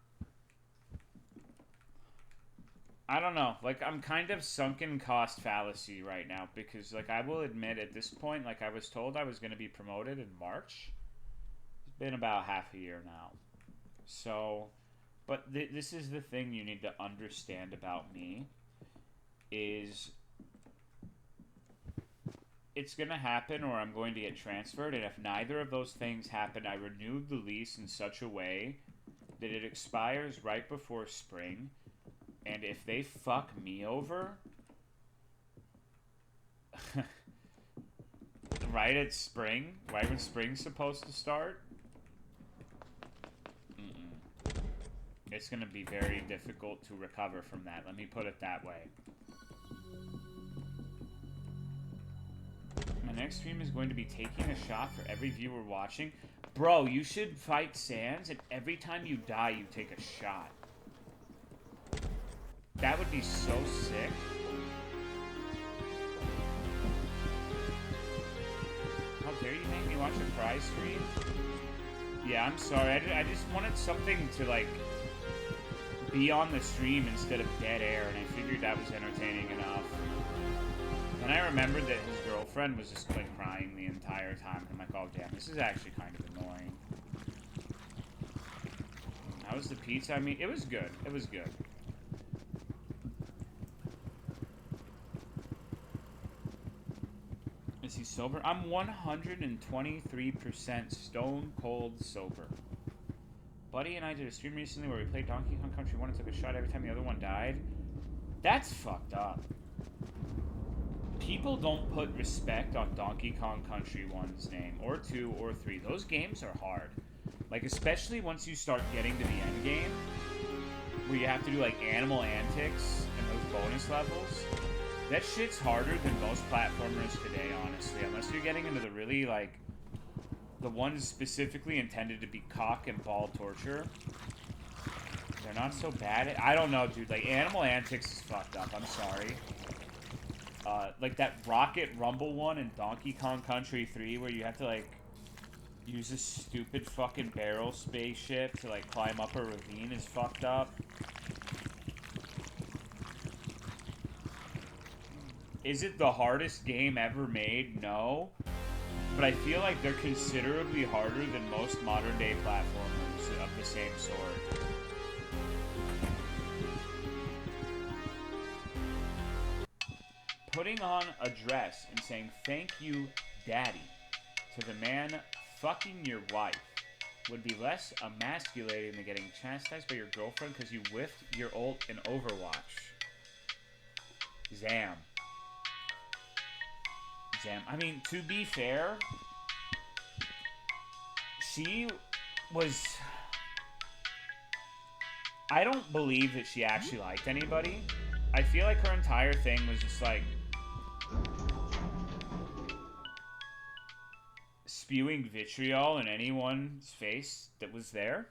I don't know. Like, I'm kind of sunken cost fallacy right now because, like, I will admit at this point, like, I was told I was going to be promoted in March. It's been about half a year now. So, but this is the thing you need to understand about me is it's going to happen or I'm going to get transferred, and if neither of those things happen, I renewed the lease in such a way that it expires right before spring. And if they fuck me over, right at spring, right when spring's supposed to start, it's going to be very difficult to recover from that. Let me put it that way. My next stream is going to be taking a shot for every viewer watching. Bro, you should fight Sans, and every time you die, you take a shot. That would be so sick. How dare you make me watch a prize stream? Yeah, I'm sorry. I just wanted something to, like, be on the stream instead of dead air, and I figured that was entertaining enough. And I remembered that his girlfriend was just, like, crying the entire time. I'm like, oh, damn, this is actually kind of annoying. How was the pizza? I mean, it was good. It was good. Is he sober? I'm 123% stone cold sober. Buddy and I did a stream recently where we played Donkey Kong Country 1 and took a shot every time the other one died. That's fucked up. People don't put respect on Donkey Kong Country 1's name, or 2, or 3. Those games are hard. Like, especially once you start getting to the end game, where you have to do, like, animal antics and those bonus levels. That shit's harder than most platformers today, honestly. Unless you're getting into the really, like, the ones specifically intended to be cock and ball torture. They're not so bad. I don't know, dude. Like, Animal Antics is fucked up. I'm sorry. Like that Rocket Rumble one in Donkey Kong Country 3 where you have to, like, use a stupid fucking barrel spaceship to, like, climb up a ravine is fucked up. Is it the hardest game ever made? No. But I feel like they're considerably harder than most modern-day platformers of the same sort. Putting on a dress and saying, "Thank you, Daddy," to the man fucking your wife would be less emasculating than getting chastised by your girlfriend because you whiffed your ult in Overwatch. Zam. I mean, to be fair, she was... I don't believe that she actually liked anybody. I feel like her entire thing was just like... spewing vitriol in anyone's face that was there.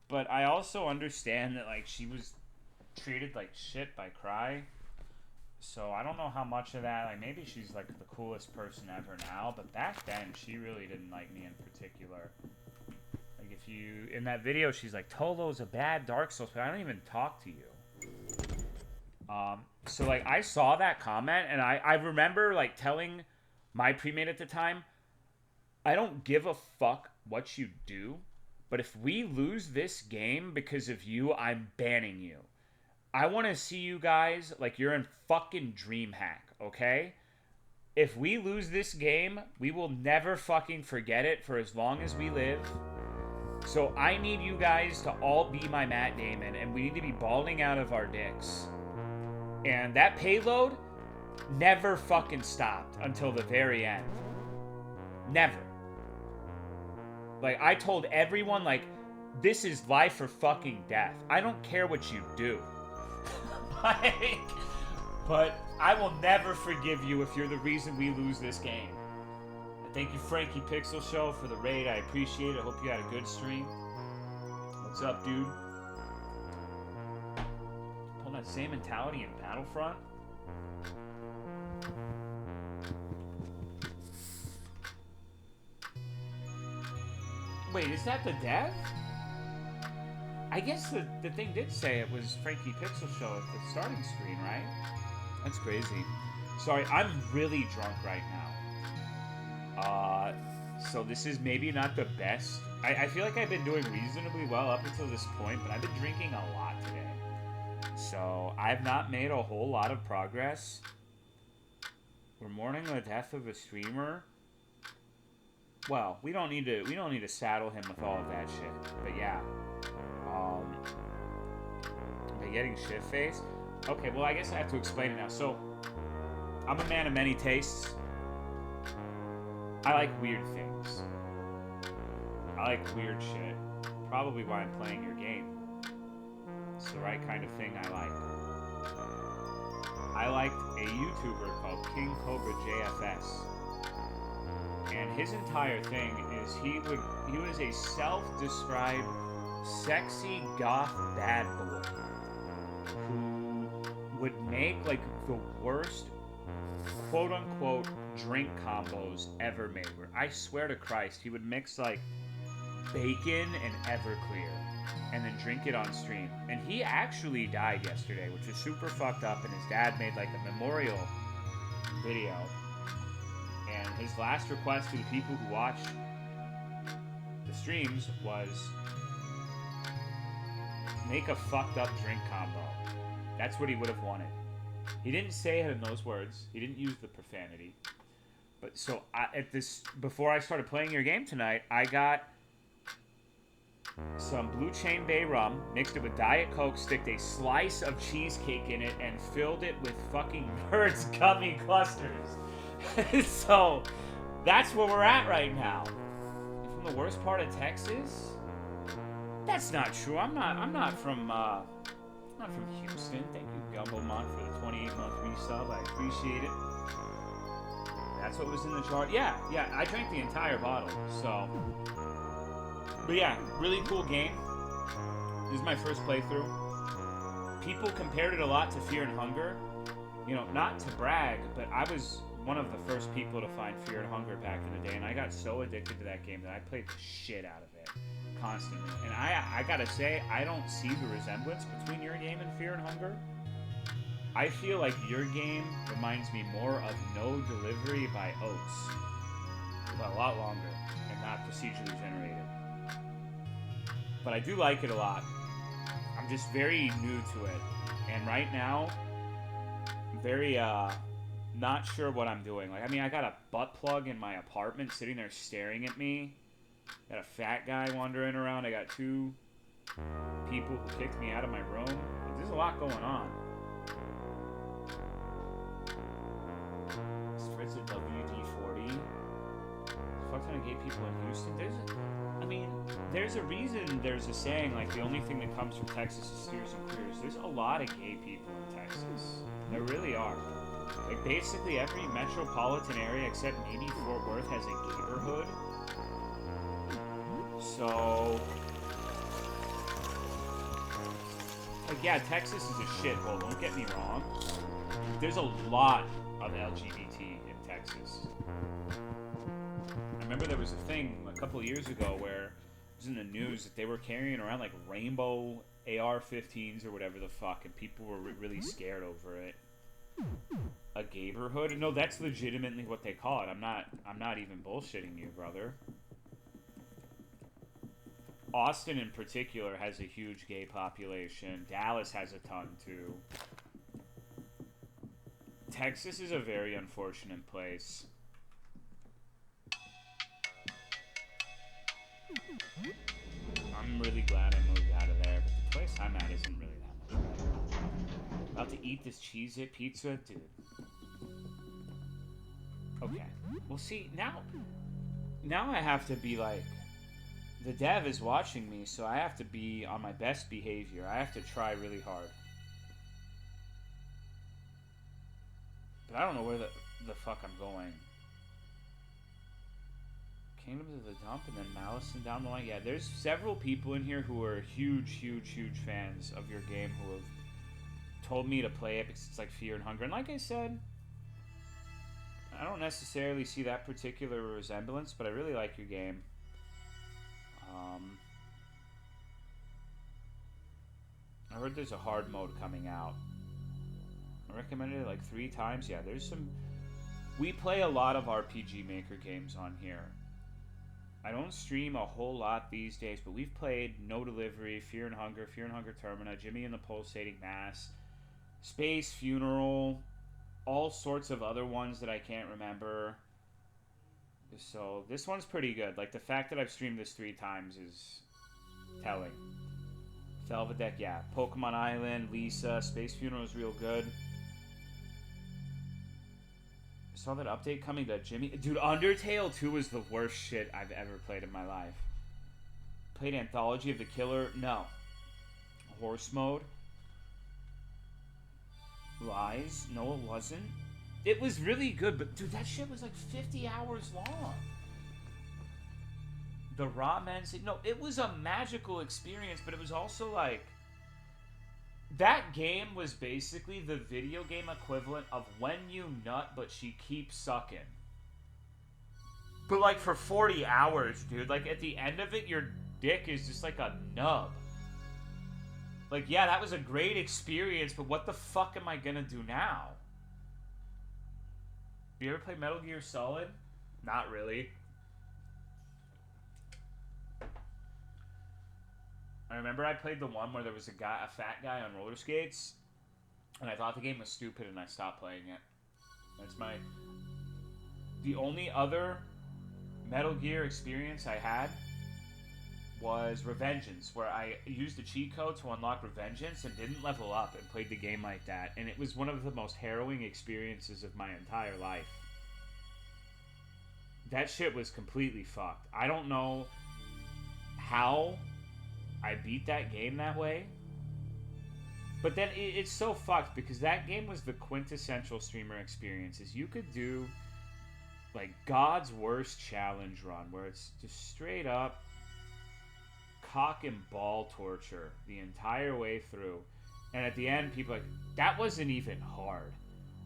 But I also understand that, like, she was treated like shit by Cry. So I don't know how much of that, like maybe she's like the coolest person ever now, but back then she really didn't like me in particular. Like if you, in that video she's like, Tolo's a bad Dark Souls player, I don't even talk to you. So like I saw that comment and I remember like telling my premate at the time, I don't give a fuck what you do, but if we lose this game because of you, I'm banning you. I want to see you guys like you're in fucking DreamHack, okay? If we lose this game, we will never fucking forget it for as long as we live. So I need you guys to all be my Matt Damon, and we need to be balding out of our dicks. And that payload never fucking stopped until the very end. Never. Like, I told everyone, like, this is life or fucking death. I don't care what you do. Like, but I will never forgive you if you're the reason we lose this game. Thank you, Frankie Pixel Show, for the raid. I appreciate it. I hope you had a good stream. What's up, dude? Pulling that same mentality in Battlefront. Wait, is that the dev? I guess the thing did say it was Frankie Pixel Show at the starting screen, right? That's crazy. Sorry, I'm really drunk right now. So this is maybe not the best. I feel like I've been doing reasonably well up until this point, but I've been drinking a lot today. So I've not made a whole lot of progress. We're mourning the death of a streamer. Well, we don't need to saddle him with all of that shit. But yeah. Am I getting shit-faced? Okay, well I guess I have to explain it now. So, I'm a man of many tastes. I like weird things. I like weird shit. Probably why I'm playing your game. It's the right kind of thing I like. I liked a YouTuber called King Cobra JFS. And his entire thing is he was a self-described sexy goth bad boy who would make like the worst quote-unquote drink combos ever made. Where I swear to Christ, he would mix like bacon and Everclear and then drink it on stream. And he actually died yesterday, which is super fucked up, and his dad made like a memorial video. And his last request to the people who watch the streams was make a fucked up drink combo. That's what he would have wanted. He didn't say it in those words. He didn't use the profanity. But so before I started playing your game tonight, I got some Blue Chain Bay rum, mixed it with Diet Coke, sticked a slice of cheesecake in it, and filled it with fucking Bird's gummy clusters. So that's where we're at right now. From the worst part of Texas? That's not true. I'm not from Houston. Thank you, Gumblemont, for the 28-month resub. I appreciate it. That's what was in the jar. Yeah, I drank the entire bottle. So, but yeah, really cool game. This is my first playthrough. People compared it a lot to Fear and Hunger. You know, not to brag, but I was one of the first people to find Fear and Hunger back in the day, and I got so addicted to that game that I played the shit out of it constantly. And I gotta say, I don't see the resemblance between your game and Fear and Hunger. I feel like your game reminds me more of No Delivery by Oats, but a lot longer and not procedurally generated. But I do like it a lot. I'm just very new to it, and right now, very not sure what I'm doing. Like, I mean, I got a butt plug in my apartment sitting there staring at me. Got a fat guy wandering around. I got 2 people who kicked me out of my room. Like, there's a lot going on. Fritz at WD-40. Fuck ton of gay people in Houston. There's a reason there's a saying, like, the only thing that comes from Texas is steers and queers. There's a lot of gay people in Texas. There really are. Like, basically every metropolitan area except maybe Fort Worth has a neighborhood. So, Like, yeah, Texas is a shithole, don't get me wrong. There's a lot of LGBT in Texas. I remember there was a thing a couple of years ago where it was in the news that they were carrying around like rainbow AR-15s or whatever the fuck, and people were really scared over it. A gayborhood? No, that's legitimately what they call it. I'm not even bullshitting you, brother. Austin in particular has a huge gay population. Dallas has a ton too. Texas is a very unfortunate place. I'm really glad I moved out of there, but the place I'm at isn't really that much better. About to eat this Cheez-It pizza? Dude. Okay. Well, see, now I have to be like, the dev is watching me, so I have to be on my best behavior. I have to try really hard. But I don't know where the fuck I'm going. Kingdoms of the Dump and then Malice and down the line. Yeah, there's several people in here who are huge fans of your game who have told me to play it because it's like Fear and Hunger. And like I said, I don't necessarily see that particular resemblance, but I really like your game. I heard there's a hard mode coming out. I recommended it like 3 times. Yeah, there's some... We play a lot of RPG Maker games on here. I don't stream a whole lot these days, but we've played No Delivery, Fear and Hunger Termina, Jimmy and the Pulsating Mass, Space Funeral, all sorts of other ones that I can't remember. So this one's pretty good. Like, the fact that I've streamed this 3 times is telling. Velvedek, yeah. Pokemon Island, Lisa, Space Funeral is real good. I saw that update coming to Jimmy. Dude, Undertale 2 was the worst shit I've ever played in my life. Played Anthology of the Killer? No. Horse mode? Lies? No, it wasn't. It was really good, but dude, that shit was like 50 hours long. The Raw Men... No, it was a magical experience, but it was also like... That game was basically the video game equivalent of When You Nut, but She Keeps Sucking. But like for 40 hours, dude. Like at the end of it, your dick is just like a nub. Like, yeah, that was a great experience, but what the fuck am I gonna do now? You ever play Metal Gear Solid? Not really. I remember I played the one where there was a fat guy on roller skates, and I thought the game was stupid, and I stopped playing it. That's the only other Metal Gear experience I had was Revengeance, where I used a cheat code to unlock Revengeance and didn't level up and played the game like that, and it was one of the most harrowing experiences of my entire life. That shit was completely fucked. I don't know how I beat that game that way, but then it's so fucked because that game was the quintessential streamer experience. Is you could do like God's worst challenge run where it's just straight up cock and ball torture the entire way through, and at the end people are like, that wasn't even hard,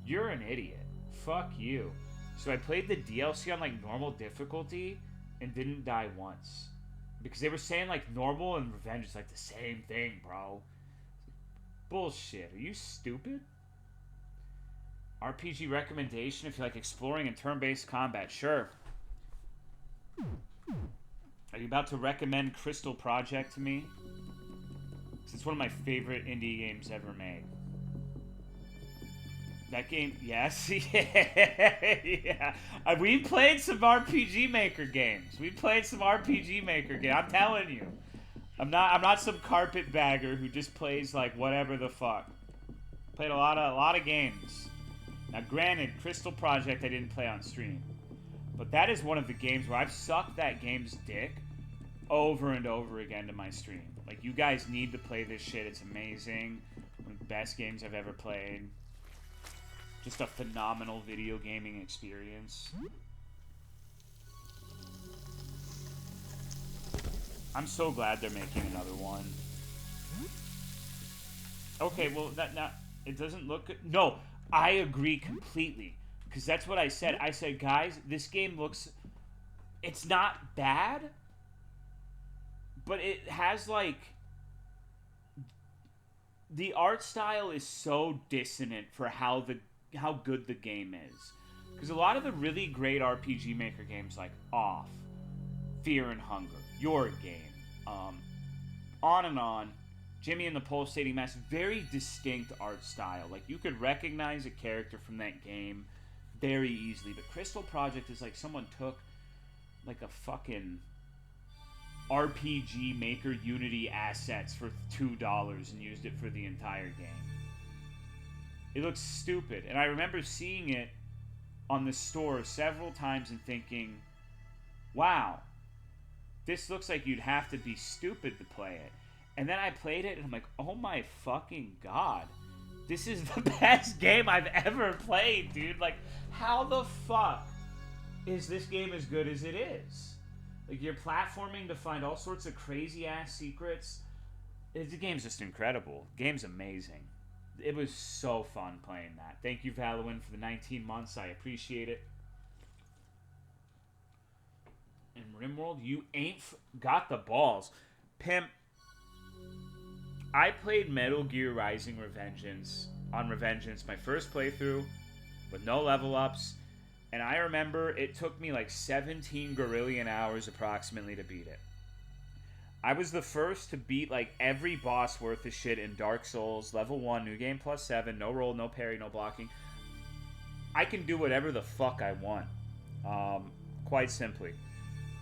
you're an idiot, fuck you. So I played the DLC on like normal difficulty and didn't die once. Because they were saying, like, normal and revenge is, like, the same thing, bro. Bullshit. Are you stupid? RPG recommendation if you like exploring and turn-based combat. Sure. Are you about to recommend Crystal Project to me? Because it's one of my favorite indie games ever made. That game, yes, yeah. We played some RPG Maker games. I'm telling you, I'm not some carpetbagger who just plays like whatever the fuck. Played a lot of games. Now, granted, Crystal Project I didn't play on stream, but that is one of the games where I've sucked that game's dick over and over again to my stream. Like, you guys need to play this shit. It's amazing. One of the best games I've ever played. Just a phenomenal video gaming experience. I'm so glad they're making another one. Okay, well, it doesn't look good. No, I agree completely. Because that's what I said. I said, guys, this game looks... It's not bad, but it has, like... The art style is so dissonant for how good the game is. Because a lot of the really great RPG Maker games, like Off, Fear and Hunger, Your Game, on and on, Jimmy and the Pulsating Mass, very distinct art style. Like, you could recognize a character from that game very easily. But Crystal Project is like someone took, like, a fucking RPG Maker Unity assets for $2 and used it for the entire game. It looks stupid. And I remember seeing it on the store several times and thinking, wow, this looks like you'd have to be stupid to play it. And then I played it and I'm like, oh my fucking god. This is the best game I've ever played, dude. Like, how the fuck is this game as good as it is? Like, you're platforming to find all sorts of crazy-ass secrets. The game's just incredible. The game's amazing. It was so fun playing that. Thank you, Valuin, for the 19 months. I appreciate it. And RimWorld, you ain't got the balls. Pimp, I played Metal Gear Rising Revengeance on Revengeance, my first playthrough, with no level ups. And I remember it took me like 17 gorillion hours approximately to beat it. I was the first to beat like every boss worth of shit in Dark Souls, level 1, new game plus 7, no roll, no parry, no blocking. I can do whatever the fuck I want. Quite simply.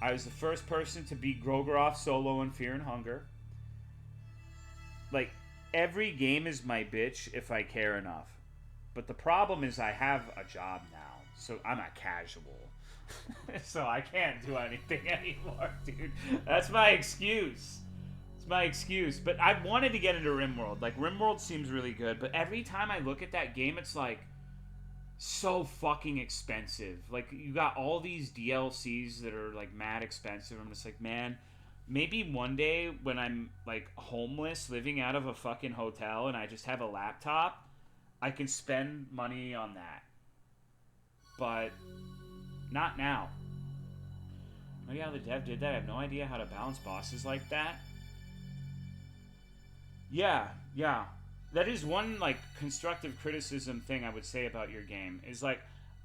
I was the first person to beat Grogroth solo in Fear and Hunger. Like, every game is my bitch if I care enough. But the problem is I have a job now. So I'm a casual. So I can't do anything anymore, dude. That's my excuse. It's my excuse. But I wanted to get into RimWorld. Like, RimWorld seems really good. But every time I look at that game, it's like so fucking expensive. Like, you got all these DLCs that are like mad expensive. I'm just like, man, maybe one day when I'm like homeless, living out of a fucking hotel, and I just have a laptop, I can spend money on that. But not now. No idea how the dev did that. I have no idea how to balance bosses like that. Yeah. That is one, like, constructive criticism thing I would say about your game. Is, like,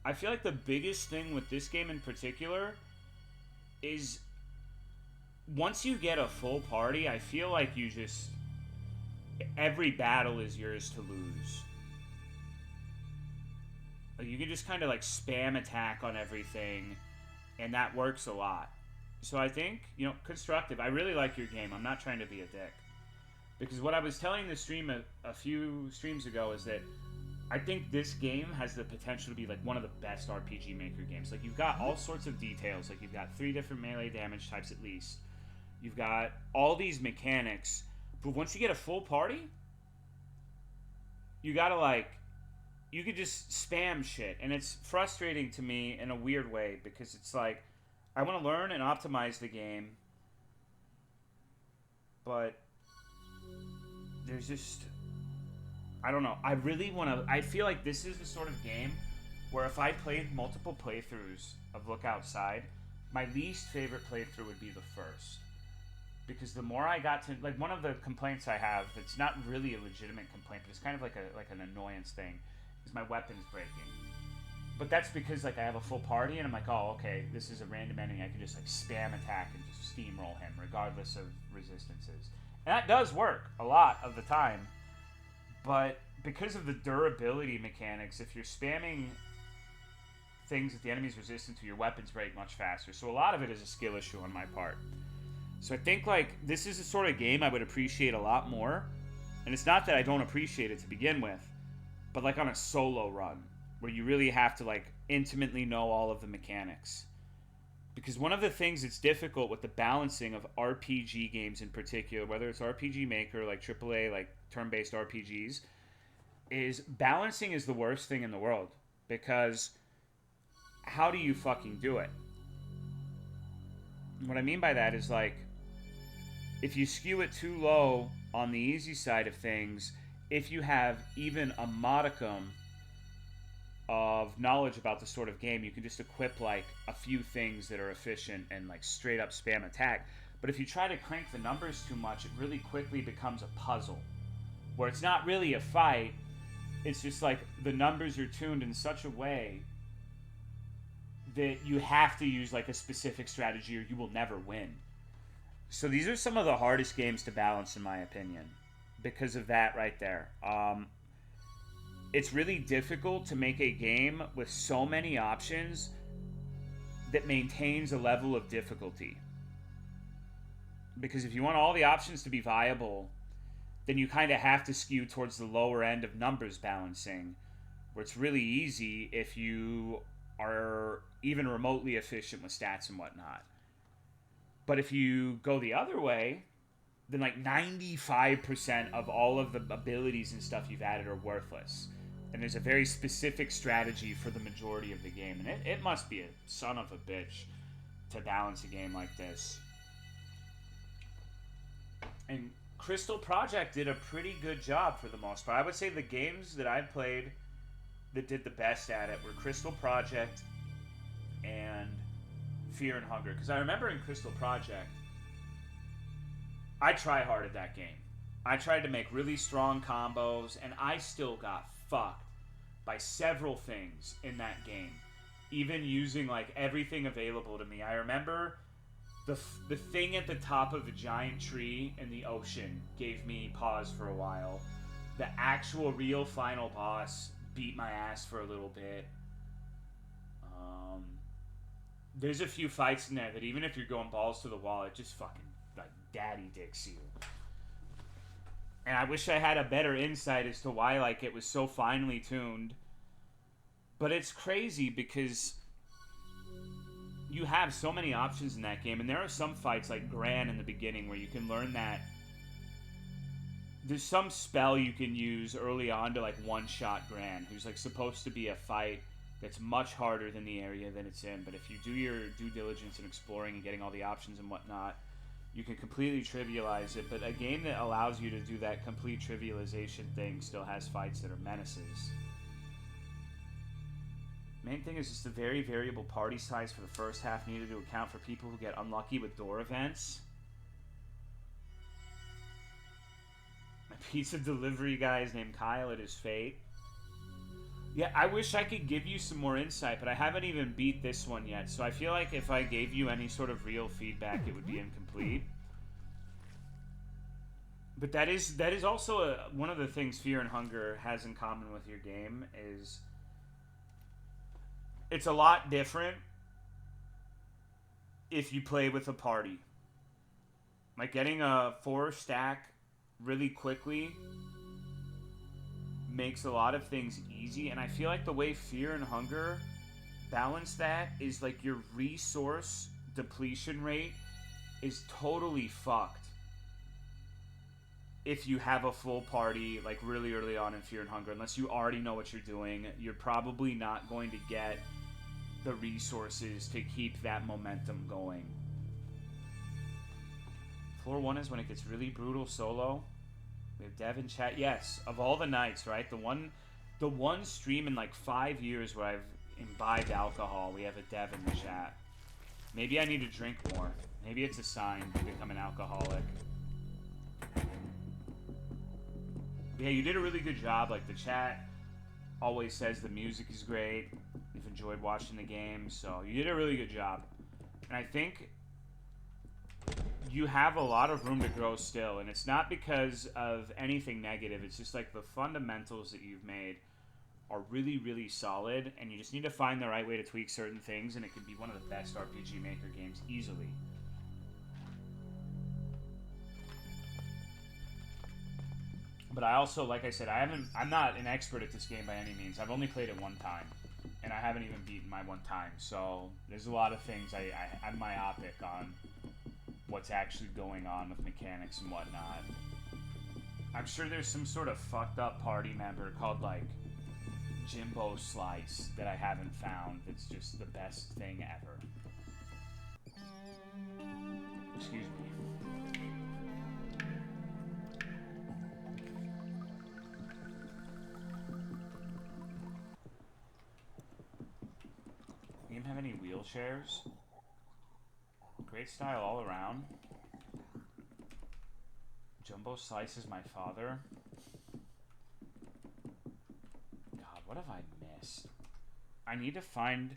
I feel like the biggest thing with this game in particular is once you get a full party, I feel like you just... every battle is yours to lose. You can just kind of like spam attack on everything, and that works a lot. So I think, you know, constructive. I really like your game. I'm not trying to be a dick. Because what I was telling the stream a few streams ago is that I think this game has the potential to be like one of the best RPG Maker games. Like, you've got all sorts of details. Like, you've got 3 different melee damage types at least. You've got all these mechanics. But once you get a full party, you gotta like... you could just spam shit, and it's frustrating to me in a weird way, because it's like, I want to learn and optimize the game, but there's just, I don't know, I really want to, I feel like this is the sort of game where if I played multiple playthroughs of Look Outside, my least favorite playthrough would be the first. Because the more I got to, like, one of the complaints I have, that's not really a legitimate complaint, but it's kind of like an annoyance thing, is my weapon's breaking. But that's because, like, I have a full party, and I'm like, oh, okay, this is a random enemy. I can just, like, spam attack and just steamroll him, regardless of resistances. And that does work a lot of the time. But because of the durability mechanics, if you're spamming things that the enemy's resistant to, your weapons break much faster. So a lot of it is a skill issue on my part. So I think, like, this is the sort of game I would appreciate a lot more. And it's not that I don't appreciate it to begin with, but, like, on a solo run, where you really have to, like, intimately know all of the mechanics. Because one of the things that's difficult with the balancing of RPG games in particular, whether it's RPG Maker, like AAA, like turn-based RPGs, is balancing is the worst thing in the world. Because how do you fucking do it? What I mean by that is, like, if you skew it too low on the easy side of things, if you have even a modicum of knowledge about the sort of game, you can just equip like a few things that are efficient and like straight up spam attack. But if you try to crank the numbers too much, it really quickly becomes a puzzle where it's not really a fight. It's just like the numbers are tuned in such a way that you have to use like a specific strategy or you will never win. So these are some of the hardest games to balance, in my opinion, because of that right there. It's really difficult to make a game with so many options that maintains a level of difficulty. Because if you want all the options to be viable, then you kind of have to skew towards the lower end of numbers balancing, where it's really easy if you are even remotely efficient with stats and whatnot. But if you go the other way, then like 95% of all of the abilities and stuff you've added are worthless. And there's a very specific strategy for the majority of the game. And it must be a son of a bitch to balance a game like this. And Crystal Project did a pretty good job for the most part. I would say the games that I've played that did the best at it were Crystal Project and Fear and Hunger. Because I remember in Crystal Project, I try-harded that game. I tried to make really strong combos, and I still got fucked by several things in that game. Even using, like, everything available to me. I remember the thing at the top of a giant tree in the ocean gave me pause for a while. The actual real final boss beat my ass for a little bit. There's a few fights in there that even if you're going balls to the wall, it just fucking, like, daddy dicks you. And I wish I had a better insight as to why, like, it was so finely tuned. But it's crazy because you have so many options in that game. And there are some fights, like Gran in the beginning, where you can learn that there's some spell you can use early on to, like, one-shot Gran, who's, like, supposed to be a fight that's much harder than the area that it's in. But if you do your due diligence in exploring and getting all the options and whatnot, you can completely trivialize it. But a game that allows you to do that complete trivialization thing still has fights that are menaces. Main thing is just a very variable party size for the first half needed to account for people who get unlucky with door events. My pizza delivery guy is named Kyle at his fate. Yeah, I wish I could give you some more insight, but I haven't even beat this one yet, so I feel like if I gave you any sort of real feedback, it would be incomplete. But that is also one of the things Fear and Hunger has in common with your game is it's a lot different if you play with a party. Like getting a 4-stack really quickly makes a lot of things easy, and I feel like the way Fear and Hunger balance that is like your resource depletion rate is totally fucked if you have a full party like really early on in Fear and Hunger. Unless you already know what you're doing, you're probably not going to get the resources to keep that momentum going. Floor 1 is when it gets really brutal solo. We have Dev in chat. Yes, of all the nights, right? The one stream in like 5 years where I've imbibed alcohol, we have a Dev in the chat. Maybe I need to drink more. Maybe it's a sign to become an alcoholic. Yeah, you did a really good job. Like, the chat always says the music is great. You've enjoyed watching the game, so you did a really good job. And I think you have a lot of room to grow still, and it's not because of anything negative. It's just like the fundamentals that you've made are really, really solid, and you just need to find the right way to tweak certain things, and it can be one of the best RPG Maker games easily. But I also, like I said, I'm not an expert at this game by any means. I've only played it one time, and I haven't even beaten my one time, so there's a lot of things I'm myopic on what's actually going on with mechanics and whatnot. I'm sure there's some sort of fucked up party member called, like, Jimbo Slice that I haven't found that's just the best thing ever. Excuse me. any wheelchairs. Great style all around. Jumbo Slice is my father. God, what have I missed? I need to find...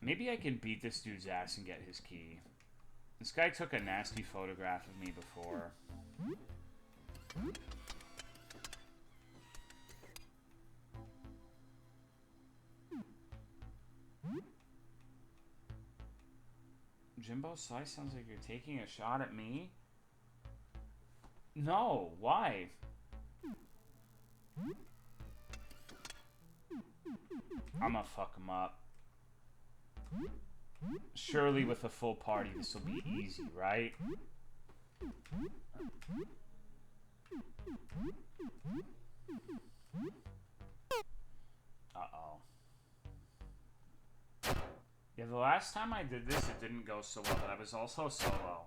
Maybe I can beat this dude's ass and get his key. This guy took a nasty photograph of me before. Jimbo Slice sounds like you're taking a shot at me. No, why? I'ma fuck him up. Surely with a full party this will be easy, right? Uh-oh. Yeah, the last time I did this, it didn't go so well, but I was also solo.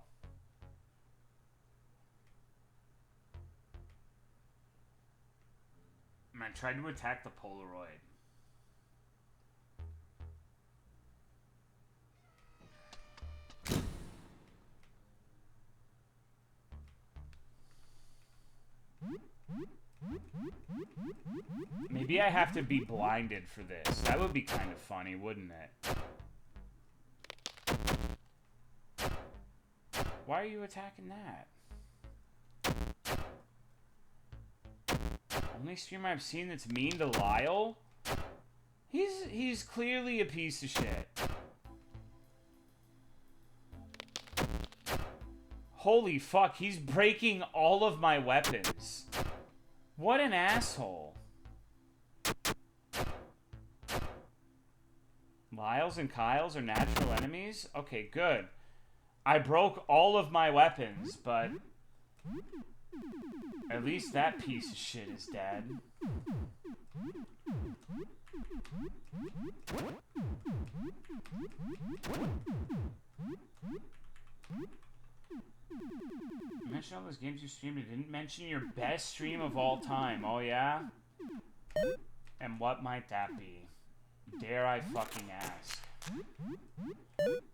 And I tried to attack the Polaroid. Maybe I have to be blinded for this. That would be kind of funny, wouldn't it? Why are you attacking that? Only streamer I've seen that's mean to Lyle? He's clearly a piece of shit. Holy fuck, he's breaking all of my weapons. What an asshole. Lyles and Kyles are natural enemies? Okay, good. I broke all of my weapons, but at least that piece of shit is dead. You mentioned all those games you streamed. You didn't mention your best stream of all time. Oh, yeah? And what might that be? Dare I fucking ask?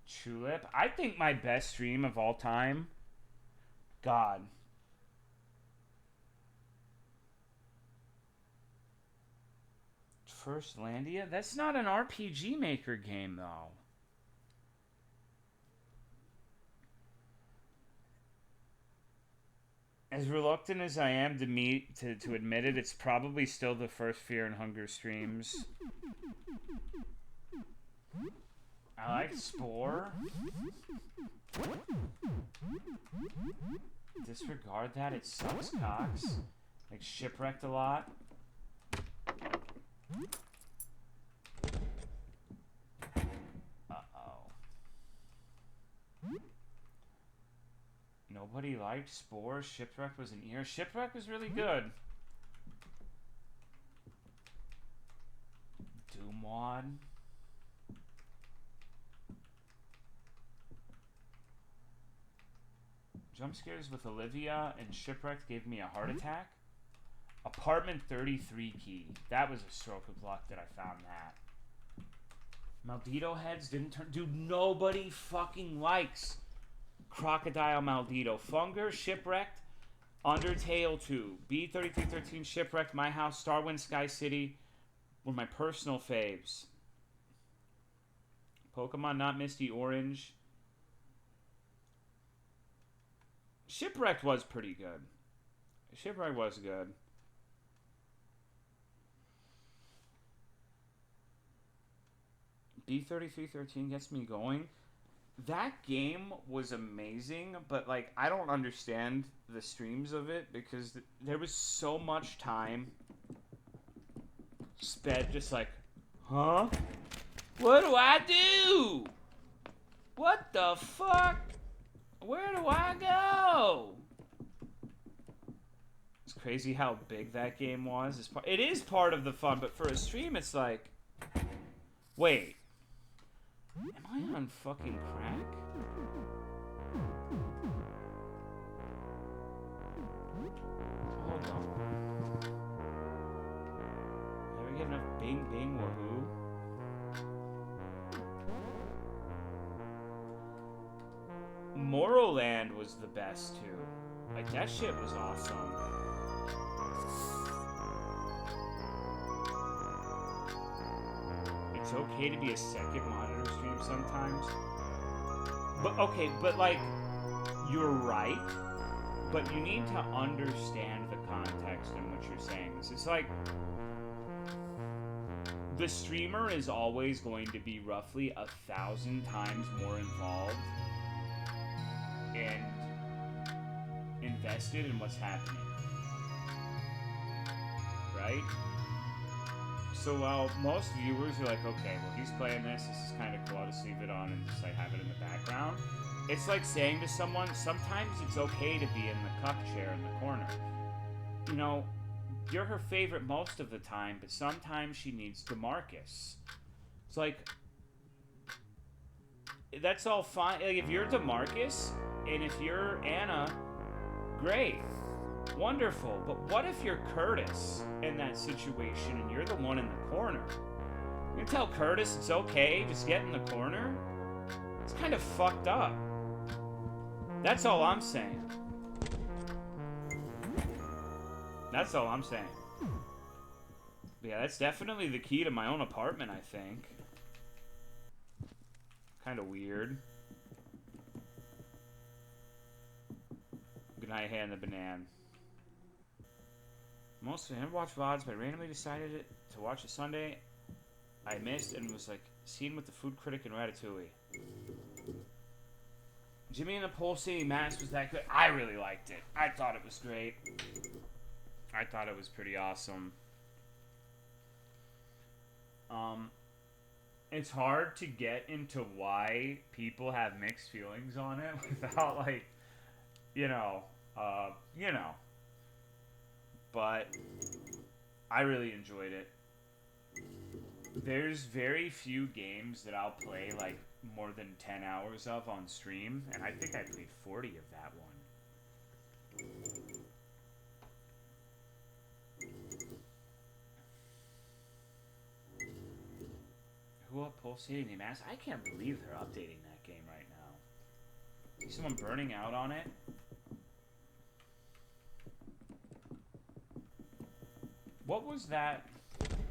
Tulip? I think my best stream of all time... God. First Landia? That's not an RPG Maker game, though. As reluctant as I am to admit it, it's probably still the first Fear and Hunger streams. I like Spore. Disregard that, it sucks cocks. Like Shipwrecked a lot. Uh-oh. Nobody liked Spore. Shipwreck was an ear. Shipwreck was really good. Doomwad. Jump scares with Olivia and Shipwrecked gave me a heart attack. Apartment 33 key. That was a stroke of luck that I found that. Maldito heads didn't turn... Dude, nobody fucking likes Crocodile Maldito. Funger, Shipwrecked, Undertale 2, B3313, Shipwrecked, My House, Starwind, Sky City were my personal faves. Pokemon Not Misty Orange. Shipwrecked was pretty good. Shipwrecked was good. B3313 gets me going. That game was amazing, but like I don't understand the streams of it because there was so much time spent just like, huh? What do I do? What the fuck? Where do I go? It's crazy how big that game was. It is part of the fun, but for a stream, it's like, wait, am I on fucking crack? Hold on. Ever get enough bing bing wahoo? Tomorrowland was the best too. Like that shit was awesome. It's okay to be a second monitor stream sometimes. But okay, but like, you're right. But you need to understand the context in which you're saying this. It's like, the streamer is always going to be roughly 1,000 times more involved and invested in what's happening. Right? So while most viewers are like, okay, well, he's playing this is kind of cool, I'll just leave it on and just like have it in the background. It's like saying to someone, sometimes it's okay to be in the cuck chair in the corner. You know, you're her favorite most of the time, but sometimes she needs DeMarcus. It's like, that's all fine. Like, if you're DeMarcus, and if you're Anna, great. Wonderful. But what if you're Curtis in that situation, and you're the one in the corner? You can tell Curtis it's okay, just get in the corner? It's kind of fucked up. That's all I'm saying. That's all I'm saying. Yeah, that's definitely the key to my own apartment, I think. Kind of weird. Good night, hand the banana. Mostly I never watched VODs, but I randomly decided to watch a Sunday I missed and was like, Scene with the Food Critic and Ratatouille. Jimmy and the Pulsating Mask was that good? I really liked it. I thought it was great. I thought it was pretty awesome. It's hard to get into why people have mixed feelings on it without, like, you know. But I really enjoyed it. There's very few games that I'll play, like, more than 10 hours of on stream, and I think I played 40 of that one. Who up Pulsating the Mask? I can't believe they're updating that game right now. See someone burning out on it? What was that?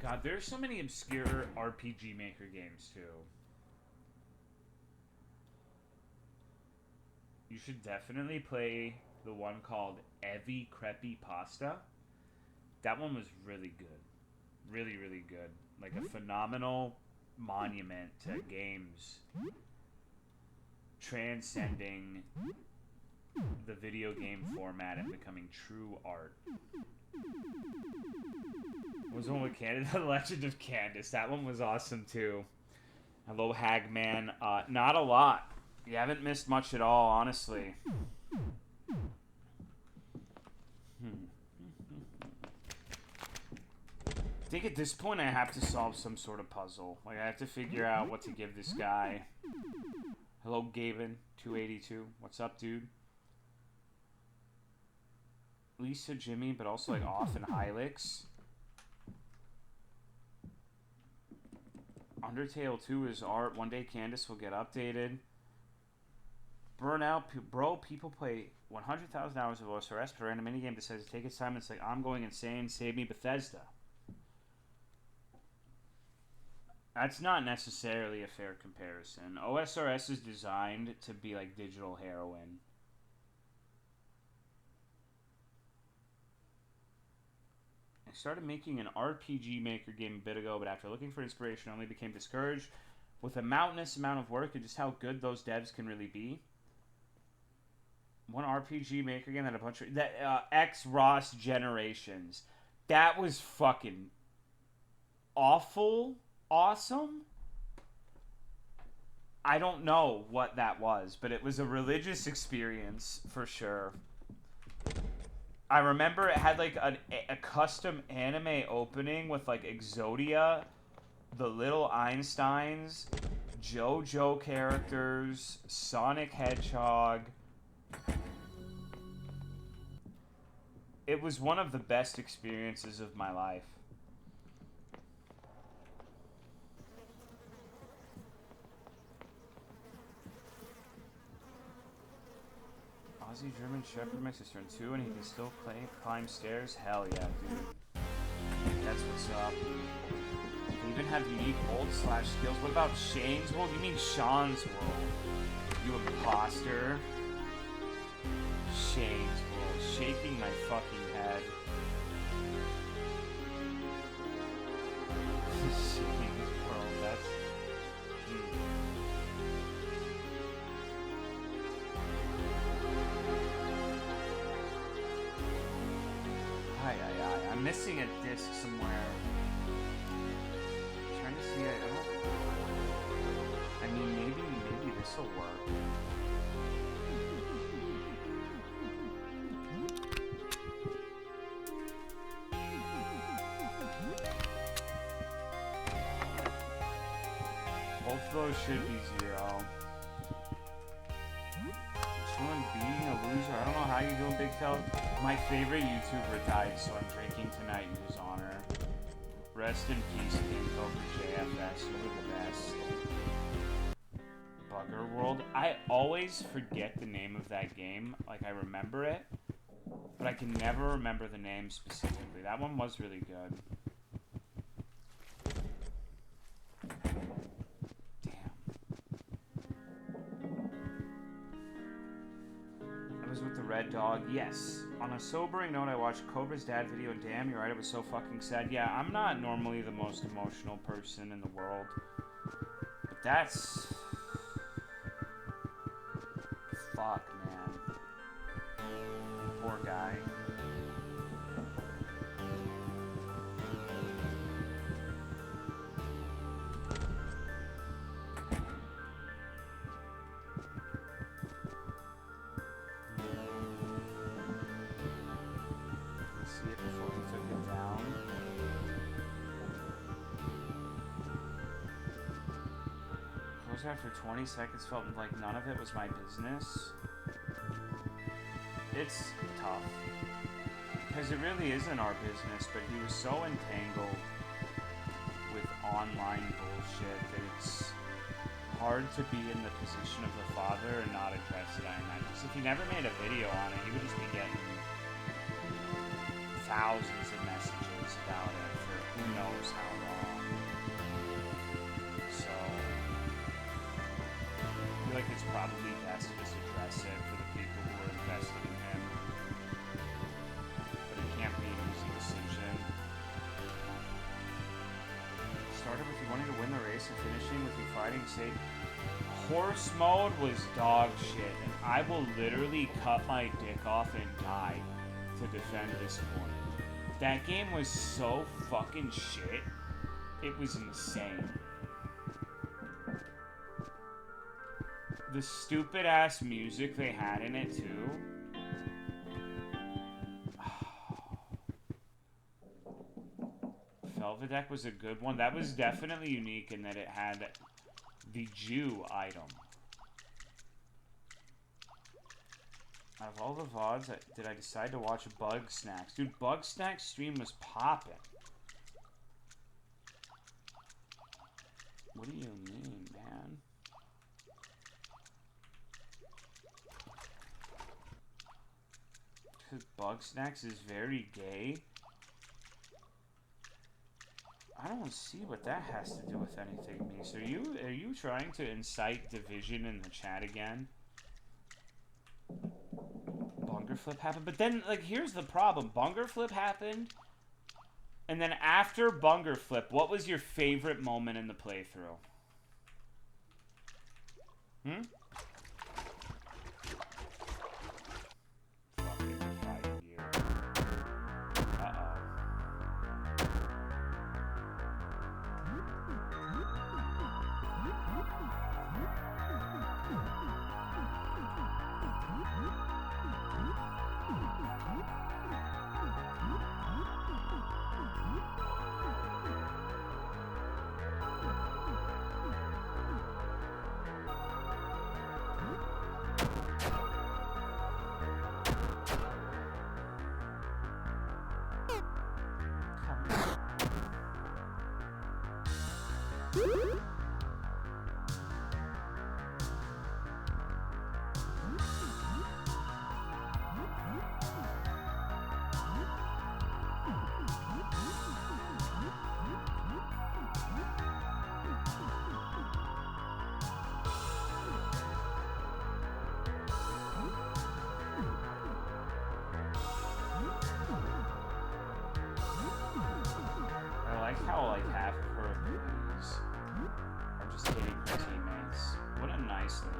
God, there's so many obscure RPG Maker games, too. You should definitely play the one called Evi Creepy Pasta. That one was really good. Really, really good. Like a phenomenal monument to games transcending the video game format and becoming true art. Was the one with Candace? The Legend of Candace. That one was awesome too. Hello, Hagman. Not a lot. You haven't missed much at all, honestly. I think at this point I have to solve some sort of puzzle. Like, I have to figure out what to give this guy. Hello, Gavin. 282. What's up, dude? Lisa, Jimmy, but also, like, Off and Hylix. Undertale 2 is art. One day Candace will get updated. Burnout. Bro, people play 100,000 hours of OSRS, but a random minigame decides to take its time and it's like, I'm going insane. Save me, Bethesda. That's not necessarily a fair comparison. OSRS is designed to be like digital heroin. I started making an RPG Maker game a bit ago, but after looking for inspiration, I only became discouraged with a mountainous amount of work and just how good those devs can really be. One RPG Maker game had a bunch of... X-Ross Generations. That was fucking awful. Awesome. I don't know what that was, but it was a religious experience for sure. I remember it had like a custom anime opening with like Exodia, the Little Einsteins, JoJo characters, Sonic Hedgehog. It was one of the best experiences of my life. Aussie German Shepherd mix is turned 2 and he can still climb stairs? Hell yeah, dude. That's what's up. They even have unique hold/skills. What about Shane's world? You mean Sean's world? You imposter. Shane's world. Shaking my fucking head. Shane's world. That's... I'm missing a disc somewhere. I'm trying to see it. I mean, maybe this will work. Both of those should be 0. Someone being a loser. I don't know how you're doing, Big Fella. My favorite YouTuber died, so I'm drinking tonight in his honor. Rest in peace, King Cobra JFS. You were the best. Bugger World. I always forget the name of that game. Like, I remember it, but I can never remember the name specifically. That one was really good. With the red dog, yes. On a sobering note, I watched Cobra's dad video, and damn, you're right, it was so fucking sad. Yeah, I'm not normally the most emotional person in the world, but that's... Fuck, man. Poor guy. After 20 seconds felt like none of it was my business. It's tough. Because it really isn't our business, but he was so entangled with online bullshit that it's hard to be in the position of the father and not address it, I imagine. Because if he never made a video on it, he would just be getting thousands of messages about it for who knows how long. So... I feel like it's probably best to just address it for the people who are invested in him. But it can't be an easy decision. Started with you wanting to win the race and finishing with you fighting safe. Horse mode was dog shit, and I will literally cut my dick off and die to defend this point. That game was so fucking shit. It was insane. The stupid ass music they had in it too. Velvedek was a good one. That was definitely unique in that it had the Jew item. Out of all the VODs, did I decide to watch Bug Snacks? Dude, Bug Snacks stream was popping. What do you mean, man? Because Bug Snacks is very gay? I don't see what that has to do with anything, Mies. Are you trying to incite division in the chat again? Bunger Flip happened, but then, like, here's the problem. Bunger Flip happened, and then after Bunger Flip, what was your favorite moment in the playthrough? Hmm? like how like half of her abilities are just hitting her teammates. What a nice lady.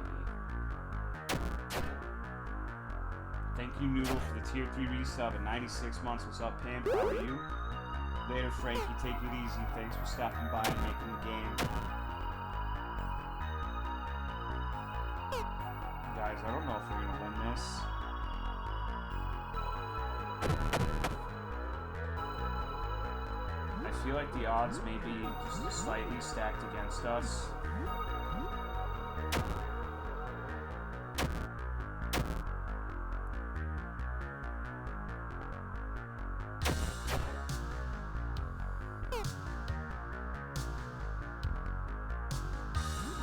Thank you, Noodle, for the tier 3 resub at 96 months. What's up, Pam? How are you? Later, Frankie. Take it easy. Thanks for stopping by and making the game. Guys, I don't know if we're gonna win this. I feel like the odds may be just slightly stacked against us.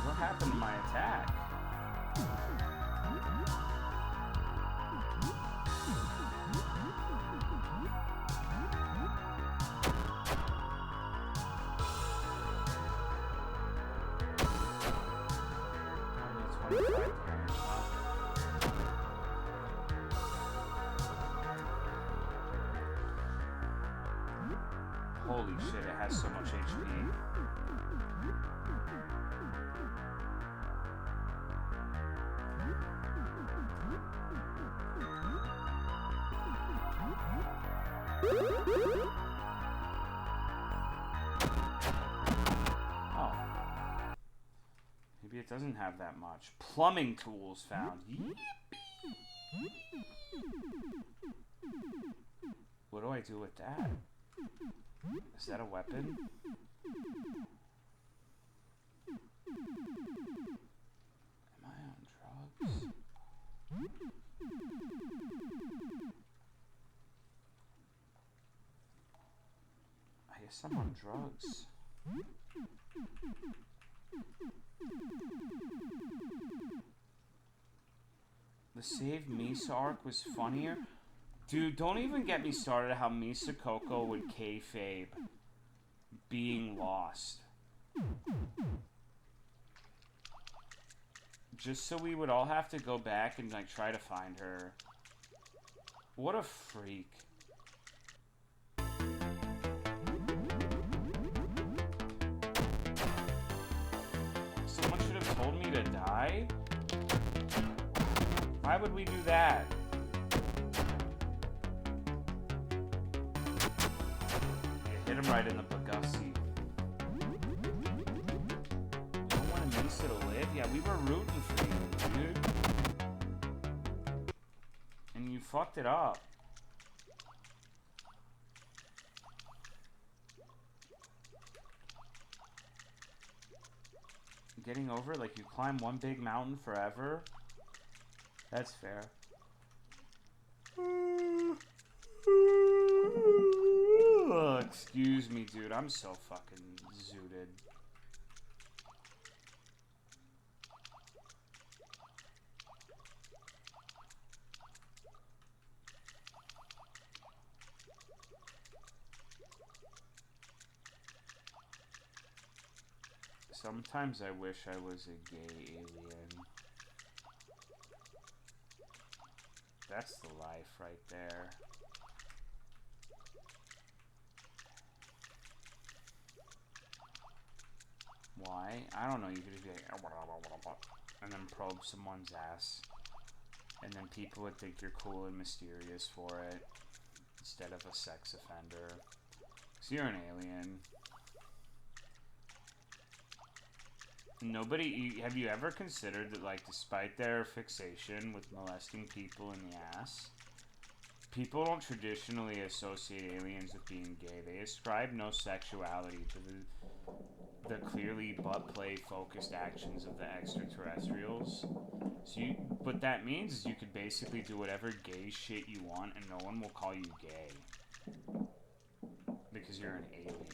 What happened to my attack? Holy shit, it has so much HP. Oh. Maybe it doesn't have that much. Plumbing tools found. Yippee! What do I do with that? Is that a weapon? Am I on drugs? I guess I'm on drugs. The Save Misa arc was funnier. Dude, don't even get me started how Misa Coco would kayfabe being lost. Just so we would all have to go back and like try to find her. What a freak. Someone should have told me to die? Why would we do that? Hit him right in the Bugatti. You don't want Misa to live? Yeah, we were rooting for you, dude. And you fucked it up. Getting over it, like you climb one big mountain forever? That's fair. Excuse me, dude. I'm so fucking zooted. Sometimes I wish I was a gay alien. That's the life right there. Why? I don't know. You could just be like, and then probe someone's ass. And then people would think you're cool and mysterious for it. Instead of a sex offender. So you're an alien. Nobody, have you ever considered that, like, despite their fixation with molesting people in the ass, people don't traditionally associate aliens with being gay. They ascribe no sexuality to the clearly butt play focused actions of the extraterrestrials. So what that means is you could basically do whatever gay shit you want and no one will call you gay. Because you're an alien.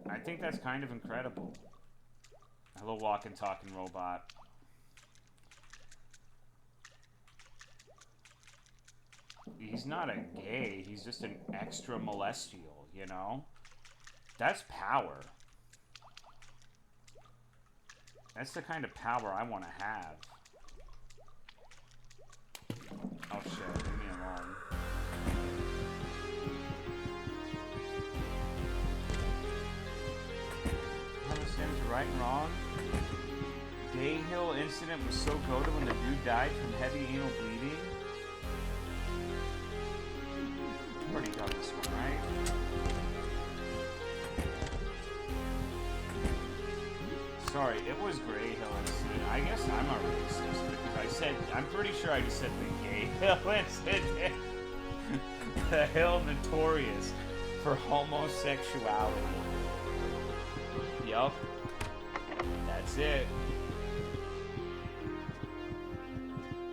I think that's kind of incredible. Hello, walking, talking robot. He's not a gay, he's just an extra molestial, you know? That's power. That's the kind of power I want to have. Oh shit, leave me alone. and wrong. Day Hill incident was so goated when the dude died from heavy anal bleeding. I've already done this one, right? Sorry, it was Gray Hill incident. I guess I'm a racist because I said, I'm pretty sure I just said the Gay Hill incident. The hill notorious for homosexuality. Yup. That's it.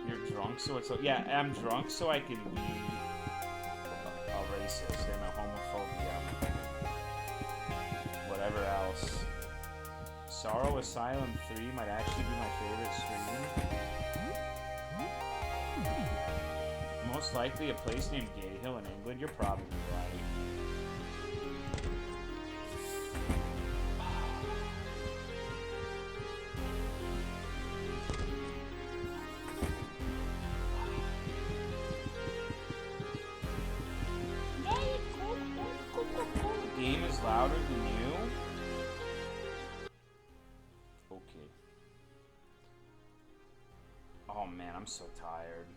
You're drunk, so it's... Yeah, I'm drunk, so I can be a racist and a homophobia. Whatever else. Sorrow Asylum 3 might actually be my favorite stream. Most likely a place named Gay Hill in England. You're probably right. The game is louder than you? Okay. Oh man, I'm so tired.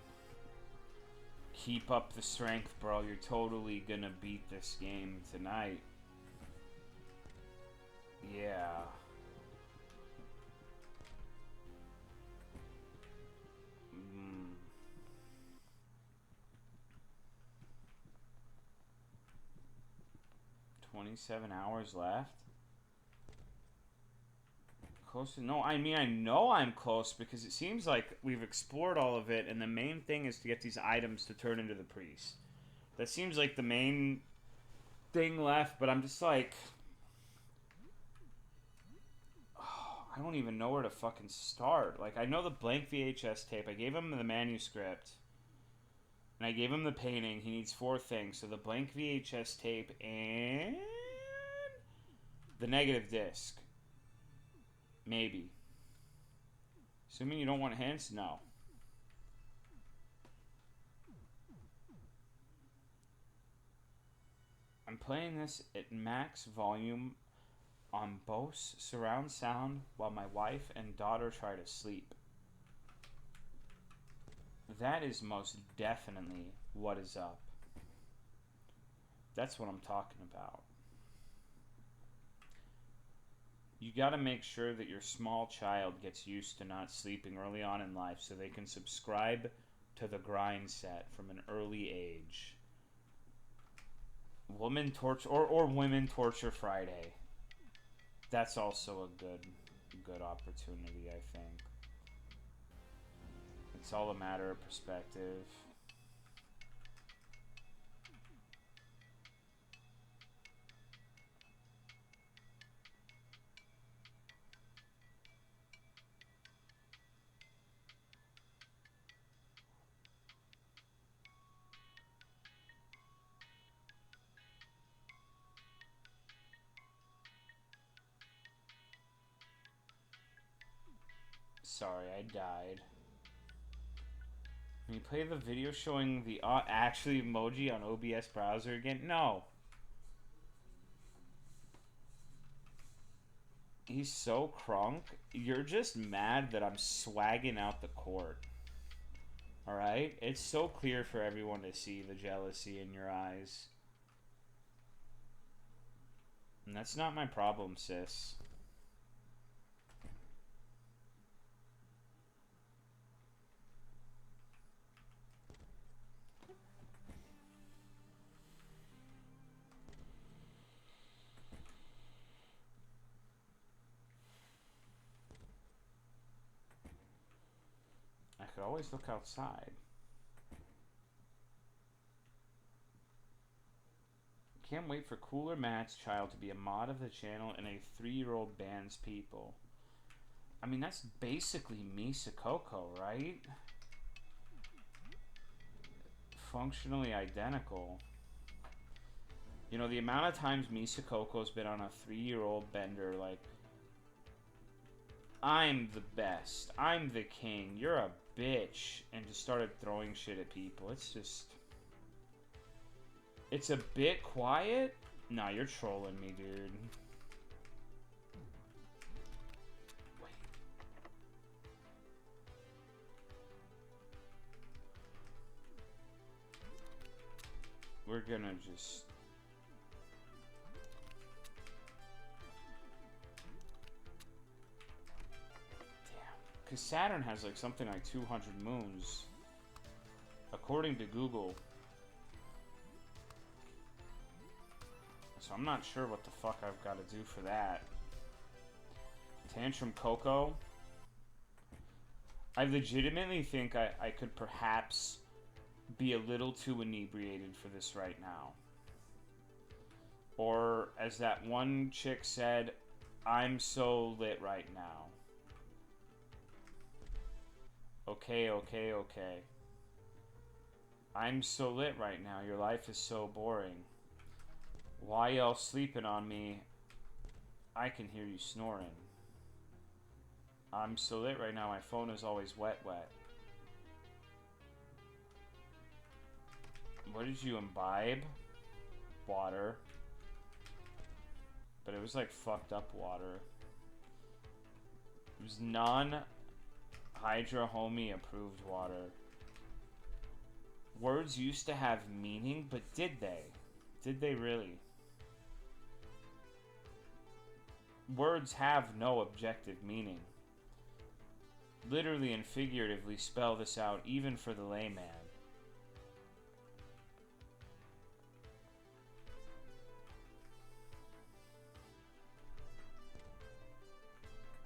Keep up the strength, bro. You're totally gonna beat this game tonight. Yeah. Mm. 27 hours left? Close to... No, I mean, I know I'm close because it seems like we've explored all of it, and the main thing is to get these items to turn into the priest. That seems like the main thing left, but I'm just like... Oh, I don't even know where to fucking start. Like, I know the blank VHS tape. I gave him the manuscript. And I gave him the painting. He needs 4 things. So the blank VHS tape and... the negative disc. Maybe. Assuming you don't want hints? No. I'm playing this at max volume on Bose surround sound while my wife and daughter try to sleep. That is most definitely what is up. That's what I'm talking about. You got to make sure that your small child gets used to not sleeping early on in life so they can subscribe to the grind set from an early age. Woman torture or Women Torture Friday. That's also a good opportunity, I think. It's all a matter of perspective. Sorry, I died. Can you play the video showing the actually emoji on OBS browser again? No. He's so crunk. You're just mad that I'm swagging out the court. Alright? It's so clear for everyone to see the jealousy in your eyes. And that's not my problem, sis. I could always look outside. Can't wait for CoolerMatt's child to be a mod of the channel and a 3-year-old bans people. I mean, that's basically Misa Coco, right? Functionally identical. You know, the amount of times Misa Coco's been on a 3-year-old bender, like, I'm the best, I'm the king, you're a bitch, and just started throwing shit at people. It's just... It's a bit quiet? Nah, you're trolling me, dude. we're gonna just... Damn. Because Saturn has like something like 200 moons. According to Google. So I'm not sure what the fuck I've got to do for that. Tantrum Coco. I legitimately think I could perhaps be a little too inebriated for this right now. Or, as that one chick said, I'm so lit right now. Okay, okay, okay. I'm so lit right now. Your life is so boring. Why y'all sleeping on me? I can hear you snoring. I'm so lit right now. My phone is always wet. What did you imbibe? Water. But it was like fucked up water. It was non-Hydra Homie approved water. Words used to have meaning, but did they? Did they really? Words have no objective meaning. Literally and figuratively spell this out, even for the layman.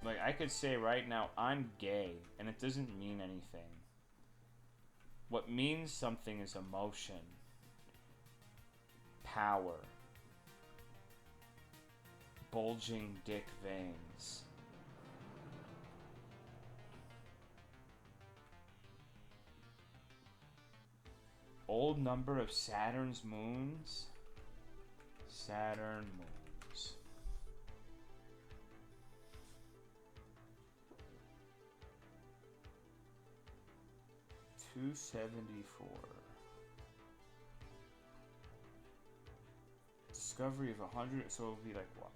Like, I could say right now, I'm gay, and it doesn't mean anything. What means something is emotion, power, bulging dick veins. Old number of Saturn's moons. Saturn moons. $274. Discovery of 100, so it would be like what?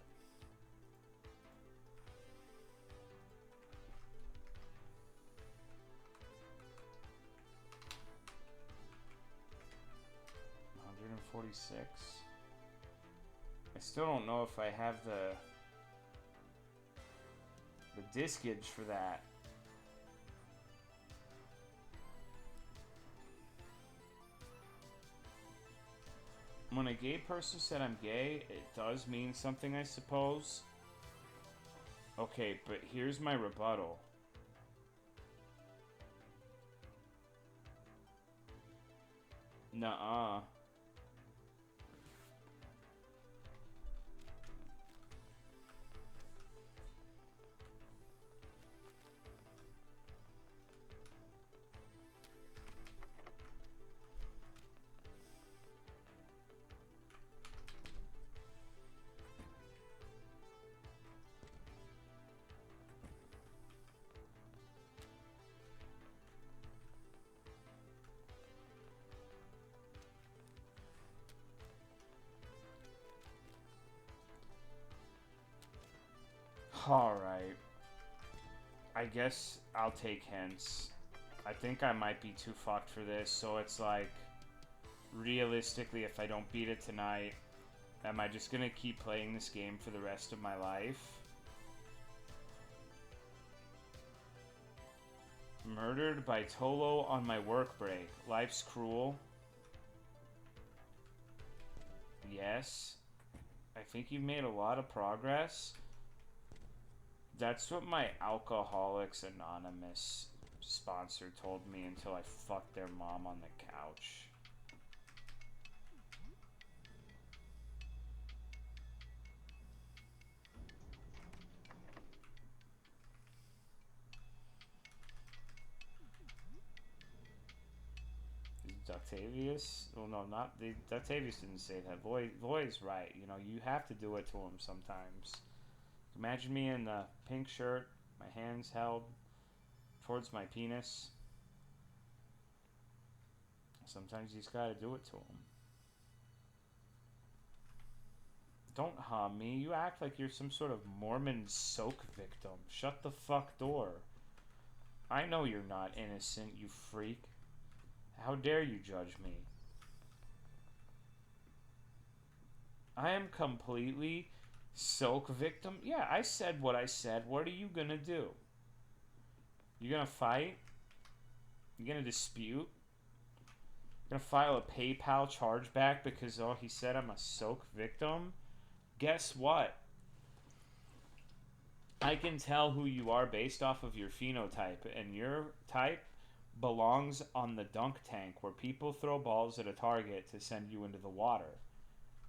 $146. I still don't know if I have the diskage for that. When a gay person said I'm gay, it does mean something, I suppose. Okay, but here's my rebuttal. Nuh-uh. Alright. I guess I'll take hints. I think I might be too fucked for this, so it's like, realistically, if I don't beat it tonight, am I just gonna keep playing this game for the rest of my life? Murdered by Tolo on my work break. Life's cruel. Yes. I think you've made a lot of progress. That's what my Alcoholics Anonymous sponsor told me until I fucked their mom on the couch. Ductavius? Well, no, not the Ductavius didn't say that. Voy's right. You know, you have to do it to him sometimes. Imagine me in the pink shirt, my hands held towards my penis. Sometimes you just gotta do it to him. Don't hum me. You act like you're some sort of Mormon soak victim. Shut the fuck door. I know you're not innocent, you freak. How dare you judge me? I am completely silk victim. Yeah, I said what I said. What are you gonna do? You gonna fight? You gonna dispute? Gonna file a PayPal chargeback because he said I'm a silk victim? Guess what? I can tell who you are based off of your phenotype, and your type belongs on the dunk tank where people throw balls at a target to send you into the water.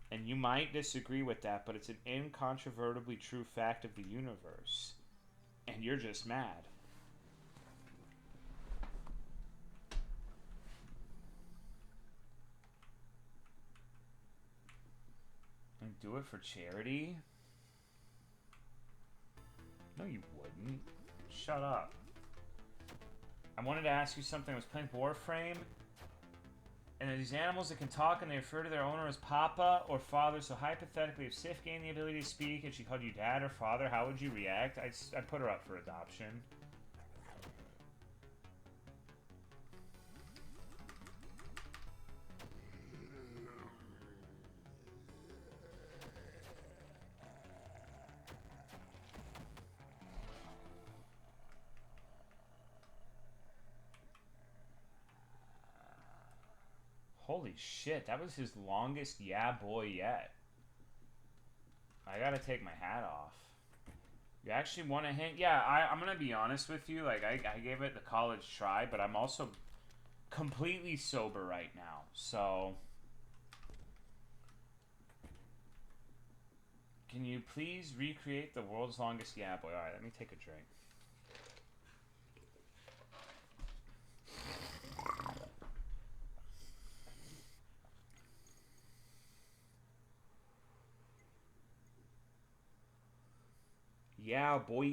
And you might disagree with that, but it's an incontrovertibly true fact of the universe. And you're just mad. And do it for charity? No, you wouldn't. Shut up. I wanted to ask you something. I was playing Warframe, and there's these animals that can talk, and they refer to their owner as Papa or Father. So hypothetically, if Sif gained the ability to speak, and she called you Dad or Father, how would you react? I'd put her up for adoption. Holy shit, that was his longest yeah boy yet. I gotta take my hat off. You actually want to hang? Yeah, I'm gonna be honest with you. Like, I gave it the college try, but I'm also completely sober right now. So, can you please recreate the world's longest yeah boy? Alright, let me take a drink. Yeah, boy.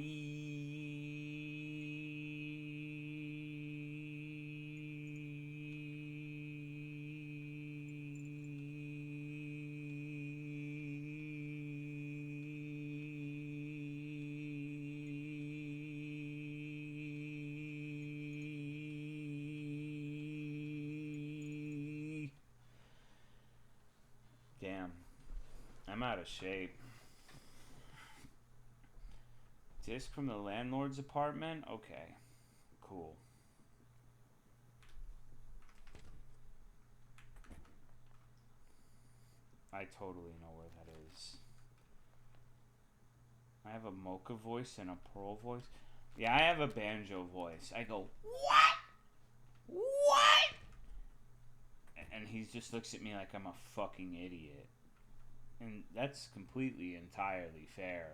Damn. I'm out of shape. Disc from the landlord's apartment? Okay. Cool. I totally know where that is. I have a mocha voice and a pearl voice. Yeah, I have a banjo voice. I go, what? What? And he just looks at me like I'm a fucking idiot. And that's completely, entirely fair.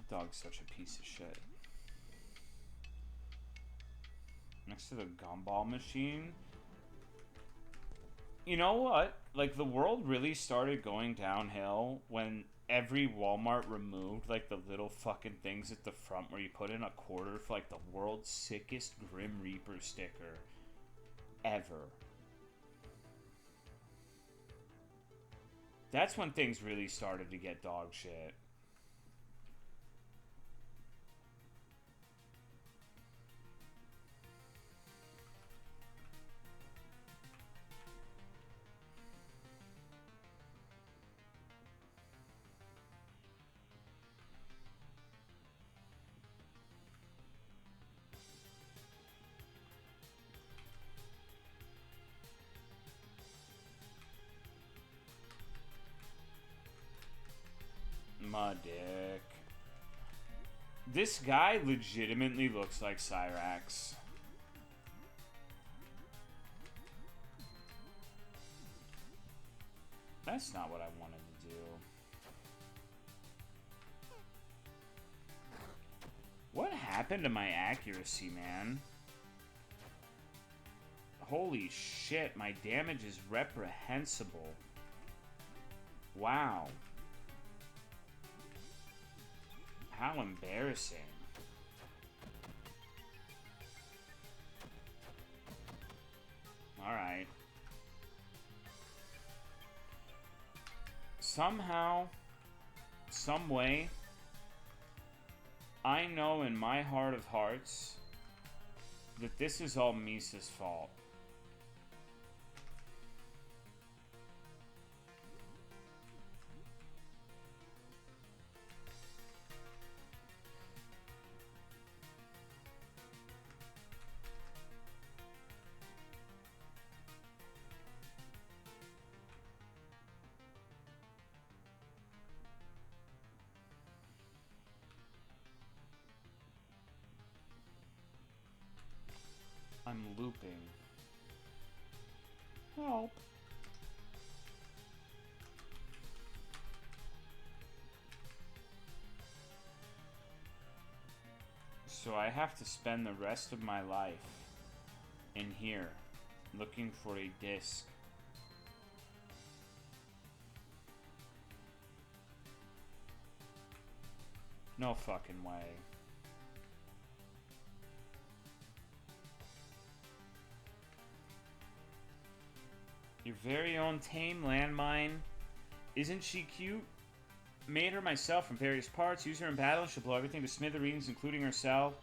Dog's such a piece of shit. Next to the gumball machine. You know what? Like, the world really started going downhill when every Walmart removed, like, the little fucking things at the front where you put in a quarter for, like, the world's sickest Grim Reaper sticker ever. That's when things really started to get dog shit. My dick. This guy legitimately looks like Cyrax. That's not what I wanted to do. What happened to my accuracy, man? Holy shit, my damage is reprehensible. Wow. How embarrassing. Alright. Somehow, some way, I know in my heart of hearts that this is all Misa's fault. I'm looping. Help. So I have to spend the rest of my life in here looking for a disc. No fucking way. Your very own tame landmine. Isn't she cute? Made her myself from various parts. Use her in battle. She'll blow everything to smithereens, including herself.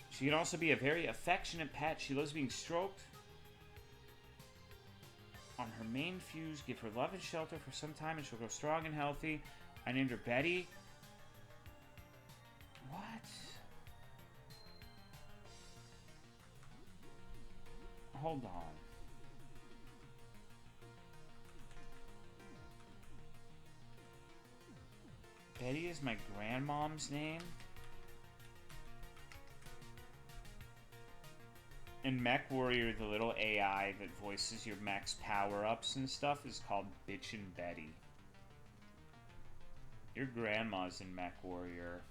She can also be a very affectionate pet. She loves being stroked. On her main fuse, give her love and shelter for some time and she'll grow strong and healthy. I named her Betty. What? Hold on. Betty is my grandmom's name? In Mech Warrior, the little AI that voices your mech's power-ups and stuff is called Bitchin' Betty. Your grandma's in Mech Warrior.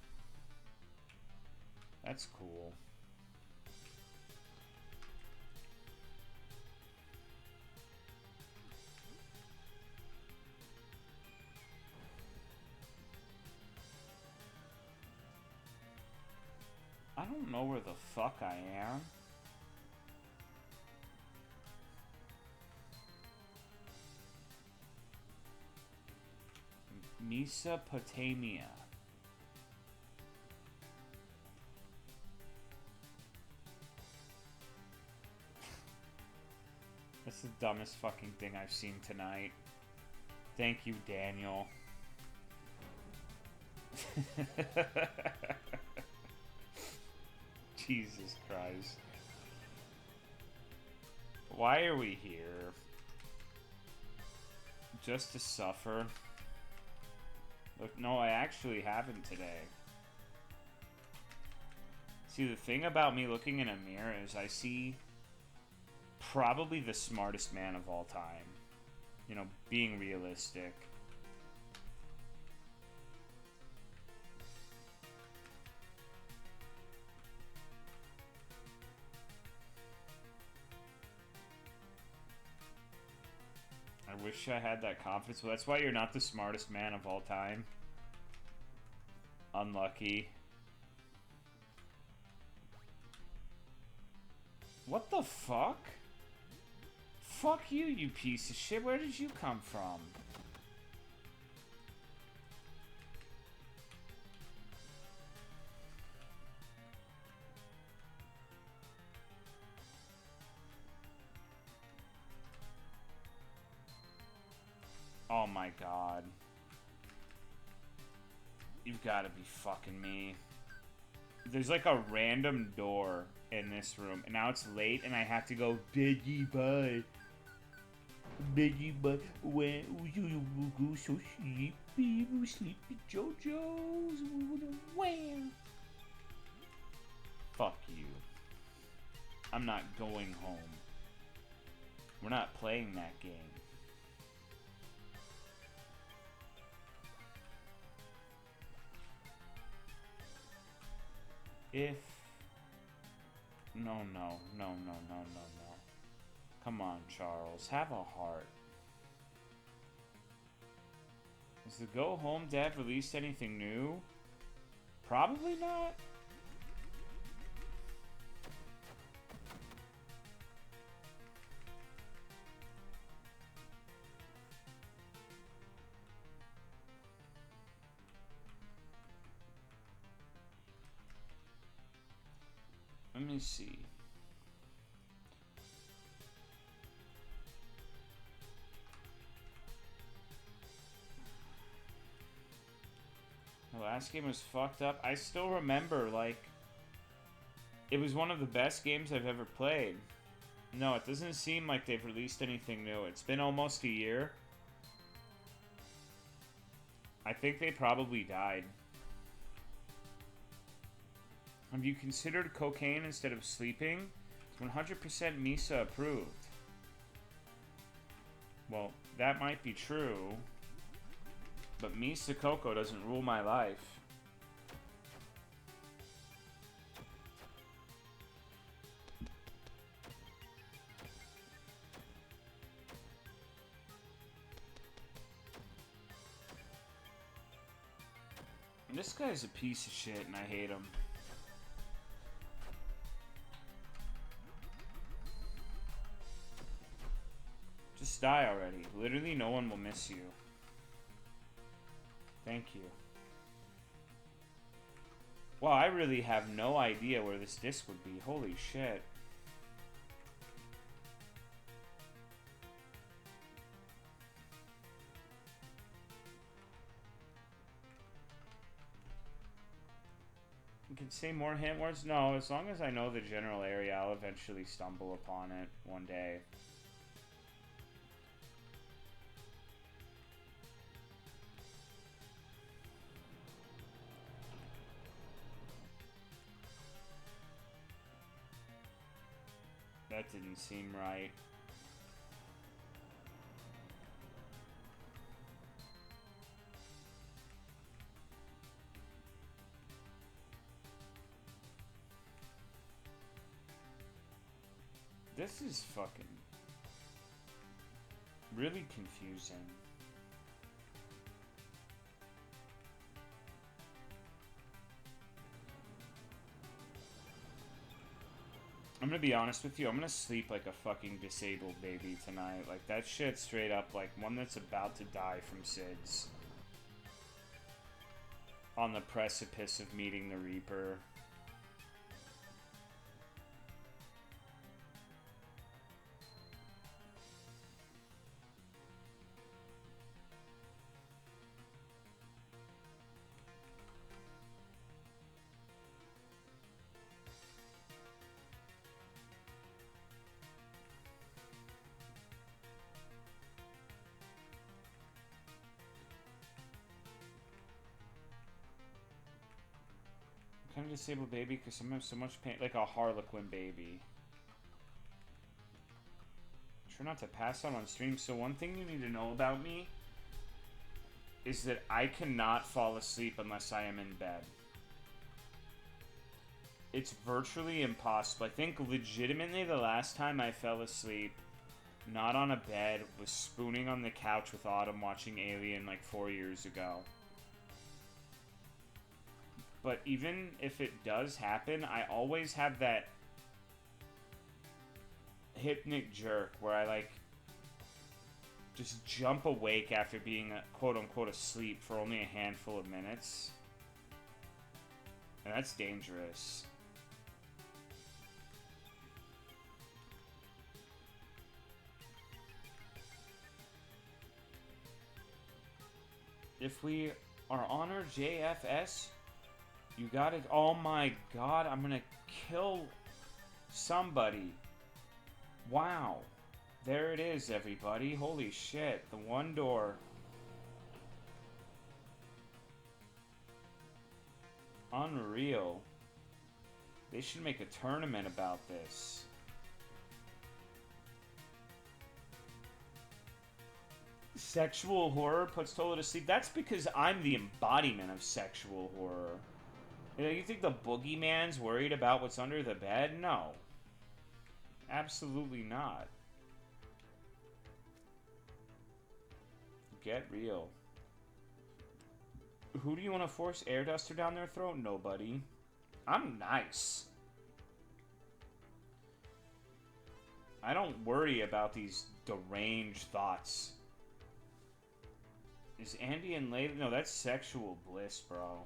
That's cool. I don't know where the fuck I am. Mesopotamia. That's the dumbest fucking thing I've seen tonight. Thank you, Daniel. Jesus Christ. Why are we here? Just to suffer? Look, no, I actually haven't today. See, the thing about me looking in a mirror is I see probably the smartest man of all time. You know, being realistic. I wish I had that confidence. Well, that's why you're not the smartest man of all time. Unlucky. What the fuck? Fuck you, you piece of shit. Where did you come from? Oh my god. You've got to be fucking me. There's like a random door in this room. And now it's late and I have to go, Biggie, bye. Biggie, bye. When you go so sleepy, sleepy JoJo's. Wham. Fuck you. I'm not going home. We're not playing that game. If... No. Come on, Charles. Have a heart. Has the Go Home dev released anything new? Probably not. me see. The last game was fucked up. I still remember, like, it was one of the best games I've ever played. No, it doesn't seem like they've released anything new. It's been almost a year. I think they probably died. Have you considered cocaine instead of sleeping? It's 100% Misa approved. Well, that might be true. But Misa Coco doesn't rule my life. This guy's a piece of shit and I hate him. Just die already. Literally no one will miss you. Thank you. Wow, I really have no idea where this disc would be. Holy shit. You can say more hint words? No, as long as I know the general area, I'll eventually stumble upon it one day. That didn't seem right. This is fucking really confusing. I'm gonna be honest with you, I'm gonna sleep like a fucking disabled baby tonight. Like, that shit straight up like one that's about to die from SIDS. On the precipice of meeting the Reaper. Kind of disabled baby because I'm having so much pain, like a Harlequin baby. Try not to pass out on stream. So one thing you need to know about me is that I cannot fall asleep unless I am in bed. It's virtually impossible. I think legitimately the last time I fell asleep, not on a bed, was spooning on the couch with Autumn watching Alien like 4 years ago. But even if it does happen, I always have that hypnic jerk where I like just jump awake after being quote-unquote asleep for only a handful of minutes. And that's dangerous. If we are on our JFS, you got it. Oh my god, I'm gonna kill somebody. Wow. There it is, everybody. Holy shit. The one door. Unreal. They should make a tournament about this. Sexual horror puts Tolo to sleep. That's because I'm the embodiment of sexual horror. You know, you think the boogeyman's worried about what's under the bed? No. Absolutely not. Get real. Who do you want to force air duster down their throat? Nobody. I'm nice. I don't worry about these deranged thoughts. Is Andy and Layla? No, that's sexual bliss, bro.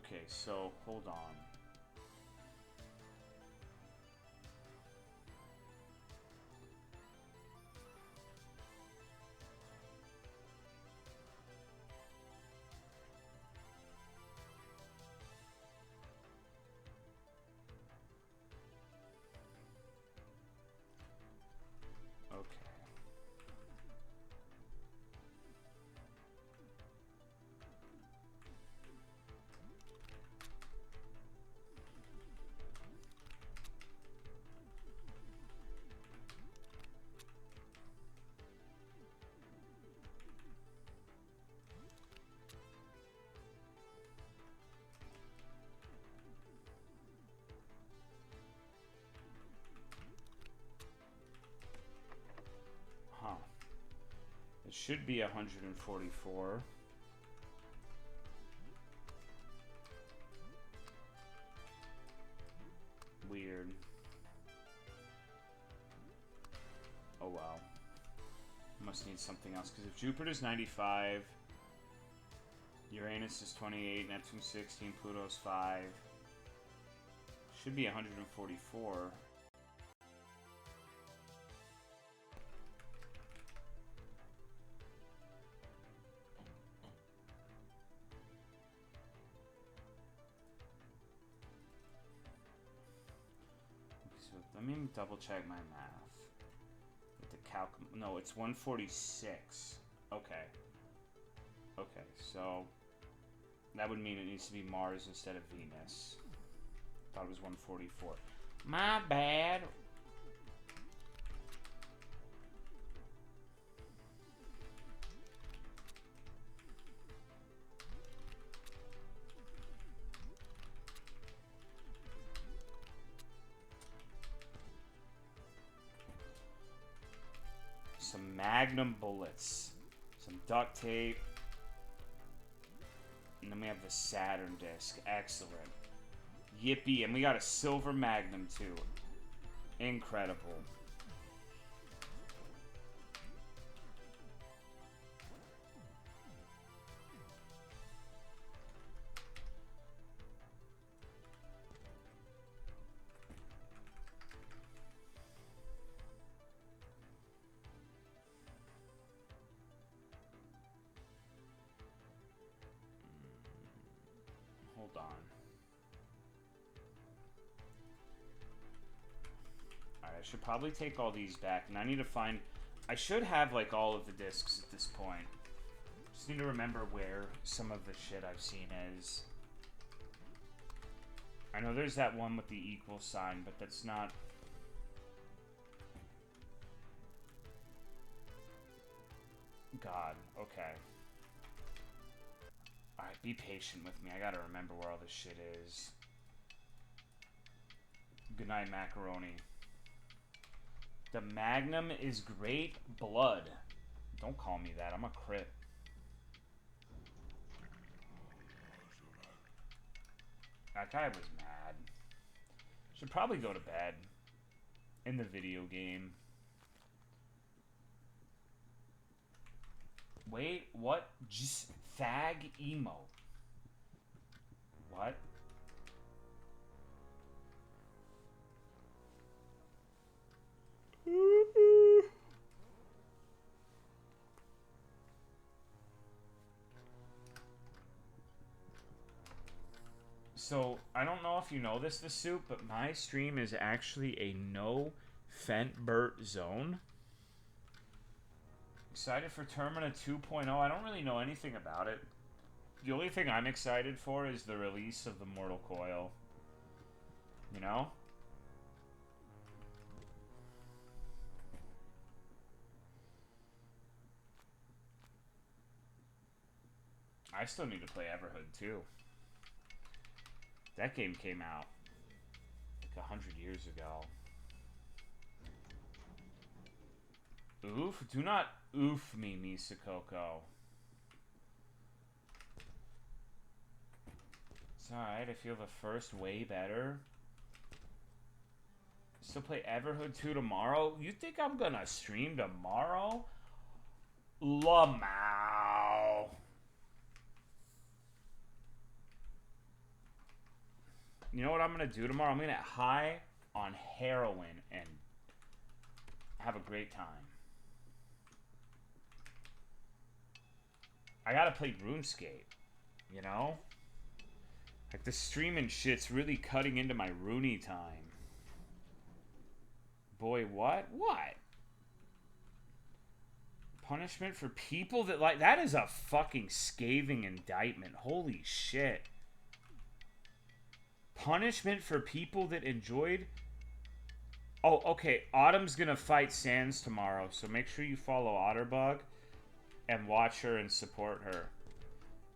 Okay, so hold on. Okay. Huh. It should be 144. Weird. Oh well. Must need something else, because if Jupiter's 95, Uranus is 28, Neptune's 16, Pluto's 5, should be 144. So let me double check my math. With the no, it's 146. Okay. Okay, so that would mean it needs to be Mars instead of Venus. Thought it was 144. My bad. Some Magnum bullets, some duct tape, and then we have the Saturn disc. Excellent. Yippee, and we got a silver Magnum too. Incredible. Hold on. Alright, I should probably take all these back, and I need to find... I should have, like, all of the discs at this point. Just need to remember where some of the shit I've seen is. I know there's that one with the equal sign, but that's not... God, okay. Alright, be patient with me. I gotta remember where all this shit is. Good night, macaroni. The Magnum is great blood. Don't call me that. I'm a crit. That guy was mad. Should probably go to bed. In the video game. Wait, what? Just fag emo. What? So, I don't know if you know this, the soup, but my stream is actually a no Fentbert zone. Excited for Termina 2.0. I don't really know anything about it. The only thing I'm excited for is the release of the Mortal Coil. You know? I still need to play Everhood too. That game came out like 100 years ago. Oof, do not oof me, Misakoko. It's alright, I feel the first way better. Still play Everhood 2 tomorrow? You think I'm gonna stream tomorrow? Lamau. You know what I'm gonna do tomorrow? I'm gonna get high on heroin and have a great time. I gotta play RuneScape, you know? Like, the streaming shit's really cutting into my Rooney time. Boy, what? What? Punishment for people that like... That is a fucking scathing indictment. Holy shit. Punishment for people that enjoyed... Oh, okay. Autumn's gonna fight Sans tomorrow, so make sure you follow Otterbug and watch her and support her.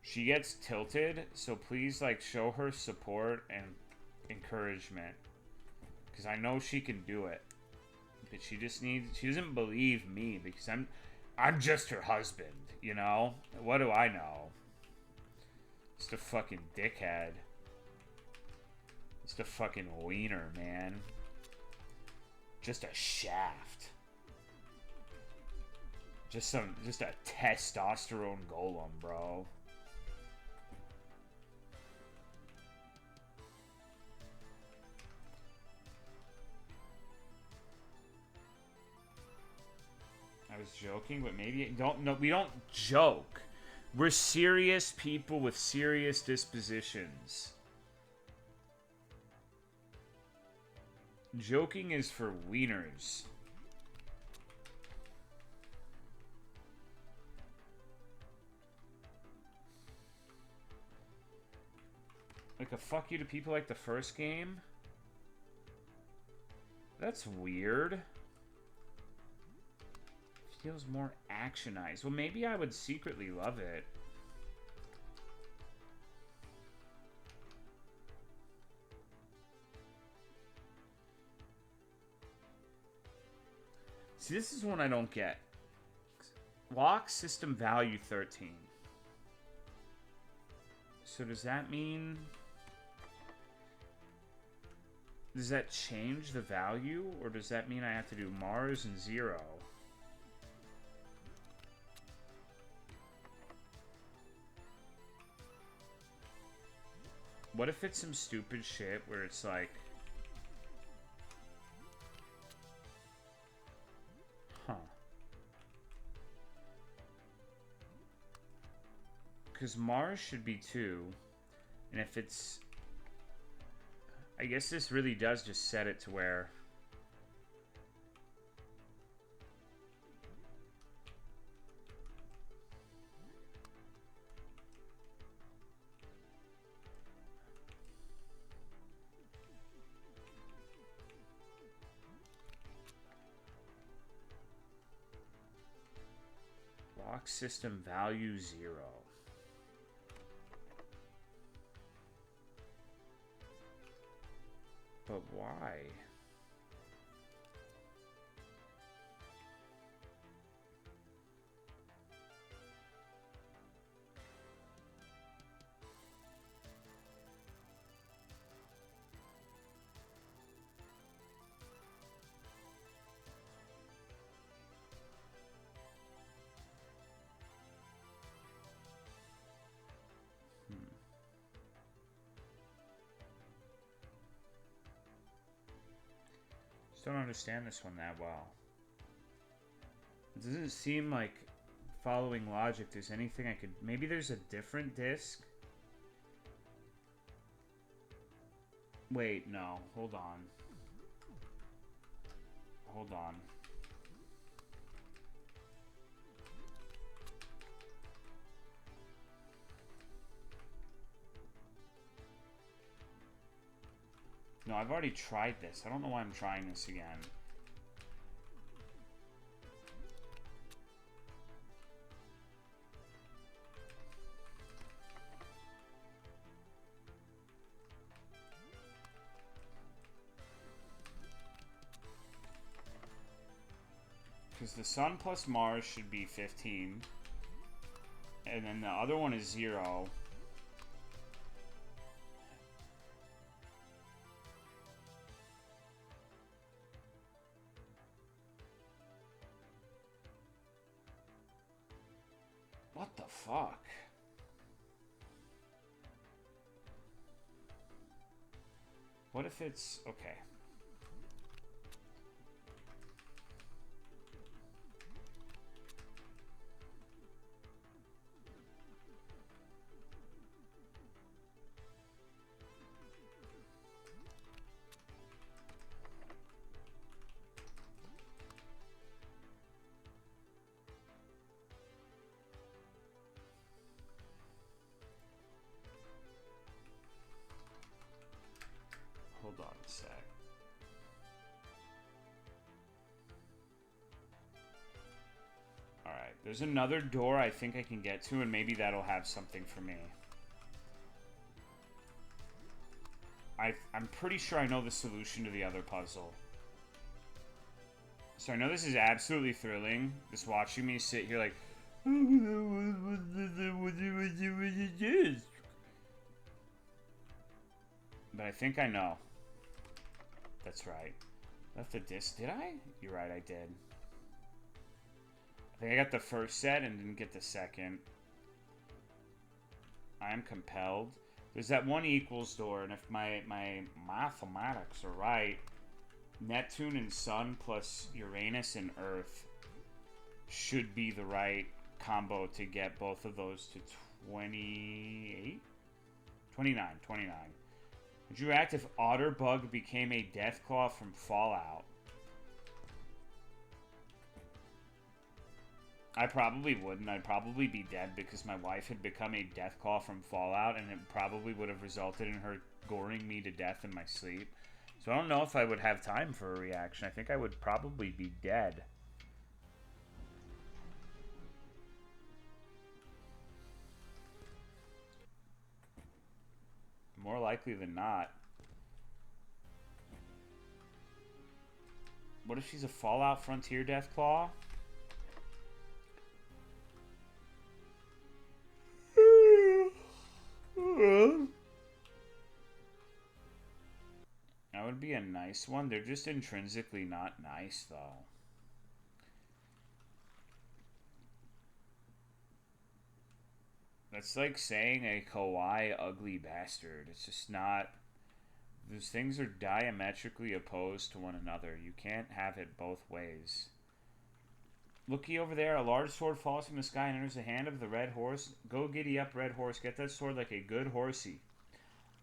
She gets tilted, so please, like, show her support and encouragement. Because I know she can do it. But she just needs... She doesn't believe me, because I'm just her husband, you know? What do I know? Just a fucking dickhead. Just a fucking wiener, man. Just a shaft. Just a testosterone golem, bro. I was joking, but maybe we don't joke. We're serious people with serious dispositions. Joking is for wieners. Like a fuck you to people like the first game? That's weird. Feels more actionized. Well, maybe I would secretly love it. See, this is one I don't get. Lock system value 13. So does that mean... Does that change the value? Or does that mean I have to do Mars and 0? What if it's some stupid shit where it's like... Huh. Because Mars should be 2. And if it's... I guess this really does just set it to where... Lock system value 0. But why? Don't understand this one that well. It doesn't seem like, following logic, there's anything I could... Maybe there's a different disc? Wait, no. Hold on. Hold on. No, I've already tried this. I don't know why I'm trying this again. Because the Sun plus Mars should be 15. And then the other one is 0. What the fuck? What if it's... Okay. Hold on a sec. Alright, there's another door I think I can get to, and maybe that'll have something for me. I'm pretty sure I know the solution to the other puzzle. So I know this is absolutely thrilling, just watching me sit here like... But I think I know. That's right. Left the disc, did I? You're right, I did. I think I got the first set and didn't get the second. I am compelled. There's that one equals door, and if my mathematics are right, Neptune and Sun plus Uranus and Earth should be the right combo to get both of those to 28? 29. Would you react if Otterbug became a Deathclaw from Fallout? I probably wouldn't. I'd probably be dead because my wife had become a Deathclaw from Fallout, and it probably would have resulted in her goring me to death in my sleep. So I don't know if I would have time for a reaction. I think I would probably be dead. More likely than not. What if she's a Fallout Frontier Deathclaw? That would be a nice one. They're just intrinsically not nice, though. That's like saying a kawaii ugly bastard. It's just not... Those things are diametrically opposed to one another. You can't have it both ways. Looky over there. A large sword falls from the sky and enters the hand of the red horse. Go giddy up, red horse. Get that sword like a good horsey.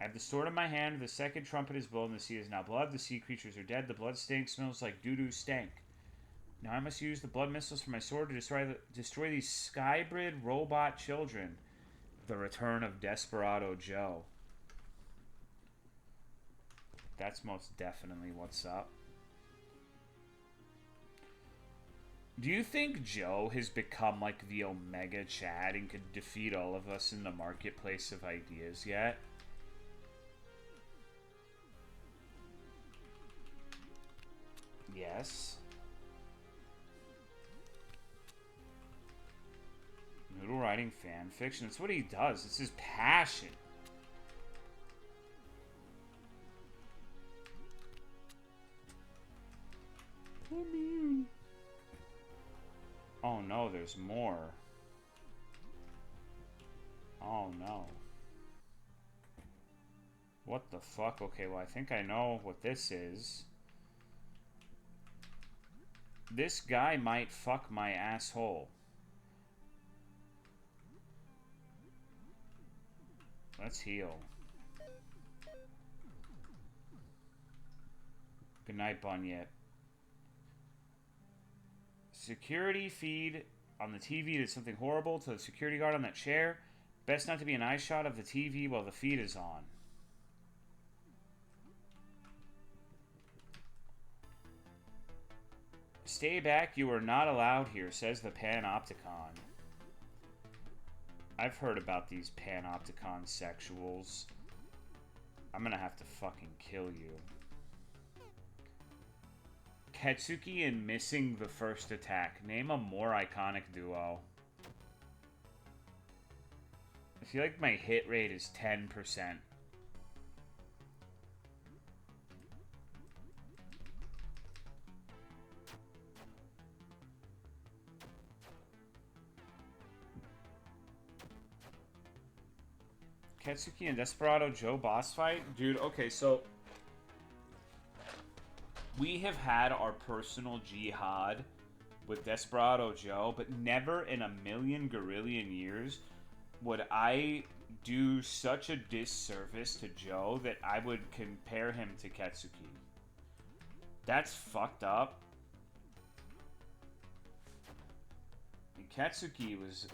I have the sword in my hand. The second trumpet is blown. The sea is now blood. The sea creatures are dead. The blood stink smells like doo-doo stank. Now I must use the blood missiles from my sword to destroy these skybrid robot children. The return of Desperado Joe. That's most definitely what's up. Do you think Joe has become like the Omega Chad and could defeat all of us in the marketplace of ideas yet? Yes. Noodle writing fan fiction. That's what he does. It's his passion. Oh no, there's more. Oh no. What the fuck? Okay, well I think I know what this is. This guy might fuck my asshole. Let's heal. Good night, Bunyet. Security feed on the TV did something horrible to the security guard on that chair. Best not to be an eye shot of the TV while the feed is on. Stay back, you are not allowed here, says the Panopticon. I've heard about these Panopticon sexuals. I'm gonna have to fucking kill you. Ketsuki and missing the first attack. Name a more iconic duo. I feel like my hit rate is 10%. Ketsuki and Desperado Joe boss fight? Dude, okay, so We have had our personal jihad with Desperado Joe, but never in a million gorillion years would I do such a disservice to Joe that I would compare him to Ketsuki. That's fucked up. And Ketsuki was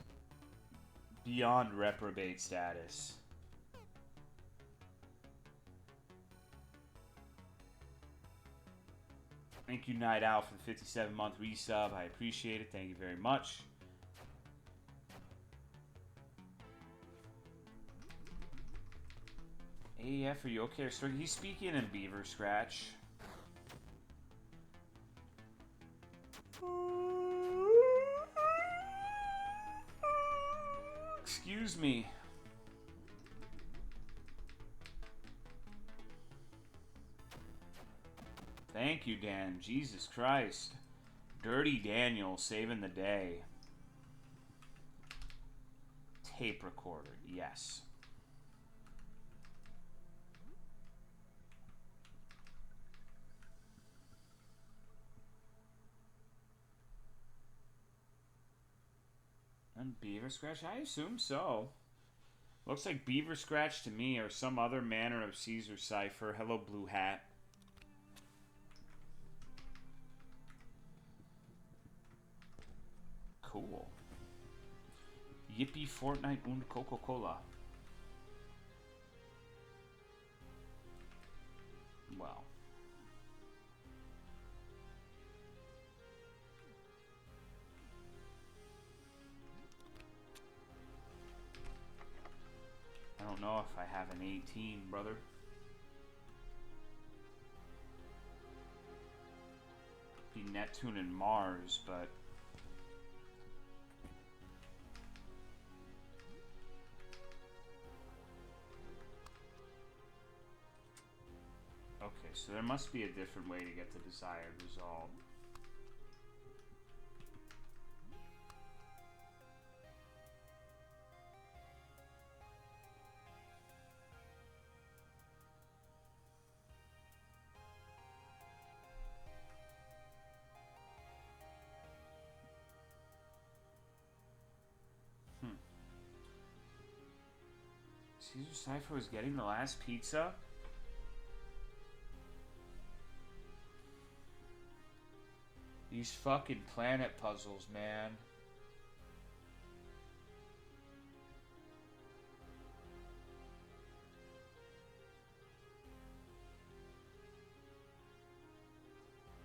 beyond reprobate status. Thank you, Night Owl, for the 57-month resub. I appreciate it. Thank you very much. AF, are you okay? He's speaking in Beaver Scratch. Excuse me. Thank you, Dan. Jesus Christ. Dirty Daniel saving the day. Tape recorder, yes. And Beaver Scratch? I assume so. Looks like Beaver Scratch to me or some other manner of Caesar cipher. Hello, Blue Hat. Cool. Yippee, Fortnite und Coca-Cola. Well. I don't know if I have an 18, brother. Be Neptune and Mars, but... Okay, so there must be a different way to get the desired result. Caesar Cipher was getting the last pizza? These fucking planet puzzles, man.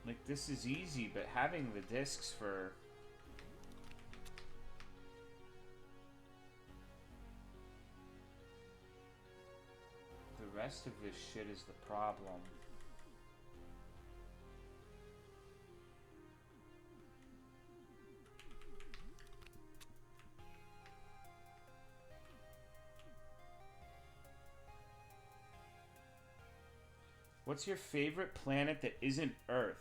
Like, this is easy, but having the discs for... the rest of this shit is the problem. What's your favorite planet that isn't Earth?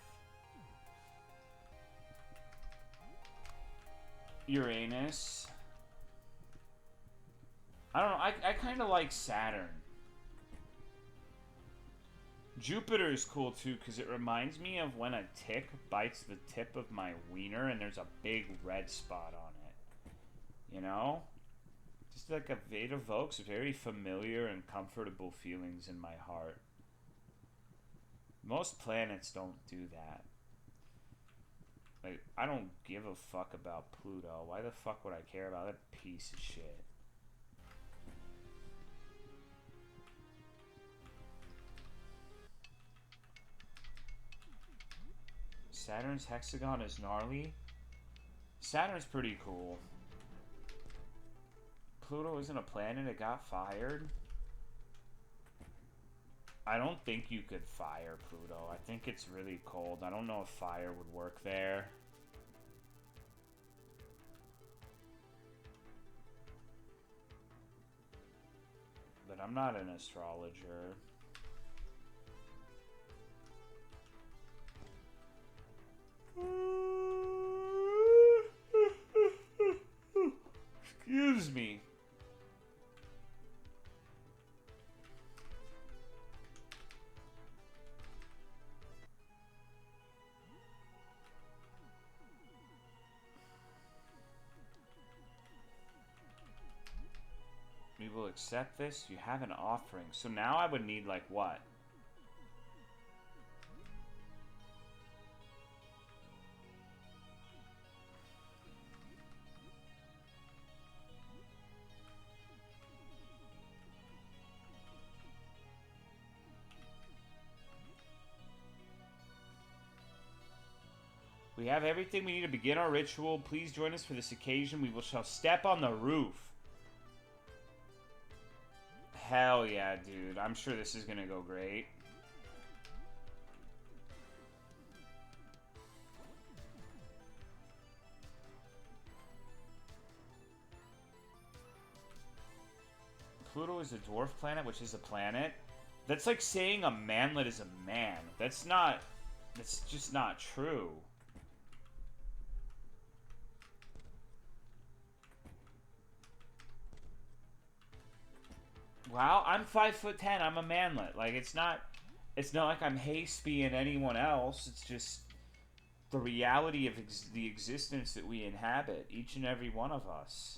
Uranus. I don't know. I kind of like Saturn. Jupiter is cool too because it reminds me of when a tick bites the tip of my wiener and there's a big red spot on it. You know? Just like it evokes very familiar and comfortable feelings in my heart. Most planets don't do that. Like, I don't give a fuck about Pluto. Why the fuck would I care about that piece of shit? Saturn's hexagon is gnarly. Saturn's pretty cool. Pluto isn't a planet, it got fired. I don't think you could fire Pluto. I think it's really cold. I don't know if fire would work there. But I'm not an astrologer. Excuse me. will accept this. You have an offering. So now I would need, like, what? We have everything we need to begin our ritual. Please join us for this occasion. We shall step on the roof. Hell yeah, dude. I'm sure this is gonna go great. Pluto is a dwarf planet, which is a planet. That's like saying a manlet is a man. That's just not true. Wow, I'm 5'10". I'm a manlet. Like, it's not like I'm Haspy and anyone else. It's just the reality of the existence that we inhabit, each and every one of us.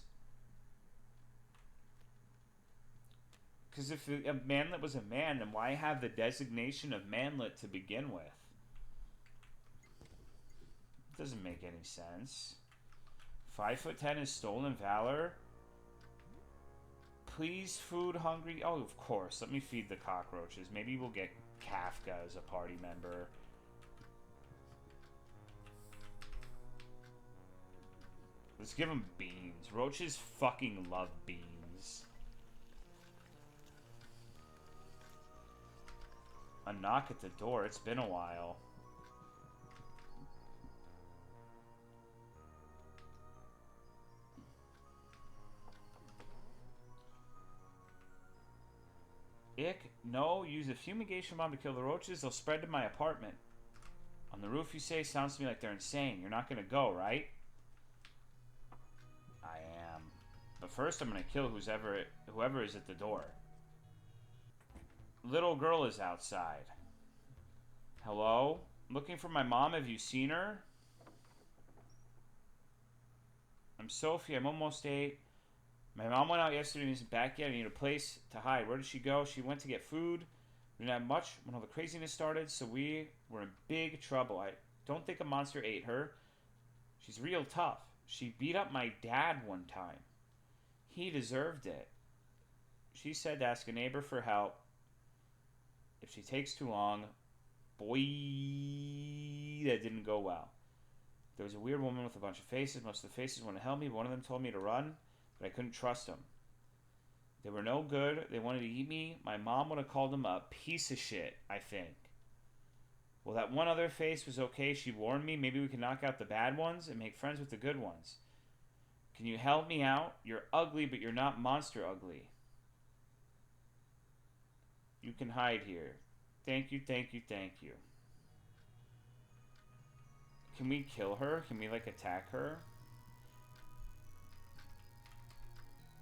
Because if a manlet was a man, then why have the designation of manlet to begin with? It doesn't make any sense. 5'10" is stolen valor. Please, food hungry. Oh, of course. Let me feed the cockroaches. Maybe we'll get Kafka as a party member. Let's give him beans. Roaches fucking love beans. A knock at the door. It's been a while. Ick, no, use a fumigation bomb to kill the roaches. They'll spread to my apartment. On the roof, you say? Sounds to me like they're insane. You're not gonna go, right? I am. But first, I'm gonna kill whoever is at the door. Little girl is outside. Hello? Looking for my mom. Have you seen her? I'm Sophie. I'm almost 8. My mom went out yesterday and isn't back yet. I need a place to hide. Where did she go? She went to get food. We didn't have much when all the craziness started, so we were in big trouble. I don't think a monster ate her. She's real tough. She beat up my dad one time. He deserved it. She said to ask a neighbor for help. If she takes too long, boy, that didn't go well. There was a weird woman with a bunch of faces. Most of the faces wanted to help me, but one of them told me to run. But I couldn't trust them. They were no good. They wanted to eat me. My mom would have called them a piece of shit, I think. Well, that one other face was okay. She warned me. Maybe we can knock out the bad ones and make friends with the good ones. Can you help me out? You're ugly, but you're not monster ugly. You can hide here. Thank you, thank you, thank you. Can we kill her? Can we, like, attack her?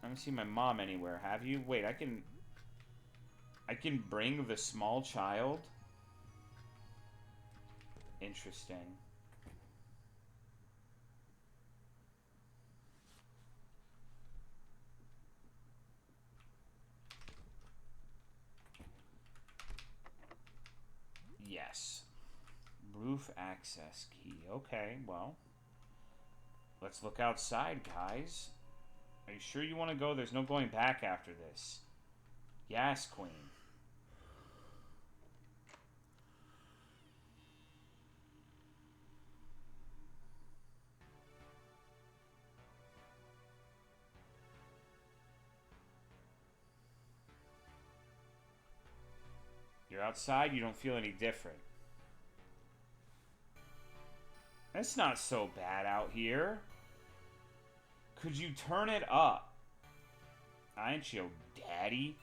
I haven't seen my mom anywhere, have you? Wait, I can bring the small child? Interesting. Yes. Roof access key. Okay, well. Let's look outside, guys. Are you sure you want to go? There's no going back after this. Yes, Queen. You're outside, you don't feel any different. It's not so bad out here. Could you turn it up? I ain't your daddy.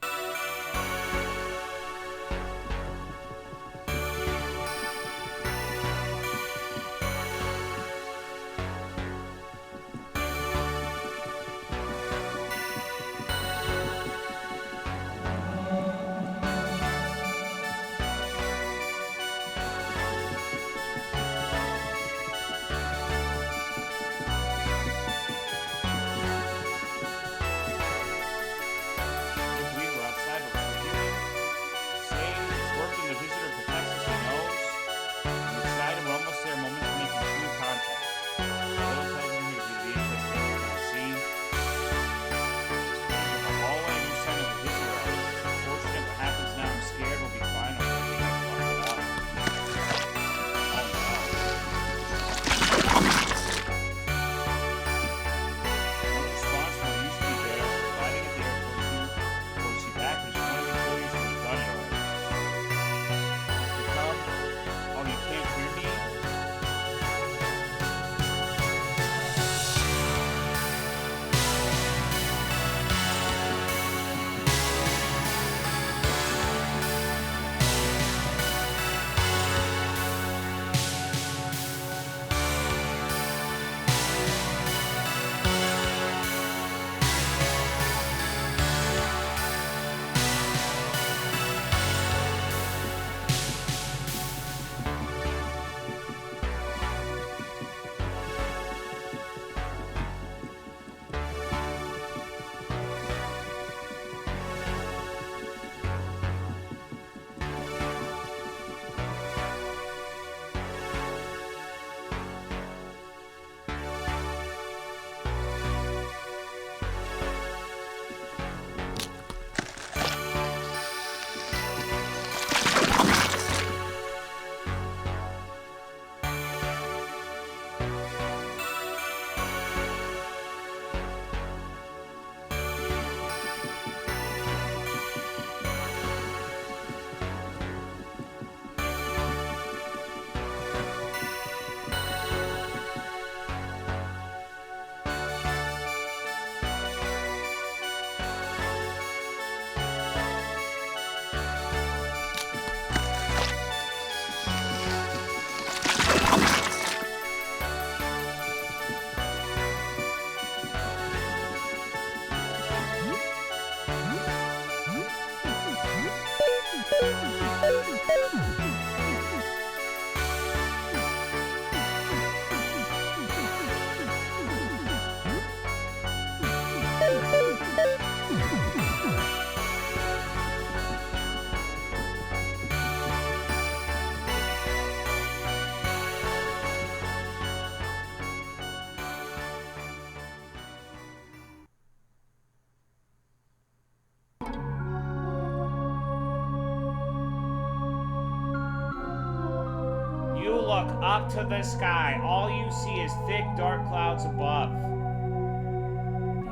You look up to the sky. All you see is thick, dark clouds above.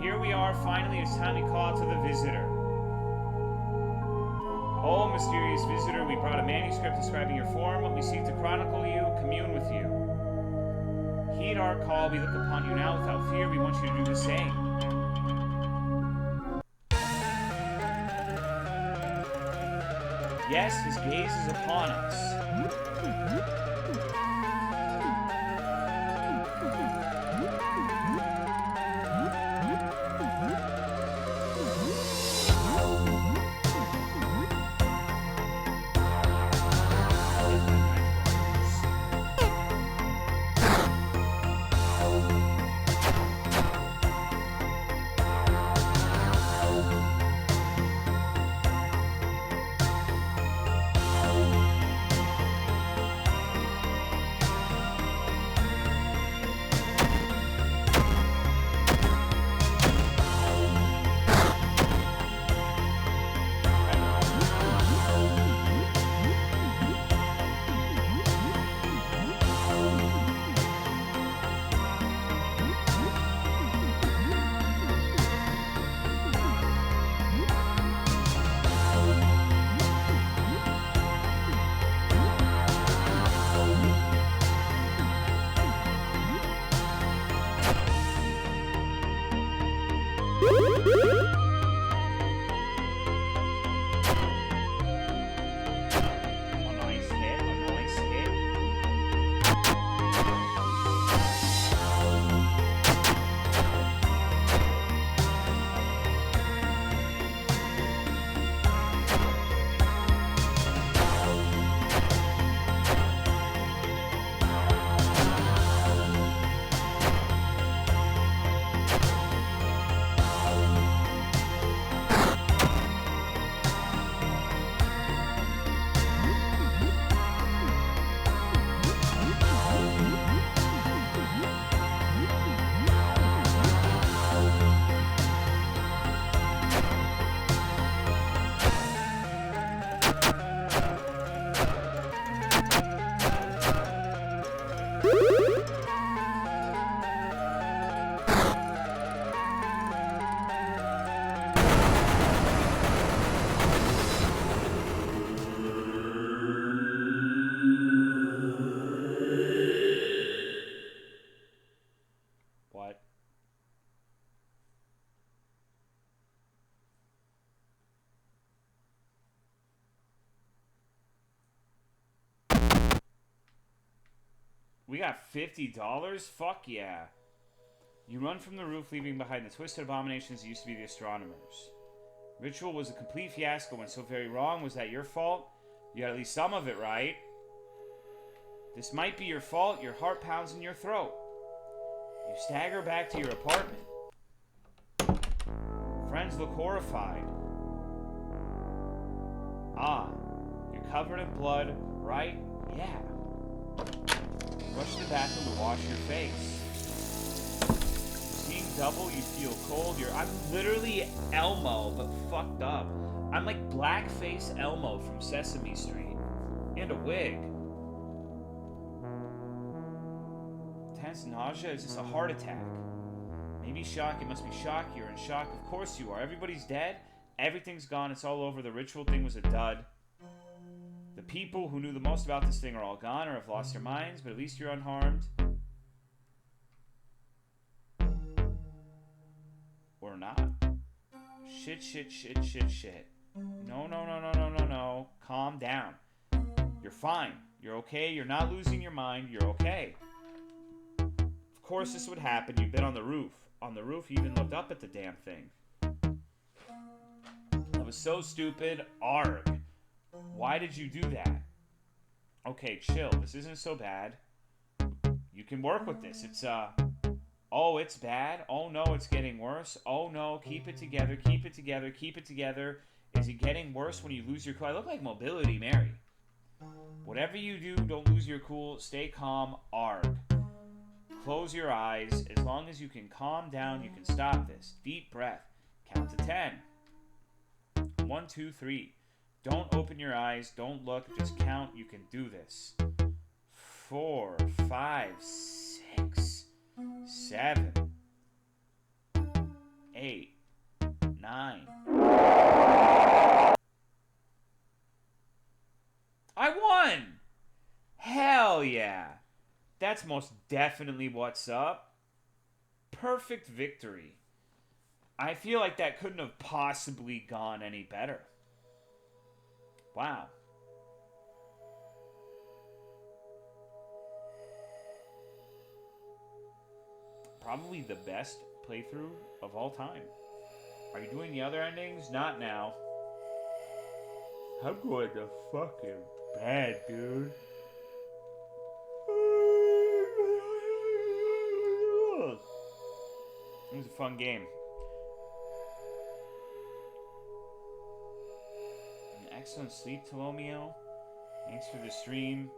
Here we are, finally, it's time we call to the visitor. Oh, mysterious visitor, we brought a manuscript describing your form. We seek to chronicle you, commune with you. Heed our call, we look upon you now without fear. We want you to do the same. Yes, his gaze is upon us. What? We got $50? Fuck yeah. You run from the roof, leaving behind the twisted abominations that used to be the astronomers. Ritual was a complete fiasco and so very wrong. Was that your fault? You got at least some of it right. This might be your fault. Your heart pounds in your throat. You stagger back to your apartment. Friends look horrified. Ah, you're covered in blood, right? Yeah. Rush to the bathroom to wash your face. Seeing double, you feel cold. I'm literally Elmo, but fucked up. I'm like blackface Elmo from Sesame Street. And a wig. Intense nausea? Is this a heart attack? Maybe shock. It must be shock. You're in shock. Of course you are. Everybody's dead. Everything's gone. It's all over. The ritual thing was a dud. The people who knew the most about this thing are all gone or have lost their minds, but at least you're unharmed. Or not. Shit. No. Calm down. You're fine. You're okay. You're not losing your mind. You're okay. Of course this would happen. You've been on the roof. On the roof, you even looked up at the damn thing. That was so stupid. Arg. Why did you do that? Okay, chill. This isn't so bad. You can work with this. It's, oh, it's bad. Oh, no, it's getting worse. Oh, no, keep it together. Keep it together. Keep it together. Is it getting worse when you lose your cool? I look like Mobility Mary. Whatever you do, don't lose your cool. Stay calm. Arg. Close your eyes. As long as you can calm down, you can stop this. Deep breath. Count to 10. 1, 2, 3. Don't open your eyes. Don't look. Just count. You can do this. 4, 5, 6, 7, 8, 9. I won! Hell yeah! That's most definitely what's up. Perfect victory. I feel like that couldn't have possibly gone any better. Wow. Probably the best playthrough of all time. Are you doing the other endings? Not now. I'm going to fucking bed, dude. It was a fun game. Excellent sleep, Tolomeo. Thanks for the stream.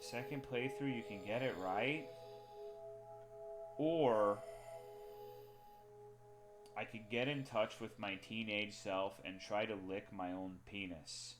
Second playthrough, you can get it right. Or I could get in touch with my teenage self and try to lick my own penis.